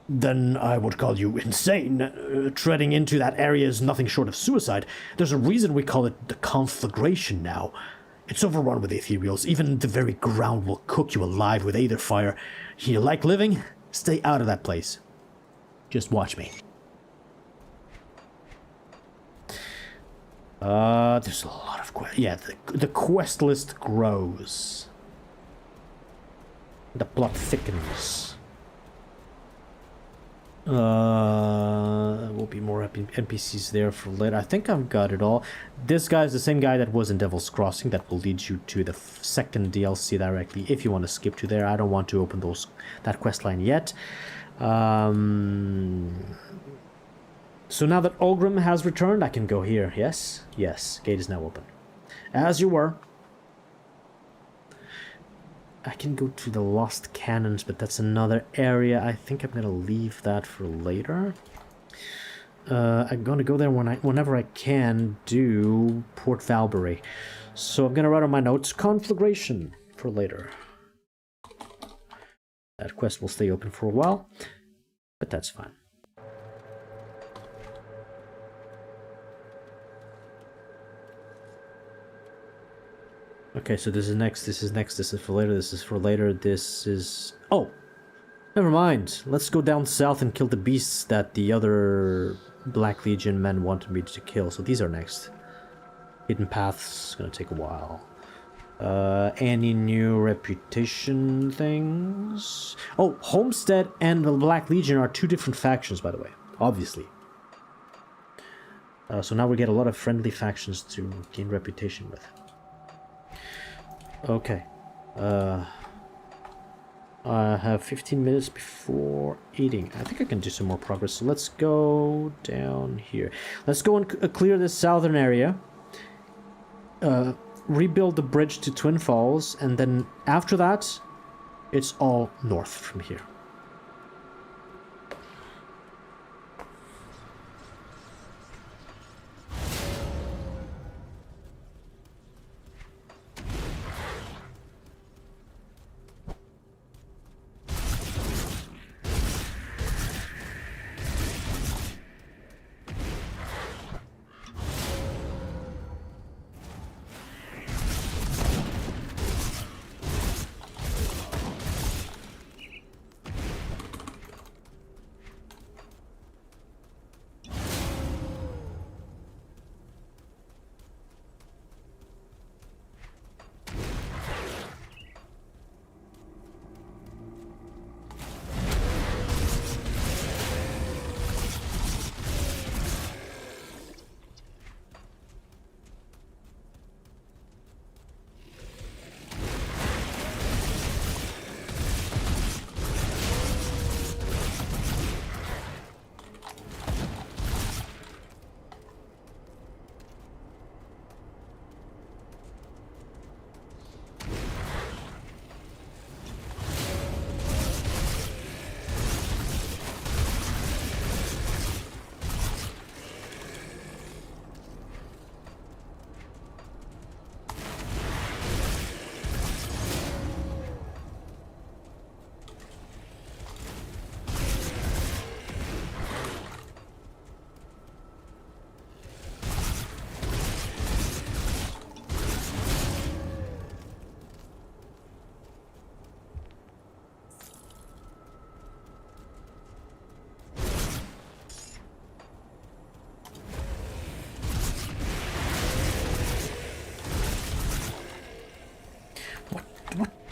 Then I would call you insane. Treading into that area is nothing short of suicide. There's a reason we call it the conflagration now. It's overrun with ethereals. Even the very ground will cook you alive with aether fire. You like living? Stay out of that place. Just watch me. There's a lot of quests. Yeah, the quest list grows. The plot thickens. Will be more NPCs there for later. I think I've got it all. This guy is the same guy that was in Devil's Crossing. That will lead you to the second DLC directly if you want to skip to there. I don't want to open that quest line yet. So now that Olgrim has returned, I can go here. Yes? Yes. Gate is now open. As you were. I can go to the Lost Cannons, but that's another area. I think I'm gonna leave that for later. I'm gonna go there whenever I can do Port Valbury. So I'm gonna write on my notes, Conflagration, for later. That quest will stay open for a while, but that's fine. Okay, so this is next, this is next, this is for later, this is for later, this is... Oh! Never mind. Let's go down south and kill the beasts that the other Black Legion men wanted me to kill. So these are next. Hidden Paths, gonna take a while. Any new reputation things? Oh, Homestead and the Black Legion are two different factions, by the way. Obviously. So now we get a lot of friendly factions to gain reputation with. Okay. I have 15 minutes before eating. I think I can do some more progress. So let's go down here. Let's go and clear this southern area. Rebuild the bridge to Twin Falls. And then after that, it's all north from here.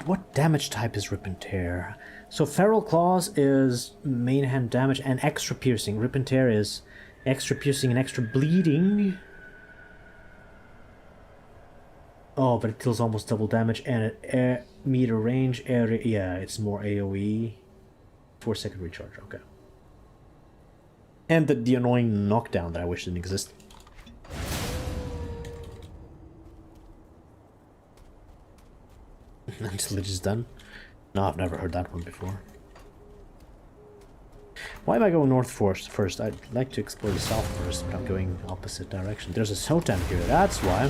what damage type is Rip and Tear? So Feral Claws is main hand damage and extra piercing. Rip and Tear is extra piercing and extra bleeding. Oh, but it deals almost double damage and at meter range area. Yeah, it's more AoE. 4-second recharge, okay. And the annoying knockdown that I wish didn't exist. Until it is done. No, I've never heard that one before. Why am I going north first? I'd like to explore the south first, but I'm going opposite direction. There's a totem here, that's why.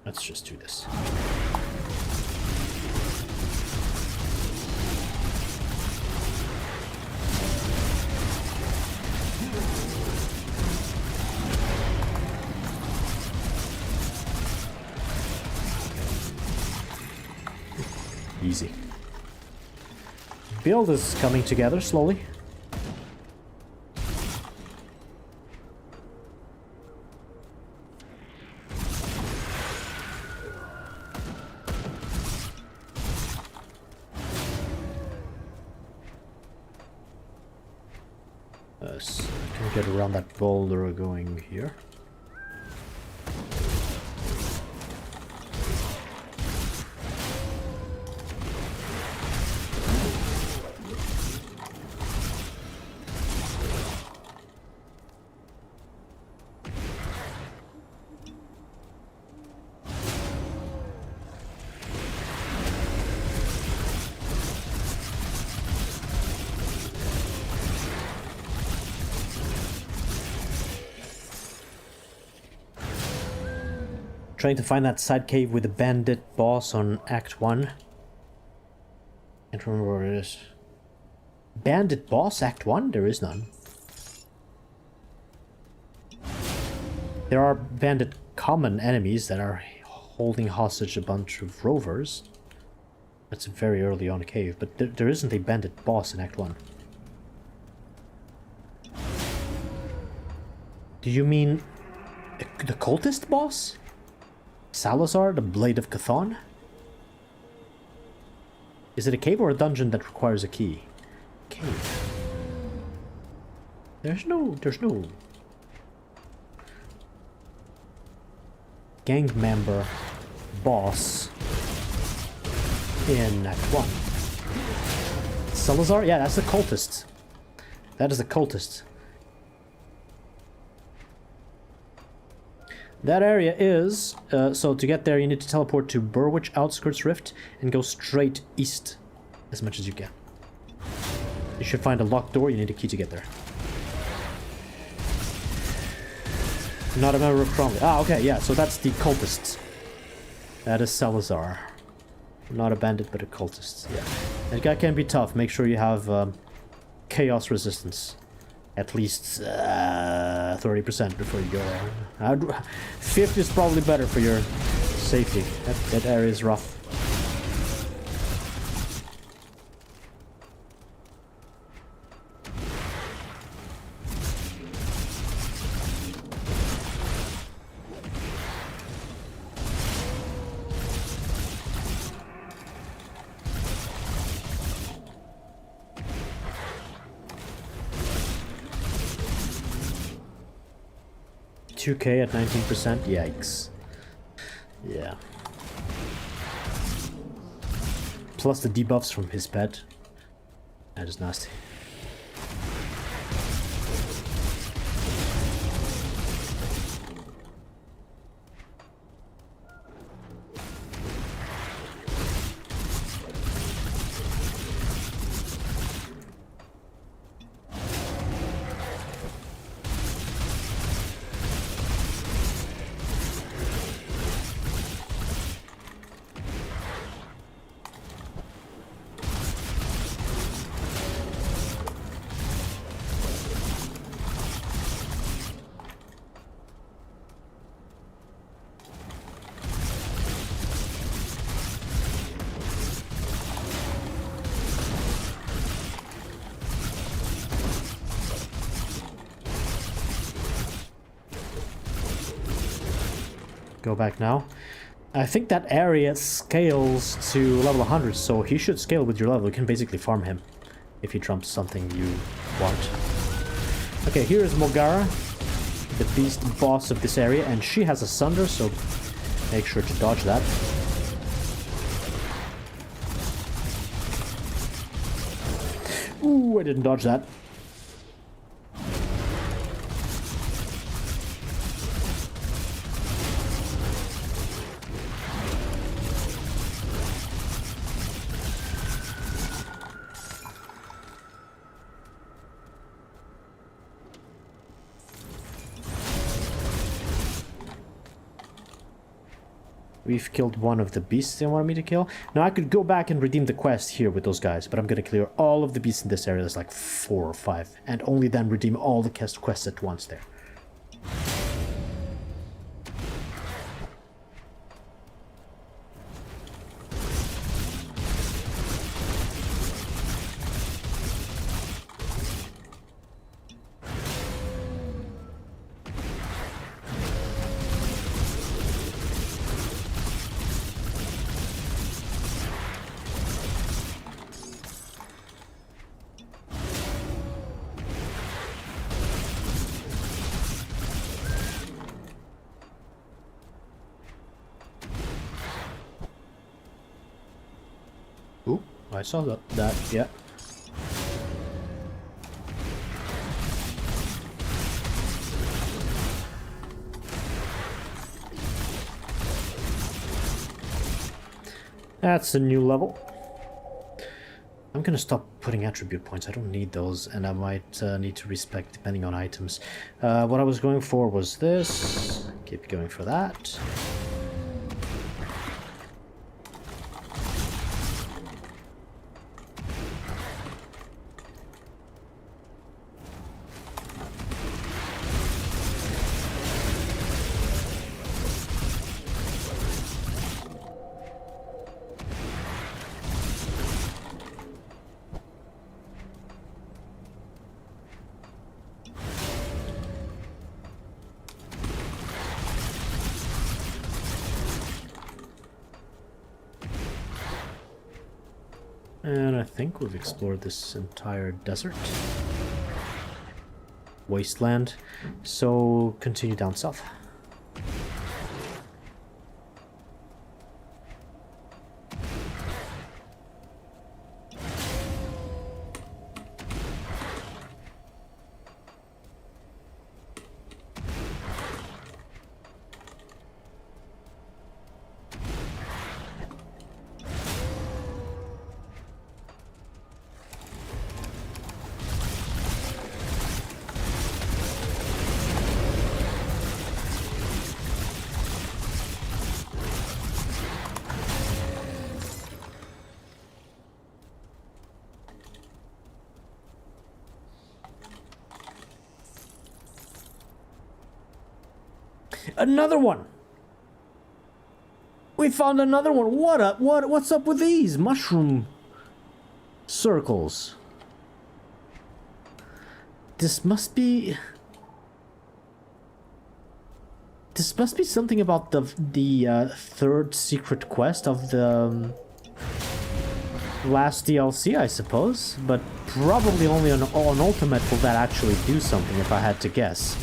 Let's just do this. Easy. Build is coming together slowly. So I can get around that boulder going here. Trying to find that side cave with the bandit boss on Act 1. Can't remember where it is. Bandit boss, Act 1? There is none. There are bandit common enemies that are holding hostage a bunch of rovers. That's a very early on cave, but there isn't a bandit boss in Act 1. Do you mean the cultist boss? Salazar, the Blade of Chthon? Is it a cave or a dungeon that requires a key? Cave. There's no gang member boss in Act 1. Salazar? Yeah, that's the cultist. That is the cultist. That area is, so to get there you need to teleport to Burwich Outskirts Rift and go straight east as much as you can. You should find a locked door, you need a key to get there. Not a member of Cromley. Ah, okay, yeah, so that's the cultists. That is Salazar. Not a bandit, but a cultist, yeah. That guy can be tough, make sure you have chaos resistance. At least 30% before you go. 50 is probably better for your safety. That area is rough. $2K at 19%? Yikes. Yeah. Plus the debuffs from his pet. That is nasty. go back now. I think that area scales to level 100, so he should scale with your level. You can basically farm him if he trumps something you want. Okay, here is Mogara, the beast boss of this area, and she has a Sunder, so make sure to dodge that. Ooh, I didn't dodge that. We've killed one of the beasts they wanted me to kill. Now I could go back and redeem the quest here with those guys, but I'm gonna clear all of the beasts in this area. There's like 4 or 5, and only then redeem all the quests at once there. Ooh, I saw that, yeah. That's a new level. I'm gonna stop putting attribute points. I don't need those, and I might need to respec depending on items. What I was going for was this. Keep going for that. And I think we've explored this entire desert. Wasteland. So continue down south. Another one! We found another one! What up? What's up with these mushroom circles? This must be something about the third secret quest of the last DLC, I suppose. But probably only on Ultimate will that actually do something, if I had to guess.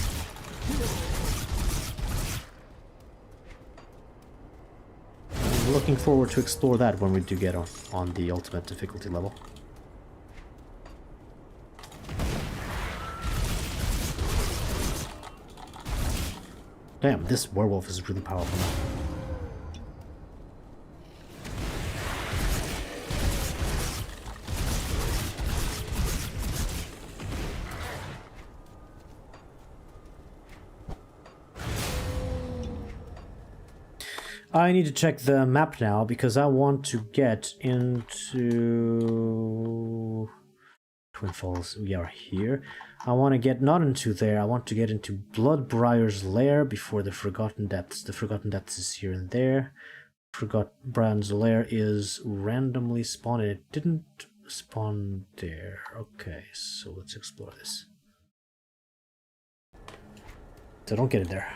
Looking forward to explore that when we do get on the ultimate difficulty level. Damn, this werewolf is really powerful now. I need to check the map now because I want to get into Twin Falls. We are here. I want to get not into there. I want to get into Bloodbriar's lair before the Forgotten Depths. The Forgotten Depths is here and there. Bloodbriar's lair is randomly spawned. It didn't spawn there. Okay, so let's explore this. So don't get in there.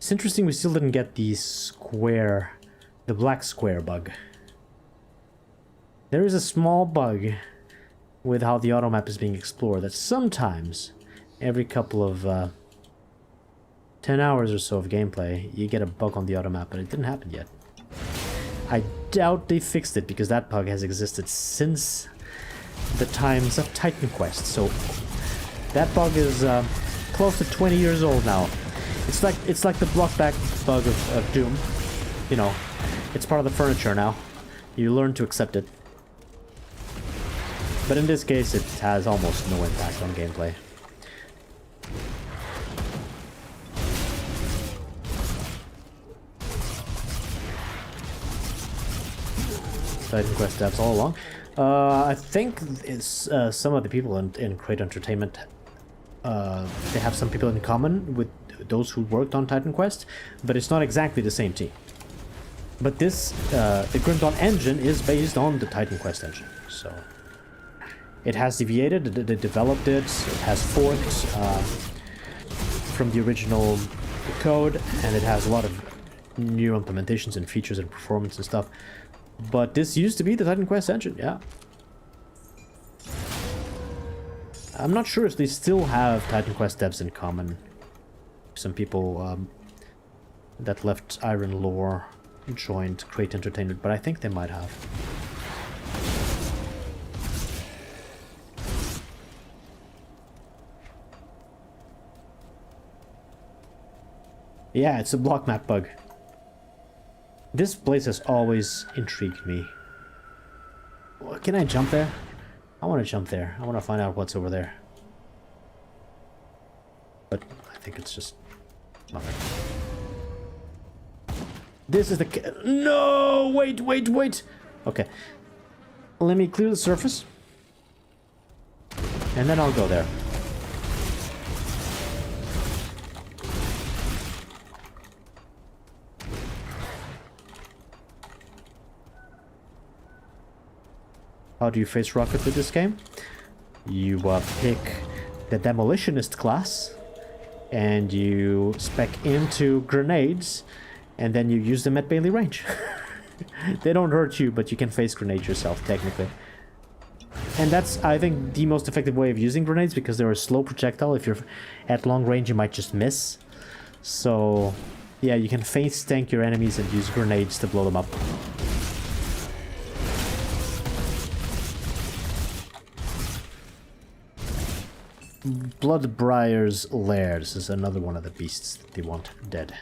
It's interesting we still didn't get the black square bug. There is a small bug with how the auto map is being explored that sometimes, every couple of 10 hours or so of gameplay, you get a bug on the auto map, but it didn't happen yet. I doubt they fixed it because that bug has existed since the times of Titan Quest, so that bug is close to 20 years old now. It's like the blockback bug of Doom. You know, it's part of the furniture now. You learn to accept it. But in this case, it has almost no impact on gameplay. Titan Quest devs all along. I think it's some of the people in Crate Entertainment. They have some people in common with those who worked on Titan Quest, but it's not exactly the same team. But this, the Grim Dawn engine is based on the Titan Quest engine, so it has deviated. They developed it. It has forked from the original code, and it has a lot of new implementations and features and performance and stuff. But this used to be the Titan Quest engine, yeah. I'm not sure if they still have Titan Quest devs in common. Some people that left Iron Lore joined Crate Entertainment, but I think they might have. Yeah, it's a block map bug. This place has always intrigued me. Can I jump there? I want to jump there. I want to find out what's over there. But I think it's just nothing. This is the... No! Wait! Okay. Let me clear the surface. And then I'll go there. How do you face rocket with this game? You pick the demolitionist class and you spec into grenades and then you use them at melee range. They don't hurt you, but you can face grenades yourself technically. And that's, I think, the most effective way of using grenades because they're a slow projectile. If you're at long range you might just miss. So yeah, you can face tank your enemies and use grenades to blow them up. Bloodbrier's Lair. This is another one of the beasts that they want dead.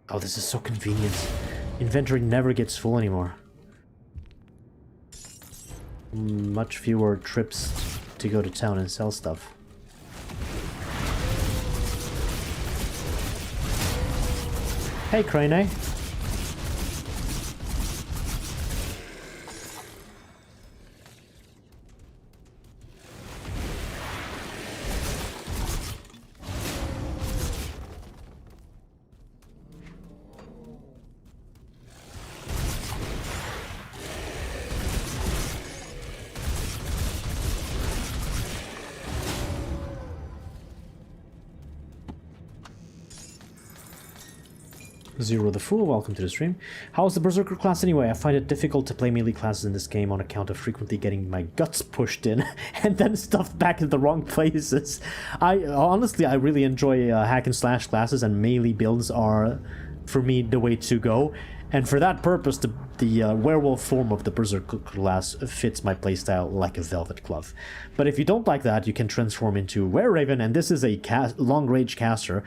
Oh, this is so convenient. Inventory never gets full anymore. Much fewer trips to go to town and sell stuff. Hey, Crane. Zero the Fool, welcome to the stream. How's the Berserker class anyway? I find it difficult to play melee classes in this game on account of frequently getting my guts pushed in and then stuffed back in the wrong places. Honestly, I really enjoy hack and slash classes, and melee builds are, for me, the way to go. And for that purpose, the werewolf form of the Berserker class fits my playstyle like a velvet glove. But if you don't like that, you can transform into Were-Raven, and this is a long-range caster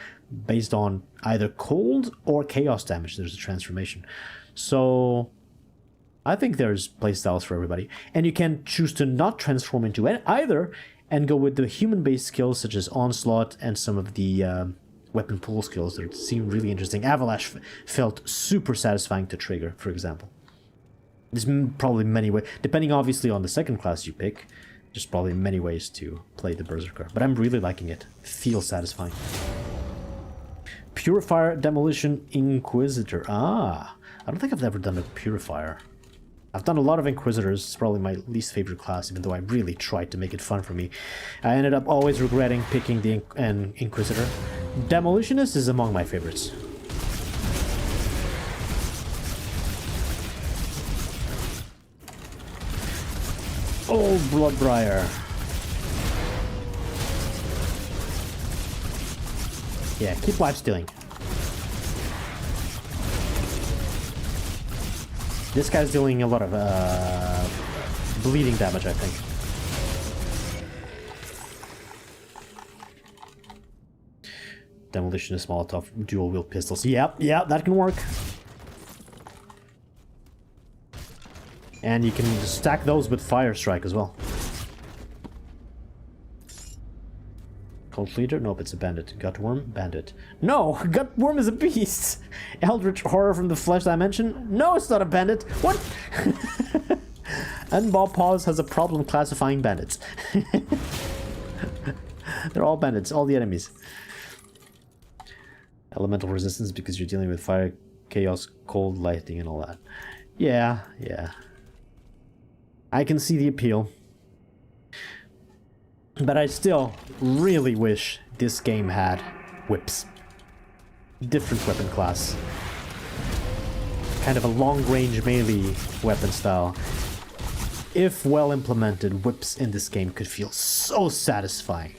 based on either cold or chaos damage. There's a transformation. So I think there's playstyles for everybody. And you can choose to not transform into either and go with the human-based skills such as Onslaught and some of the weapon pull skills that seem really interesting. Avalanche felt super satisfying to trigger, for example. There's probably many ways, depending obviously on the second class you pick, there's probably many ways to play the Berserker. But I'm really liking it. It feels satisfying. Purifier, Demolition, Inquisitor. Ah, I don't think I've ever done a Purifier. I've done a lot of Inquisitors. It's probably my least favorite class, even though I really tried to make it fun for me. I ended up always regretting picking the Inquisitor. Demolitionist is among my favorites. Old Bloodbriar. Yeah, keep life stealing. This guy's dealing a lot of bleeding damage, I think. Demolitionist, Molotov, dual wield pistols. Yep, yeah, that can work. And you can stack those with Fire Strike as well. Cult Leader? Nope, it's a bandit. Gutworm? Bandit. No! Gutworm is a beast! Eldritch Horror from the Flesh Dimension? No, it's not a bandit! What? And Bob Paws has a problem classifying bandits. They're all bandits, all the enemies. Elemental resistance because you're dealing with fire, chaos, cold, lightning, and all that. Yeah, yeah. I can see the appeal. But I still really wish this game had whips. Different weapon class. Kind of a long-range melee weapon style. If well implemented, whips in this game could feel so satisfying.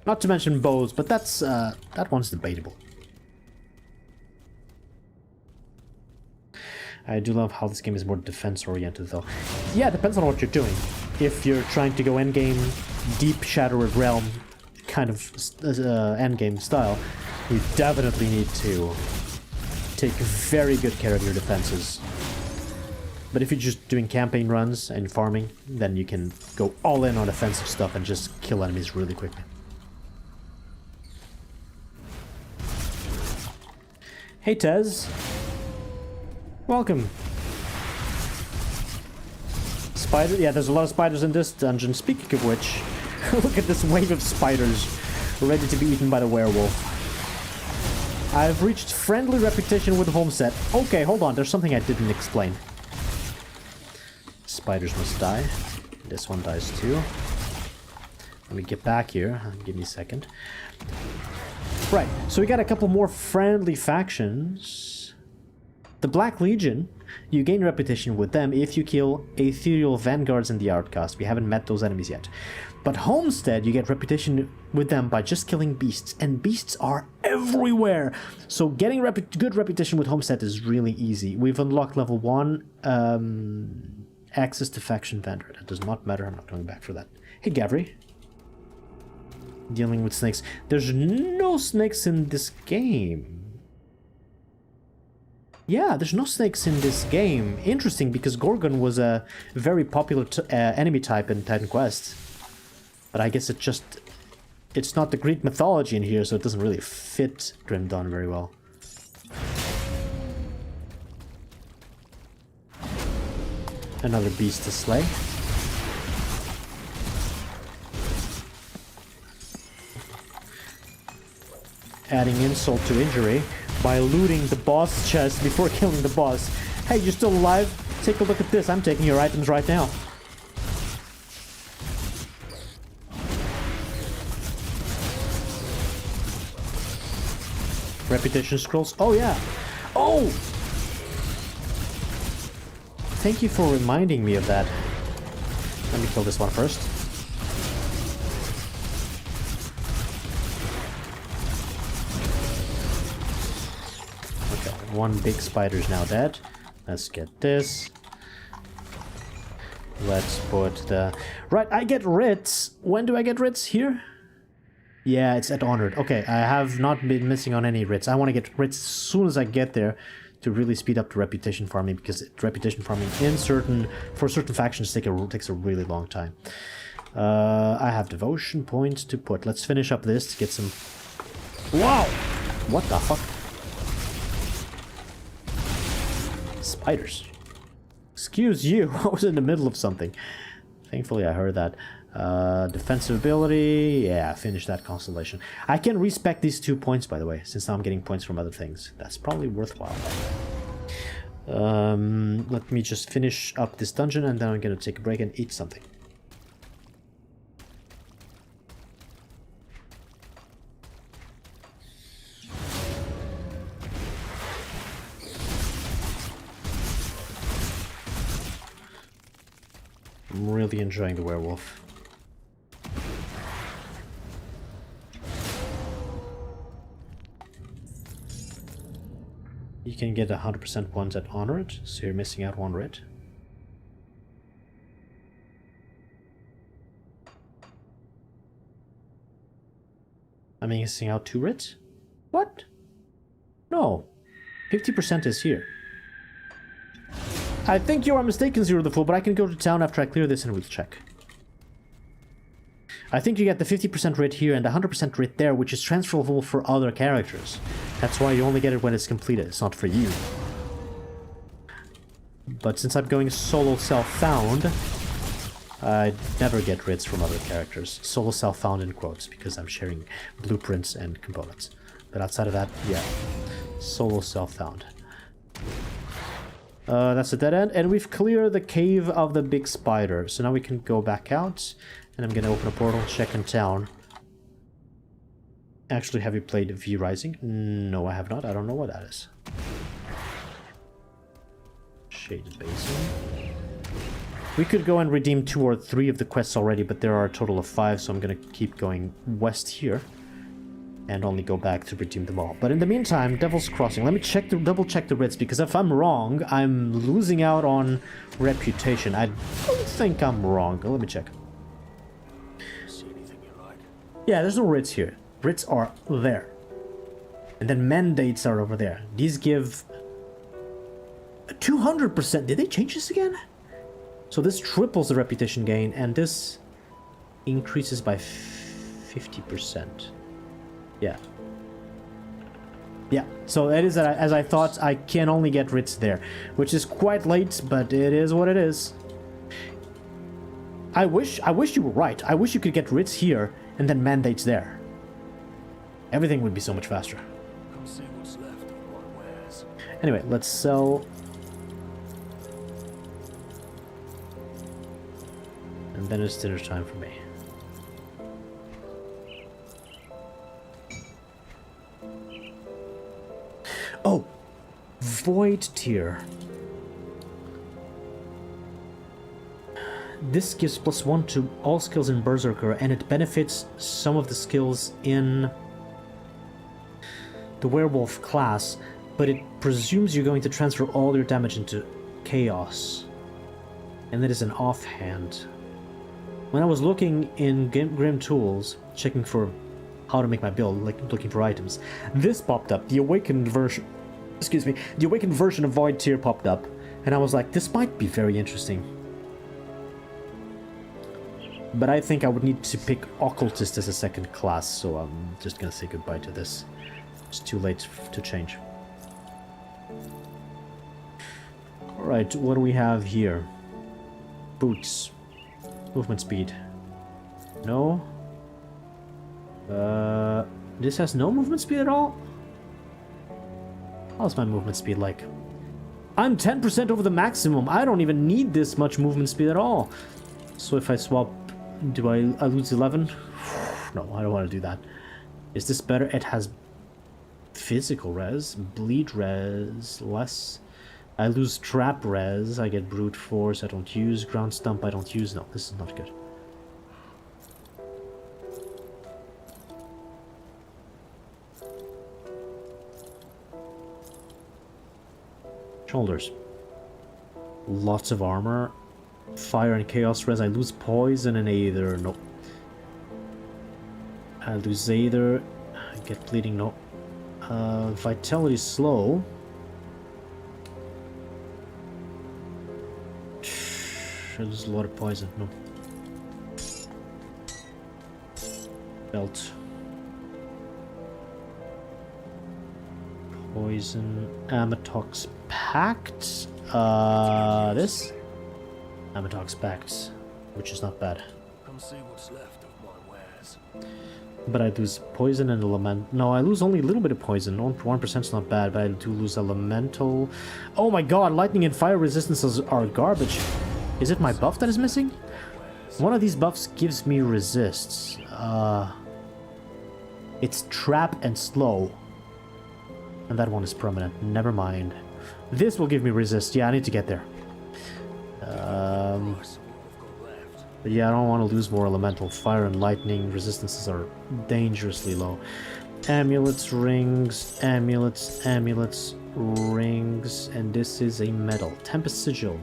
Not to mention bows, but that's that one's debatable. I do love how this game is more defense-oriented, though. Yeah, it depends on what you're doing. If you're trying to go endgame, deep Shattered Realm kind of endgame style, you definitely need to take very good care of your defenses. But if you're just doing campaign runs and farming, then you can go all in on offensive stuff and just kill enemies really quickly. Hey, Tez. Welcome. Spider? Yeah, there's a lot of spiders in this dungeon. Speaking of which, look at this wave of spiders ready to be eaten by the werewolf. I've reached friendly reputation with Homestead. Okay, hold on. There's something I didn't explain. Spiders must die. This one dies too. Let me get back here. Give me a second. Right, so we got a couple more friendly factions. The Black Legion, you gain reputation with them if you kill ethereal vanguards in the Outcast. We haven't met those enemies yet. But Homestead, you get reputation with them by just killing beasts. And beasts are everywhere! So getting good reputation with Homestead is really easy. We've unlocked level 1, access to Faction Vanguard. That does not matter, I'm not going back for that. Hey, Gavri. Dealing with snakes. There's no snakes in this game. Yeah, there's no snakes in this game. Interesting, because Gorgon was a very popular enemy type in Titan Quest. But I guess it's not the Greek mythology in here, so it doesn't really fit Grim Dawn very well. Another beast to slay. Adding insult to injury by looting the boss chest before killing the boss. Hey, you're still alive? Take a look at this. I'm taking your items right now. Reputation scrolls. Oh, yeah. Oh! Thank you for reminding me of that. Let me kill this one first. One big spider's now dead. Let's get this. Let's put the... Right, I get writs. When do I get writs? Here? Yeah, it's at Honored. Okay, I have not been missing on any writs. I want to get writs as soon as I get there to really speed up the reputation farming, because reputation farming for certain factions takes a really long time. I have devotion points to put. Let's finish up this to get some... Wow! What the fuck? Spiders. Excuse you, I was in the middle of something. Thankfully I heard that. Defensive ability, yeah, finish that constellation. I can respec these 2 points, by the way, since now I'm getting points from other things. That's probably worthwhile. Let me just finish up this dungeon and then I'm gonna take a break and eat something. I'm really enjoying the werewolf. You can get 100% ones at Honored, so you're missing out 1 writ. I'm missing out 2 writs? What? No. 50% is here. I think you are mistaken, Zero the Fool, but I can go to town after I clear this and we'll check. I think you get the 50% writ here and the 100% writ there, which is transferable for other characters. That's why you only get it when it's completed. It's not for you. But since I'm going solo self-found, I never get writs from other characters. Solo self-found in quotes, because I'm sharing blueprints and components. But outside of that, yeah. Solo self-found. That's a dead end, and we've cleared the cave of the big spider. So now we can go back out, and I'm gonna open a portal, check in town. Actually, have you played V Rising? No, I have not. I don't know what that is. Shaded Basin. We could go and redeem 2 or 3 of the quests already, but there are a total of 5, so I'm gonna keep going west here. And only go back to redeem them all. But in the meantime, Devil's Crossing. Let me check double check the writs, because if I'm wrong, I'm losing out on reputation. I don't think I'm wrong. Let me check. See anything you like? Yeah, there's no writs here. Writs are there. And then mandates are over there. These give 200%. Did they change this again? So this triples the reputation gain, and this increases by 50%. Yeah. Yeah, so it is as I thought. I can only get writs there, which is quite late, but it is what it is. I wish you were right. I wish you could get writs here and then mandates there. Everything would be so much faster. Come see what's left of what wears. Anyway, let's sell. And then it's dinner time for me. Oh, Void Tier. This gives +1 to all skills in Berserker, and it benefits some of the skills in the Werewolf class, but it presumes you're going to transfer all your damage into Chaos. And that is an offhand. When I was looking in Grim Tools, checking for how to make my build, like looking for items, this popped up. The awakened version, the awakened version of Void Tier popped up, and I was like, this might be very interesting. But I think I would need to pick Occultist as a second class, so I'm just gonna say goodbye to this. It's too late to change. Alright, what do we have here? Boots. Movement speed. No. This has no movement speed at all? How's my movement speed like? I'm 10% over the maximum. I don't even need this much movement speed at all. So if I swap, do I lose 11? No, I don't want to do that. Is this better? It has physical res, bleed res, less. I lose trap res, I get brute force, I don't use, ground stump, I don't use. No, this is not good. Shoulders. Lots of armor. Fire and chaos res. I lose poison and Aether. No. I lose Aether. I get bleeding. No. Vitality slow. I lose a lot of poison. No. Belt. Poison. Amatox Pact. This? Amatox Pact, which is not bad. Come Come see what's left of my wares. But I lose poison and element. No, I lose only a little bit of poison. 1% is not bad, but I do lose elemental. Oh my god, lightning and fire resistances are garbage. Is it my buff that is missing? One of these buffs gives me resists. It's trap and slow. And that one is permanent. Never mind. This will give me resist. Yeah, I need to get there. But yeah, I don't want to lose more elemental. Fire and lightning resistances are dangerously low. Amulets, rings, amulets, rings, and this is a medal. Tempest Sigil.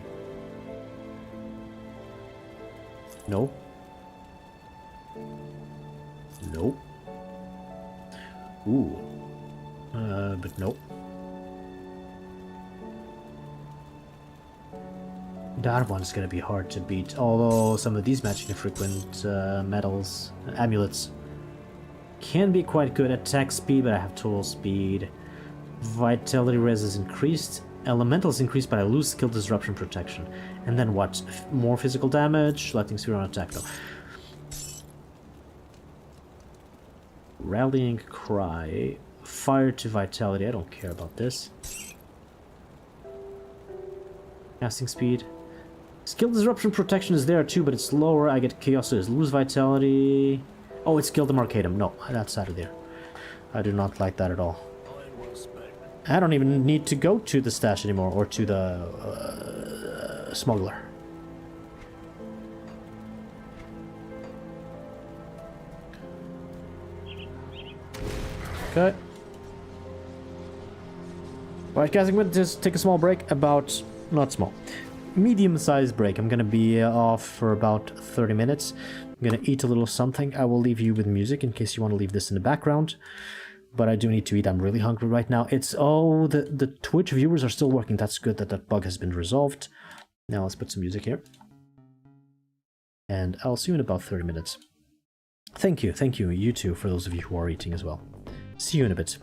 No. Nope. Ooh. But nope. That one's gonna be hard to beat, although some of these matching infrequent metals, amulets, can be quite good. Attack speed, but I have total speed. Vitality res is increased. Elemental is increased, but I lose skill disruption protection. And then what? More physical damage, lightning sphere on attack though. Rallying cry. Fire to vitality, I don't care about this. Casting speed. Skill disruption protection is there too, but it's lower. I get chaos, so lose vitality. Oh, it's Guild of Arcadum. No, that's out of there. I do not like that at all. I don't even need to go to the stash anymore, or to the smuggler. Okay. Alright guys, I'm going to just take a small break, about, not small, medium-sized break. I'm going to be off for about 30 minutes. I'm going to eat a little something. I will leave you with music in case you want to leave this in the background. But I do need to eat. I'm really hungry right now. It's, oh, the Twitch viewers are still working. That's good that that bug has been resolved. Now let's put some music here. And I'll see you in about 30 minutes. Thank you, you too, for those of you who are eating as well. See you in a bit.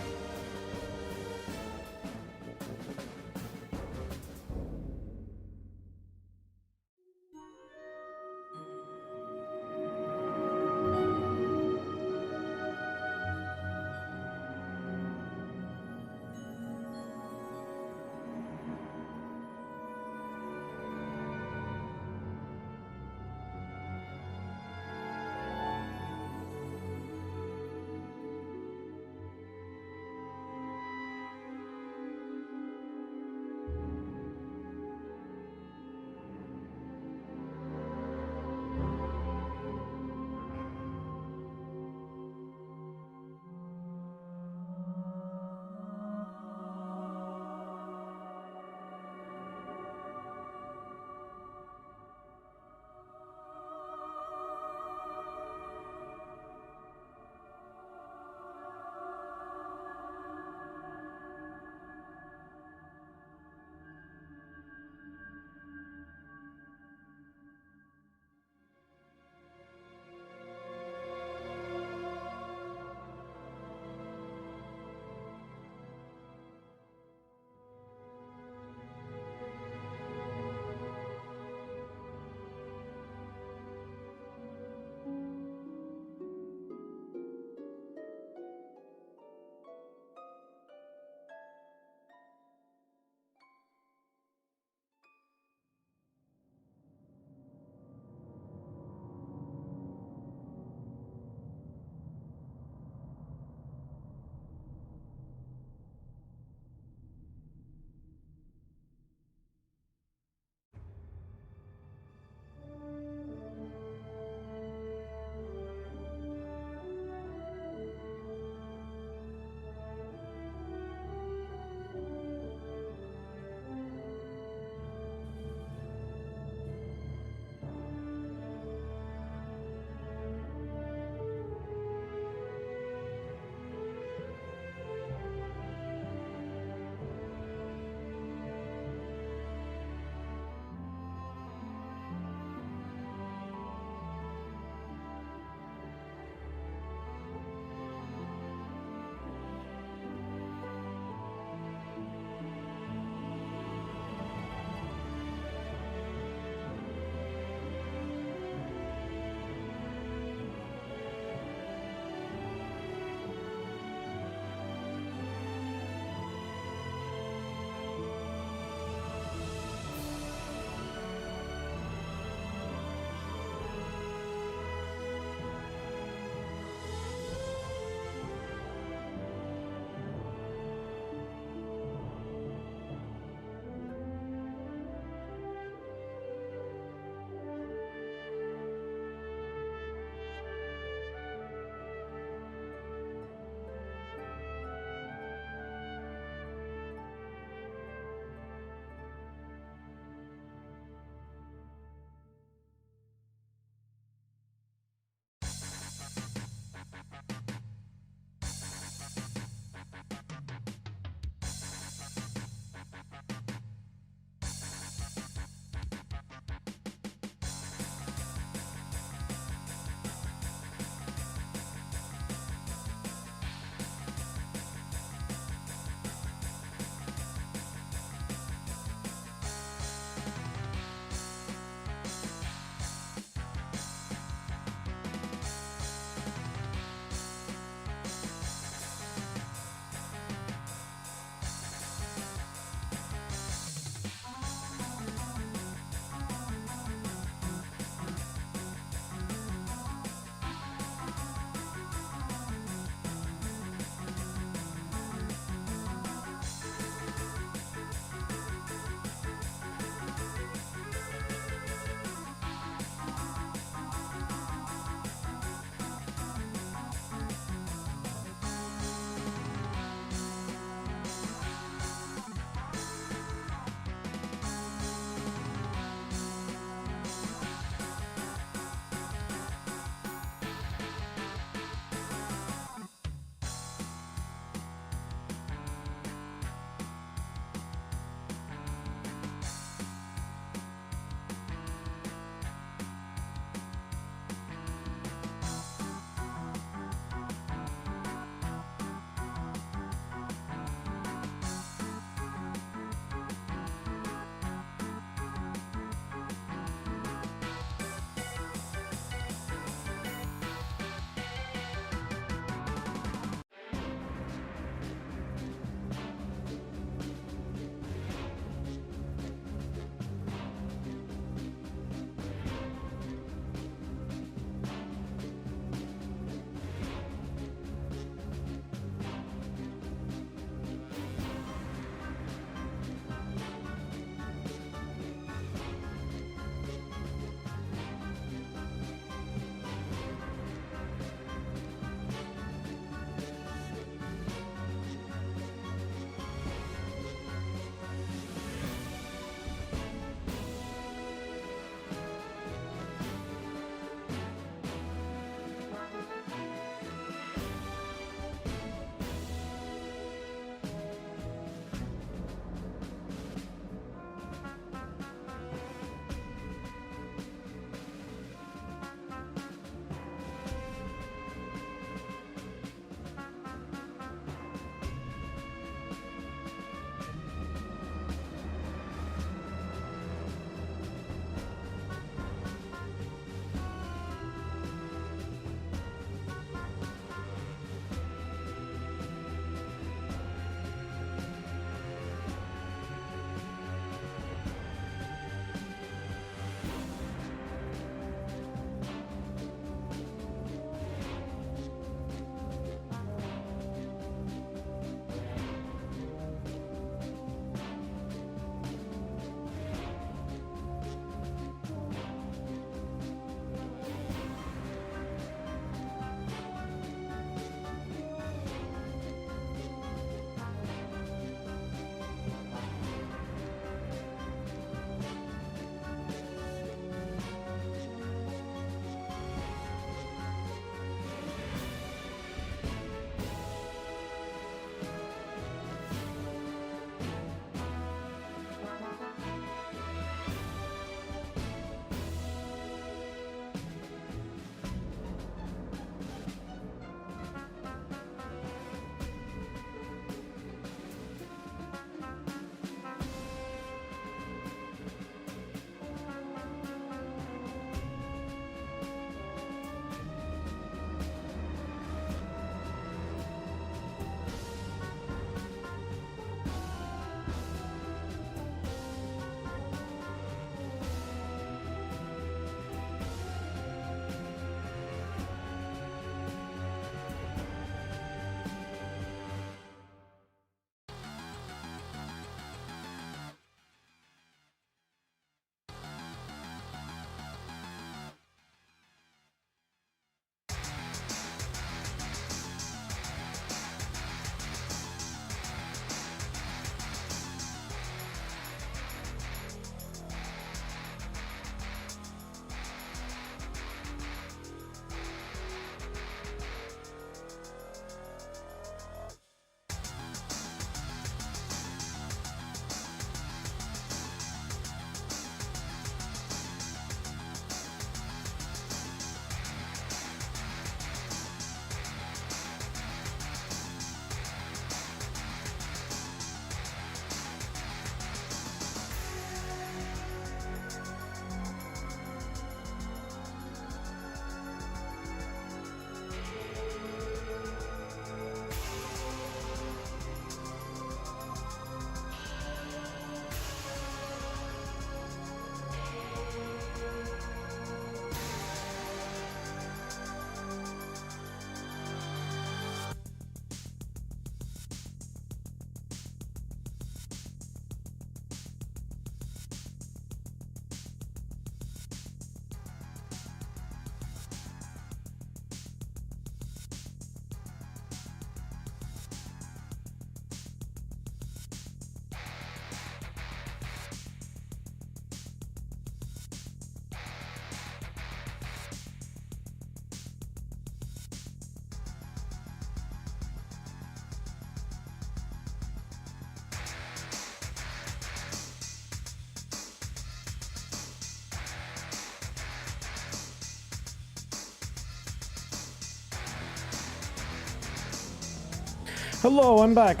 Hello, I'm back.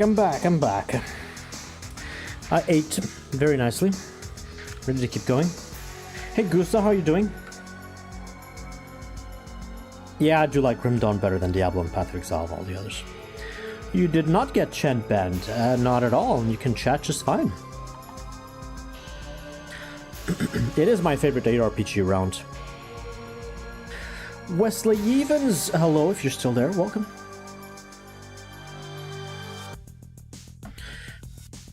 I ate very nicely. Ready to keep going. Hey Gusta, how are you doing? Yeah, I do like Grim Dawn better than Diablo and Path of Exile and all the others. You did not get chat banned. Not at all. You can chat just fine. It is my favorite ARPG around. Wesley Evans, hello if you're still there. Welcome.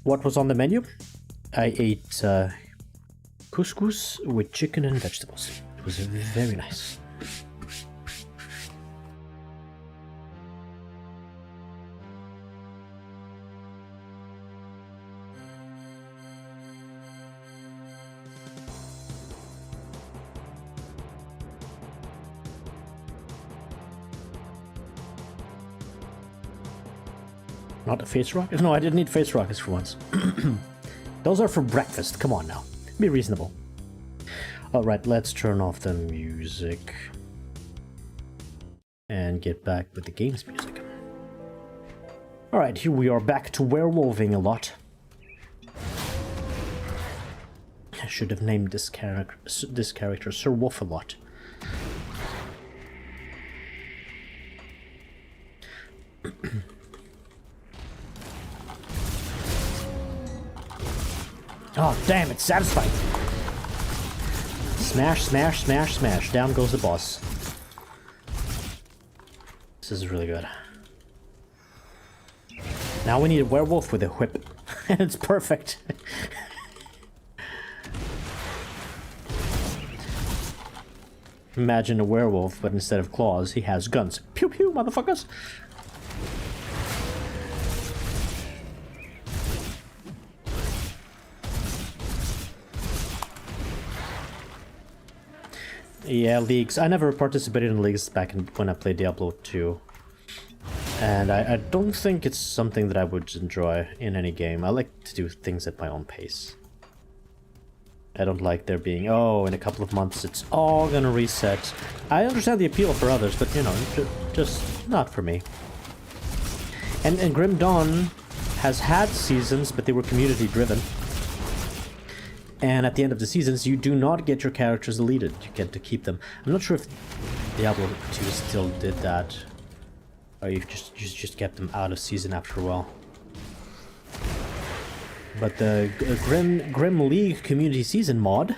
What was on the menu? I ate couscous with chicken and vegetables. It was very nice. Not a face rocket? No, I didn't eat face rockets for once. Those are for breakfast. Come on now. Be reasonable. Alright, let's turn off the music. And get back with the game's music. Alright, here we are back to werewolving a lot. I should have named this character Sir Wolf-a-Lot. Oh, damn, it's satisfying. Smash, smash, smash, smash. Down goes the boss. This is really good. Now we need a werewolf with a whip. And it's perfect. Imagine a werewolf, but instead of claws, he has guns. Pew pew, motherfuckers! Yeah, leagues. I never participated in leagues back when I played Diablo 2. And I don't think it's something that I would enjoy in any game. I like to do things at my own pace. I don't like there being, oh, in a couple of months it's all gonna reset. I understand the appeal for others, but you know, just not for me. And Grim Dawn has had seasons, but they were community driven. And at the end of the seasons, you do not get your characters deleted. You get to keep them. I'm not sure if Diablo 2 still did that, or you just kept them out of season after a while. But the Grim League community season mod,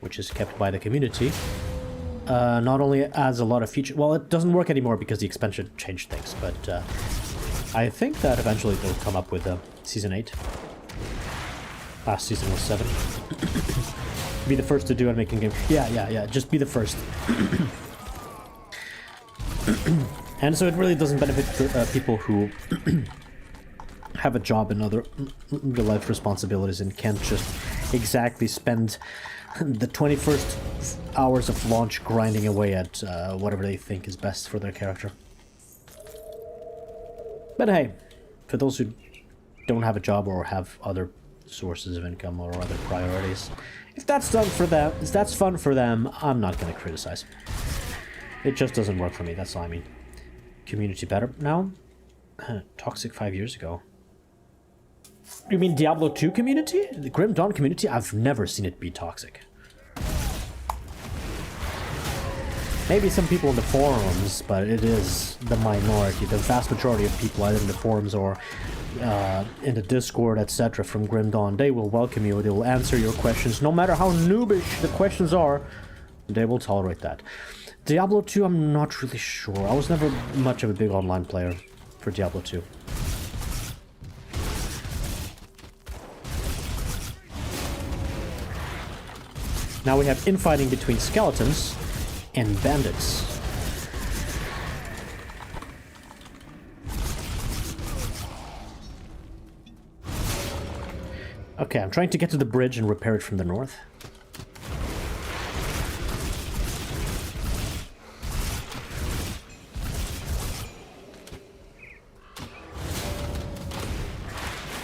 which is kept by the community, not only adds a lot of features. Well, it doesn't work anymore because the expansion changed things. But I think that eventually they'll come up with season 8. Last season was 7. Be the first to do it making game. Yeah. Just be the first. And so it really doesn't benefit people who have a job and other real-life responsibilities and can't just exactly spend the 21st hours of launch grinding away at whatever they think is best for their character. But hey, for those who don't have a job or have other sources of income or other priorities, if that's done for them, if that's fun for them, I'm not going to criticize. It just doesn't work for me, that's all I mean. Community better now? Toxic 5 years ago. You mean Diablo 2 community? The Grim Dawn community? I've never seen it be toxic. Maybe some people in the forums, but it is the minority. The vast majority of people either in the forums or in the Discord, etc. from Grim Dawn, they will welcome you, they will answer your questions, no matter how noobish the questions are, they will tolerate that. Diablo 2, I'm not really sure. I was never much of a big online player for Diablo 2. Now we have infighting between skeletons and bandits. Okay, I'm trying to get to the bridge and repair it from the north.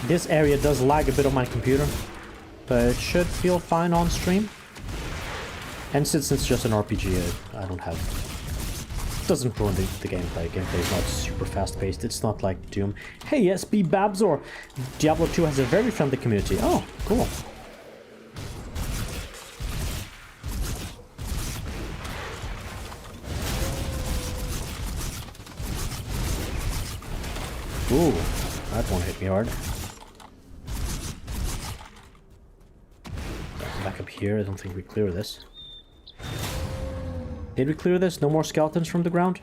This area does lag a bit on my computer, but it should feel fine on stream. And since it's just an RPG, I don't have Doesn't ruin the gameplay. Gameplay is not super fast-paced. It's not like Doom. Hey, SB Babzor! Diablo 2 has a very friendly community. Oh, cool. Ooh, that one hit me hard. Back up here, I don't think we clear this. Did we clear this? No more skeletons from the ground?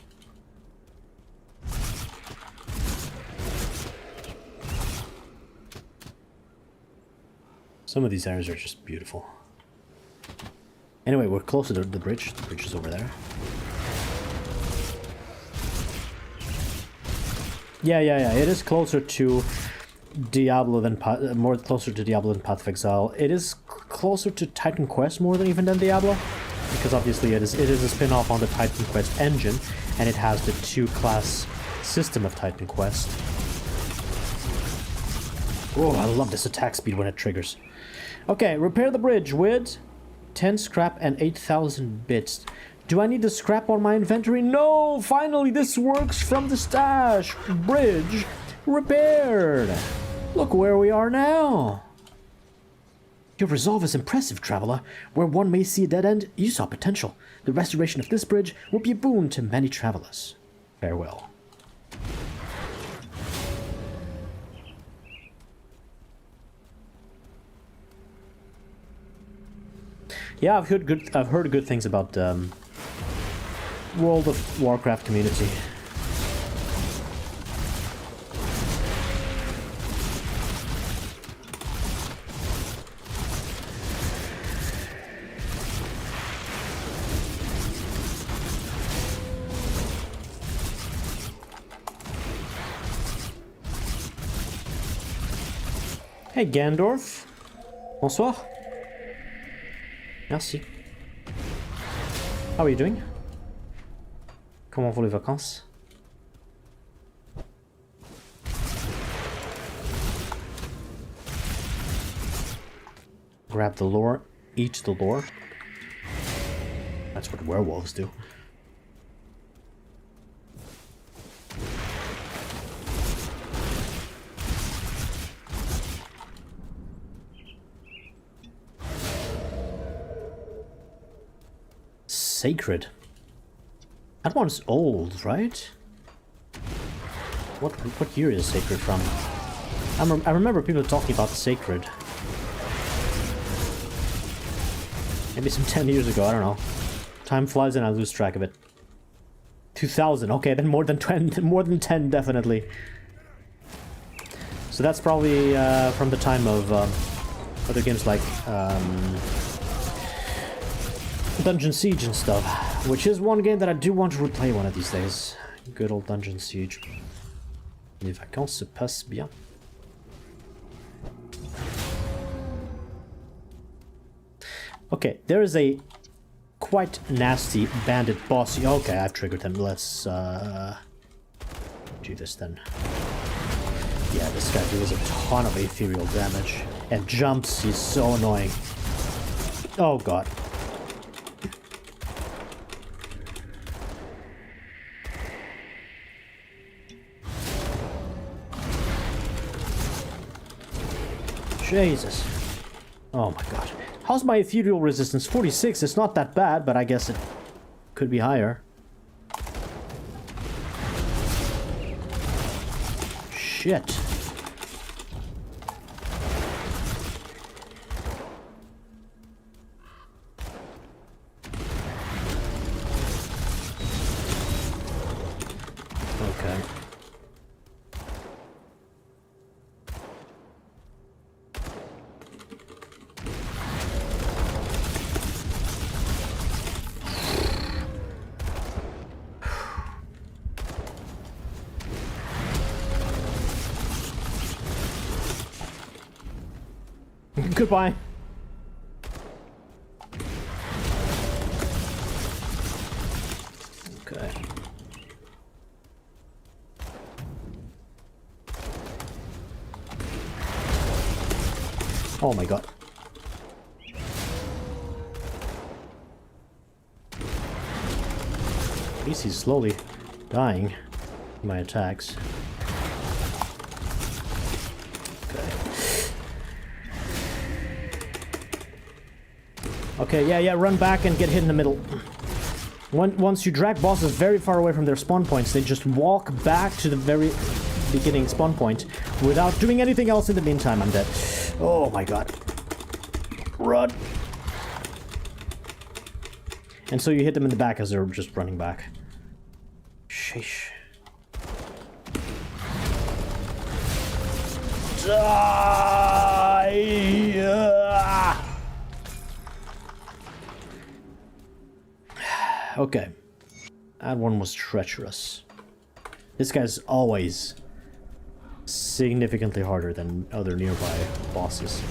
Some of these areas are just beautiful. Anyway, we're close to the bridge. The bridge is over there. Yeah. It is closer to Diablo than more closer to Diablo than Path of Exile. It is closer to Titan Quest more than even than Diablo, because obviously it is a spin-off on the Titan Quest engine, and it has the 2-class system of Titan Quest. Oh, I love this attack speed when it triggers. Okay, repair the bridge with 10 scrap and 8,000 bits. Do I need the scrap on my inventory? No! Finally, this works from the stash! Bridge repaired! Look where we are now! Your resolve is impressive, traveler. Where one may see a dead end, you saw potential. The restoration of this bridge will be a boon to many travelers. Farewell. Yeah, I've heard good things about World of Warcraft community. Hey Gandorf. Bonsoir. Merci. How are you doing? Comment vont les vacances? Grab the lore, eat the lore. That's what werewolves do. Sacred. That one's old, right? What year is Sacred from? I remember people talking about Sacred. Maybe some 10 years ago, I don't know. Time flies and I lose track of it. 2000, okay, then more than 10 definitely. So that's probably from the time of other games like Dungeon Siege and stuff, which is one game that I do want to replay one of these days. Good old Dungeon Siege. Les vacances se passent bien. Okay, there is a quite nasty bandit boss. Okay, I've triggered him. Let's do this then. Yeah, this guy deals a ton of ethereal damage and jumps. He's so annoying. Oh god. Jesus. Oh my god. How's my ethereal resistance? 46. It's not that bad, but I guess it could be higher. Shit. Okay. Goodbye. Okay. Oh my god. At least he's slowly dying to my attacks. Okay, yeah, run back and get hit in the middle. Once you drag bosses very far away from their spawn points, they just walk back to the very beginning spawn point without doing anything else in the meantime. I'm dead. Oh my god. Run! And so you hit them in the back as they're just running back. Sheesh. Die! Okay. That one was treacherous. This guy's always significantly harder than other nearby bosses.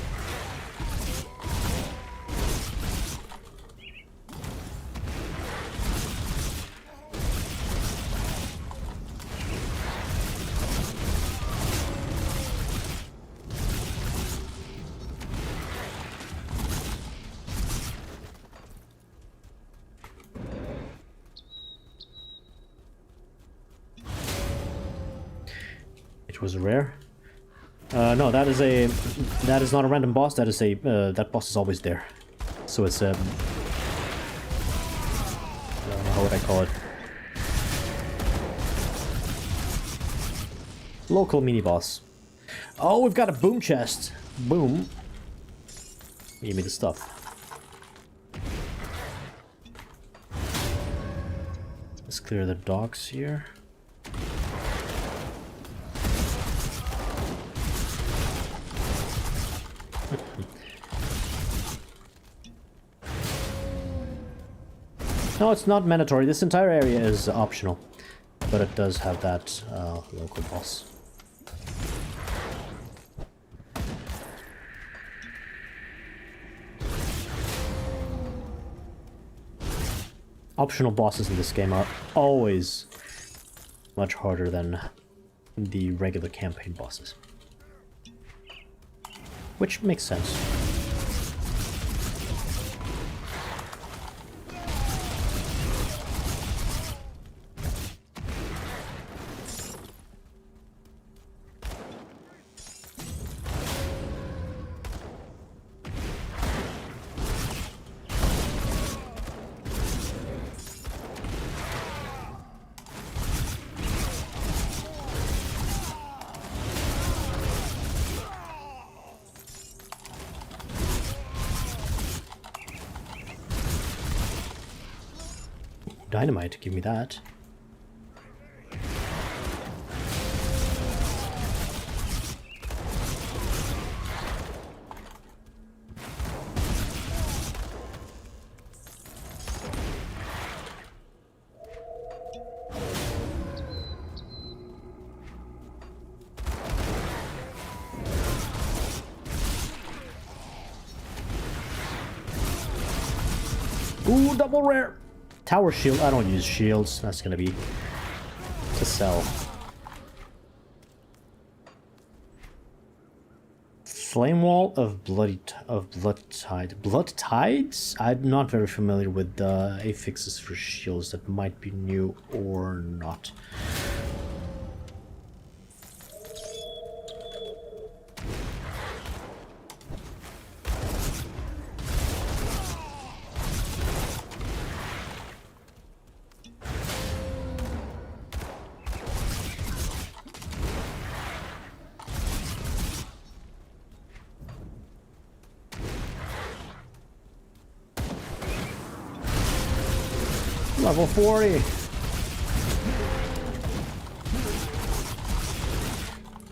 Was rare. No, that is not a random boss. That is a that boss is always there. So it's I don't know how would I call it. Local mini boss. Oh, we've got a boom chest. Boom. Give me the stuff. Let's clear the docks here. No, it's not mandatory. This entire area is optional, but it does have that local boss. Optional bosses in this game are always much harder than the regular campaign bosses. Which makes sense. Dynamite, give me that. Ooh, double rare! Tower shield. I don't use shields. That's gonna be to sell. Flame wall of blood tide. Blood tides? I'm not very familiar with the affixes for shields. That might be new or not. Level 40.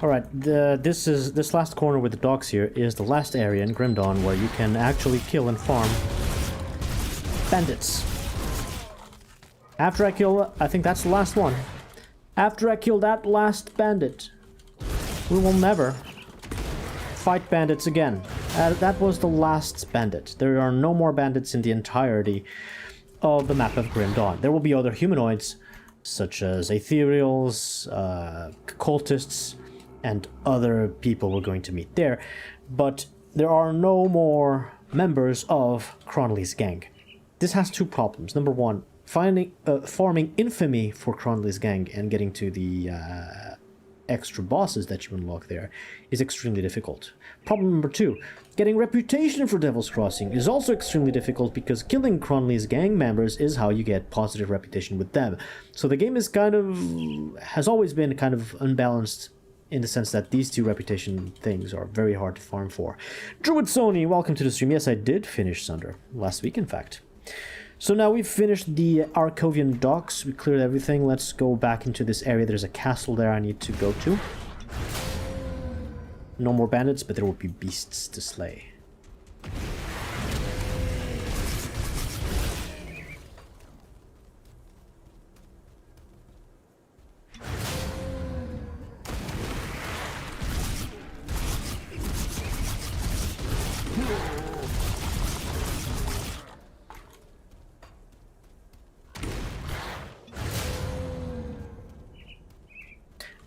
Alright, this last corner with the docks here is the last area in Grim Dawn where you can actually kill and farm bandits. After I kill, I think that's the last one. After I kill that last bandit, we will never fight bandits again. That was the last bandit. There are no more bandits in the entirety of the map of Grim Dawn. There will be other humanoids, such as ethereals, cultists, and other people we're going to meet there, but there are no more members of Cronley's gang. This has two problems. Number one, farming infamy for Cronley's gang and getting to the extra bosses that you unlock there is extremely difficult. Problem number 2, getting reputation for Devil's Crossing is also extremely difficult because killing Cronley's gang members is how you get positive reputation with them. So the game is has always been kind of unbalanced in the sense that these two reputation things are very hard to farm for. Druid Sony, welcome to the stream. Yes, I did finish Sunder last week, in fact. So now we've finished the Arkovian docks, we cleared everything. Let's go back into this area. There's a castle there I need to go to. No more bandits, but there will be beasts to slay.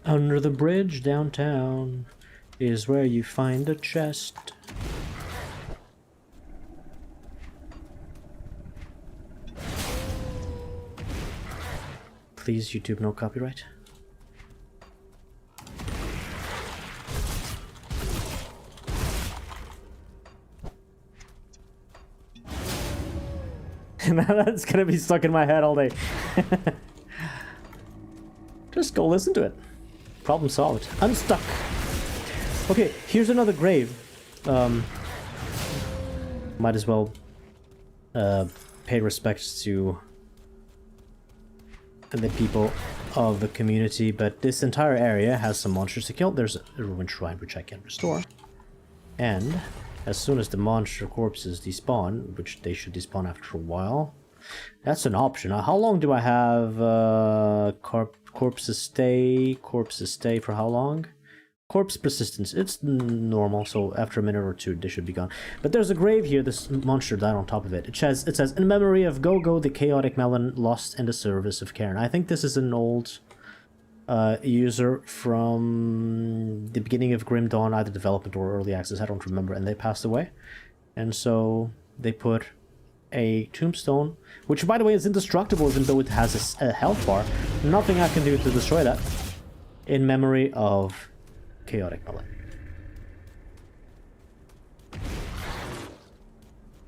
Under the bridge downtown is where you find a chest. Please, YouTube, no copyright. That's gonna be stuck in my head all day. Just go listen to it. Problem solved. Unstuck. Okay, here's another grave. Might as well pay respects to the people of the community, but this entire area has some monsters to kill. There's a ruined shrine which I can restore. And as soon as the monster corpses despawn, which they should despawn after a while, that's an option. How long do I have corpses stay for how long? Corpse persistence, it's normal, so after a minute or two they should be gone. But there's a grave here, this monster died on top of it. It says, in memory of Gogo, the chaotic melon lost in the service of Karen. I think this is an old user from the beginning of Grim Dawn, either development or early access, I don't remember, and they passed away. And so they put a tombstone, which by the way is indestructible even though it has a health bar. Nothing I can do to destroy that. In memory of Chaotic Melon.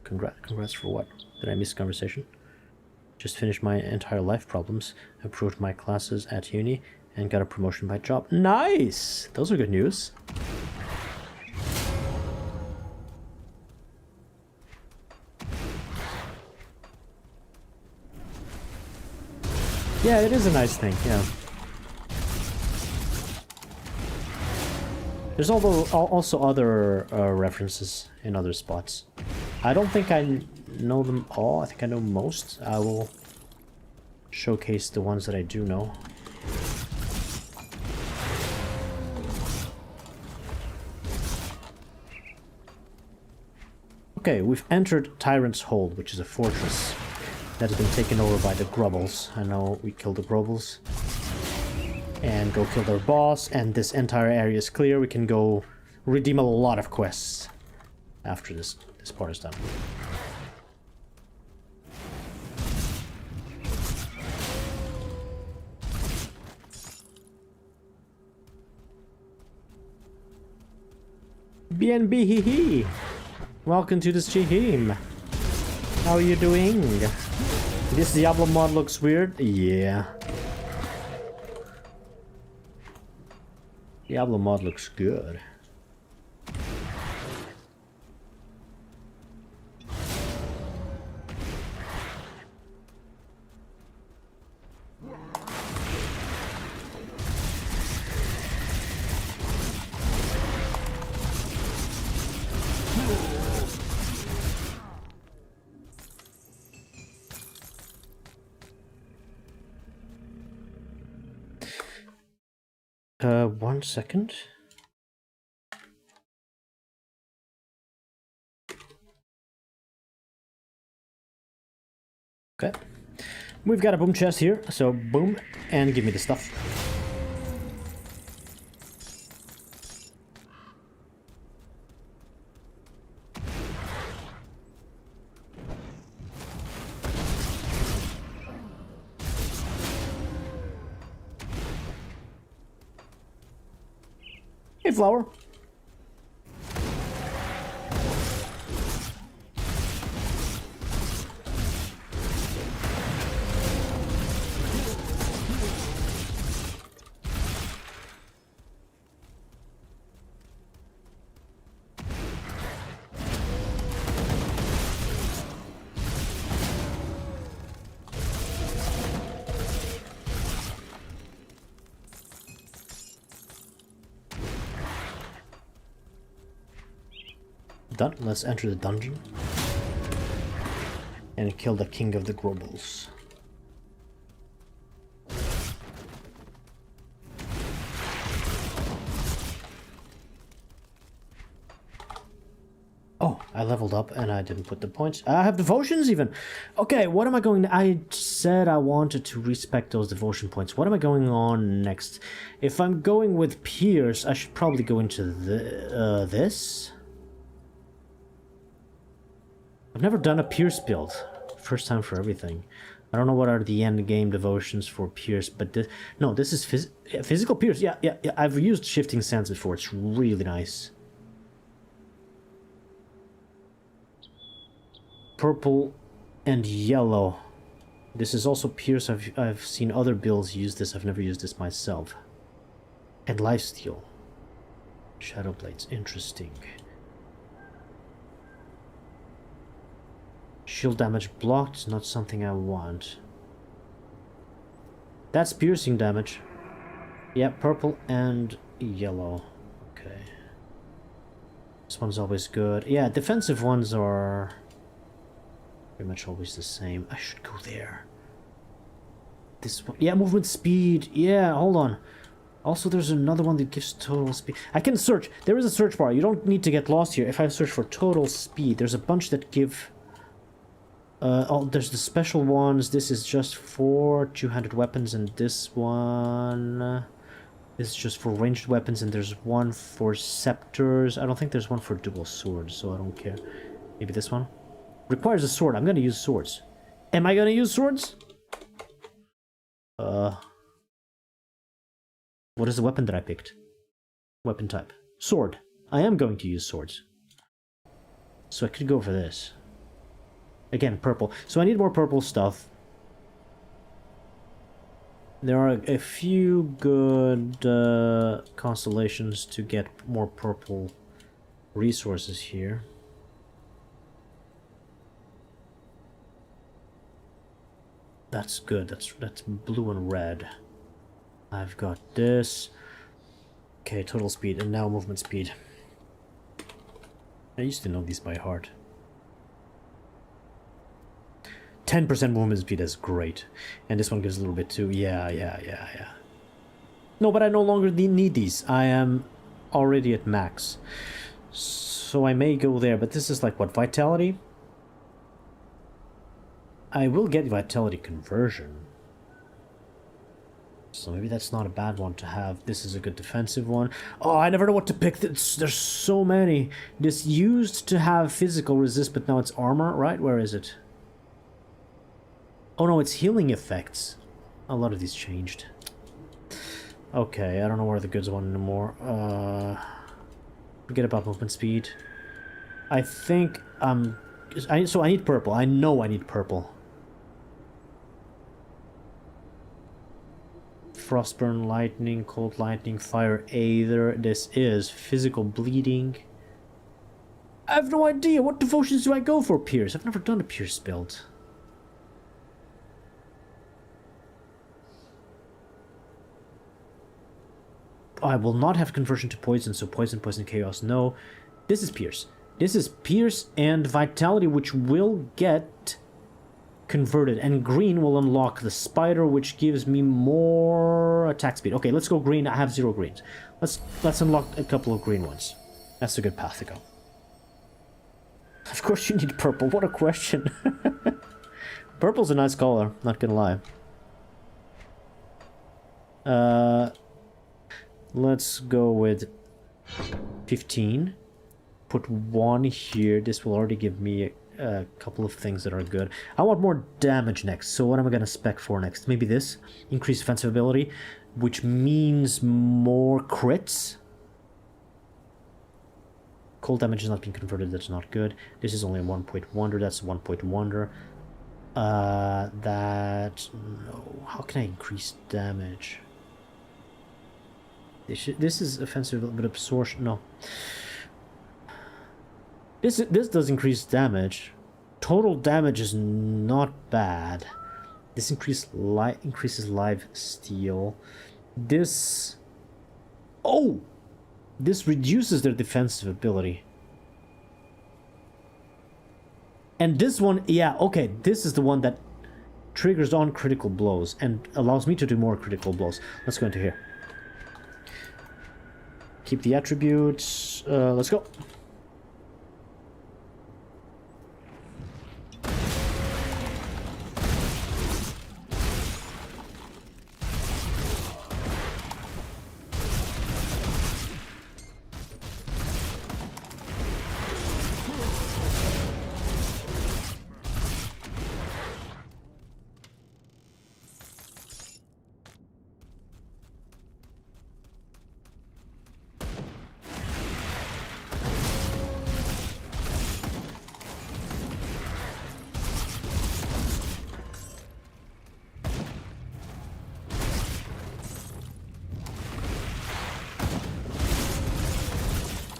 Congrats for what? Did I miss conversation? Just finished my entire life problems, improved my classes at uni, and got a promotion by job. Nice! Those are good news. Yeah, it is a nice thing, yeah. There's also other references in other spots. I don't think I know them all. I think I know most. I will showcase the ones that I do know. Okay, we've entered Tyrant's Hold, which is a fortress that has been taken over by the Grubbles. I know we killed the Grubbles. And go kill their boss, and this entire area is clear. We can go redeem a lot of quests after this part is done. BNB hee hee. Welcome to the stream. How are you doing? This Diablo mod looks weird. Yeah. Diablo mod looks good. One second. Okay. We've got a boom chest here, so boom, and give me the stuff. Hey, Flower. Done. Let's enter the dungeon and kill the king of the Grobles. Oh, I leveled up and I didn't put the points. I have devotions even. Okay, what am I going to... I said I wanted to respect those devotion points. What am I going on next? If I'm going with Pierce, I should probably go into this. I've never done a Pierce build. First time for everything. I don't know what are the end game devotions for Pierce, but this is physical Pierce. Yeah. I've used Shifting Sands before. It's really nice. Purple and yellow. This is also Pierce. I've seen other builds use this. I've never used this myself. And Lifesteal. Shadow Blades. Interesting. Shield damage blocked, not something I want. That's piercing damage. Yeah, purple and yellow. Okay. This one's always good. Yeah, defensive ones are pretty much always the same. I should go there. This one. Yeah, movement speed. Yeah, hold on. Also, there's another one that gives total speed. I can search. There is a search bar. You don't need to get lost here. If I search for total speed, there's a bunch that give... oh, there's the special ones. This is just for two-handed weapons, and this one is just for ranged weapons, and there's one for scepters. I don't think there's one for dual swords, so I don't care. Maybe this one? Requires a sword. I'm gonna use swords. Am I gonna use swords? What is the weapon that I picked? Weapon type. Sword. I am going to use swords. So I could go for this. Again, purple. So I need more purple stuff. There are a few good constellations to get more purple resources here. That's good. That's blue and red. I've got this. Okay, total speed and now movement speed. I used to know these by heart. 10% movement speed is great. And this one gives a little bit too. Yeah. No, but I no longer need these. I am already at max. So I may go there, but this is like what, vitality? I will get vitality conversion. So maybe that's not a bad one to have. This is a good defensive one. Oh, I never know what to pick. There's so many. This used to have physical resist, but now it's armor, right? Where is it? Oh no, it's healing effects. A lot of these changed. Okay, I don't know where the goods one anymore. Forget about movement speed. I think so I need purple. I know I need purple. Frostburn, lightning, cold lightning, fire, aether. This is physical bleeding. I have no idea. What devotions do I go for, Pierce? I've never done a Pierce build. I will not have conversion to poison, so poison, chaos, no. This is Pierce. This is Pierce and Vitality, which will get converted. And green will unlock the spider, which gives me more attack speed. Okay, let's go green. I have 0 greens. Let's unlock a couple of green ones. That's a good path to go. Of course you need purple. What a question. Purple's a nice color, not gonna lie. Let's go with 15. Put 1 here. This will already give me a couple of things that are good. I want more damage next. So what am I going to spec for next? Maybe this. Increased defensive ability, which means more crits. Cold damage is not being converted, that's not good. This is only a 1-point wonder, that's a 1-point wonder. That... No. How can I increase damage? This is offensive, but absorption... No. This does increase damage. Total damage is not bad. This increases live steal. This... Oh! This reduces their defensive ability. And this one, yeah, okay, this is the one that triggers on critical blows and allows me to do more critical blows. Let's go into here. Keep the attributes. Let's go.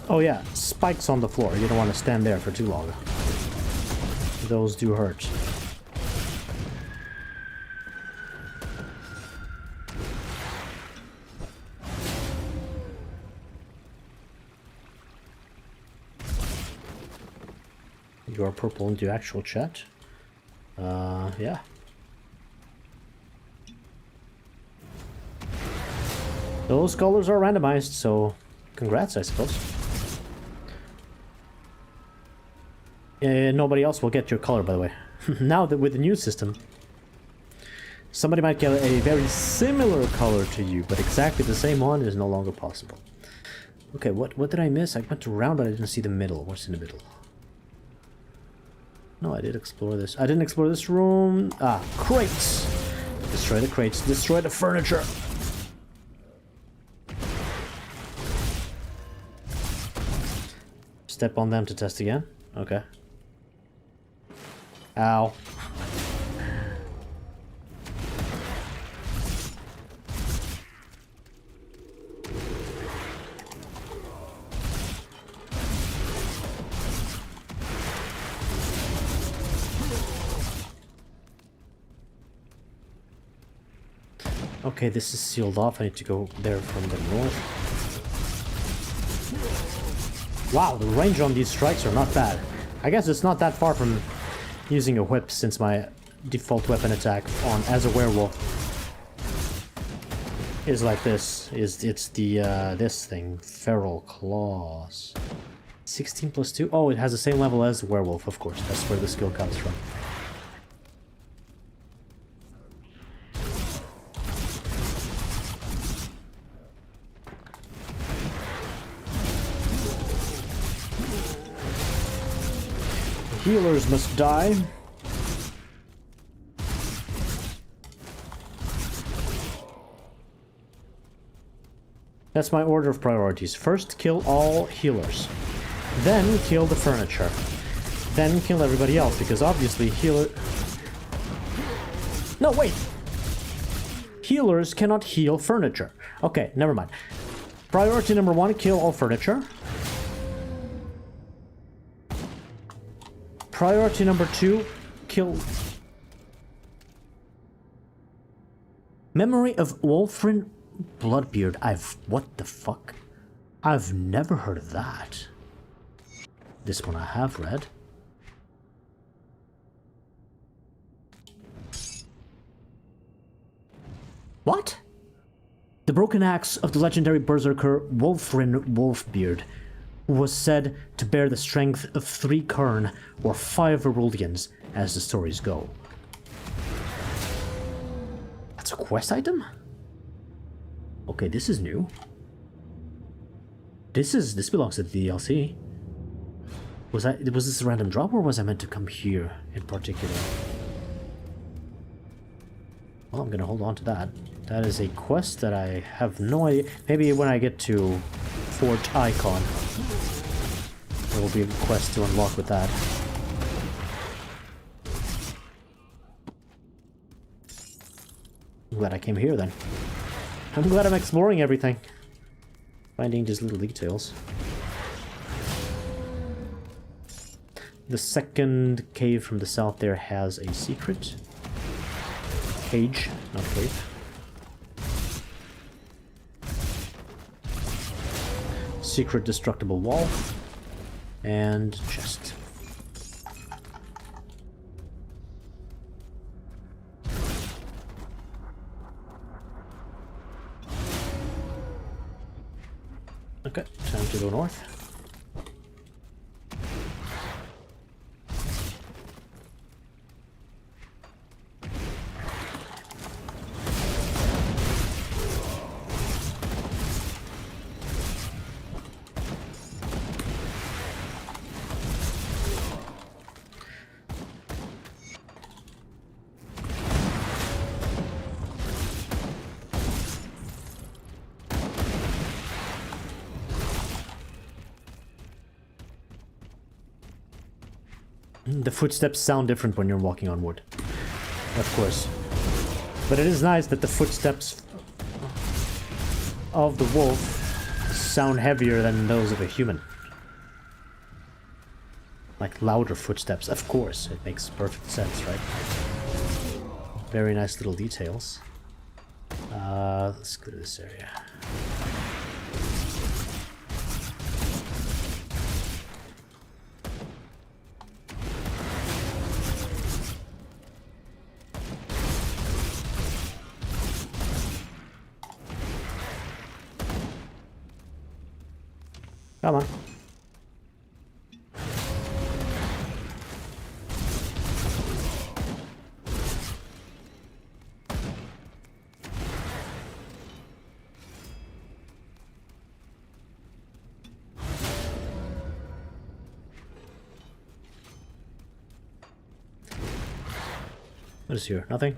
Oh yeah, spikes on the floor. You don't want to stand there for too long. Those do hurt. You are purple into actual chat. Yeah. Those colors are randomized, so congrats, I suppose. Nobody else will get your color, by the way. Now that with the new system, somebody might get a very similar color to you, but exactly the same one is no longer possible. Okay, what did I miss? I went around, but I didn't see the middle. What's in the middle? No, I did explore this. I didn't explore this room. Ah, crates! Destroy the crates. Destroy the furniture. Step on them to test again. Okay. Ow. Okay, this is sealed off. I need to go there from the north. Wow, the range on these strikes are not bad. I guess it's not that far from using a whip, since my default weapon attack on as a werewolf is like this. It's the this thing, feral claws. 16 plus 2. Oh, it has the same level as werewolf, of course. That's where the skill comes from. Healers must die. That's my order of priorities. First, kill all healers. Then, kill the furniture. Then, kill everybody else, because obviously healer... No, wait! Healers cannot heal furniture. Okay, never mind. Priority number 1, kill all furniture. Priority number 2, kill... Memory of Wolfrin Bloodbeard. What the fuck? I've never heard of that. This one I have read. What? The broken axe of the legendary berserker Wolfrin Wolfbeard, who was said to bear the strength of 3 Kern or 5 Veruldians, as the stories go. That's a quest item? Okay, this is new. This belongs to the DLC. Was this a random drop, or was I meant to come here in particular? Well, I'm gonna hold on to that. That is a quest that I have no idea. Maybe when I get to Fort Icon. There will be a quest to unlock with that. I'm glad I came here then. I'm glad I'm exploring everything. Finding these little details. The second cave from the south there has a secret. Cage, not cave. Secret destructible wall. And chest. Okay, time to go north. The footsteps sound different when you're walking on wood. Of course. But it is nice that the footsteps of the wolf sound heavier than those of a human. Like louder footsteps, of course. It makes perfect sense, right? Very nice little details. Let's clear this area. Come on. What is here? Nothing?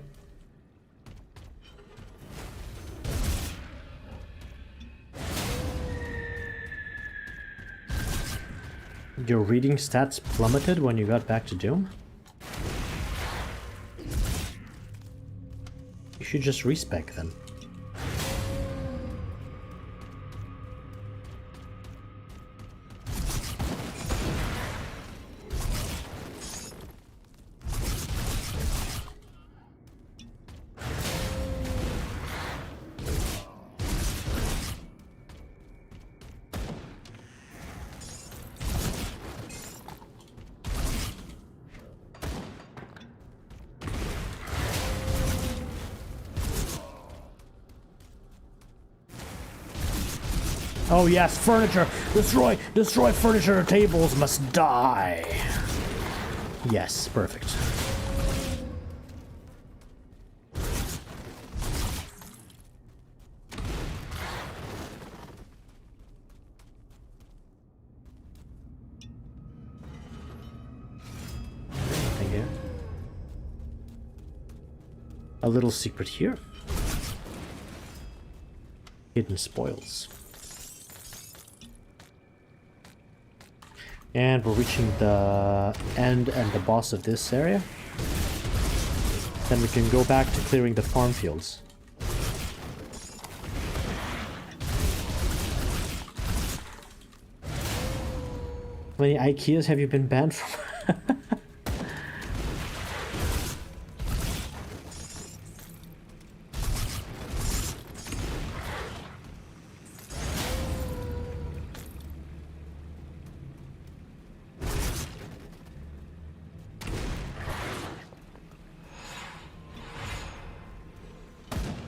Your reading stats plummeted when you got back to Doom? You should just respec then. Oh yes, furniture! Destroy furniture, tables must die! Yes, perfect. Anything here? A little secret here. Hidden spoils. And we're reaching the end and the boss of this area. Then we can go back to clearing the farm fields. How many IKEAs have you been banned from?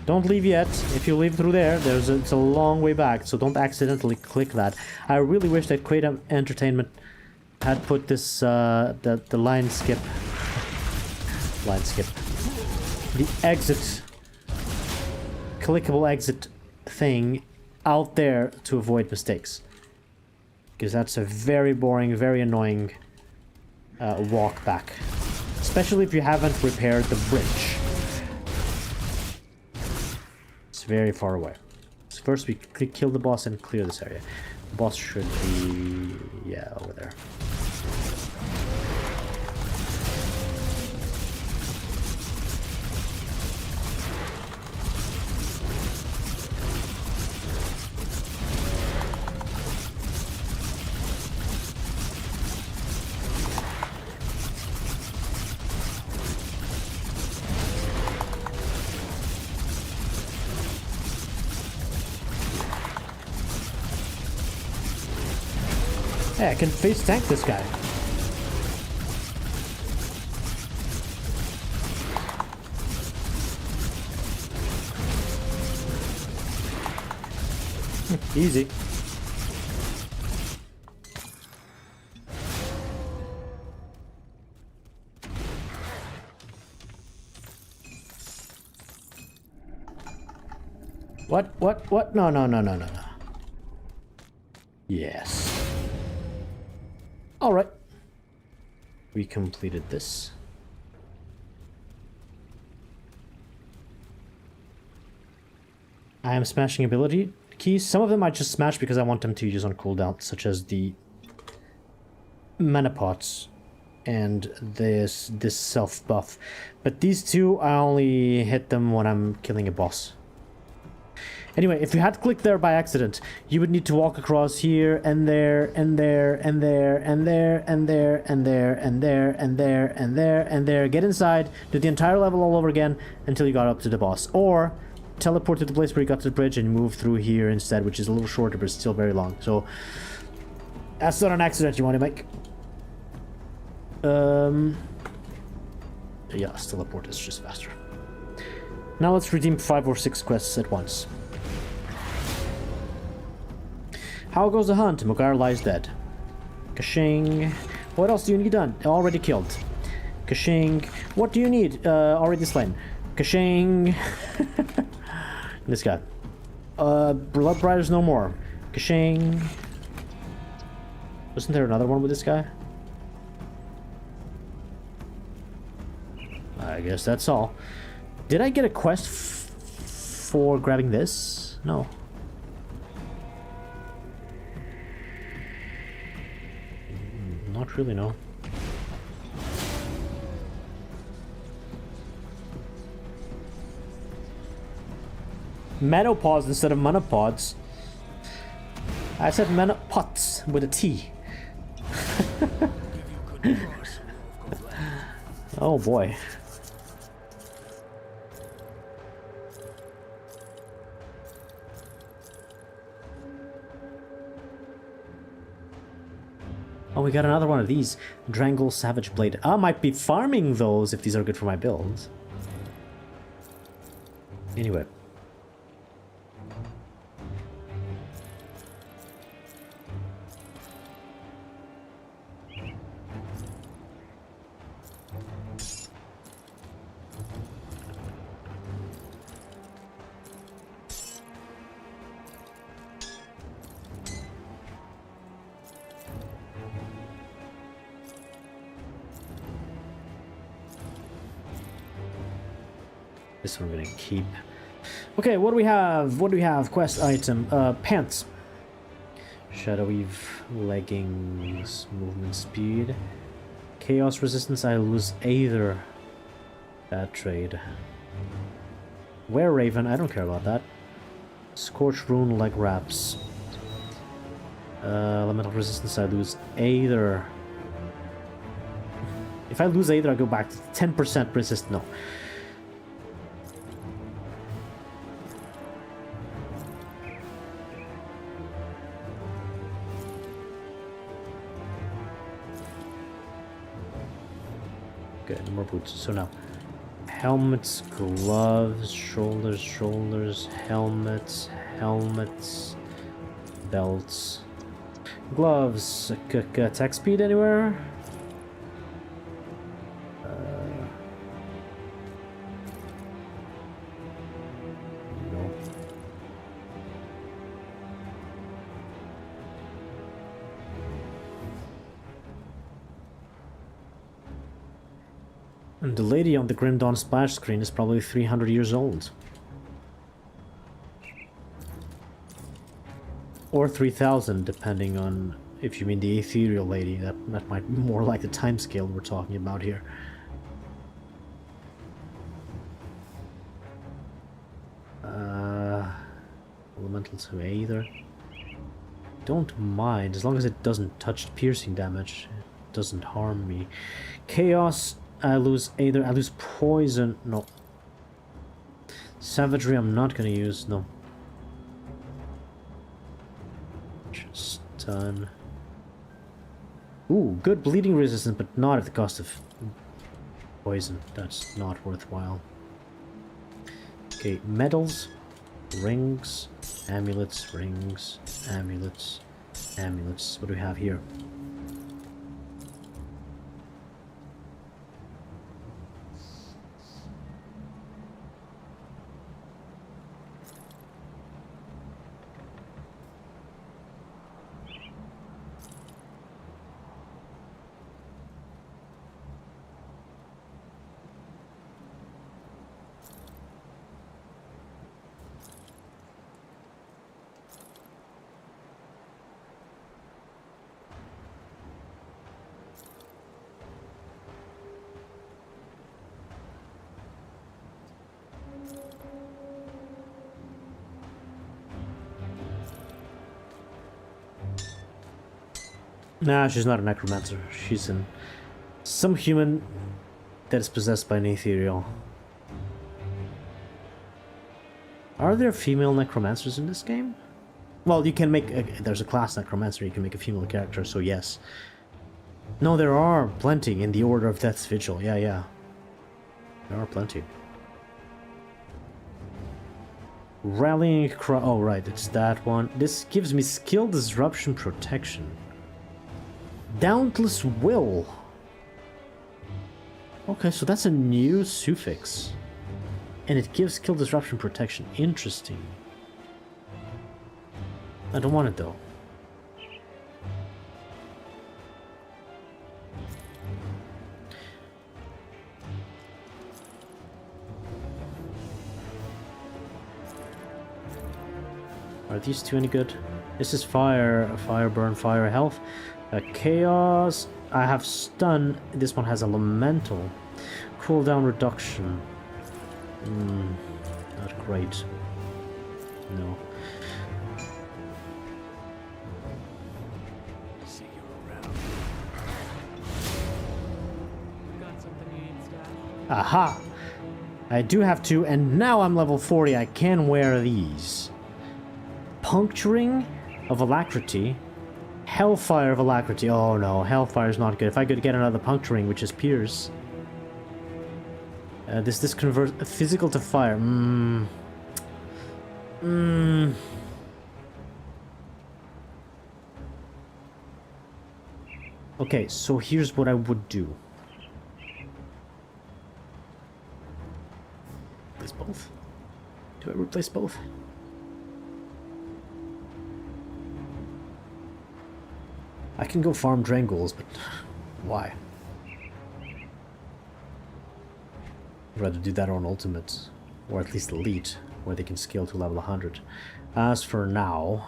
Don't leave yet. If you leave through there, it's a long way back, so don't accidentally click that. I really wish that Quaid Entertainment had put this the line skip, the exit, clickable exit thing out there to avoid mistakes, because that's a very boring, very annoying walk back, especially if you haven't repaired the bridge. Very far away. So first we kill the boss and clear this area. The boss should be... Yeah, over there. Hey, I can face tank this guy. Easy. What? No. Yes. Alright. We completed this. I am smashing ability keys. Some of them I just smash because I want them to use on cooldown, such as the mana pots and this self buff. But these two, I only hit them when I'm killing a boss. Anyway, if you had clicked there by accident, you would need to walk across here and there and there and there and there and there and there and there and there and there and there. Get inside, do the entire level all over again until you got up to the boss. Or teleport to the place where you got to the bridge and move through here instead, which is a little shorter but still very long. So that's not an accident you want to make. Yeah, teleport is just faster. Now let's redeem 5 or 6 quests at once. How goes the hunt? Mugar lies dead. Kashing. What else do you need done? Already killed. Kashing. What do you need? Already slain. Kashing. This guy. Blood Riders no more. Kashing. Wasn't there another one with this guy? I guess that's all. Did I get a quest for grabbing this? No. Not really, no. Menopods instead of monopods. I said menopods with a T. Oh boy. Oh, we got another one of these. Drangle Savage Blade. I might be farming those if these are good for my build. Anyway. This one I'm gonna keep. Okay, what do we have? What do we have? Quest item. Pants. Shadow Weave, leggings, movement speed. Chaos resistance, I lose either. Bad trade. Were Raven, I don't care about that. Scorch Rune, leg wraps. Elemental resistance, I lose either. If I lose either, I go back to 10% resist. No. Okay, no more boots. So now, helmets, gloves, shoulders, helmets, belts, gloves. Attack speed anywhere? No. And the lady on the Grim Dawn splash screen is probably 300 years old. Or 3000, depending on If you mean the ethereal lady, that might be more like the timescale we're talking about here. Elemental to Aether. Don't mind, as long as it doesn't touch piercing damage. It doesn't harm me. Chaos, I lose Aether, I lose poison. No. Savagery I'm not gonna use, no. Stun. Ooh, good bleeding resistance, but not at the cost of poison. That's not worthwhile. Okay, medals, rings, amulets, rings, amulets, amulets. What do we have here? Nah, she's not a necromancer. She's some human that is possessed by an ethereal. Are there female necromancers in this game? Well, you can make... there's a class necromancer, you can make a female character, so yes. No, there are plenty in the Order of Death's Vigil. Yeah. There are plenty. Rallying cry... Oh, right, it's that one. This gives me skill disruption protection. Dauntless Will. Okay, so that's a new suffix. And it gives skill disruption protection. Interesting. I don't want it though. Are these two any good? This is fire, burn, fire, health. Chaos, I have stun. This one has elemental. Cooldown reduction. Not great. No. See you around. Got something you need, Stat? Aha! I do have two, and now I'm level 40. I can wear these. Puncturing of Alacrity. Hellfire of Alacrity. Oh no, Hellfire is not good. If I could get another Puncturing, which is Pierce. This converts physical to fire. Okay, so here's what I would do. Replace both? Do I replace both? I can go farm Drangles, but why? I'd rather do that on Ultimate, or at least Elite, where they can scale to level 100. As for now,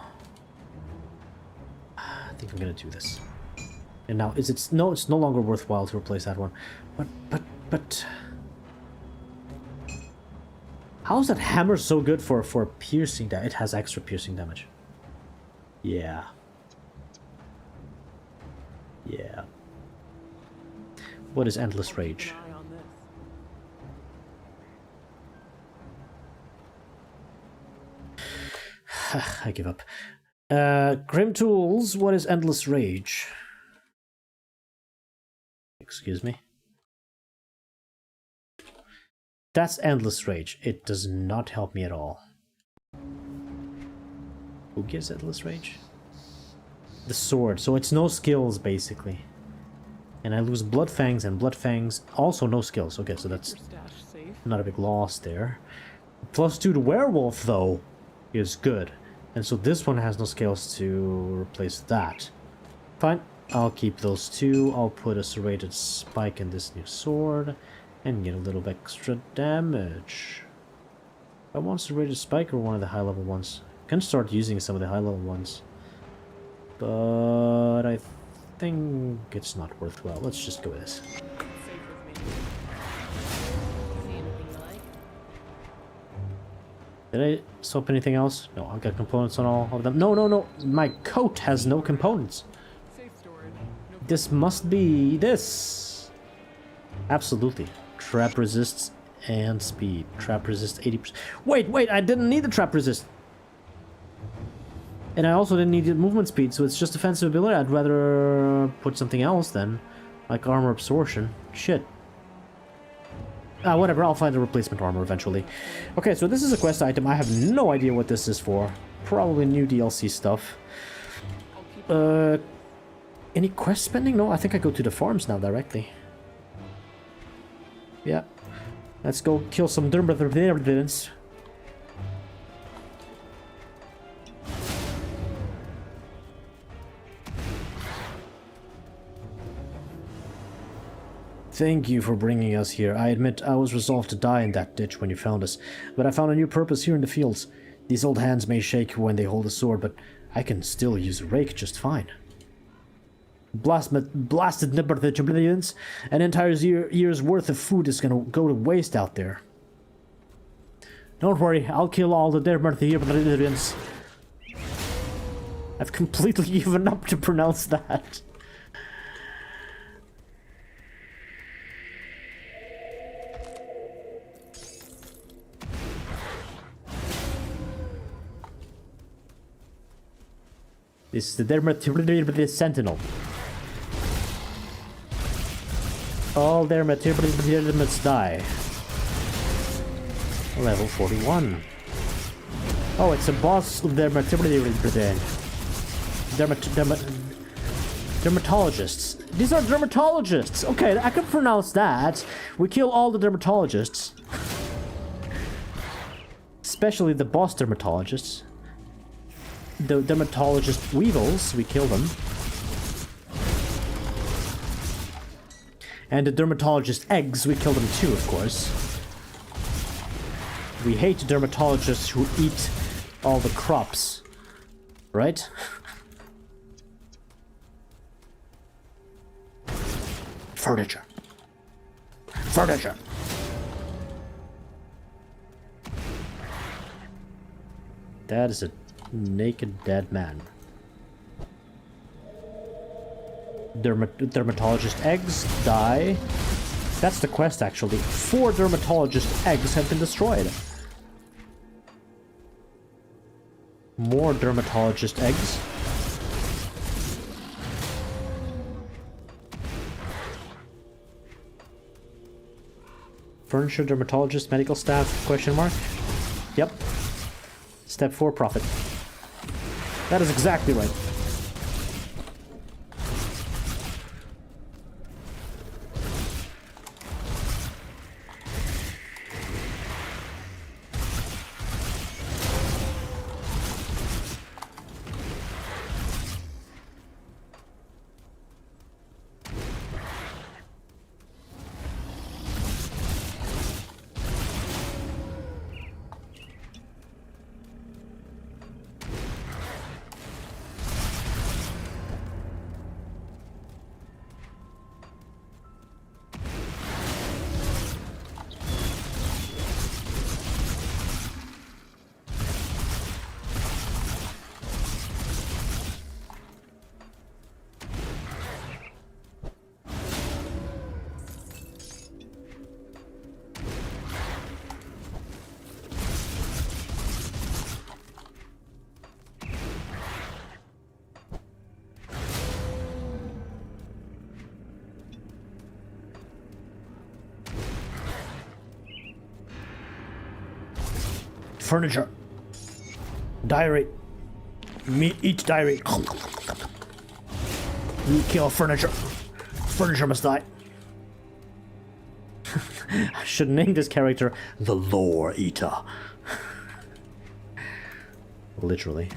I think I'm gonna do this. And now, it's no longer worthwhile to replace that one. But how is that hammer so good for piercing damage? It has extra piercing damage. Yeah. Yeah. What is Endless Rage? I give up. Grim Tools, what is Endless Rage? Excuse me. That's Endless Rage. It does not help me at all. Who gives Endless Rage? The sword, so it's no skills basically. And I lose Blood Fangs, and Blood Fangs also no skills. Okay, so that's not a big loss there. +2 to Werewolf though is good. And so this one has no skills to replace that. Fine, I'll keep those two. I'll put a serrated spike in this new sword and get a little bit extra damage. I want serrated spike or one of the high level ones. I can start using some of the high level ones. But I think it's not worthwhile. Let's just go with this. Safe with me. See anything you like? Did I swap anything else? No, I've got components on all of them. No, no, no. My coat has no components. Safe storage. No This must be this. Absolutely. Trap resists and speed. Trap resists 80%. Wait, I didn't need the trap resist. And I also didn't need the movement speed, so it's just defensive ability. I'd rather put something else then. Like armor absorption. Shit. Whatever, I'll find a replacement armor eventually. Okay, so this is a quest item. I have no idea what this is for. Probably new DLC stuff. Any quest spending? No, I think I go to the farms now directly. Yeah. Let's go kill some dermatodons. Thank you for bringing us here. I admit I was resolved to die in that ditch when you found us, but I found a new purpose here in the fields. These old hands may shake when they hold a sword, but I can still use a rake just fine. Blasted nibberthidgens, an entire year's worth of food is gonna go to waste out there. Don't worry, I'll kill all the nibberthidgens. I've completely given up to pronounce that. This is the Dermatibrid Sentinel. All Dermatibrid die. Level 41. Oh, it's a boss Dermatibrid. Dermatologists. These are dermatologists! Okay, I can pronounce that. We kill all the dermatologists. Especially the boss dermatologists. The dermatologist weevils, we kill them. And the dermatologist eggs, we kill them too, of course. We hate dermatologists who eat all the crops. Right? Furniture. Furniture. That is a naked dead man. Dermatologist eggs die. That's the quest, actually. 4 dermatologist eggs have been destroyed. More dermatologist eggs. Furniture, dermatologist, medical staff, question mark? Yep. Step 4, profit. That is exactly right. Furniture. Diary. Meat eats diary. We kill furniture. Furniture must die. I should name this character the Lore Eater. Literally.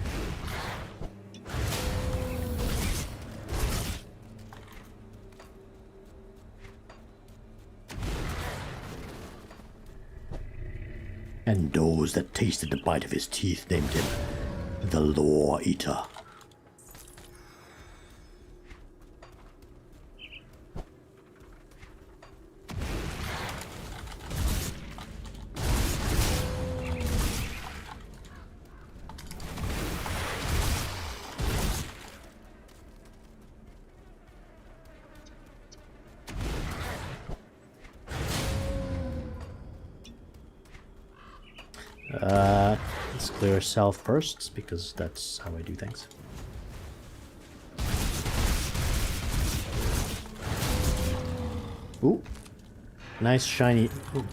And those that tasted the bite of his teeth named him the Lore Eater. Let's clear south first, because that's how I do things. Ooh. Nice shiny... Ooh.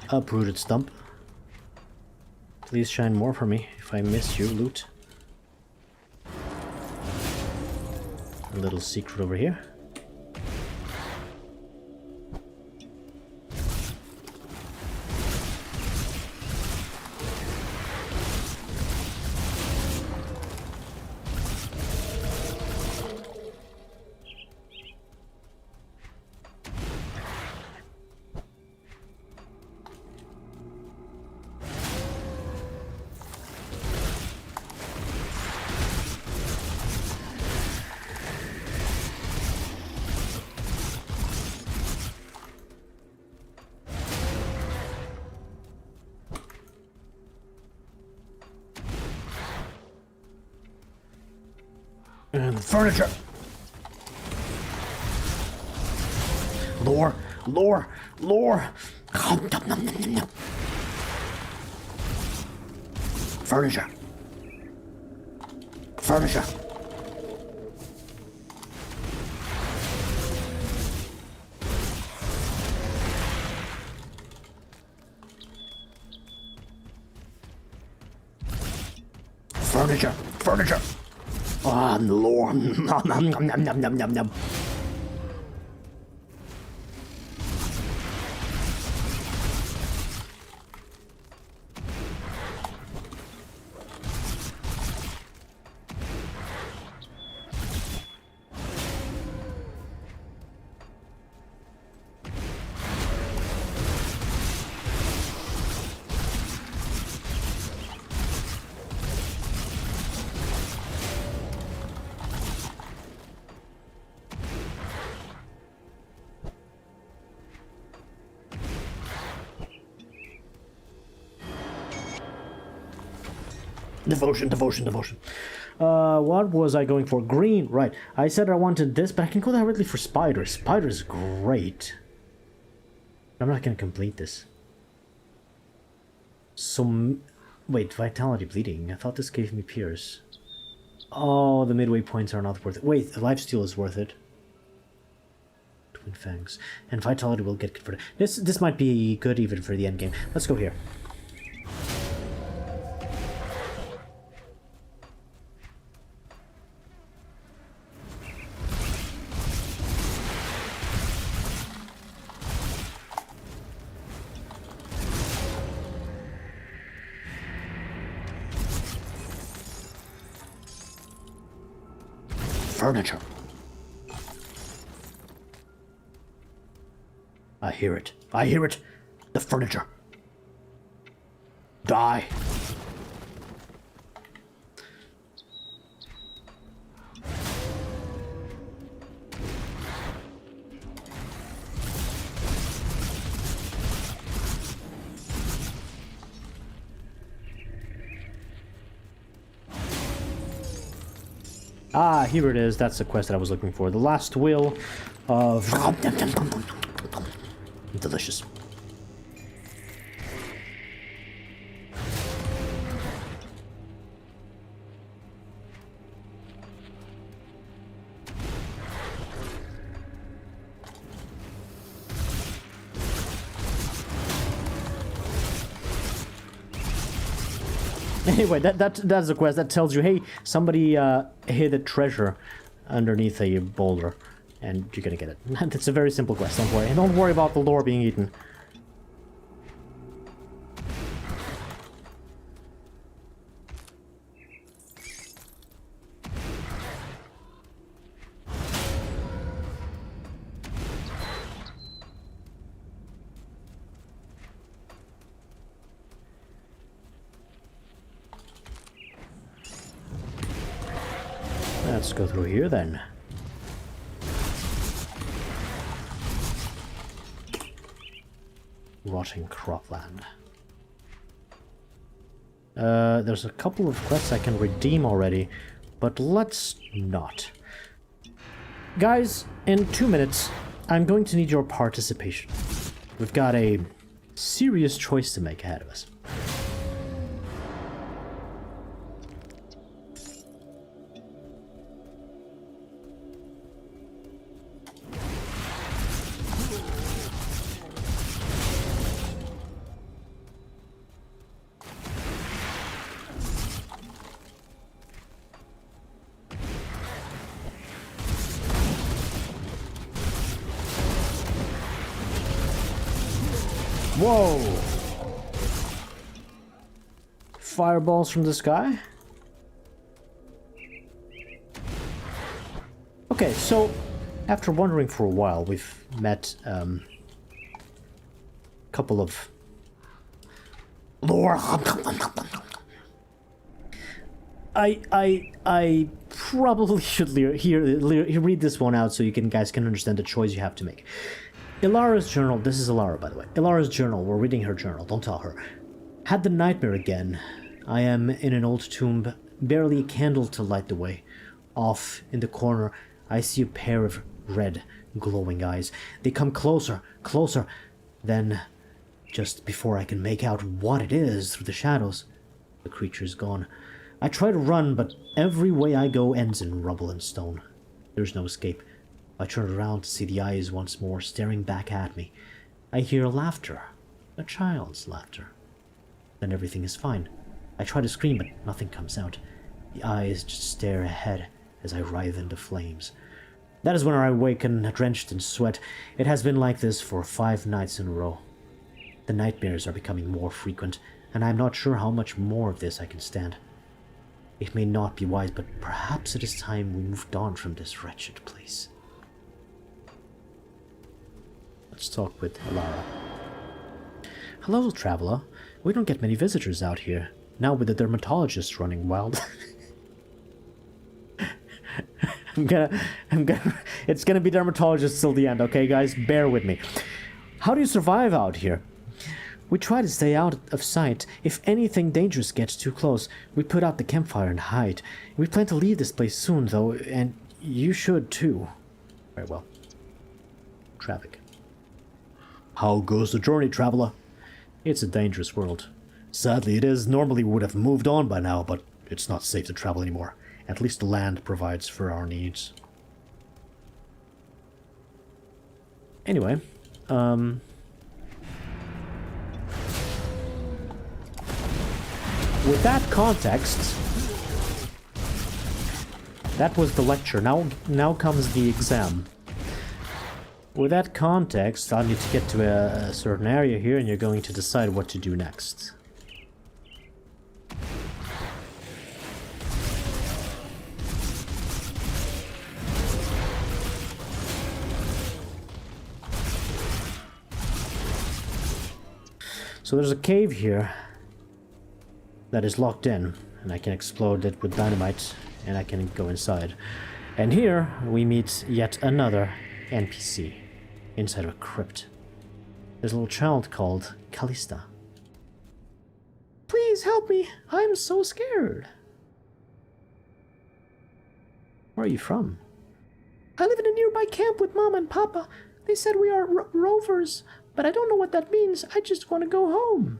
Uprooted stump. Please shine more for me if I miss you, loot. A little secret over here. And furniture. Lore, lore, lore. Furniture. Furniture. Furniture. Furniture. Ah, the lore. Nom, nom, nom, nom, nom, nom, nom, nom. Devotion, devotion, devotion. What was I going for? Green, right. I said I wanted this, but I can go directly for spiders. Spiders, great. I'm not going to complete this. So, wait, vitality bleeding. I thought this gave me pierce. Oh, the midway points are not worth it. Wait, lifesteal is worth it. Twin fangs. And vitality will get converted. This might be good even for the end game. Let's go here. Furniture. I hear it. I hear it. The furniture. Die. Ah, here it is. That's the quest that I was looking for. The last will of... Delicious. Anyway, that's the quest that tells you, hey, somebody hid a treasure underneath a boulder, and you're gonna get it. It's a very simple quest, don't worry. And don't worry about the lore being eaten. Let's go through here then. Rotting cropland. There's a couple of quests I can redeem already, but let's not. Guys, in 2 minutes, I'm going to need your participation. We've got a serious choice to make ahead of us. Whoa! Fireballs from the sky? Okay, so after wandering for a while, we've met a couple of lore. I probably should read this one out so you guys can understand the choice you have to make. Ilara's journal, this is Ilara by the way. Ilara's journal, we're reading her journal, don't tell her. Had the nightmare again. I am in an old tomb, barely a candle to light the way. Off in the corner, I see a pair of red, glowing eyes. They come closer, closer. Then, just before I can make out what it is through the shadows, the creature's gone. I try to run, but every way I go ends in rubble and stone. There's no escape. I turn around to see the eyes once more staring back at me. I hear laughter, a child's laughter. Then everything is fine. I try to scream, but nothing comes out. The eyes just stare ahead as I writhe into flames. That is when I awaken, drenched in sweat. It has been like this for 5 nights in a row. The nightmares are becoming more frequent, and I am not sure how much more of this I can stand. It may not be wise, but perhaps it is time we moved on from this wretched place. Let's talk with Ilara. Hello, traveler. We don't get many visitors out here. Now with the dermatologist running wild. It's gonna be dermatologist till the end, okay, guys? Bear with me. How do you survive out here? We try to stay out of sight. If anything dangerous gets too close, we put out the campfire and hide. We plan to leave this place soon, though, and you should too. Very well. Traffic. How goes the journey, traveler? It's a dangerous world. Sadly, it is. Normally we would have moved on by now, but it's not safe to travel anymore. At least the land provides for our needs. Anyway, with that context, that was the lecture. Now comes the exam. With that context, I need to get to a certain area here, and you're going to decide what to do next. So there's a cave here that is locked in, and I can explode it with dynamite, and I can go inside. And here we meet yet another NPC inside of a crypt. There's a little child called Callista. Please help me, I'm so scared. Where are you from? I live in a nearby camp with Mama and Papa. They said we are rovers, but I don't know what that means. I just want to go home.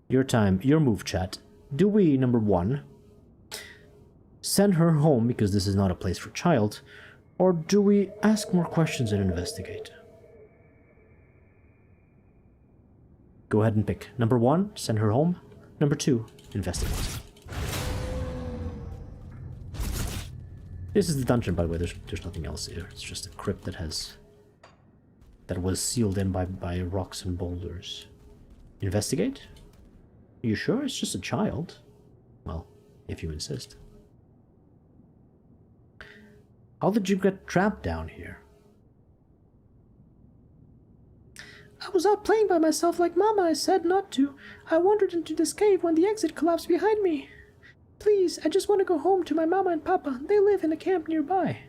Your time, your move, chat. Do we, number 1, send her home because this is not a place for child, or do we ask more questions and investigate? Go ahead and pick. Number 1, send her home. Number 2, investigate. This is the dungeon, by the way. There's nothing else here. It's just a crypt that was sealed in by rocks and boulders. Investigate? Are you sure? It's just a child. Well, if you insist. How did you get trapped down here? I was out playing by myself like Mama I said not to. I wandered into this cave when the exit collapsed behind me. Please, I just want to go home to my Mama and Papa. They live in a camp nearby.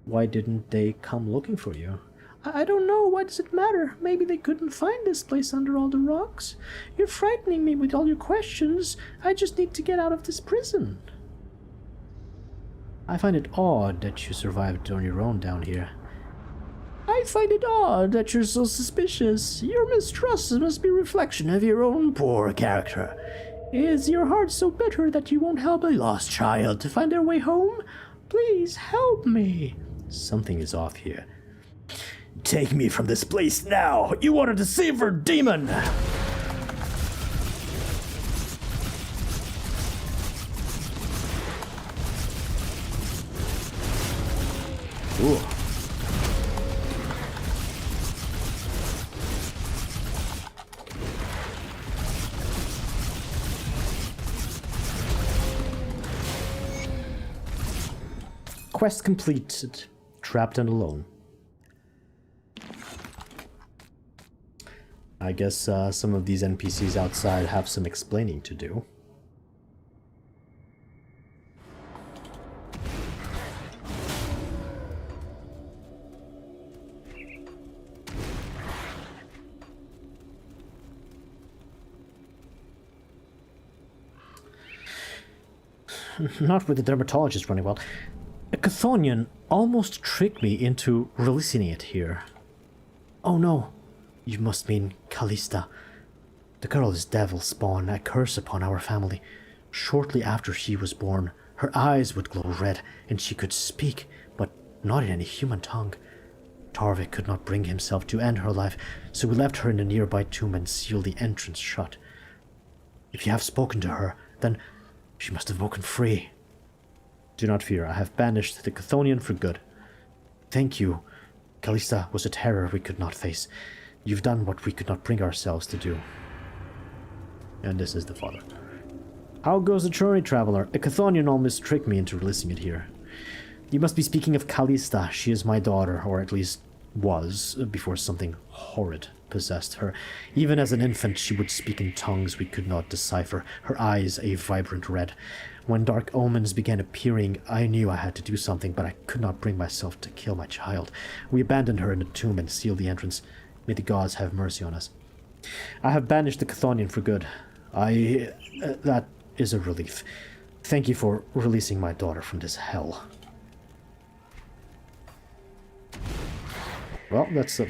Why didn't they come looking for you? I don't know. Why does it matter? Maybe they couldn't find this place under all the rocks. You're frightening me with all your questions. I just need to get out of this prison. I find it odd that you survived on your own down here. I I find it odd that you're so suspicious. Your mistrust must be a reflection of your own poor character. Is your heart so bitter that you won't help a lost child to find their way home? Please help me. Something is off here. Take me from this place now! You are a deceiver, demon! Ooh. Quest completed. Trapped and alone. I guess some of these NPCs outside have some explaining to do. Not with the dermatologist running well. A Chthonian almost tricked me into releasing it here. Oh no, you must mean Callista. The girl is devil spawn, a curse upon our family. Shortly after she was born, her eyes would glow red, and she could speak, but not in any human tongue. Tarvik could not bring himself to end her life, so we left her in a nearby tomb and sealed the entrance shut. If you have spoken to her, then she must have woken free. Do not fear, I have banished the Chthonian for good. Thank you. Callista was a terror we could not face. You've done what we could not bring ourselves to do. And this is the father. How goes the journey, traveler? A Chthonian almost tricked me into releasing it here. You must be speaking of Callista. She is my daughter, or at least was, before something horrid possessed her. Even as an infant, she would speak in tongues we could not decipher, her eyes a vibrant red. When dark omens began appearing, I knew I had to do something, but I could not bring myself to kill my child. We abandoned her in the tomb and sealed the entrance. May the gods have mercy on us. I have banished the Chthonian for good. That is a relief. Thank you for releasing my daughter from this hell. Well, that's a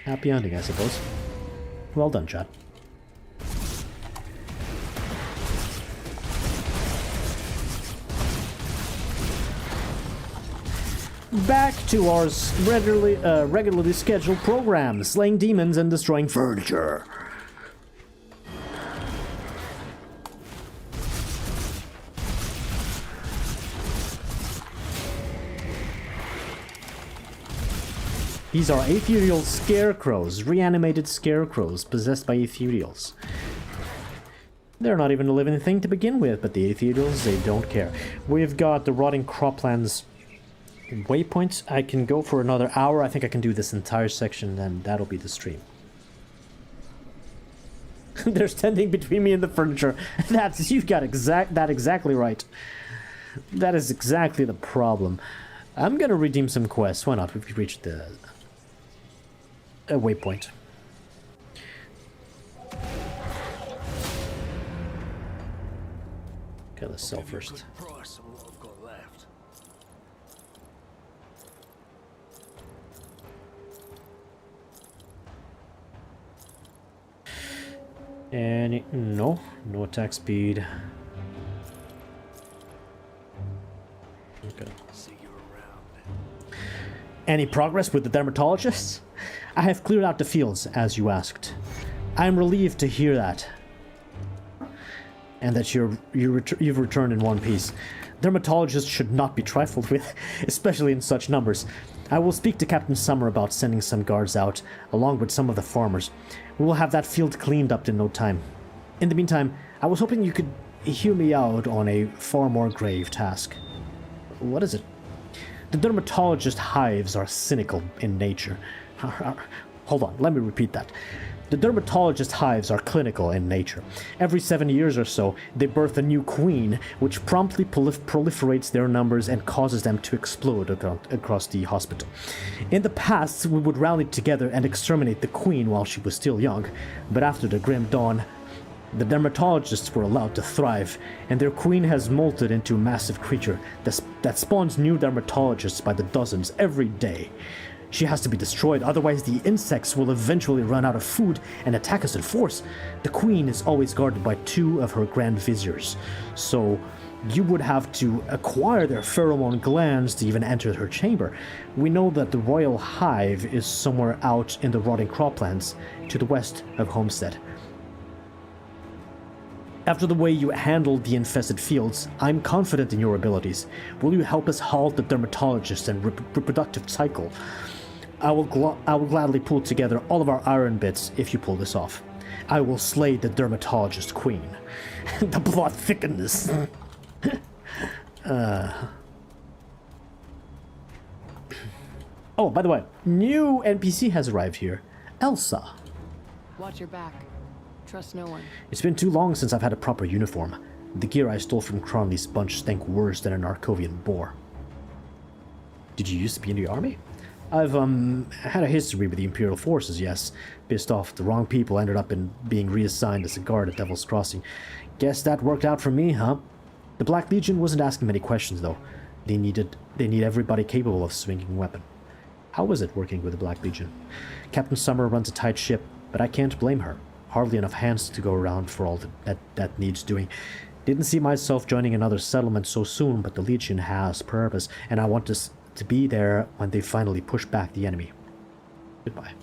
happy ending, I suppose. Well done, chat. Back to our regularly scheduled program, slaying demons and destroying furniture. These are ethereal scarecrows, reanimated scarecrows possessed by ethereals. They're not even a living thing to begin with, but the ethereals, they don't care. We've got the rotting croplands waypoint. I can go for another hour. I think I can do this entire section, and that'll be the stream. They're standing between me and the furniture. You got that exactly right. That is exactly the problem. I'm gonna redeem some quests. Why not? We've reached the waypoint. Okay, let's sell first. Any... no attack speed. Okay. Any progress with the dermatologists? I have cleared out the fields, as you asked. I am relieved to hear that. And that you've returned in one piece. Dermatologists should not be trifled with, especially in such numbers. I will speak to Captain Summer about sending some guards out, along with some of the farmers. We will have that field cleaned up in no time. In the meantime, I was hoping you could hear me out on a far more grave task. What is it? The dermatologist hives are cynical in nature. Hold on, let me repeat that. The dermatologist hives are clinical in nature. Every 7 years or so, they birth a new queen, which promptly proliferates their numbers and causes them to explode across the hospital. In the past, we would rally together and exterminate the queen while she was still young, but after the grim dawn, the dermatologists were allowed to thrive, and their queen has molted into a massive creature that spawns new dermatologists by the dozens every day. She has to be destroyed, otherwise the insects will eventually run out of food and attack us in force. The queen is always guarded by 2 of her grand viziers, so you would have to acquire their pheromone glands to even enter her chamber. We know that the royal hive is somewhere out in the rotting croplands to the west of Homestead. After the way you handled the infested fields, I'm confident in your abilities. Will you help us halt the dermatologist and reproductive cycle? I will gladly pull together all of our iron bits if you pull this off. I will slay the dermatologist queen. The plot thickens. Oh, by the way, new NPC has arrived here. Elsa. Watch your back. Trust no one. It's been too long since I've had a proper uniform. The gear I stole from Cronley's bunch stank worse than an Arcovian boar. Did you used to be in the army? I've, had a history with the Imperial Forces, yes. Pissed off the wrong people, ended up being reassigned as a guard at Devil's Crossing. Guess that worked out for me, huh? The Black Legion wasn't asking many questions, though. They need everybody capable of swinging a weapon. How was it working with the Black Legion? Captain Summer runs a tight ship, but I can't blame her. Hardly enough hands to go around for all that needs doing. Didn't see myself joining another settlement so soon, but the Legion has purpose, and I want to be there when they finally push back the enemy. Goodbye.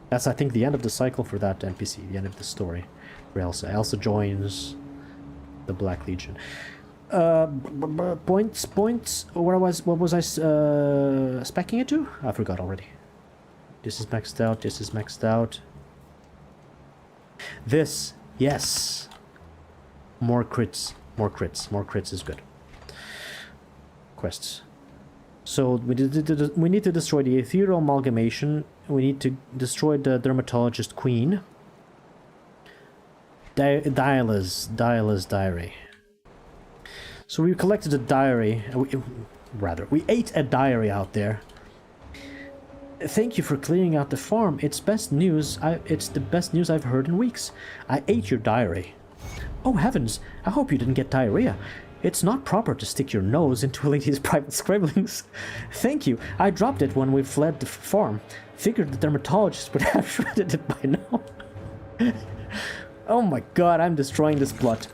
That's, I think, the end of the cycle for that NPC, the end of the story for Elsa. Elsa joins the Black Legion. Points. What was I speccing it to? I forgot already. This is maxed out. This is maxed out. This, yes. More crits. More crits is good. Quests. So we need to destroy the ethereal amalgamation. We need to destroy the dermatologist queen. Dalias diary. So we collected a diary. We ate a diary out there. Thank you for clearing out the farm. It's best news. It's the best news I've heard in weeks. I ate your diary. Oh heavens! I hope you didn't get diarrhea. It's not proper to stick your nose into a lady's private scribblings. Thank you. I dropped it when we fled the farm. Figured the dermatologist would have shredded it by now. Oh my god, I'm destroying this plot.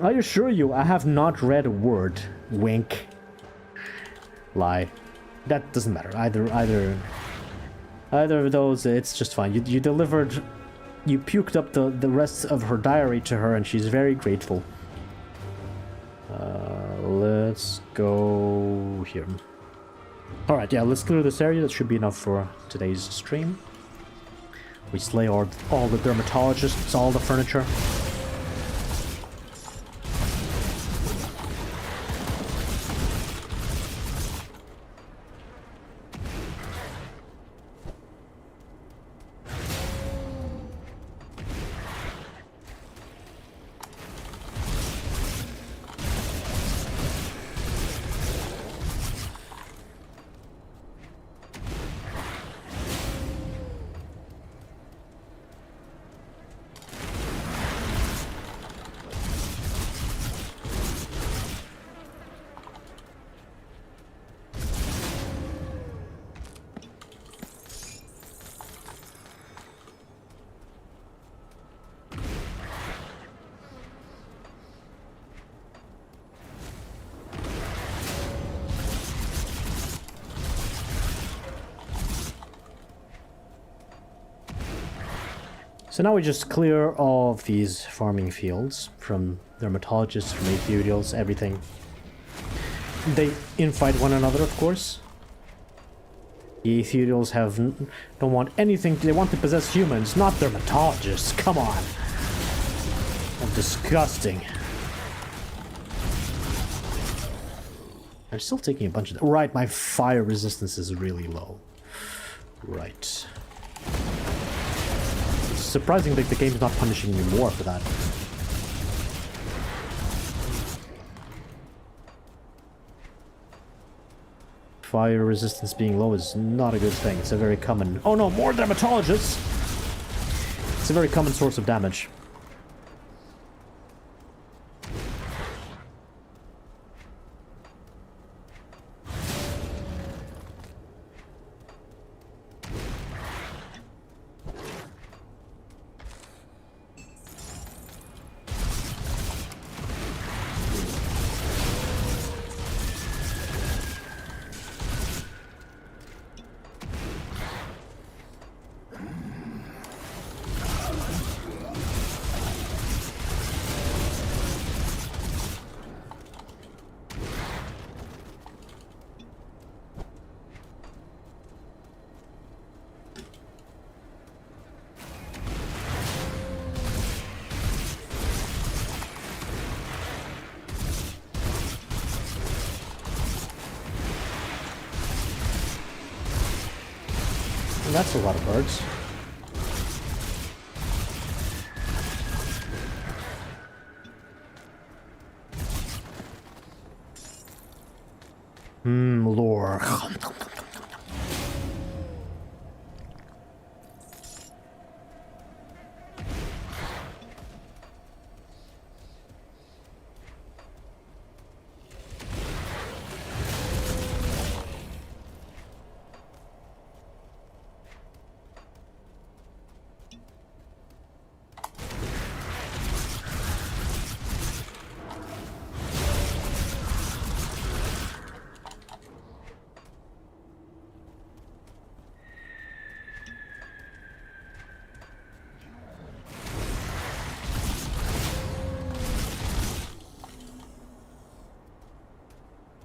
I assure you, I have not read a word. Wink. Lie. That doesn't matter. Either of those, it's just fine. You delivered... You puked up the rest of her diary to her, and she's very grateful. Let's go here. Alright, yeah, let's clear this area. That should be enough for today's stream. We slay all the dermatologists, all the furniture. So now we just clear all of these farming fields from dermatologists, from ethereals, everything. They infight one another, of course. The ethereals don't want anything. They want to possess humans, not dermatologists. Come on. That's disgusting. I'm still taking a bunch of... Right, my fire resistance is really low. Right. It's surprising that the game's not punishing me more for that. Fire resistance being low is not a good thing. It's a very common... Oh no, more dermatologists! It's a very common source of damage. That's a lot of birds. Lore.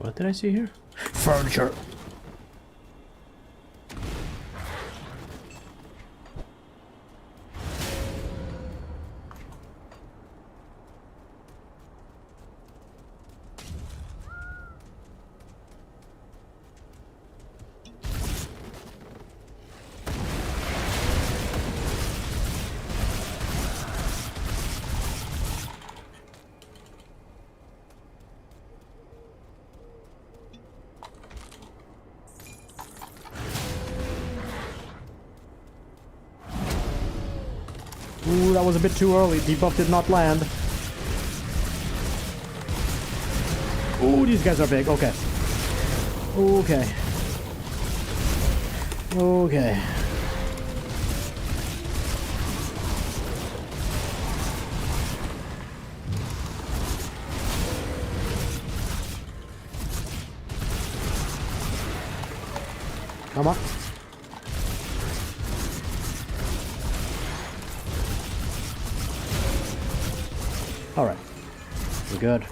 What did I see here? Furniture! Ooh, that was a bit too early. Debuff did not land. Ooh, these guys are big. Okay. Okay. Okay. Come on. Alright. We're good.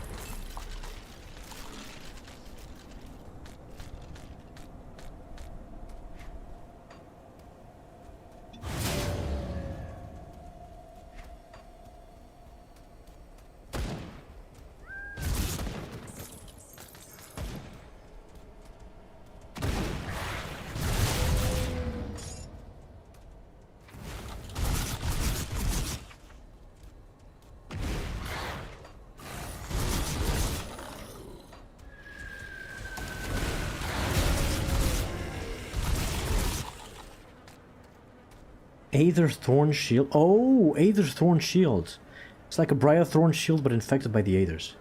Aether Thorn Shield. Oh, Aether Thorn Shield. It's like a Briar Thorn Shield, but infected by the Aethers.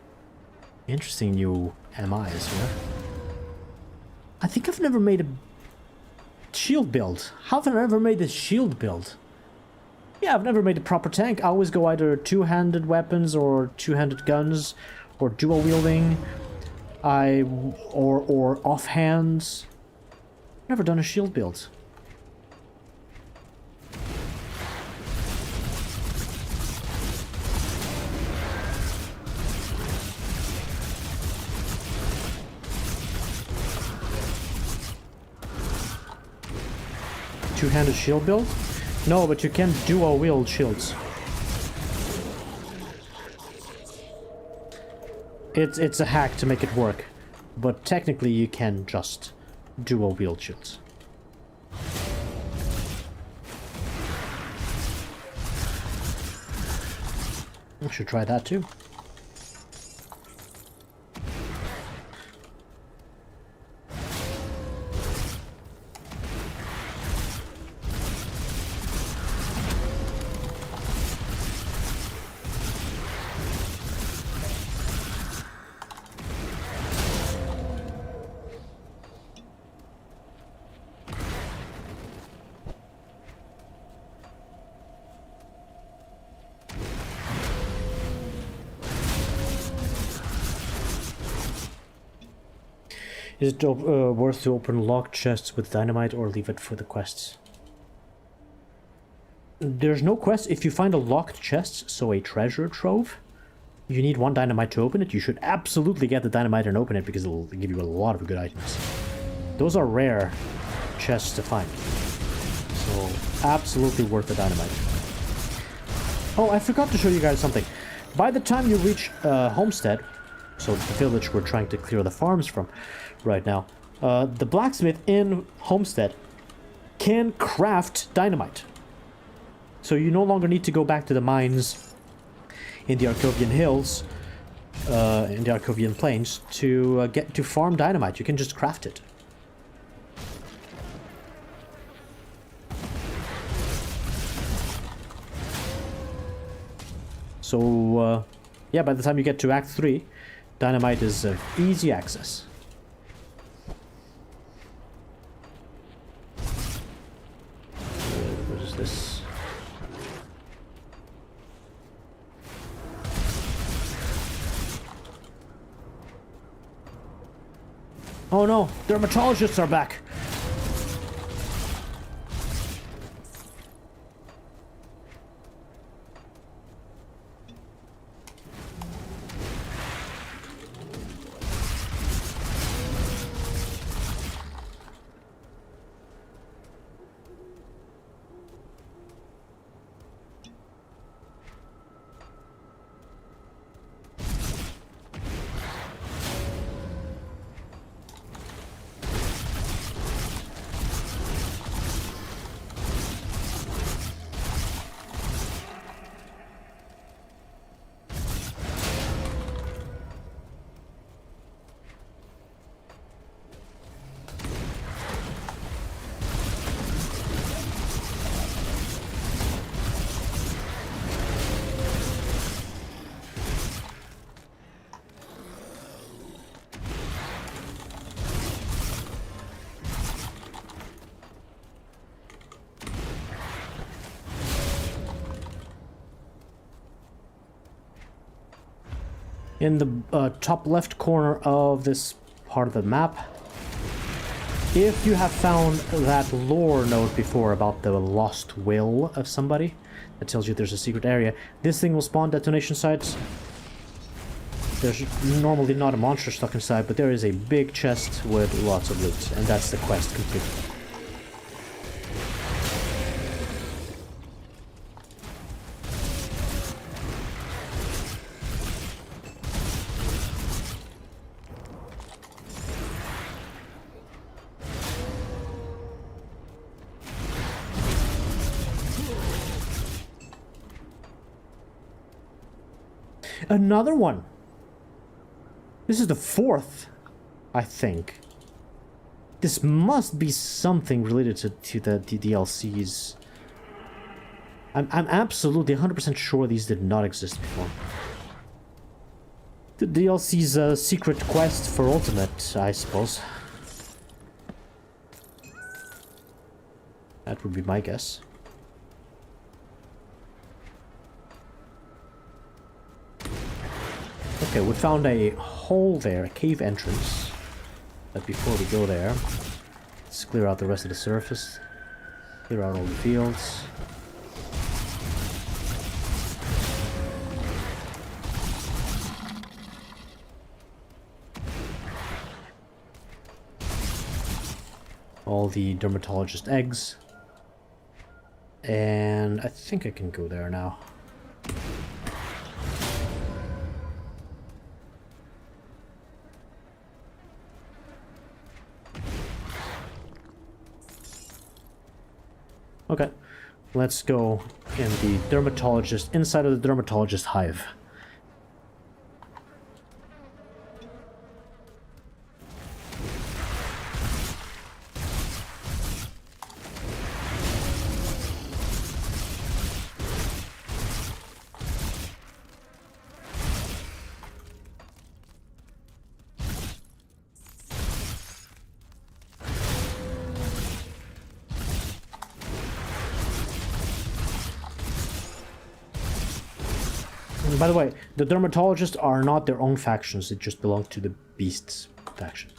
Interesting new MIs here. I think I've never made a shield build. How have I ever made a shield build? Yeah, I've never made a proper tank. I always go either two-handed weapons or two-handed guns or dual wielding. Or offhands. Never done a shield build. Two-handed shield build? No, but you can dual wield shields. It's a hack to make it work, but technically you can just dual wield shields. I should try that too. Is it worth to open locked chests with dynamite or leave it for the quests? There's no quest. If you find a locked chest, so a treasure trove, you need one dynamite to open it. You should absolutely get the dynamite and open it because it'll give you a lot of good items. Those are rare chests to find. So absolutely worth the dynamite. Oh, I forgot to show you guys something. By the time you reach Homestead, so the village we're trying to clear the farms from right now, the blacksmith in Homestead can craft dynamite. So you no longer need to go back to the mines in the Arcovian hills, in the Arcovian plains, to get to farm dynamite. You can just craft it. So, yeah, by the time you get to Act 3, dynamite is of easy access. What is this? Oh no, dermatologists are back! In the top left corner of this part of the map, if you have found that lore note before about the lost will of somebody that tells you there's a secret area, this thing will spawn detonation sites. There's normally not a monster stuck inside, but there is a big chest with lots of loot, and that's the quest completed. Another one. This is the fourth, I think. This must be something related to the DLCs. I'm absolutely 100% sure these did not exist before. The DLC's secret quest for Ultimate, I suppose. That would be my guess. Okay, we found a hole there, a cave entrance. But before we go there, let's clear out the rest of the surface. Clear out all the fields. All the dermatologist eggs. And I think I can go there now. Okay, let's go in the dermatologist, inside of the dermatologist hive. By the way, the dermatologists are not their own factions, they just belong to the Beasts faction.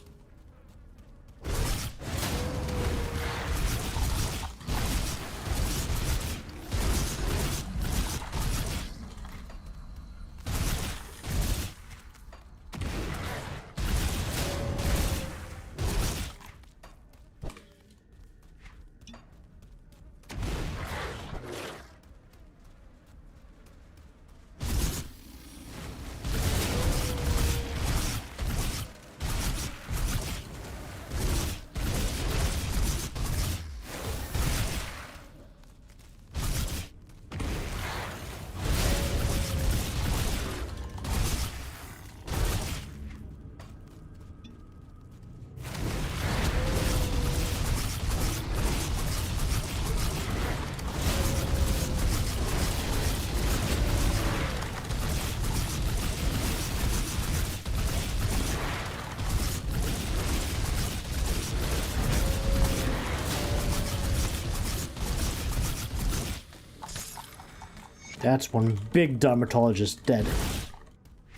That's one big dermatologist dead.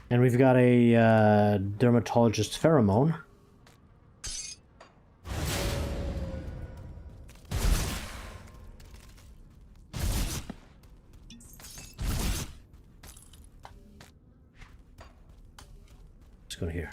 And we've got a dermatologist pheromone. Let's go to here.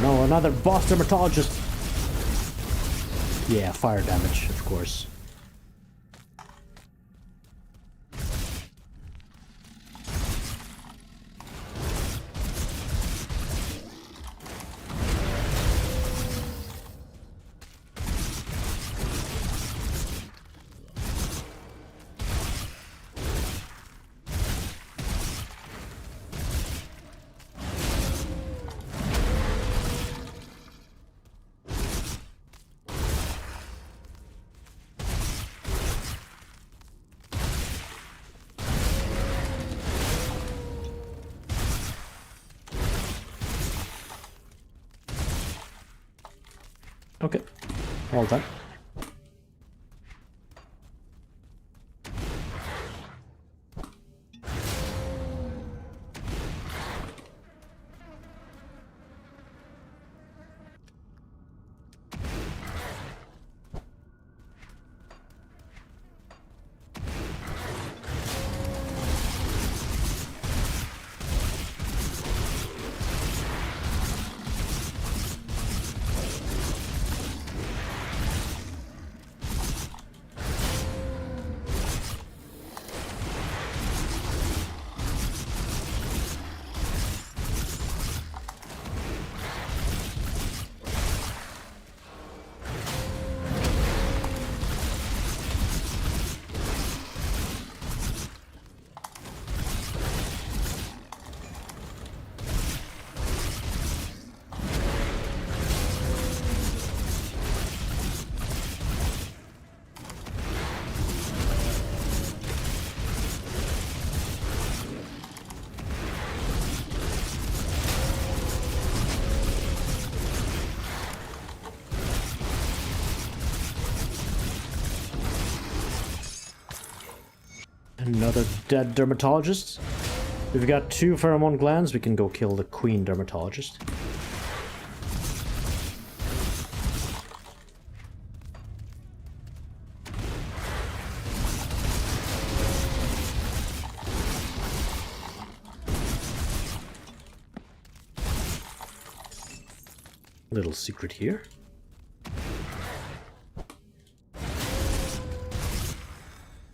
No, another boss dermatologist. Yeah, fire damage, of course. Okay, all done. Another dead dermatologist. We've got 2 pheromone glands. We can go kill the queen dermatologist. Little secret here.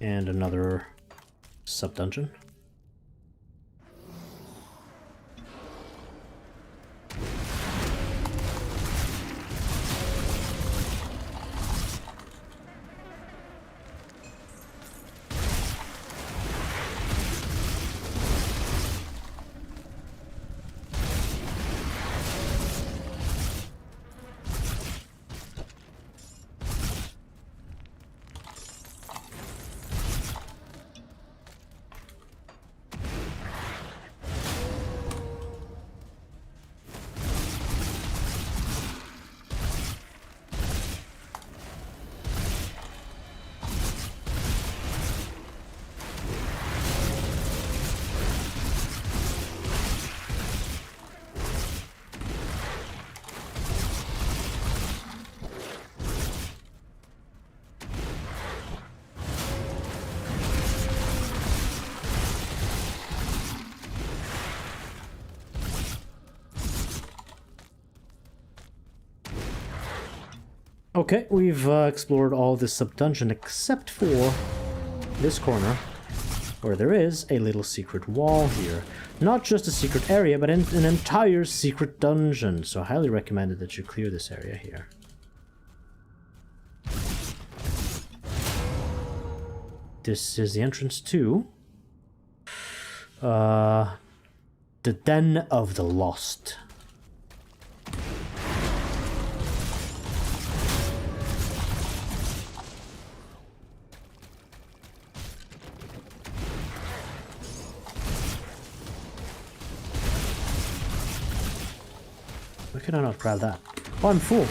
And another sub-dungeon. Okay, we've explored all this sub-dungeon except for this corner, where there is a little secret wall here. Not just a secret area, but an entire secret dungeon. So I highly recommend that you clear this area here. This is the entrance to the Den of the Lost. Why can I not grab that? Oh, I'm full.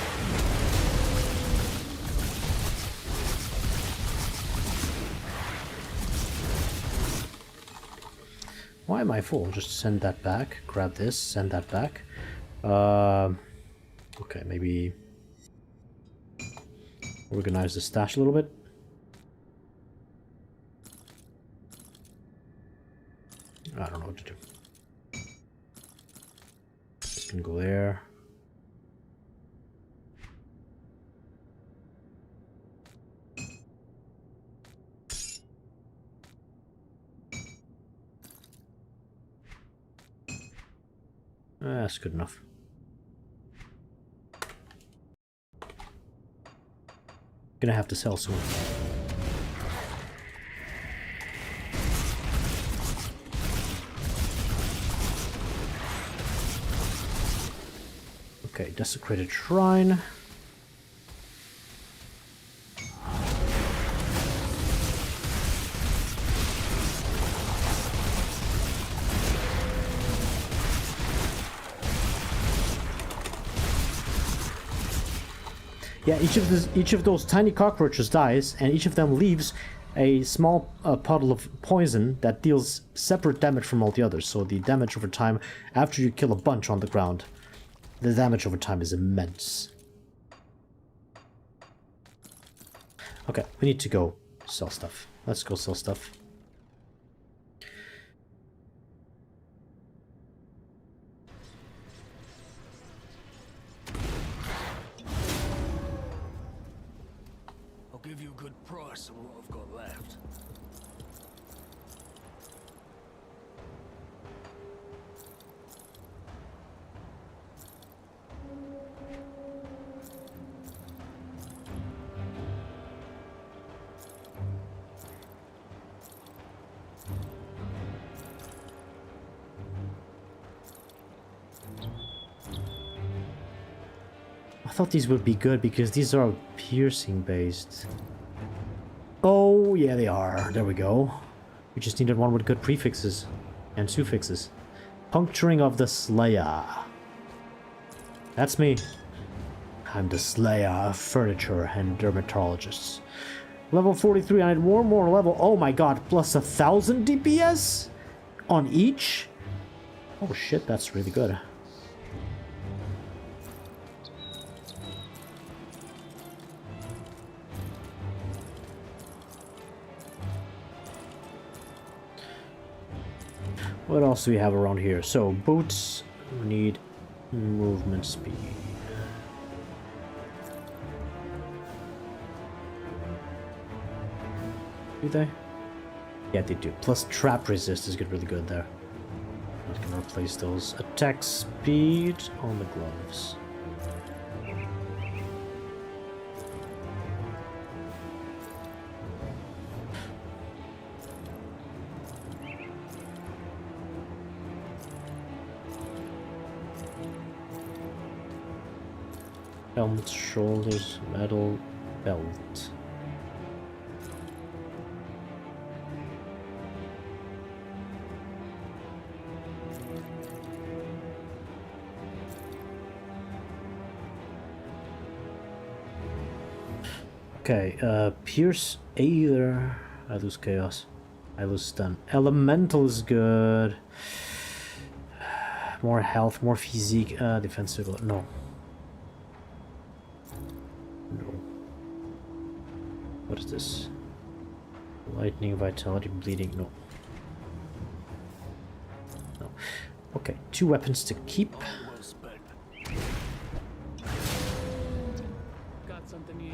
Why am I full? Just send that back. Grab this, send that back. Okay, maybe organize the stash a little bit. I don't know what to do. This can go there. That's good enough. Gonna have to sell soon. Okay, desecrated shrine. Yeah, each of those tiny cockroaches dies, and each of them leaves a small puddle of poison that deals separate damage from all the others. So the damage over time, after you kill a bunch on the ground, the damage over time is immense. Okay, we need to go sell stuff. Let's go sell stuff. Give you a good price on what I've got left. I thought these would be good because these are piercing based. Oh, yeah, they are. There we go. We just needed one with good prefixes and suffixes. Puncturing of the Slayer. That's me. I'm the Slayer of furniture and dermatologists. Level 43, I need one more level. Oh my god, plus 1,000 DPS on each? Oh shit, that's really good. What else do we have around here? So, boots need movement speed. Do they? Yeah, they do. Plus trap resist is really good there. I'm just gonna replace those. Attack speed on the gloves. Helmet, shoulders, metal, belt. Okay, pierce either. I lose chaos. I lose stun. Elemental is good. More health, more physique. Defensive. No. What is this? Lightning, vitality, bleeding. No. No. Okay, 2 weapons to keep. Got something you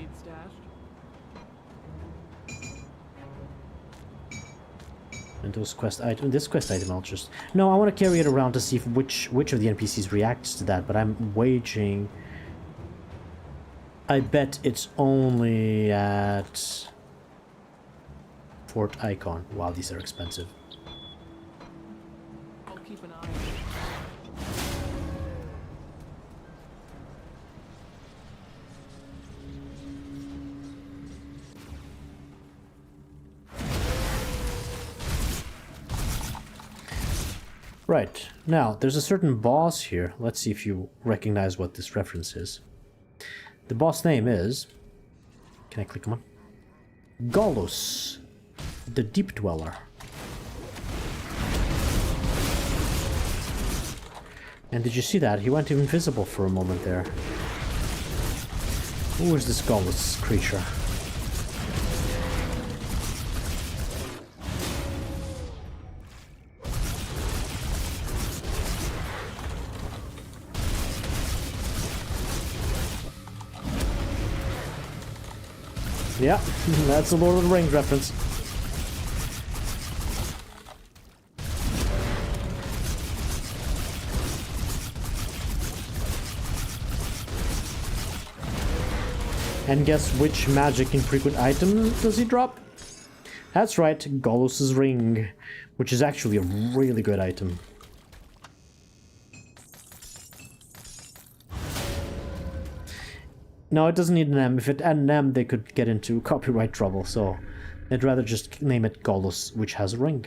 And those quest item, this quest item, I'll just... No, I want to carry it around to see if which of the NPCs reacts to that, but I'm wagering... I bet it's only at... Fort Icon. Wow, these are expensive. I'll keep an eye on it. Right, now, there's a certain boss here. Let's see if you recognize what this reference is. The boss name is... Can I click him on? Gollus, the Deep Dweller. And did you see that? He went invisible for a moment there. Who is this Gollus creature? Yeah, that's a Lord of the Rings reference. And guess which magic infrequent item does he drop? That's right, Gollus' ring, which is actually a really good item. No, it doesn't need an M. If it had an M, they could get into copyright trouble, so I'd rather just name it Gollus, which has a ring.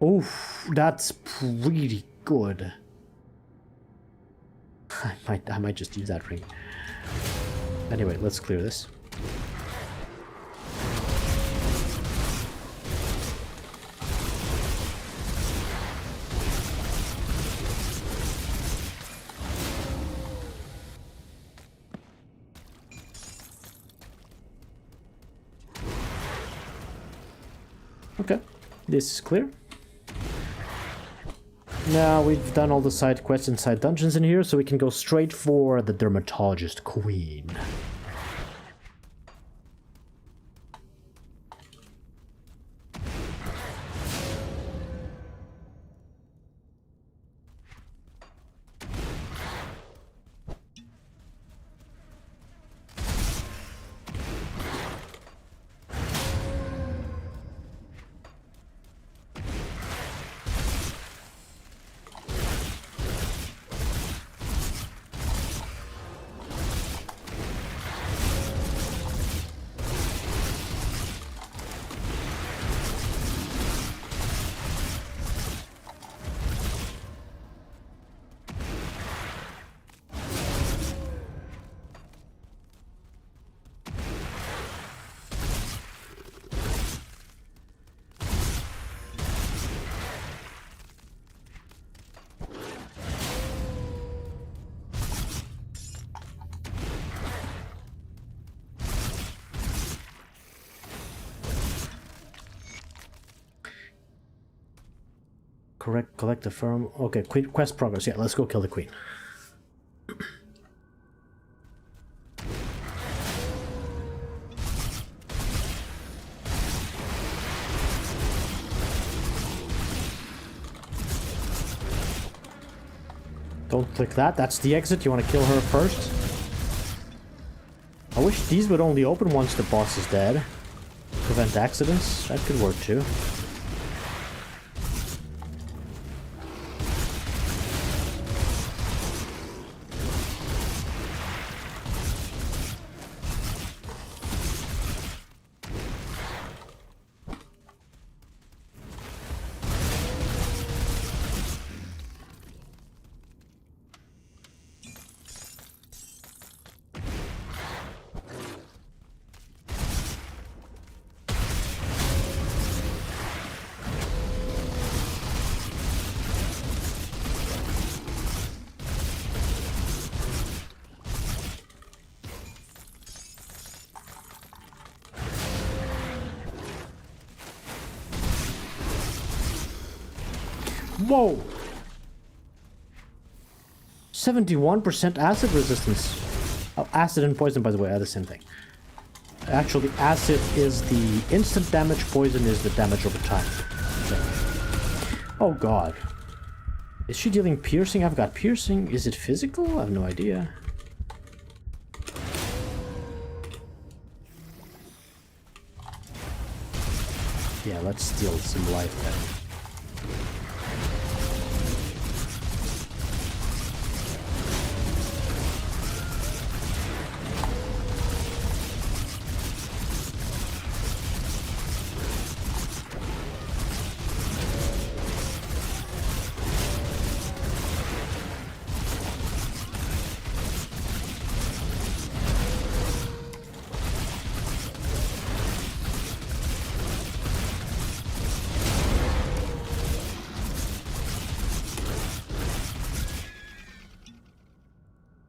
Oof, that's pretty good. I might just use that ring. Anyway, let's clear this. Okay, this is clear. Now we've done all the side quests and side dungeons in here, so we can go straight for the Dermatologist Queen. Collect the firm. Okay, quest progress. Yeah, let's go kill the queen. Don't click that. That's the exit. You want to kill her first? I wish these would only open once the boss is dead. Prevent accidents. That could work too. Whoa! 71% acid resistance. Oh, acid and poison, by the way, are the same thing. Actually, acid is the instant damage, poison is the damage over time. Oh god. Is she dealing piercing? I've got piercing. Is it physical? I have no idea. Yeah, let's steal some life then.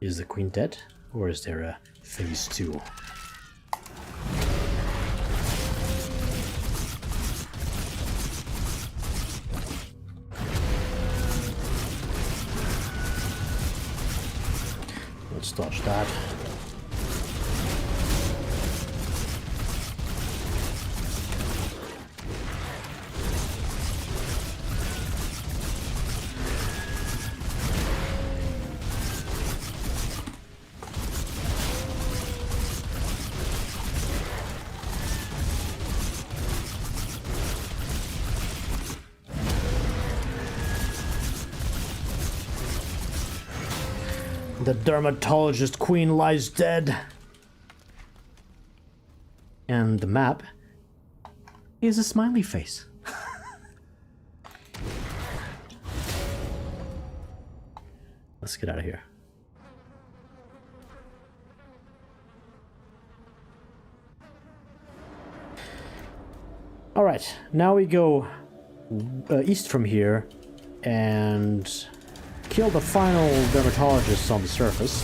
Is the queen dead, or is there a phase 2? Let's dodge that. The dermatologist queen lies dead. And the map is a smiley face. Let's get out of here. All right, now we go east from here and kill the final dermatologist on the surface.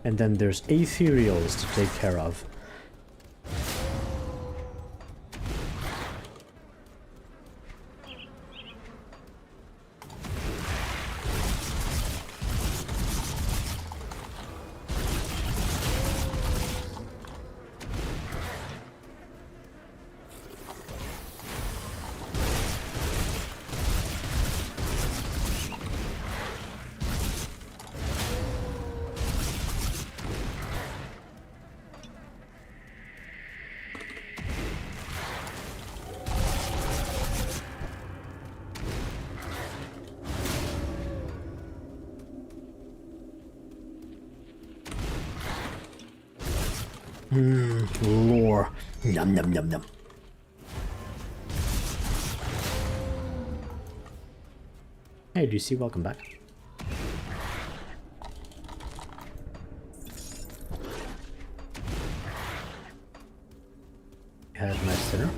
And then there's ethereals to take care of. Lore. Num num num num. Hey, do you see? Welcome back. Had a nice dinner.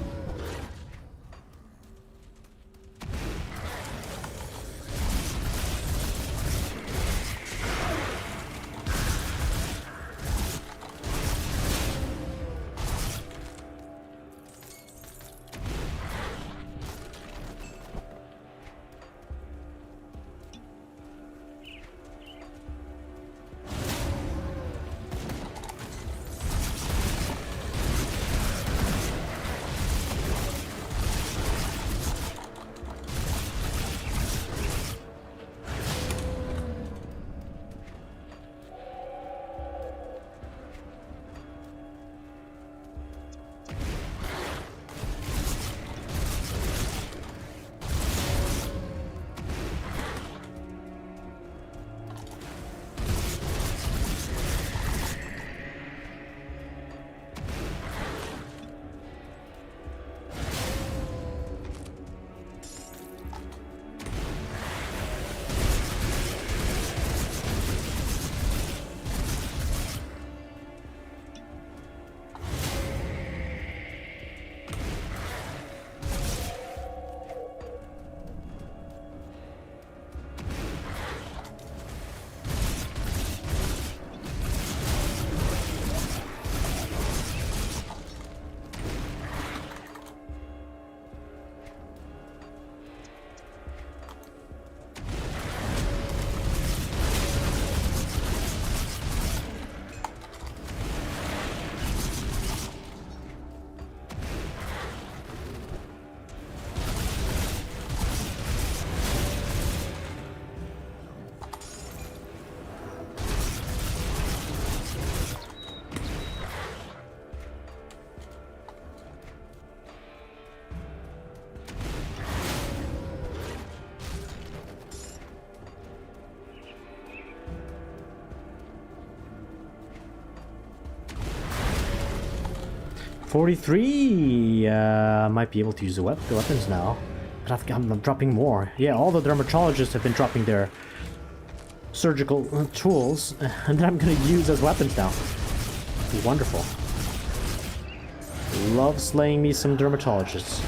43. I might be able to use the weapons now. But I'm dropping more. Yeah, all the dermatologists have been dropping their surgical tools, and I'm gonna use as weapons now. Wonderful. Love slaying me some dermatologists.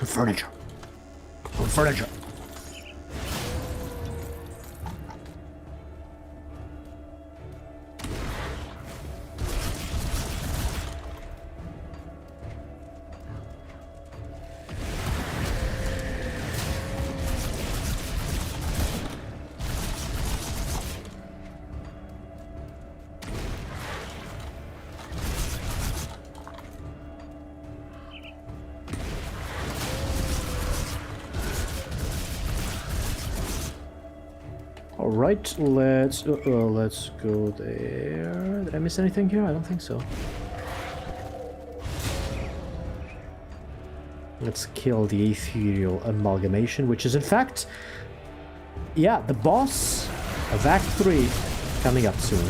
Furniture. Furniture. Alright, let's go there. Did I miss anything here? I don't think so. Let's kill the ethereal amalgamation, which is in fact, yeah, the boss of Act 3 coming up soon.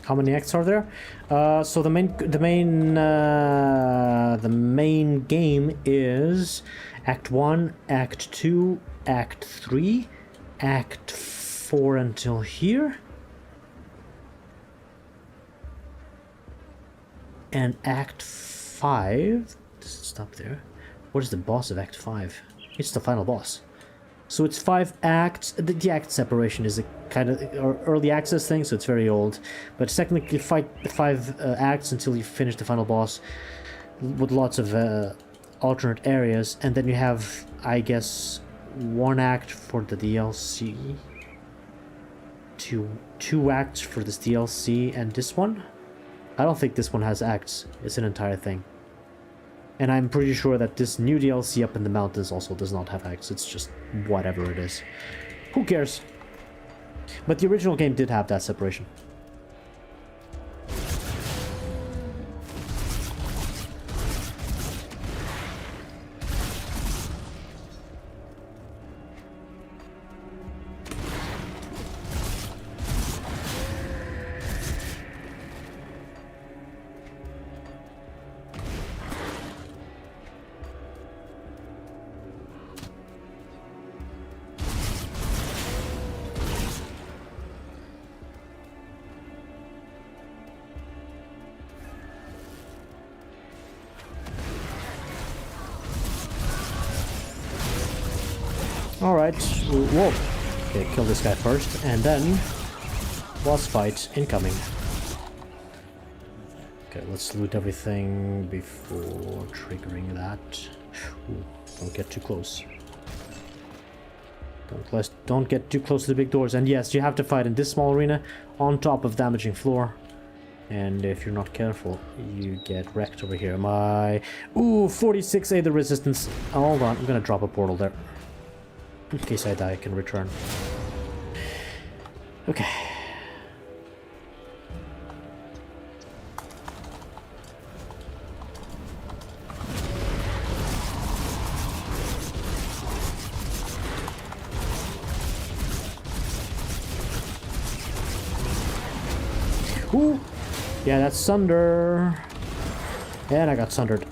How many acts are there? So the main game is Act 1, Act 2, Act 3, Act 4 until here, and Act 5. Does it stop there? What is the boss of Act 5? It's the final boss. So it's 5 acts. The act separation is a kind of early access thing, so it's very old. But technically, you fight the 5 acts until you finish the final boss with lots of alternate areas, and then you have, I guess, 1 act for the DLC, two acts for this DLC, and this one. I don't think this one has acts. It's an entire thing. And I'm pretty sure that this new DLC up in the mountains also does not have acts. It's just whatever it is. Who cares? But the original game did have that separation. Alright, whoa. Okay, kill this guy first, and then boss fight incoming. Okay, let's loot everything before triggering that. Ooh, don't get too close. Don't get too close to the big doors. And yes, you have to fight in this small arena on top of damaging floor. And if you're not careful, you get wrecked over here. Ooh, 46 Aether resistance. Hold on, I'm gonna drop a portal there. In case I die, I can return. Okay. Ooh! Yeah, that's Sunder. And I got sundered.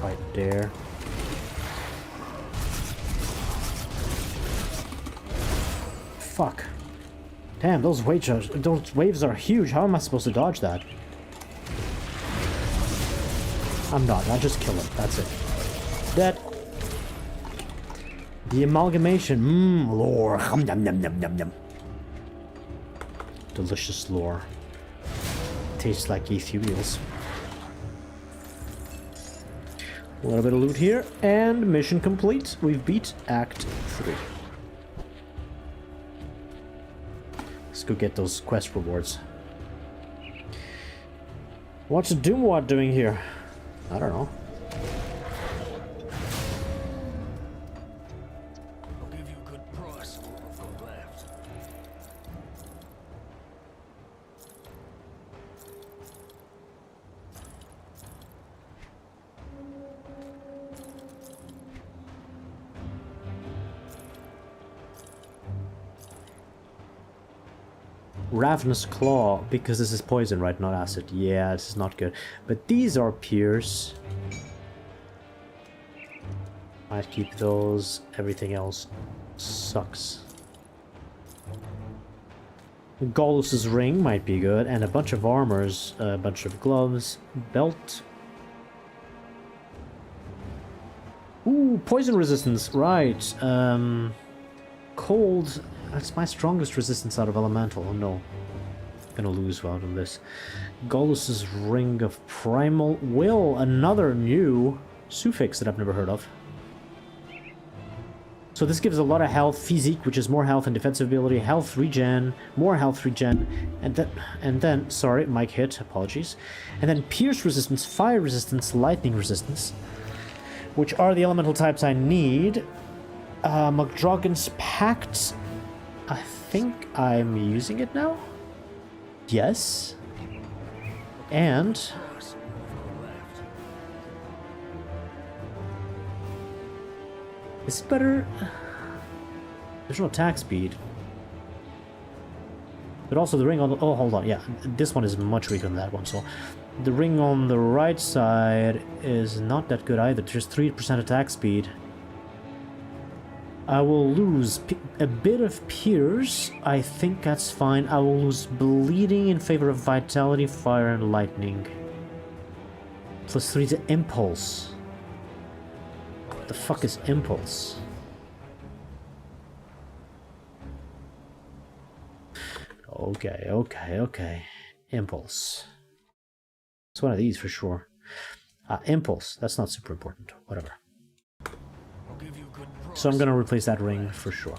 Right there. Fuck. Damn, those waves are huge. How am I supposed to dodge that? I'm not. I just kill it. That's it. Dead. The amalgamation. Lore. Yum, yum, yum, yum, yum. Delicious lore. Tastes like ethereals. A little bit of loot here. And mission complete. We've beat Act 3. Let's go get those quest rewards. What's Doomwad doing here? I don't know. I'll give you a good price for what I've got left. Ravenous Claw, because this is poison, right? Not acid. Yeah, this is not good. But these are Pierce. I'd keep those. Everything else sucks. Golus's ring might be good, and a bunch of armors, a bunch of gloves, belt. Ooh, poison resistance, right. Cold, that's my strongest resistance out of elemental. Oh no, gonna lose out on this. Golus's ring of primal will, another new suffix that I've never heard of. So this gives a lot of health, physique, which is more health and defensive ability, health regen, more health regen, and then, sorry, mic hit, apologies. And then pierce resistance, fire resistance, lightning resistance, which are the elemental types I need. McDragon's Pact, I think I'm using it now? Yes. And is it better? There's no attack speed. But also the ring on the... Oh, hold on. Yeah, this one is much weaker than that one. So the ring on the right side is not that good either. There's 3% attack speed. I will lose a bit of Pierce. I think that's fine. I will lose Bleeding in favor of Vitality, Fire, and Lightning. +3 to Impulse. What the fuck is Impulse? Okay. Impulse. It's one of these for sure. Impulse. That's not super important. Whatever. So I'm gonna replace that ring for sure.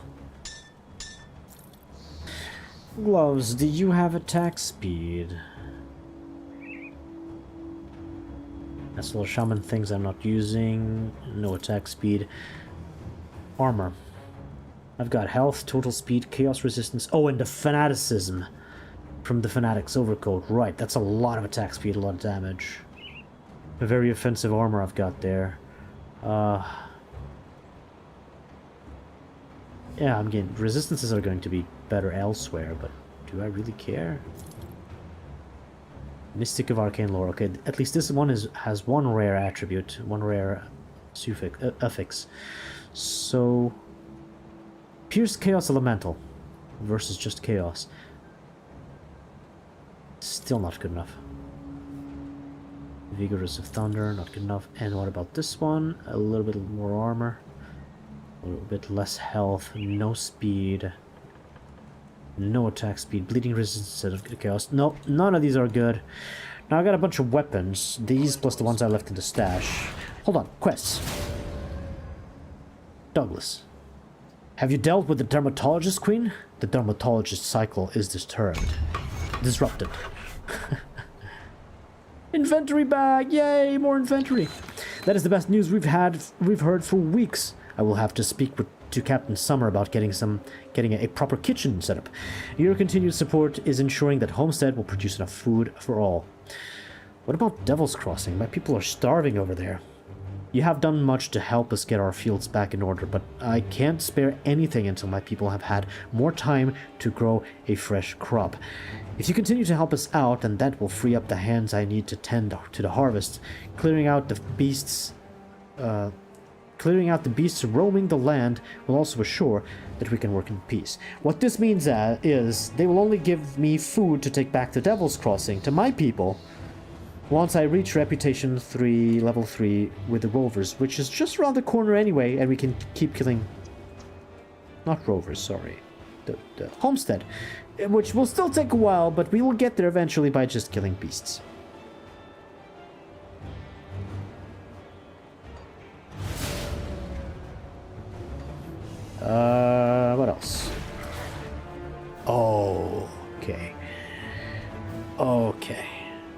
Gloves. Do you have attack speed? That's little shaman things I'm not using. No attack speed. Armor. I've got health, total speed, chaos resistance. Oh, and the fanaticism from the Fanatic's overcoat. Right, that's a lot of attack speed, a lot of damage. A very offensive armor I've got there. Yeah, I'm getting... Resistances are going to be better elsewhere, but do I really care? Mystic of Arcane Lore. Okay, at least this one has one rare attribute, one rare suffix, affix. So... Pierce Chaos Elemental versus just Chaos. Still not good enough. Vigorous of Thunder, not good enough. And what about this one? A little bit more armor. A little bit less health, no speed. No attack speed, bleeding resistance instead of chaos. No, none of these are good. Now I got a bunch of weapons. These plus the ones I left in the stash. Hold on, quests. Douglas. Have you dealt with the dermatologist, Queen? The dermatologist cycle is disrupted. Inventory bag! Yay, more inventory! That is the best news we've heard for weeks. I will have to speak to Captain Summer about getting a proper kitchen set up. Your continued support is ensuring that Homestead will produce enough food for all. What about Devil's Crossing? My people are starving over there. You have done much to help us get our fields back in order, but I can't spare anything until my people have had more time to grow a fresh crop. If you continue to help us out, then that will free up the hands I need to tend to the harvest, clearing out the beasts roaming the land will also assure that we can work in peace. What this means is they will only give me food to take back to Devil's Crossing, to my people, once I reach Reputation 3, level 3 with the Rovers, which is just around the corner anyway, and we can keep killing... Not Rovers, sorry. The Homestead, which will still take a while, but we will get there eventually by just killing beasts. What else? Okay.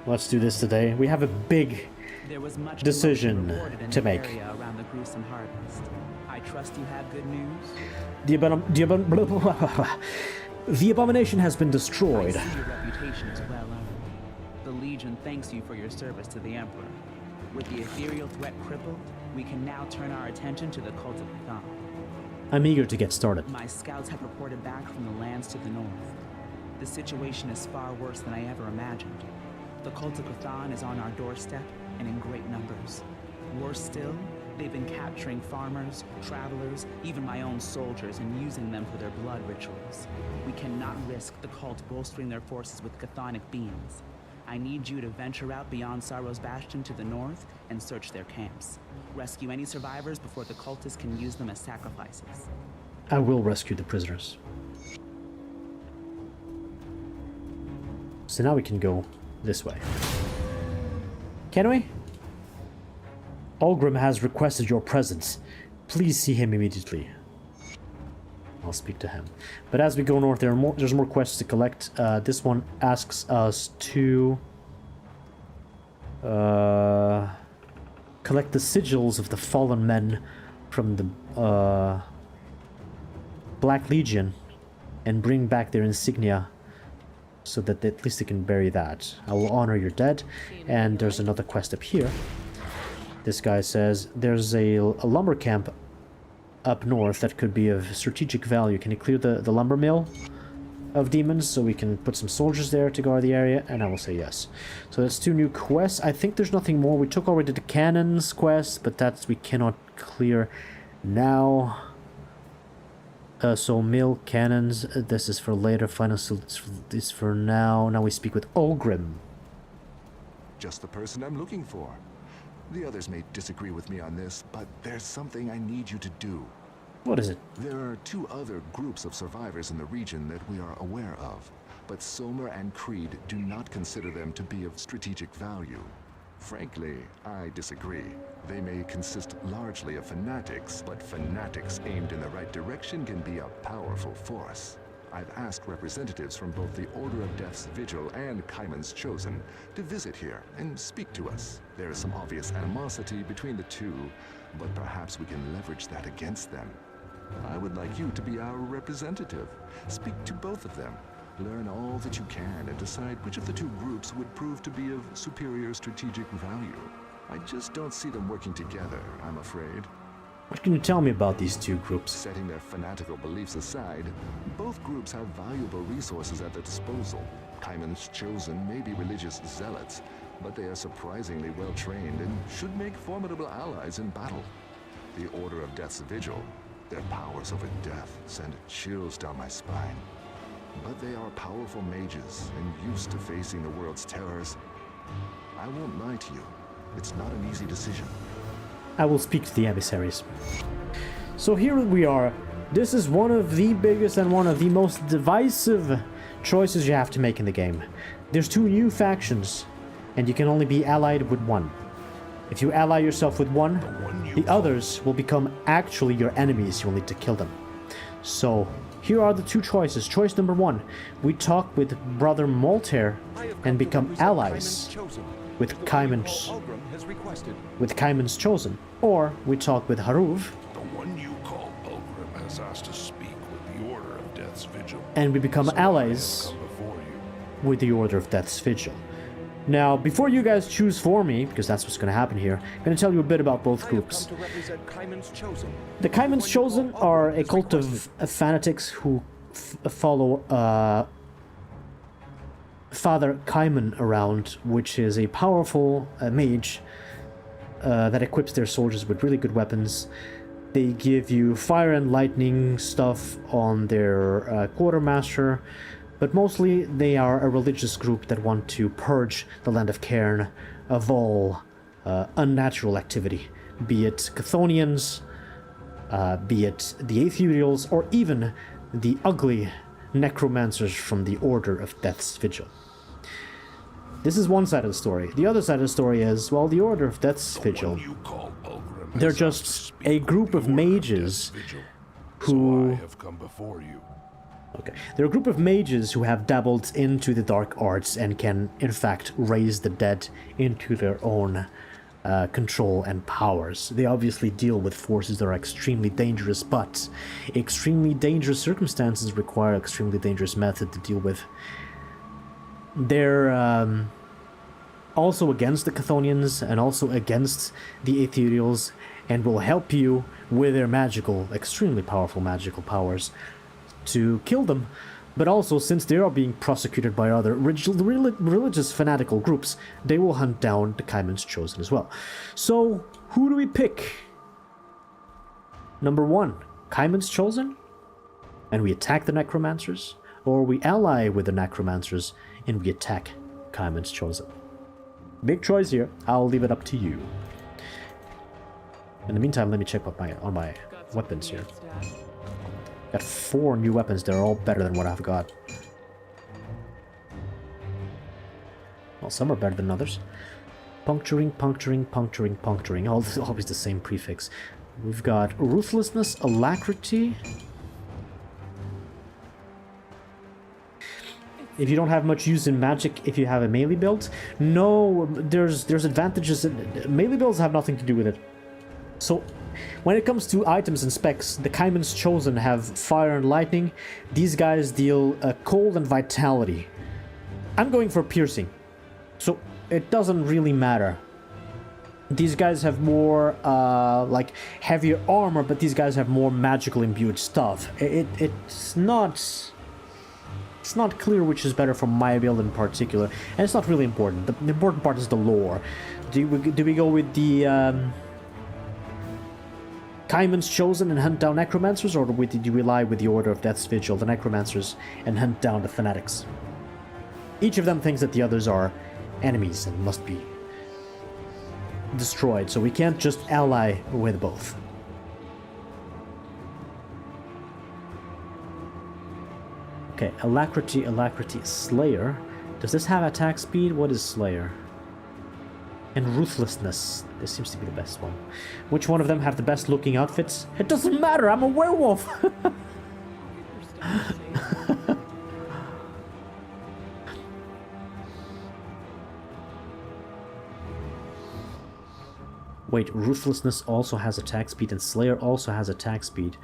Let's do this today. We have a big There was much decision commotion reported in to the make. area around the gruesome harvest. I trust you have good news. The abomination has been I destroyed. see your reputation is well earned. The Legion thanks you for your service to the Emperor. With the ethereal threat crippled, we can now turn our attention to the cult of Vytaan. I'm eager to get started. My scouts have reported back from the lands to the north. The situation is far worse than I ever imagined. The cult of Vytaan is on our doorstep and in great numbers. Worse still, they've been capturing farmers, travelers, even my own soldiers, and using them for their blood rituals. We cannot risk the cult bolstering their forces with chthonic beings. I need you to venture out beyond Sorrow's Bastion to the north and search their camps. Rescue any survivors before the cultists can use them as sacrifices. I will rescue the prisoners. So now we can go this way. Can we? Olgrim has requested your presence. Please see him immediately. I'll speak to him. But as we go north, there's more quests to collect. This one asks us to collect the sigils of the fallen men from the Black Legion and bring back their insignia so that at least they can bury that. I will honor your dead. And there's another quest up here. This guy says there's a lumber camp up north that could be of strategic value. Can you clear the lumber mill of demons so we can put some soldiers there to guard the area? And I will say yes. So that's 2 new quests. I think there's nothing more. We took already the cannons quest, but that's we cannot clear now. So mill cannons, this is for later. Final this for now. Now we speak with Olgrim. Just the person I'm looking for. The others may disagree with me on this, but there's something I need you to do. What is it? There are 2 other groups of survivors in the region that we are aware of, but Somer and Creed do not consider them to be of strategic value. Frankly, I disagree. They may consist largely of fanatics, but fanatics aimed in the right direction can be a powerful force. I've asked representatives from both the Order of Death's Vigil and Kaiman's Chosen to visit here and speak to us. There is some obvious animosity between the 2, but perhaps we can leverage that against them. I would like you to be our representative. Speak to both of them. Learn all that you can and decide which of the 2 groups would prove to be of superior strategic value. I just don't see them working together, I'm afraid. What can you tell me about these 2 groups? Setting their fanatical beliefs aside, both groups have valuable resources at their disposal. Kaiman's Chosen may be religious zealots, but they are surprisingly well trained and should make formidable allies in battle. The Order of Death's Vigil, their powers over death send chills down my spine. But they are powerful mages and used to facing the world's terrors. I won't lie to you, it's not an easy decision. I will speak to the emissaries. So here we are. This is one of the biggest and one of the most divisive choices you have to make in the game. There's 2 new factions, and you can only be allied with one. If you ally yourself with one, the others will become actually your enemies. You'll need to kill them. So here are the 2 choices. Choice number 1, we talk with Brother Moltaire and become allies with Kaiman's Chosen. Or we talk with Haruv. The one you call Olgrim has asked to speak with the Order of Death's Vigil. And we become So allies I have come before you. with the Order of Death's Vigil. Now, before you guys choose for me, because that's what's going to happen here, I'm going to tell you a bit about both groups. The Kaiman's Chosen are a cult of fanatics who follow Father Kaiman around, which is a powerful mage that equips their soldiers with really good weapons. They give you fire and lightning stuff on their quartermaster, but mostly they are a religious group that want to purge the land of Cairn of all unnatural activity, be it Chthonians, be it the Ethereals, or even the ugly necromancers from the Order of Death's Vigil. This is one side of the story. The other side of the story is, well, the Order of Death's Vigil, they're just a group of mages who... Okay. They're a group of mages who have dabbled into the dark arts and can, in fact, raise the dead into their own control and powers. They obviously deal with forces that are extremely dangerous, but extremely dangerous circumstances require extremely dangerous method to deal with. They're also against the Chthonians and also against the Ethereals, and will help you with their magical, extremely powerful magical powers to kill them. But also, since they are being prosecuted by other religious fanatical groups, they will hunt down the Kaiman's Chosen as well. So, who do we pick? Number 1, Kaiman's Chosen, and we attack the Necromancers, or we ally with the Necromancers and we attack Kaiman's Chosen. Big choice here. I'll leave it up to you. In the meantime, let me check on my weapons here. Got 4 new weapons. They're all better than what I've got. Well, some are better than others. Puncturing, puncturing, puncturing, puncturing. Always the same prefix. We've got Ruthlessness, Alacrity. If you don't have much use in magic, if you have a melee build, no, there's advantages. Melee builds have nothing to do with it. So, when it comes to items and specs, the Kaiman's Chosen have fire and lightning. These guys deal cold and vitality. I'm going for piercing, so it doesn't really matter. These guys have more, like, heavier armor, but these guys have more magical imbued stuff. It's not clear which is better for my build in particular, and it's not really important. The important part is the lore. Do we go with the Kaiman's Chosen and hunt down Necromancers, or do we lie with the Order of Death's Vigil, the Necromancers, and hunt down the Fanatics? Each of them thinks that the others are enemies and must be destroyed, so we can't just ally with both. Okay, Alacrity, Alacrity, Slayer. Does this have attack speed? What is Slayer? And Ruthlessness. This seems to be the best one. Which one of them have the best looking outfits? It doesn't matter, I'm a werewolf! Wait, Ruthlessness also has attack speed and Slayer also has attack speed.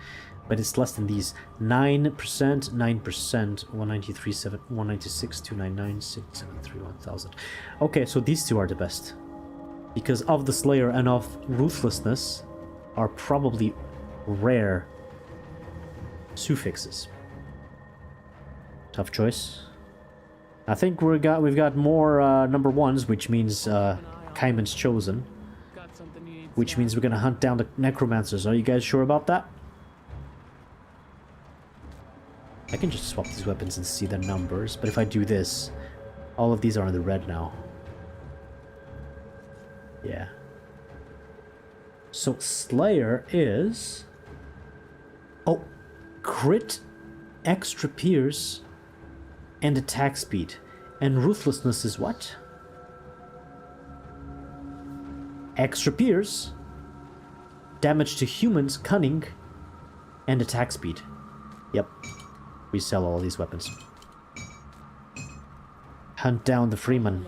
But it's less than these. 9%, 9%, 193, 196, 299, 673, 1000. Okay, so these two are the best. Because of the Slayer and of Ruthlessness are probably rare suffixes. Tough choice. I think we've got more number 1s, which means Kaiman's Chosen. Which means we're gonna hunt down the Necromancers. Are you guys sure about that? I can just swap these weapons and see the numbers, but if I do this, all of these are in the red now. Yeah. So Slayer is... Oh, crit, extra pierce, and attack speed. And Ruthlessness is what? Extra pierce, damage to humans, cunning, and attack speed. Yep. We sell all these weapons. Hunt down the Freeman.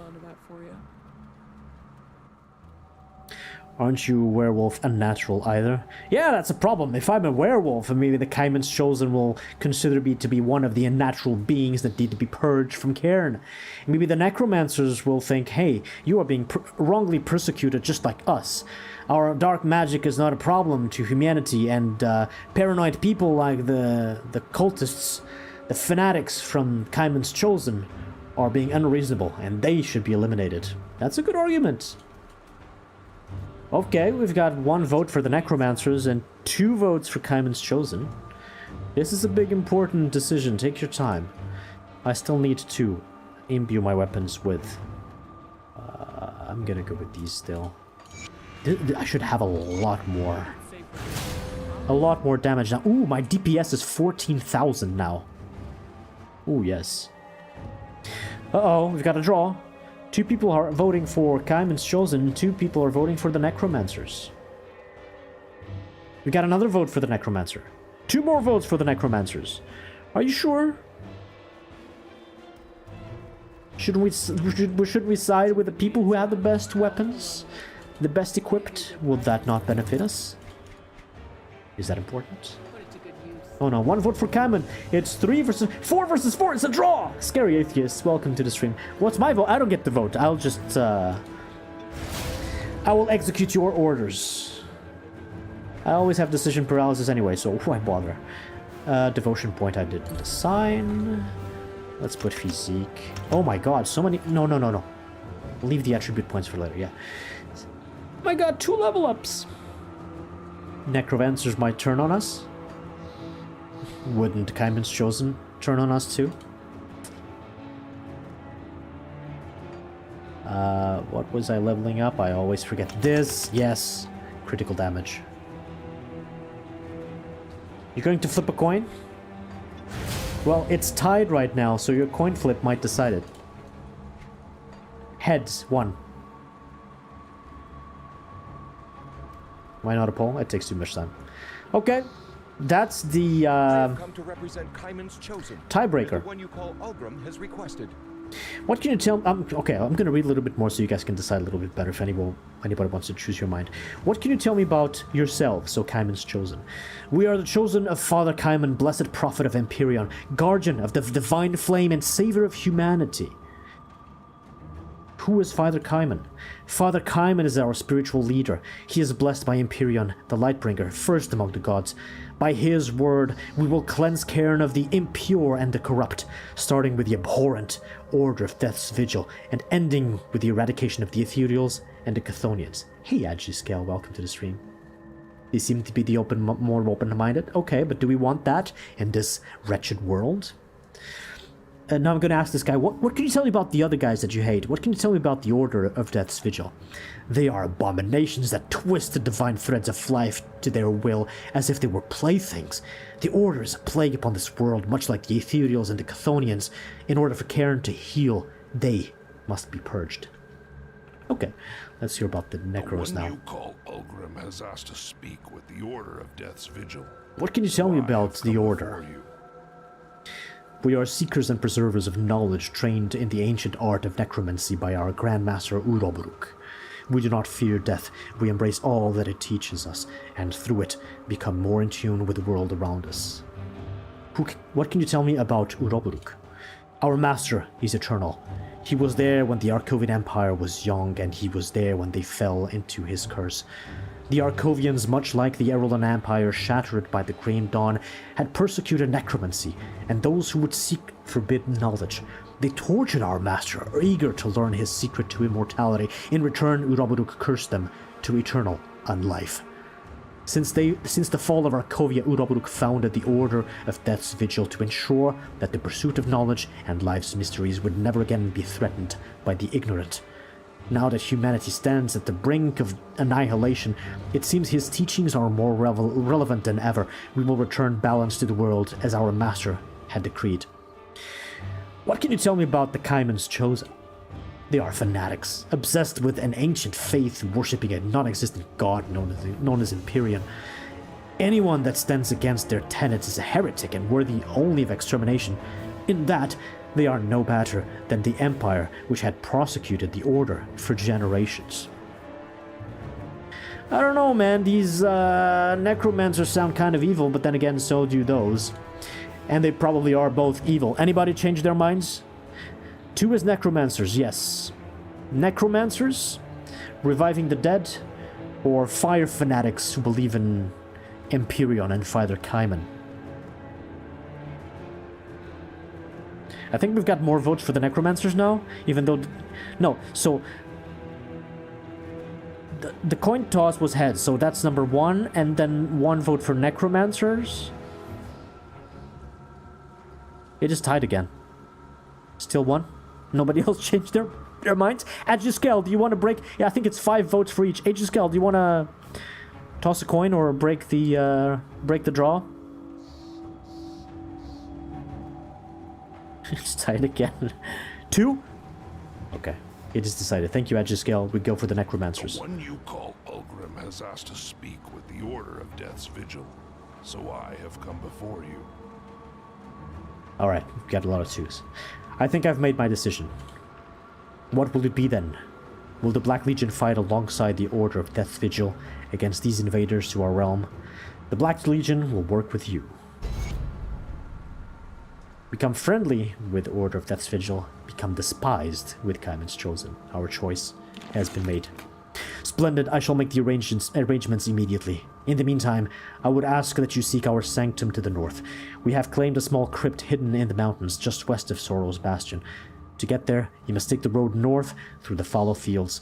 Aren't you werewolf unnatural either? Yeah, that's a problem. If I'm a werewolf, maybe the Kaiman's Chosen will consider me to be one of the unnatural beings that need to be purged from Cairn. Maybe the necromancers will think, hey, you are being wrongly persecuted just like us. Our dark magic is not a problem to humanity, and paranoid people like the cultists, the fanatics from Kaiman's Chosen, are being unreasonable, and they should be eliminated. That's a good argument. Okay, we've got 1 vote for the necromancers and 2 votes for Kaiman's Chosen. This is a big important decision. Take your time. I still need to imbue my weapons with... I'm gonna go with these still. I should have a lot more. A lot more damage now. Ooh, my DPS is 14,000 now. Ooh, yes. Uh-oh, we've got a draw. 2 people are voting for Kaiman's Chosen, 2 people are voting for the necromancers. We got another vote for the necromancer. 2 more votes for the necromancers. Are you sure? Should we side with the people who have the best weapons? The best equipped? Will that not benefit us? Is that important? Oh no, 1 vote for Kaiman. It's 4 versus 4. It's a draw. Scary atheists, welcome to the stream. What's my vote? I don't get the vote. I'll just I will execute your orders. I always have decision paralysis anyway, so why bother? Devotion point I didn't assign. Let's put physique. Oh my god, so many. No. Leave the attribute points for later. Yeah. Oh my god, 2 level ups. Necromancers might turn on us. Wouldn't Kaiman's Chosen turn on us too? What was I leveling up? I always forget. This, yes. Critical damage. You're going to flip a coin? Well, it's tied right now, so your coin flip might decide it. Heads, 1. Why not a poll? It takes too much time. Okay. That's the come to represent Kaiman's Chosen. Tiebreaker. The one you call Ulgrim has requested. What can you tell? Okay, I'm gonna read a little bit more so you guys can decide a little bit better if anybody wants to choose your mind. What can you tell me about yourself, so Kaiman's Chosen? We are the chosen of Father Kaiman, blessed prophet of Empyrean, guardian of the divine flame and savior of humanity. Who is Father Kaiman? Father Kaiman is our spiritual leader. He is blessed by Empyrean, the Lightbringer, first among the gods. By his word, we will cleanse Cairn of the impure and the corrupt, starting with the abhorrent Order of Death's Vigil, and ending with the eradication of the Ethereals and the Chthonians. Hey, AgileJackson, welcome to the stream. They seem to be the more open-minded. Okay, but do we want that in this wretched world? And now I'm going to ask this guy, what can you tell me about the other guys that you hate? What can you tell me about the Order of Death's Vigil? They are abominations that twist the divine threads of life to their will as if they were playthings. The Order is a plague upon this world, much like the Ethereals and the Chthonians. In order for Cairn to heal, they must be purged. Okay, let's hear about the Necros now. The one you call Ulgrim has asked to speak with the Order of Death's Vigil. What can you tell me about the Order? We are seekers and preservers of knowledge trained in the ancient art of necromancy by our Grandmaster Uroboros. We do not fear death, we embrace all that it teaches us, and through it become more in tune with the world around us. What can you tell me about Uroboros? Our master is eternal. He was there when the Arkovian Empire was young, and he was there when they fell into his curse. The Arkovians, much like the Errolan Empire shattered by the Green Dawn, had persecuted necromancy, and those who would seek forbidden knowledge. They tortured our master, eager to learn his secret to immortality. In return, Uroboros cursed them to eternal unlife. Since the fall of Arkovia, Uroboros founded the Order of Death's Vigil to ensure that the pursuit of knowledge and life's mysteries would never again be threatened by the ignorant. Now that humanity stands at the brink of annihilation, it seems his teachings are more relevant than ever. We will return balance to the world as our master had decreed. What can you tell me about the Kaiman's Chosen? They are fanatics, obsessed with an ancient faith, worshipping a non-existent god known as Empyrean. Anyone that stands against their tenets is a heretic and worthy only of extermination. In that, they are no better than the Empire, which had prosecuted the Order for generations. I don't know, man. These necromancers sound kind of evil, but then again, so do those. And they probably are both evil. Anybody change their minds? 2 is necromancers, yes. Necromancers, reviving the dead, or fire fanatics who believe in Empyrean and Father Kaiman. I think we've got more votes for the necromancers now, even though... No, so... The coin toss was heads, so that's number 1, and then 1 vote for necromancers. It is tied again. Still 1. Nobody else changed their minds. AgileJackson, do you want to break? Yeah, I think it's 5 votes for each. AgileJackson, do you want to toss a coin or break the draw? It's tied again. 2. Okay, it is decided. Thank you, AgileJackson. We go for the necromancers. The one you call Ulgrim has asked to speak with the Order of Death's Vigil, so I have come before you. Alright, we've got a lot of 2s. I think I've made my decision. What will it be then? Will the Black Legion fight alongside the Order of Death's Vigil against these invaders to our realm? The Black Legion will work with you. Become friendly with Order of Death's Vigil. Become despised with Kaiman's Chosen. Our choice has been made. Splendid, I shall make the arrangements immediately. In the meantime, I would ask that you seek our sanctum to the north. We have claimed a small crypt hidden in the mountains just west of Sorrow's Bastion. To get there, you must take the road north through the fallow fields.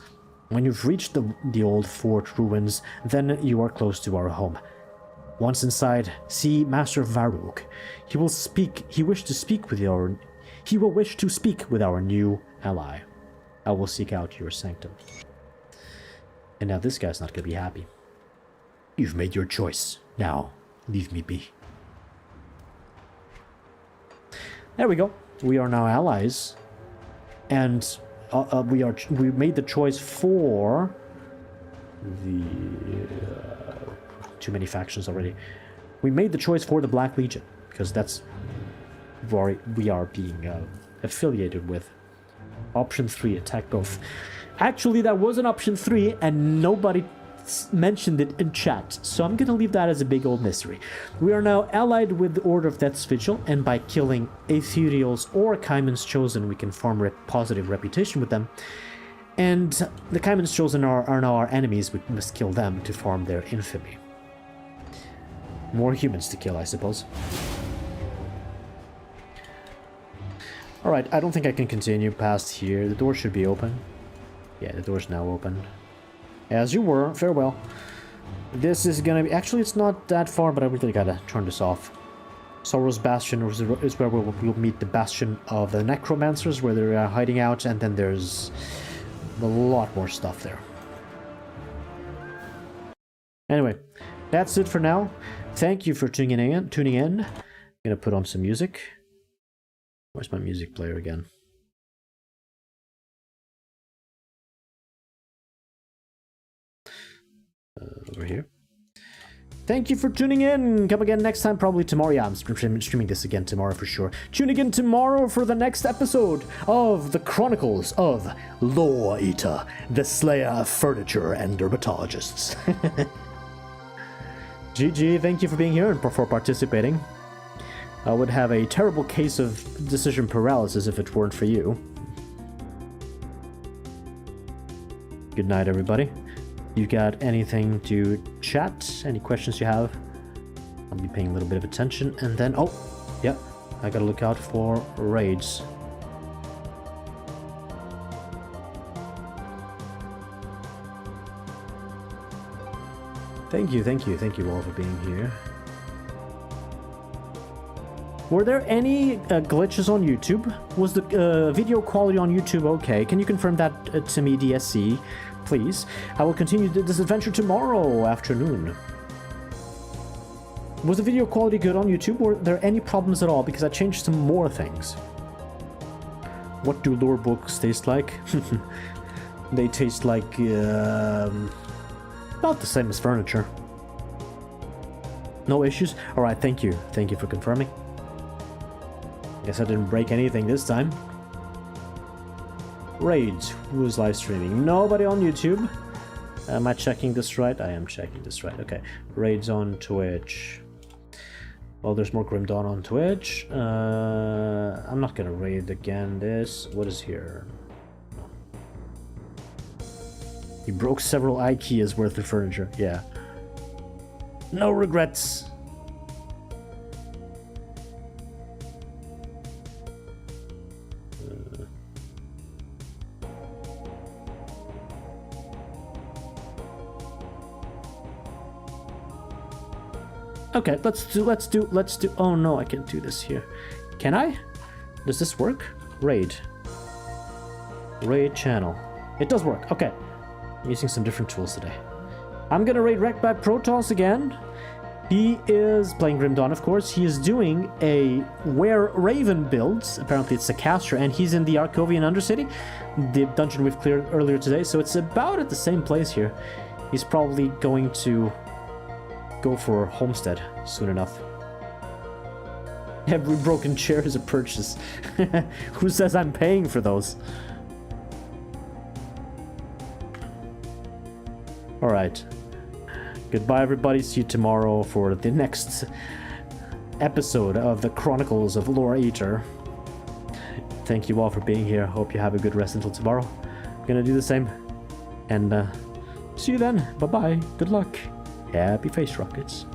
When you've reached the old fort ruins, then you are close to our home. Once inside, see Master Varuk. He will wish to speak with our new ally. I will seek out your sanctum. And now this guy's not going to be happy. You've made your choice. Now, leave me be. There we go. We are now allies. And we made the choice for the... too many factions already. We made the choice for the Black Legion, because that's where we are being affiliated with. Option 3, attack both. Actually, that was an option 3, and nobody mentioned it in chat, so I'm gonna leave that as a big old mystery. We are now allied with the Order of Death's Vigil, and by killing Ethereals or Kaiman's Chosen, we can form a positive reputation with them. And the Kaiman's Chosen are now our enemies. We must kill them to form their infamy. More humans to kill, I suppose. Alright, I don't think I can continue past here. The door should be open. Yeah, the door's now open. As you were, farewell. This is gonna be... Actually, it's not that far, but I really gotta turn this off. Sorrow's Bastion is where we'll meet the Bastion of the Necromancers, where they're hiding out, and then there's a lot more stuff there. Anyway, that's it for now. Thank you for tuning in. I'm gonna put on some music. Where's my music player again? Over here. Thank you for tuning in. Come again next time, probably tomorrow. Yeah, I'm streaming this again tomorrow for sure. Tune again tomorrow for the next episode of the Chronicles of Law Eater, the Slayer of Furniture and Dermatologists. GG, thank you for being here and for participating. I would have a terrible case of decision paralysis if it weren't for you. Good night, everybody. You got anything to chat? Any questions you have? I'll be paying a little bit of attention. And then, oh, yeah, I gotta look out for raids. Thank you all for being here. Were there any glitches on YouTube? Was the video quality on YouTube okay? Can you confirm that to me, DSC? Please. I will continue this adventure tomorrow afternoon. Was the video quality good on YouTube? Were there any problems at all? Because I changed some more things. What do lore books taste like? They taste like... about the same as furniture. No issues? Alright, thank you. Thank you for confirming. Guess I didn't break anything this time. Raids. Who is live streaming? Nobody on YouTube. Am I checking this right? I am checking this right. Okay. Raids on Twitch. Well, there's more Grim Dawn on Twitch. I'm not gonna raid again this. What is here? He broke several IKEAs worth of furniture. Yeah. No regrets. Okay, let's do. Oh no, I can't do this here. Can I? Does this work? Raid channel. It does work. Okay. I'm using some different tools today. I'm gonna raid Wrecked by Protoss again. He is playing Grim Dawn, of course. He is doing a Were Raven build. Apparently it's a caster, and he's in the Arkovian Undercity, the dungeon we've cleared earlier today, so it's about at the same place here. He's probably going to go for Homestead soon enough. Every broken chair is a purchase. Who says I'm paying for those? Alright. Goodbye, everybody. See you tomorrow for the next episode of the Chronicles of Lore Eater. Thank you all for being here. Hope you have a good rest until tomorrow. I'm gonna do the same. And see you then. Bye-bye. Good luck. Happy face rockets.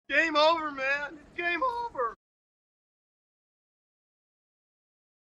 Game over, man.